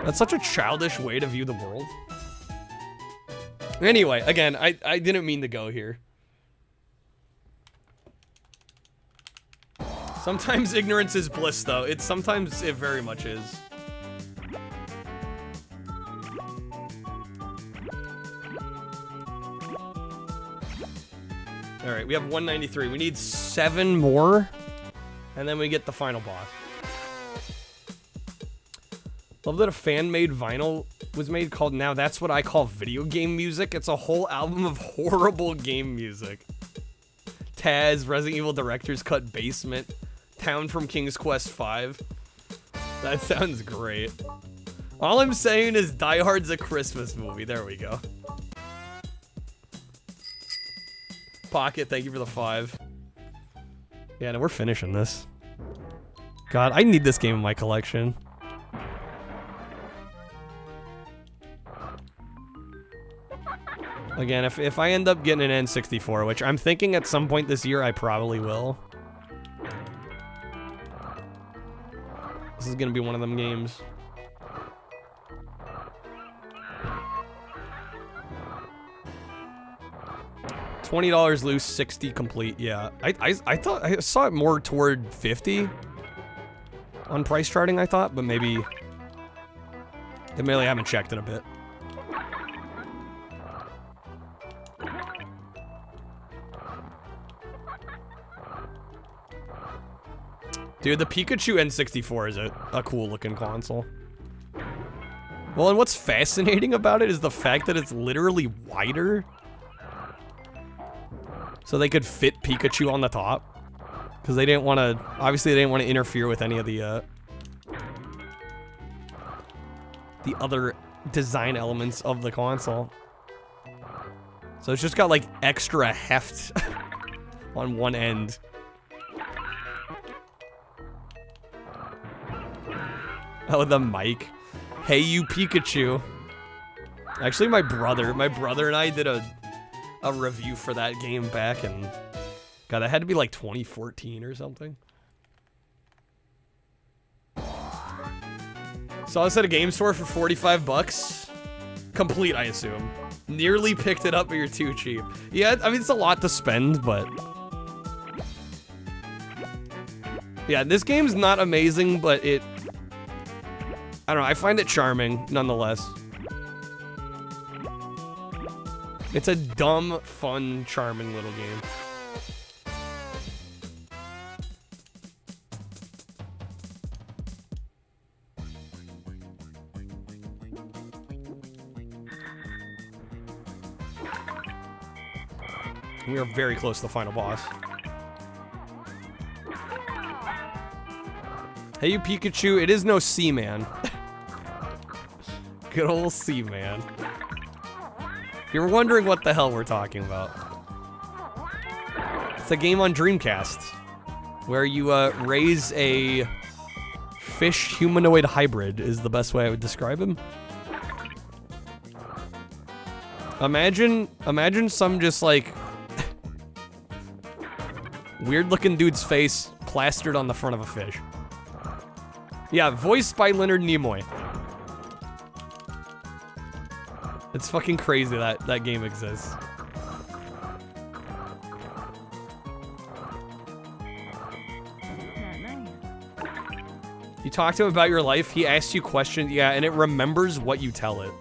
That's such a childish way to view the world. Anyway, again, I didn't mean to go here. Sometimes ignorance is bliss, though. Sometimes it very much is. Alright, we have 193. We need 7 more, and then we get the final boss. Love that a fan-made vinyl was made called Now That's What I Call Video Game Music. It's a whole album of horrible game music. Taz, Resident Evil Director's Cut Basement, Town from King's Quest V. That sounds great. All I'm saying is Die Hard's a Christmas movie. There we go. Pocket, thank you for the 5. Yeah, no, we're finishing this. God, I need this game in my collection. Again, if I end up getting an N64, which I'm thinking at some point this year I probably will. This is gonna be one of them games. $20 loose, 60 complete. Yeah, I thought I saw it more toward 50 on price charting. I thought, but maybe I haven't checked in a bit. Dude, the Pikachu N64 is a cool looking console. Well, and what's fascinating about it is the fact that it's literally wider. So they could fit Pikachu on the top. Because they didn't want to, obviously they didn't want to interfere with any of the other design elements of the console. So it's just got like extra heft on one end. Oh, the mic. Hey, you Pikachu. Actually, my brother and I did a review for that game back in, God, that had to be like 2014 or something. Saw this at a game store for 45 bucks. Complete, I assume. Nearly picked it up, but you're too cheap. Yeah, I mean, it's a lot to spend, but... Yeah, this game's not amazing, but it... I don't know, I find it charming, nonetheless. It's a dumb, fun, charming little game. We are very close to the final boss. Hey, you Pikachu, it is no Seaman. Good old Seaman. If you're wondering what the hell we're talking about, it's a game on Dreamcast where you raise a fish humanoid hybrid is the best way I would describe him. Imagine some just like weird looking dude's face plastered on the front of a fish. Yeah, voiced by Leonard Nimoy. It's fucking crazy that game exists. You talk to him about your life, he asks you questions, yeah, and it remembers what you tell it.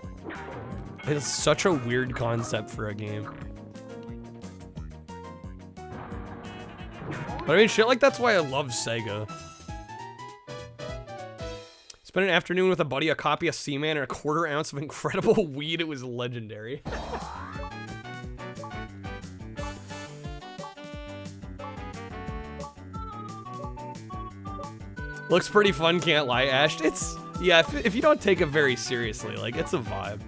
It's such a weird concept for a game. But I mean, shit like that's why I love Sega. Spent an afternoon with a buddy, a copy of Seaman, and a quarter ounce of incredible weed. It was legendary. Looks pretty fun, can't lie, Ash. It's, yeah, if you don't take it very seriously, like, it's a vibe.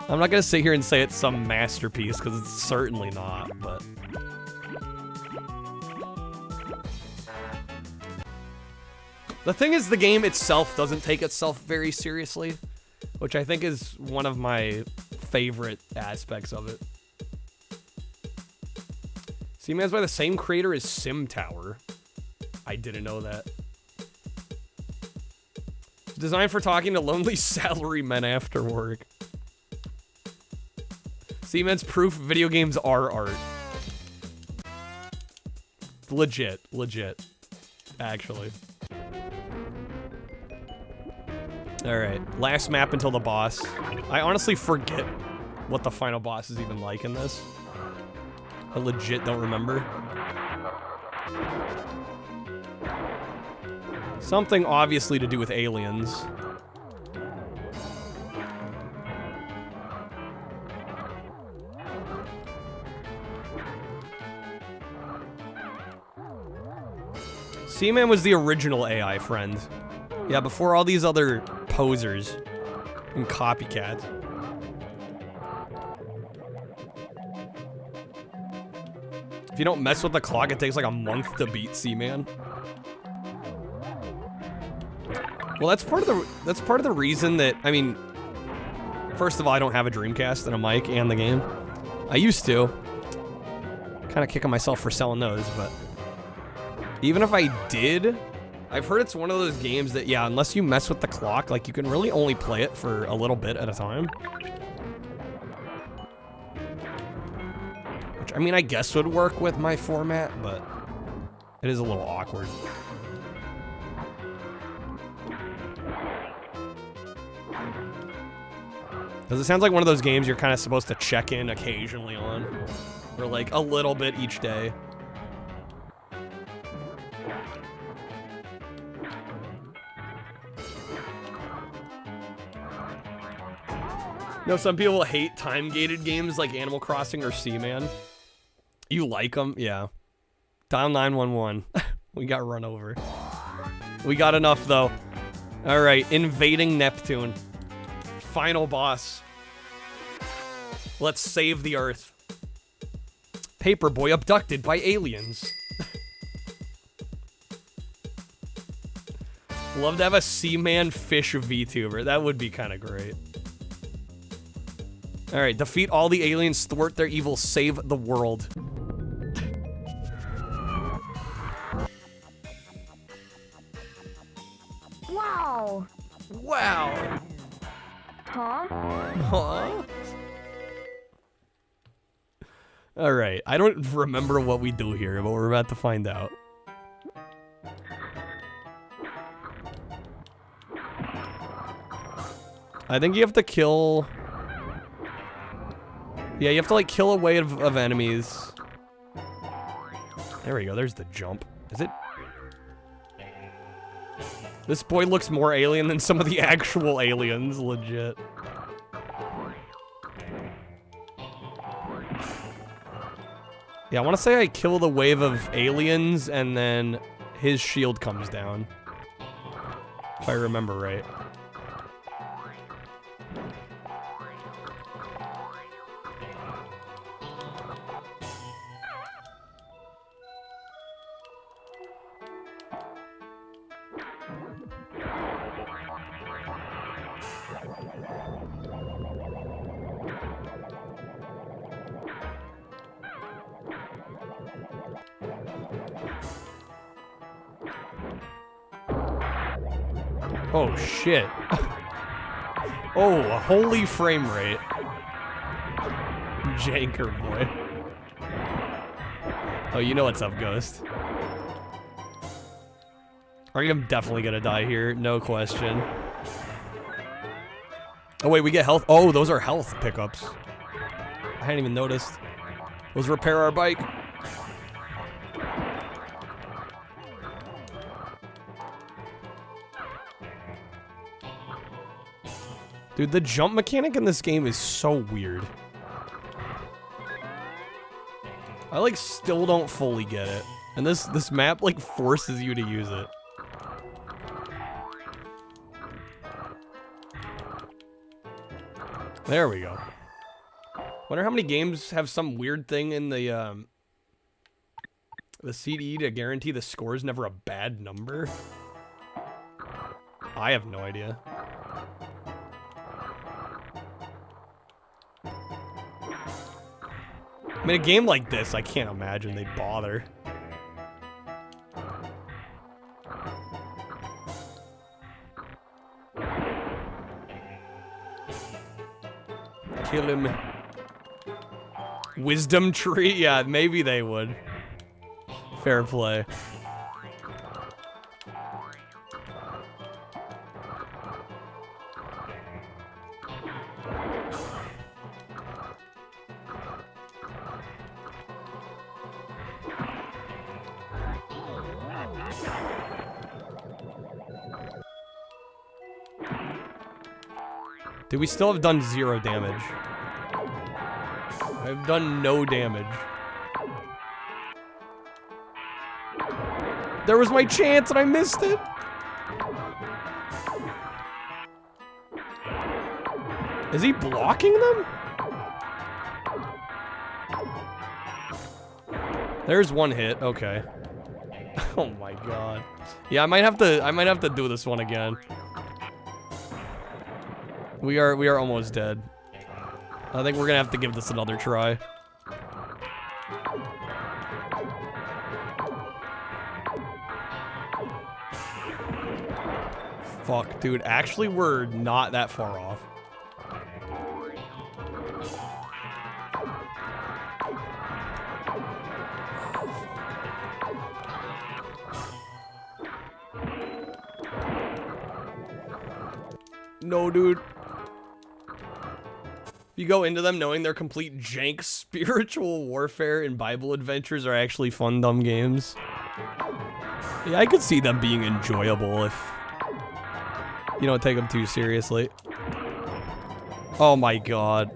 I'm not gonna sit here and say it's some masterpiece, because it's certainly not, but... The thing is, the game itself doesn't take itself very seriously. which I think is one of my favorite aspects of it. Seaman's by the same creator as Sim Tower. I didn't know that. It's designed for talking to lonely salarymen after work. Seaman's proof video games are art. Legit. Actually. Alright, last map until the boss. I honestly forget what the final boss is even like in this. I legit don't remember. Something obviously to do with aliens. Seaman was the original AI friend. Yeah, before all these other posers and copycats. If you don't mess with the clock, it takes like a month to beat Seaman. Well, that's part of the reason that, I mean, first of all, I don't have a Dreamcast and a mic and the game. I used to. Kind of kicking myself for selling those, but even if I did, I've heard it's one of those games that, yeah, unless you mess with the clock, like, you can really only play it for a little bit at a time. Which, I mean, I guess would work with my format, but it is a little awkward. Because it sounds like one of those games you're kind of supposed to check in occasionally on. Or, like, a little bit each day. No, some people hate time-gated games like Animal Crossing or Seaman. You like them? Yeah. Dial 911. We got run over. We got enough, though. Alright, invading Neptune. Final boss. Let's save the Earth. Paperboy abducted by aliens. Love to have a Seaman fish VTuber. That would be kind of great. Alright, defeat all the aliens, thwart their evil, save the world. Wow. Wow. Huh? Huh? Alright, I don't remember what we do here, but we're about to find out. I think you have to kill... Yeah, you have to, like, kill a wave of enemies. There we go, there's the jump. Is it? This boy looks more alien than some of the actual aliens, legit. Yeah, I want to say I kill the wave of aliens, and then his shield comes down. If I remember right. Oh, shit. Oh, a holy frame rate. Janker boy. Oh, you know what's up, Ghost. I am definitely gonna die here, no question. Oh, wait, we get health. Oh, those are health pickups. I hadn't even noticed. Those repair our bike. Dude, the jump mechanic in this game is so weird. I, like, still don't fully get it. And this map, like, forces you to use it. There we go. Wonder how many games have some weird thing in the CD to guarantee the score is never a bad number? I have no idea. mean, a game like this, I can't imagine they'd bother. Kill him. Wisdom tree? Yeah, maybe they would. Fair play. Dude, we still have done 0 damage. I've done no damage. There was my chance and I missed it. Is he blocking them? There's one hit. Okay. Oh my god. Yeah, I might have to do this one again. We are almost dead. I think we're gonna have to give this another try. Fuck, dude. Actually, we're not that far off. No, dude. You go into them knowing they're complete jank. Spiritual warfare and Bible adventures are actually fun, dumb games. Yeah, I could see them being enjoyable if you don't take them too seriously. Oh my god.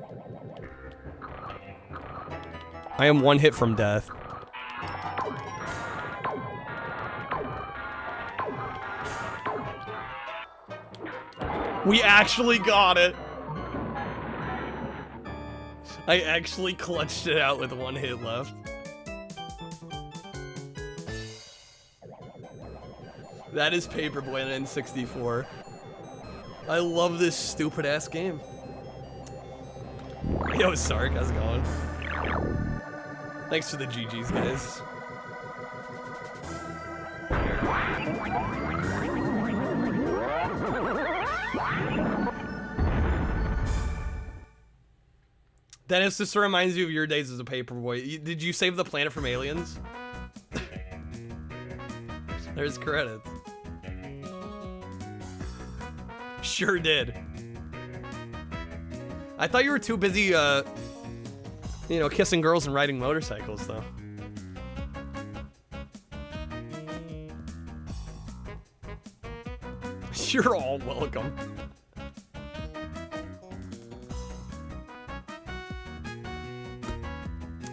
I am 1 hit from death. We actually got it. I actually clutched it out with 1 hit left. That is Paperboy on N64. I love this stupid ass game. Yo, Sark, how's it going? Thanks for the GGs, guys. Dennis, this reminds you of your days as a Paperboy. Did you save the planet from aliens? There's credits. Sure did. I thought you were too busy, you know, kissing girls and riding motorcycles, though. You're all welcome.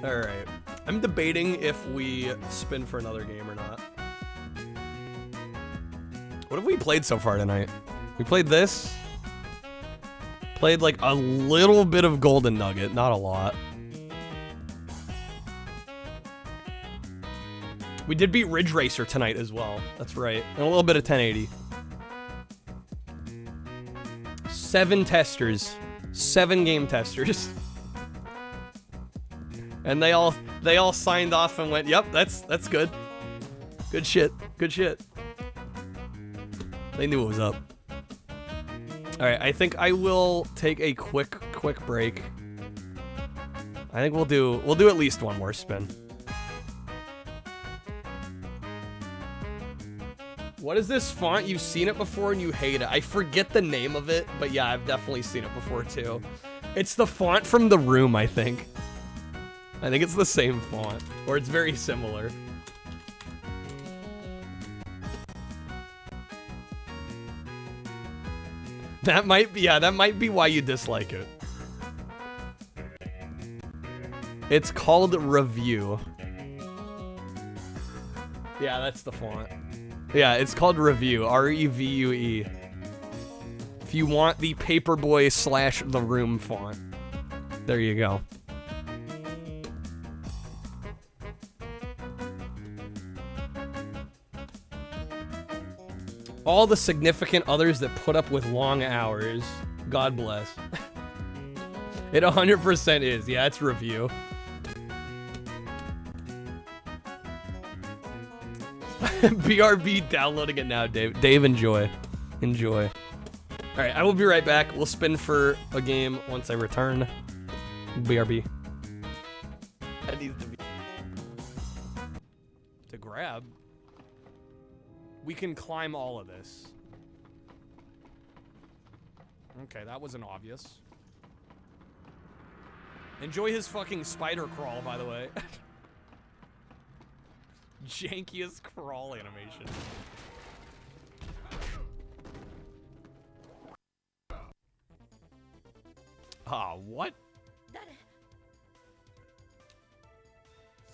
Alright. I'm debating if we spin for another game or not. What have we played so far tonight? We played this. Played like a little bit of Golden Nugget, not a lot. We did beat Ridge Racer tonight as well. That's right. And a little bit of 1080. 7 testers. 7 game testers. And they all signed off and went, "Yep, that's good. Good shit. Good shit." They knew what was up. All right, I think I will take a quick break. I think we'll do at least one more spin. What is this font? You've seen it before and you hate it. I forget the name of it, but yeah, I've definitely seen it before too. It's the font from The Room, I think. I think it's the same font, or it's very similar. That might be, yeah, that might be why you dislike it. It's called Review. Yeah, that's the font. Yeah, it's called Review, R-E-V-U-E. If you want the Paperboy / The Room font. There you go. All the significant others that put up with long hours. God bless. It 100% is. Yeah, it's Review. BRB downloading it now, Dave. Dave, enjoy. Enjoy. Alright, I will be right back. We'll spin for a game once I return. BRB. That needs to be... To grab. We can climb all of this. Okay, that wasn't obvious. Enjoy his fucking spider crawl, by the way. Jankiest crawl animation. Ah, what?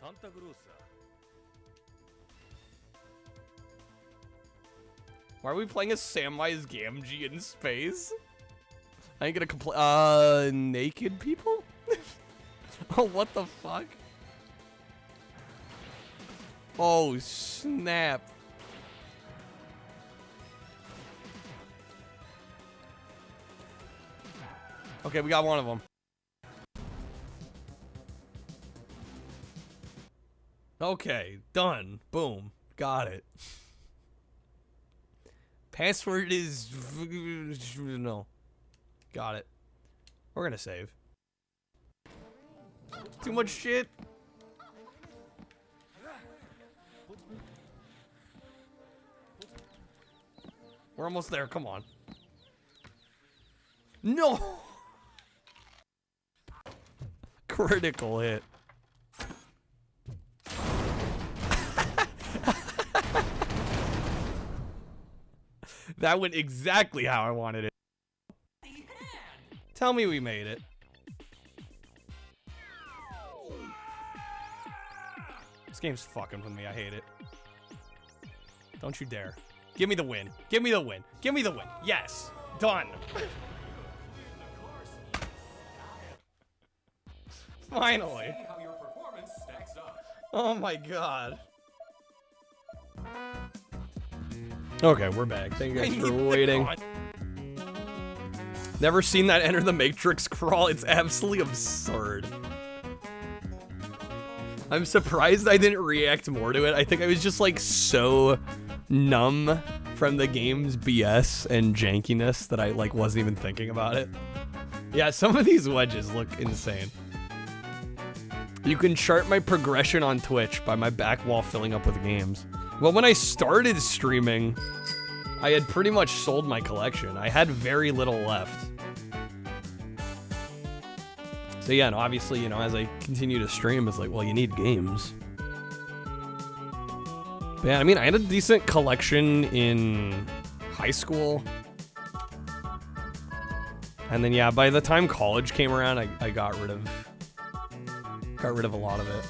Santa Cruz. Why are we playing as Samwise Gamgee in space? I ain't gonna complain. Naked people? Oh, what the fuck? Oh, snap. Okay, we got one of them. Okay, done. Boom. Got it. Password is... No. Got it. We're gonna save. Too much shit. We're almost there. Come on. No! Critical hit. That went exactly how I wanted it. Tell me we made it. This game's fucking with me. I hate it. Don't you dare. Give me the win. Give me the win. Give me the win. Yes. Done. Finally. Oh my god. Okay, we're back. Thank you guys for waiting. Never seen that Enter the Matrix crawl. It's absolutely absurd. I'm surprised I didn't react more to it. I think I was just like so numb from the game's BS and jankiness that I like wasn't even thinking about it. Yeah, some of these wedges look insane. You can chart my progression on Twitch by my back wall filling up with games. Well, when I started streaming, I had pretty much sold my collection. I had very little left. So yeah, and obviously, you know, as I continue to stream, it's like, well, you need games. But yeah, I mean, I had a decent collection in high school. And then yeah, by the time college came around, I got rid of a lot of it.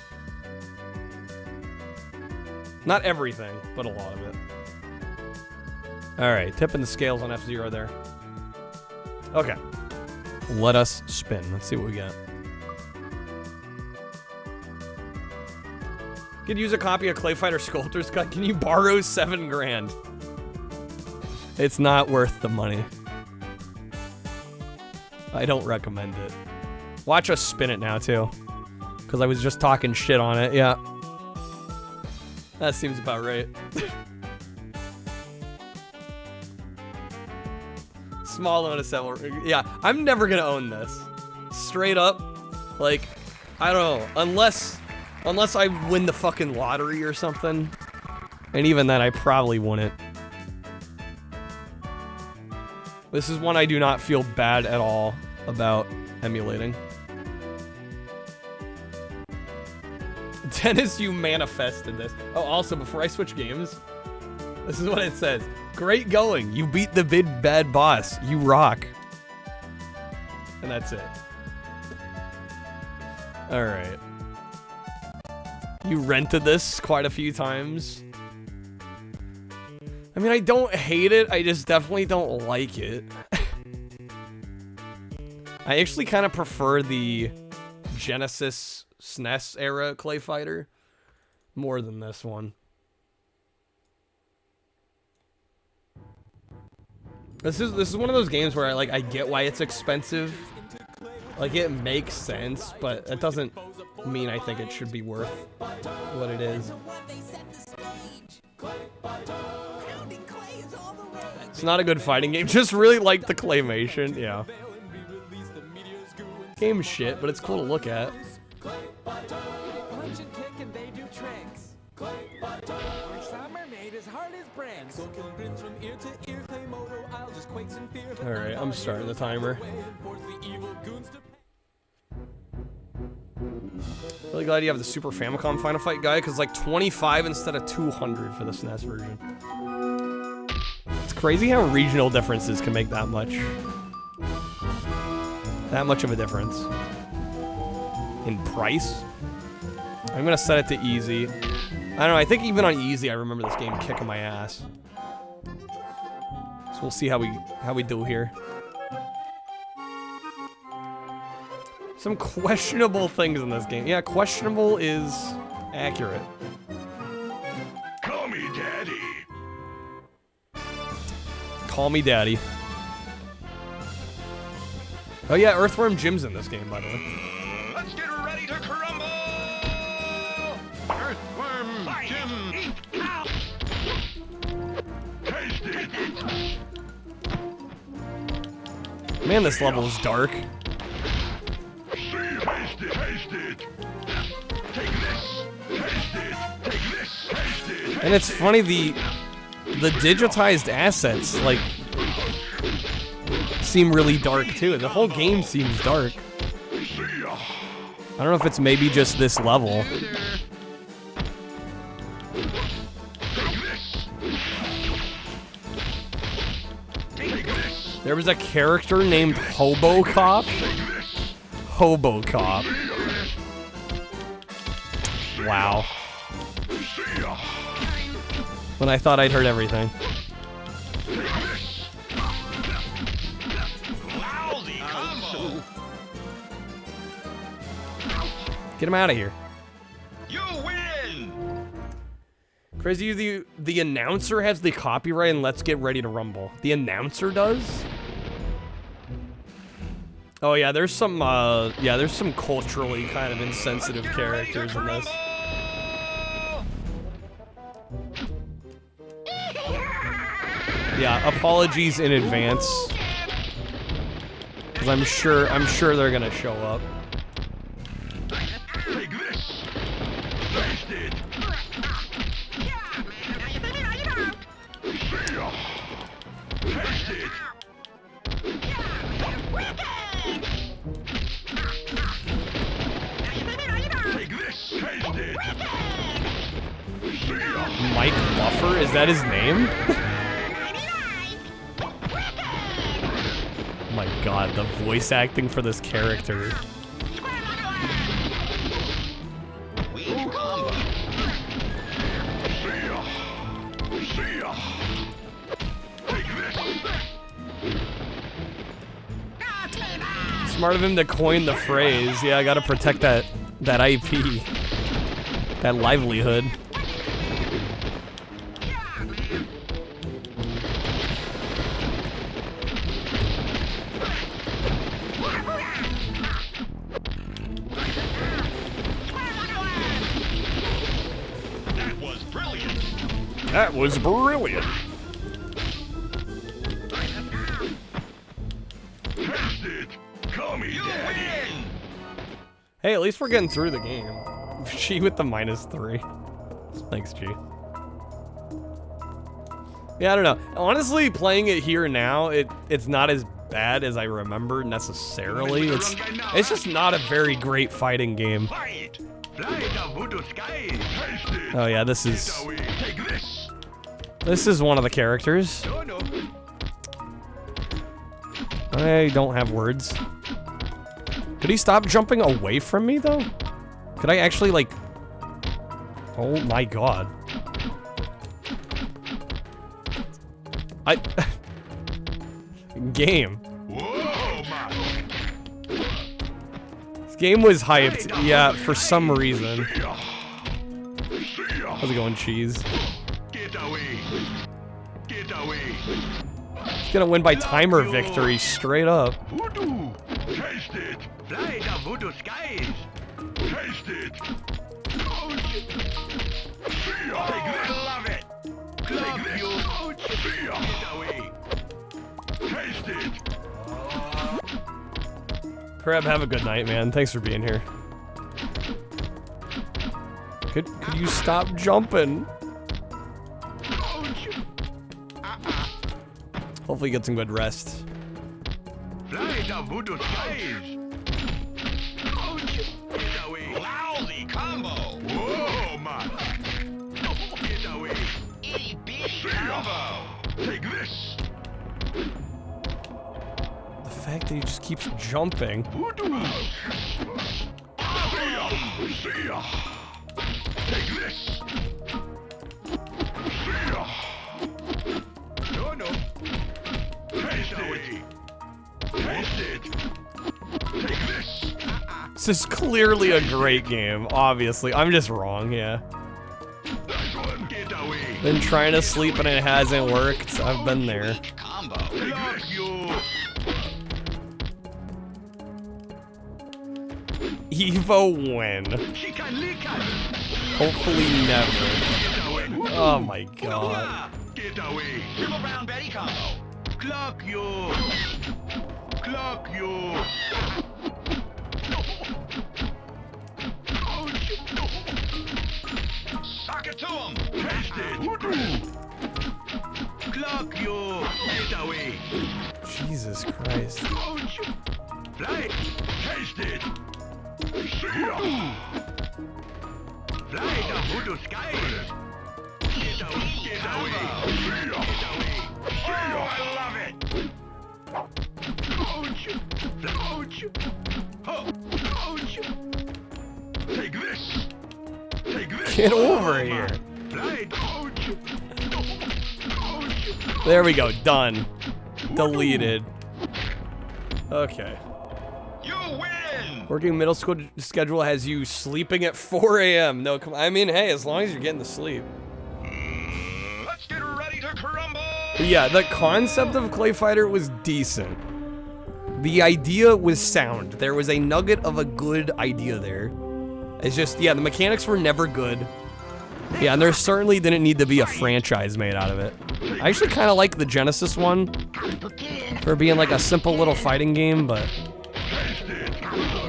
Not everything, but a lot of it. Alright, tipping the scales on F-Zero there. Okay. Let us spin. Let's see what we got. Could use a copy of Clay Fighter Sculptor's Cut. Can you borrow $7 grand? It's not worth the money. I don't recommend it. Watch us spin it now, too. Because I was just talking shit on it, yeah. That seems about right. Small loan of several. Yeah, I'm never gonna own this. Straight up. Like, I don't know. Unless I win the fucking lottery or something. And even then, I probably wouldn't. This is one I do not feel bad at all about emulating. Dennis, you manifested this. Oh, also, before I switch games, this is what it says. Great going. You beat the big bad boss. You rock. And that's it. Alright. You rented this quite a few times. I mean, I don't hate it. I just definitely don't like it. I actually kind of prefer the Genesis SNES era Clay Fighter more than this one. This is one of those games where I get why it's expensive. Like, it makes sense, but it doesn't mean I think it should be worth what it is. not a good fighting game. Just really like the claymation. Yeah. Game's shit, but it's cool to look at. Alright, I'm starting the timer. Really glad you have the Super Famicom Final Fight guy, because like 25 instead of 200 for the SNES version. It's crazy how regional differences can make that much of a difference. In price? I'm gonna set it to easy. I don't know, I think even on easy I remember this game kicking my ass. So we'll see how we do here. Some questionable things in this game. Yeah, questionable is accurate. Call me Daddy. Call me Daddy. Oh yeah, Earthworm Jim's in this game, by the way. Let's get ready to crumble. Earthworm Jim. Taste it. Man, this level is dark. Taste it. Taste it. Take this. Taste it. Take this. Taste it. And it's funny, the digitized assets, like, seem really dark too. The whole game seems dark. I don't know if it's maybe just this level. There was a character named Hobo Cop. Hobo Cop. Wow. When I thought I'd heard everything. Get him out of here. You win. Crazy, the announcer has the copyright in Let's Get Ready to Rumble. The announcer does? Oh yeah, there's some culturally kind of insensitive characters in this. Yeah, apologies in advance. Cause I'm sure they're gonna show up. Take this. Taste it. Taste it. Take this. Taste it. Mike Buffer, is that his name? My god, the voice acting for this character. Smart of him to coin the phrase. Yeah, I gotta protect that IP. That livelihood. That was brilliant. Call me Daddy. Hey, at least we're getting through the game. G with the -3. Thanks, G. Yeah, I don't know. Honestly, playing it here now, it's not as bad as I remember necessarily. It's just not a very great fighting game. Oh yeah, this is one of the characters. I don't have words. Could he stop jumping away from me, though? Could I actually, like... Oh my god. Game. This game was hyped, yeah, for some reason. How's it going, Cheese? Get away. Get away. He's gonna win by timer victory, straight up. Voodoo. Taste it. Fly the voodoo skies. Taste it. Take this. Love it. Take this. Get away. Crab, have a good night, man. Thanks for being here. Could you stop jumping? Hopefully get some good rest. Lousy combo. Whoa, man. Get away. Itty bitty combo. Take this. The fact that he just keeps jumping. See ya. Take this. See ya. No. Taste it. Taste it. Take this. This is clearly a great game, obviously. I'm just wrong, yeah. Been trying to sleep and it hasn't worked. I've been there. Evo win. Hopefully never. Oh my god. Get away. Triple brown Betty combo. Clock you. Clock you. Sock it to him. Taste it. Clock you. Get away. Jesus Christ. Fly. Taste it. See ya. Fly the voodoo sky. Get away. Get away. See ya. Get away. Oh, I love it. Ouch. Ouch. Oh. Ouch. Take this. Take this. Get over here. There we go. Done. Deleted. Okay. You win. Working middle school schedule has you sleeping at 4 a.m. No, come. I mean, hey, as long as you're getting to sleep. Let's get ready to crumble. But yeah, the concept of Clay Fighter was decent. The idea was sound. There was a nugget of a good idea there. It's just, yeah, the mechanics were never good. Yeah, and there certainly didn't need to be a franchise made out of it. I actually kind of like the Genesis one for being like a simple little fighting game, but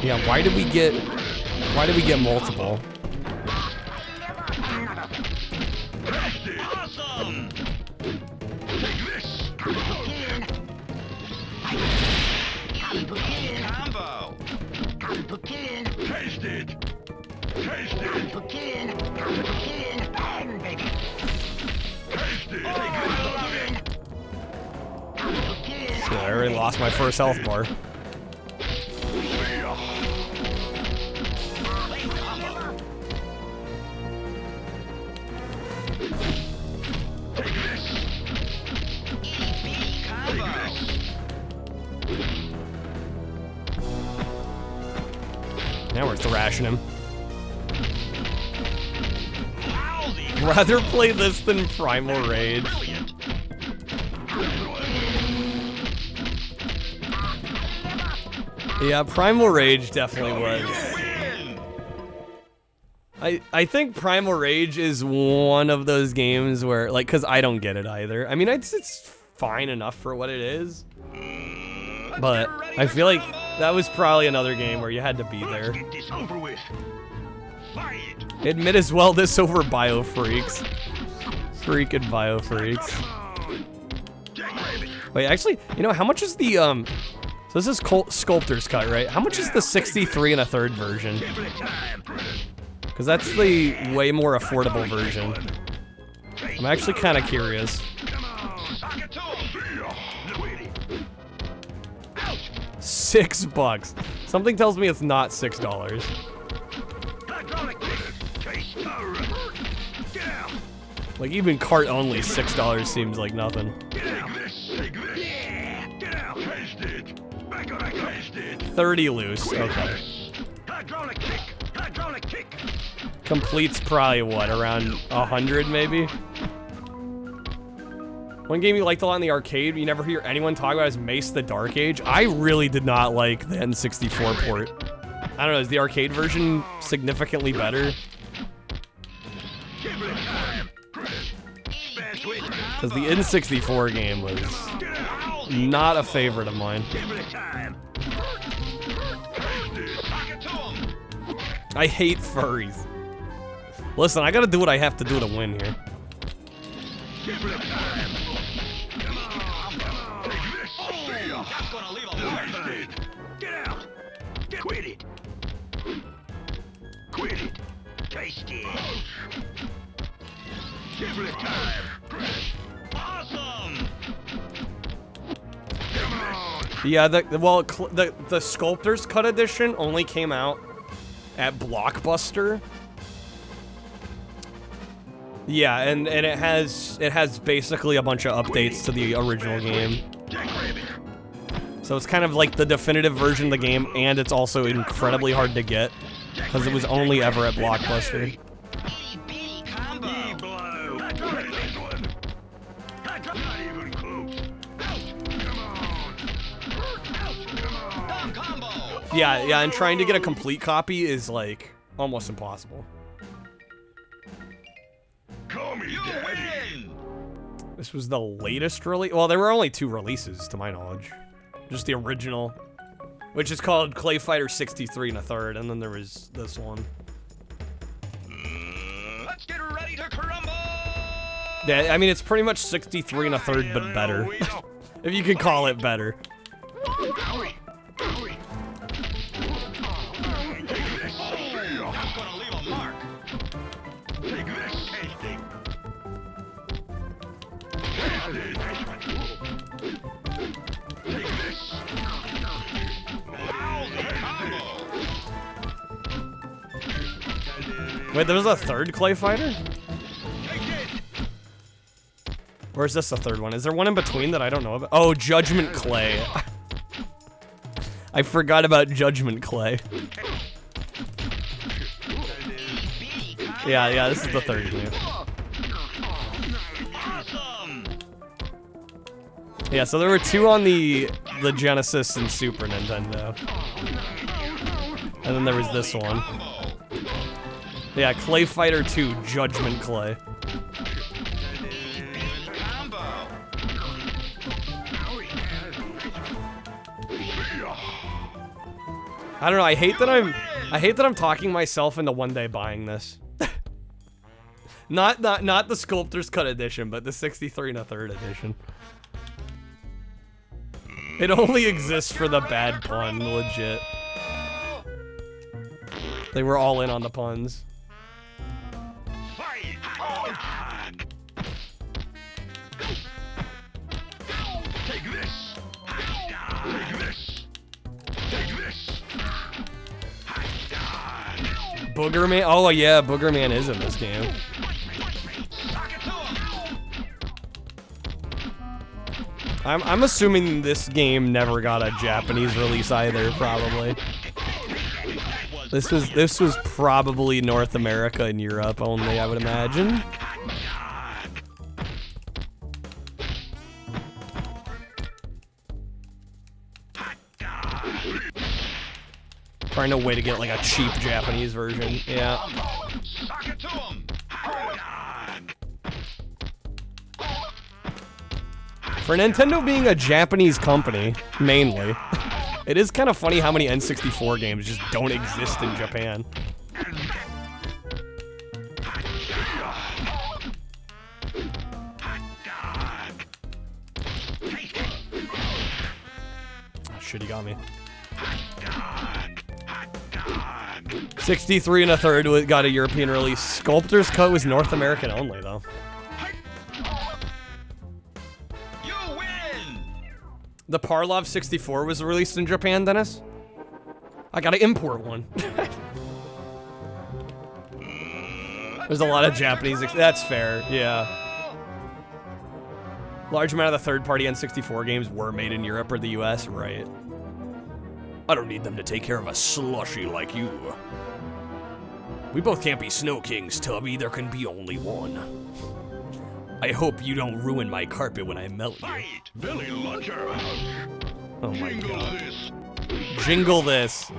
yeah, why did we get multiple? Awesome. Take this. Combo. Taste it. Taste it. Bang, baby. Taste it. Oh, I love it. So I already lost my first health bar. Now we're thrashing him. Rather play this than Primal Rage. Yeah, Primal Rage definitely was. I think Primal Rage is one of those games where, like, because I don't get it either. I mean, it's fine enough for what it is. But I feel like that was probably another game where you had to be there. Admit as well this over Biofreaks. Freaking Biofreaks. Wait, actually, you know, how much is the, so this is Sculptor's Cut, right? How much is the 63 and a third version? Because that's the way more affordable version. I'm actually kind of curious. $6. Something tells me it's not $6. Like, even cart only, $6 seems like nothing. 30 loose, okay. Complete's probably what, around 100 maybe? One game you liked a lot in the arcade, you never hear anyone talk about is Mace the Dark Age. I really did not like the N64 port. I don't know, is the arcade version significantly better? Because the N64 game was not a favorite of mine. I hate furries. Listen, I gotta do what I have to do to win here. That's gonna leave a mark. Get out. Quit it. Quit it. Taste it. Give it time. Awesome. Come on. Yeah, the Sculptor's Cut edition only came out at Blockbuster. Yeah, and it has basically a bunch of updates to the original game. So it's kind of like the definitive version of the game, and it's also incredibly hard to get because it was only ever at Blockbuster. Yeah, and trying to get a complete copy is like almost impossible. This was the latest release. Well, there were only 2 releases to my knowledge. Just the original, which is called Clay Fighter 63 1/3, and then there was this one. Let's get ready to crumble. Yeah, I mean it's pretty much 63 1/3, but better. If you could call it better. Wait, there was a 3rd Clay Fighter? Or is this the 3rd one? Is there one in between that I don't know about? Oh, Judgment Clay. I forgot about Judgment Clay. Yeah, this is the 3rd game. Yeah, so there were 2 on the Genesis and Super Nintendo. And then there was this one. Yeah, Clay Fighter 2, Judgment Clay. I don't know, I hate that I'm talking myself into one day buying this. not the Sculptor's Cut edition, but the 63 1/3 edition. It only exists for the bad pun, legit. They were all in on the puns. Boogerman? Oh yeah, Boogerman is in this game. I'm assuming this game never got a Japanese release either, probably. This was probably North America and Europe only, I would imagine. Probably no way to get like a cheap Japanese version. Yeah. For Nintendo being a Japanese company, mainly, it is kind of funny how many N64 games just don't exist in Japan. Oh shit, he got me. 63 1/3 got a European release. Sculptor's Cut was North American only, though. The Parlov 64 was released in Japan, Dennis? I gotta import one. There's a lot of Japanese. That's fair, yeah. Large amount of the third-party N64 games were made in Europe or the US, right? I don't need them to take care of a slushy like you. We both can't be Snow Kings, Tubby. There can be only one. I hope you don't ruin my carpet when I melt you. Billy Luncher. Oh my god. Jingle this.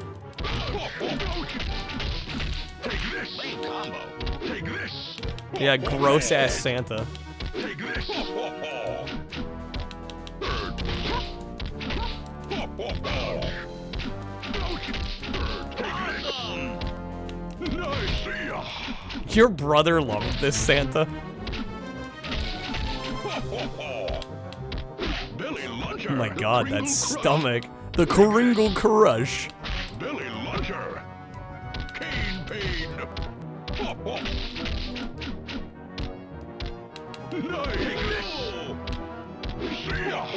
Take this. Combo. Take this. Yeah, gross ass Santa. Take this. Your brother loved this, Santa. Oh my god, that stomach. The Kringle Crush. Billy Luncher. Cane Pain.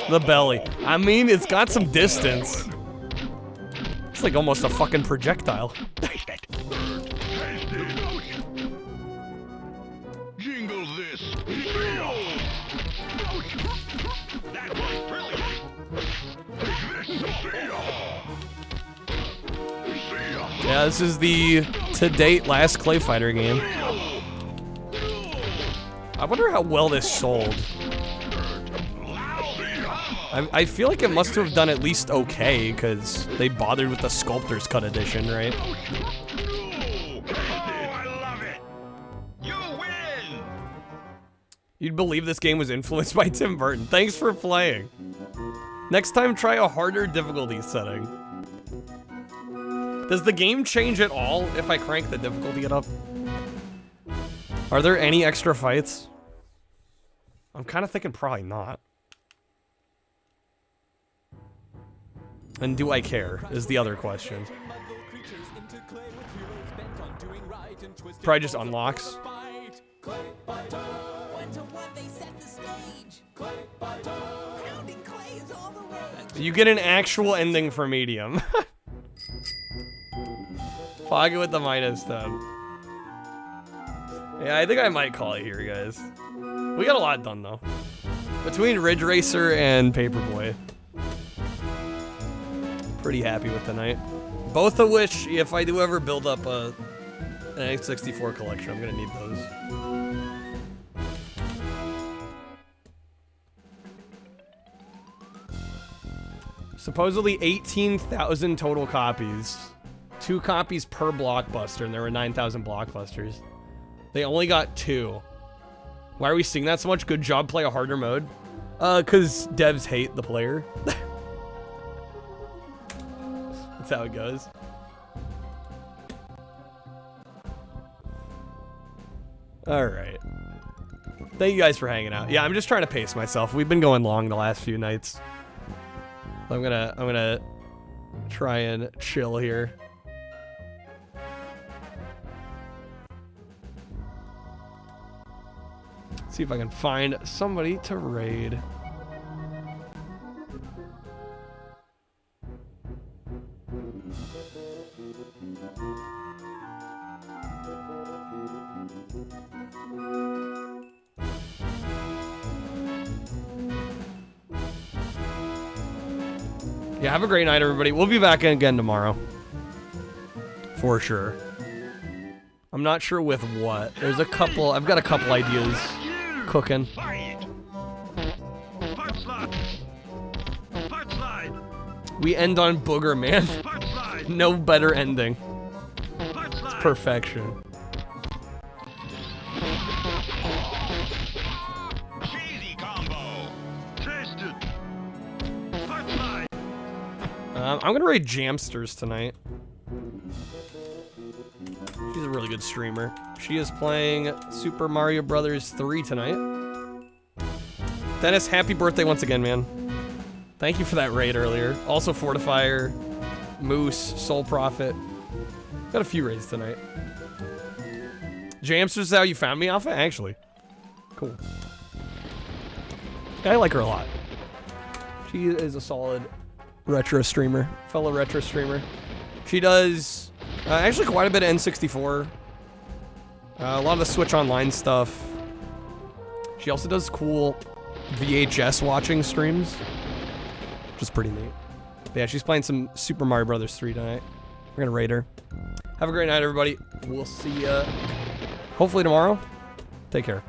The belly. I mean, it's got some distance. It's like almost a fucking projectile. Jingle this. That was brilliant. Yeah, this is the to-date last Clay Fighter game. I wonder how well this sold. I feel like it must have done at least okay, because they bothered with the Sculptor's Cut edition, right? You'd believe this game was influenced by Tim Burton. Thanks for playing. Next time, try a harder difficulty setting. Does the game change at all if I crank the difficulty up? Are there any extra fights? I'm kind of thinking probably not. And do I care, is the other question. Probably just unlocks. You get an actual ending for medium. Fog it with the -10. Yeah, I think I might call it here, guys. We got a lot done, though. Between Ridge Racer and Paperboy. Pretty happy with the night. Both of which, if I do ever build up an N64 collection, I'm gonna need those. Supposedly 18,000 total copies. 2 copies per blockbuster, and there were 9,000 blockbusters. They only got 2. Why are we seeing that so much? Good job, play a harder mode. Cause devs hate the player. That's how it goes. Alright. Thank you guys for hanging out. Yeah, I'm just trying to pace myself. We've been going long the last few nights. I'm gonna try and chill here. See if I can find somebody to raid. Yeah, have a great night, everybody. We'll be back again tomorrow. For sure. I'm not sure with what. There's a couple, I've got a couple ideas cooking. We end on Booger Man. No better ending. It's perfection. I'm gonna raid Jamsters tonight. She's a really good streamer. She is playing Super Mario Brothers 3 tonight. Dennis, happy birthday once again, man. Thank you for that raid earlier. Also Fortifier, Moose, Soul Prophet. Got a few raids tonight. Jamsters is how you found me, Alpha? Actually. Cool. I like her a lot. She is a solid retro streamer, fellow retro streamer. She does actually quite a bit of N64, a lot of the Switch Online stuff. She also does cool VHS watching streams, which is pretty neat. But yeah, she's playing some Super Mario Brothers 3 tonight. We're gonna raid her. Have a great night, everybody. We'll see ya hopefully tomorrow. Take care.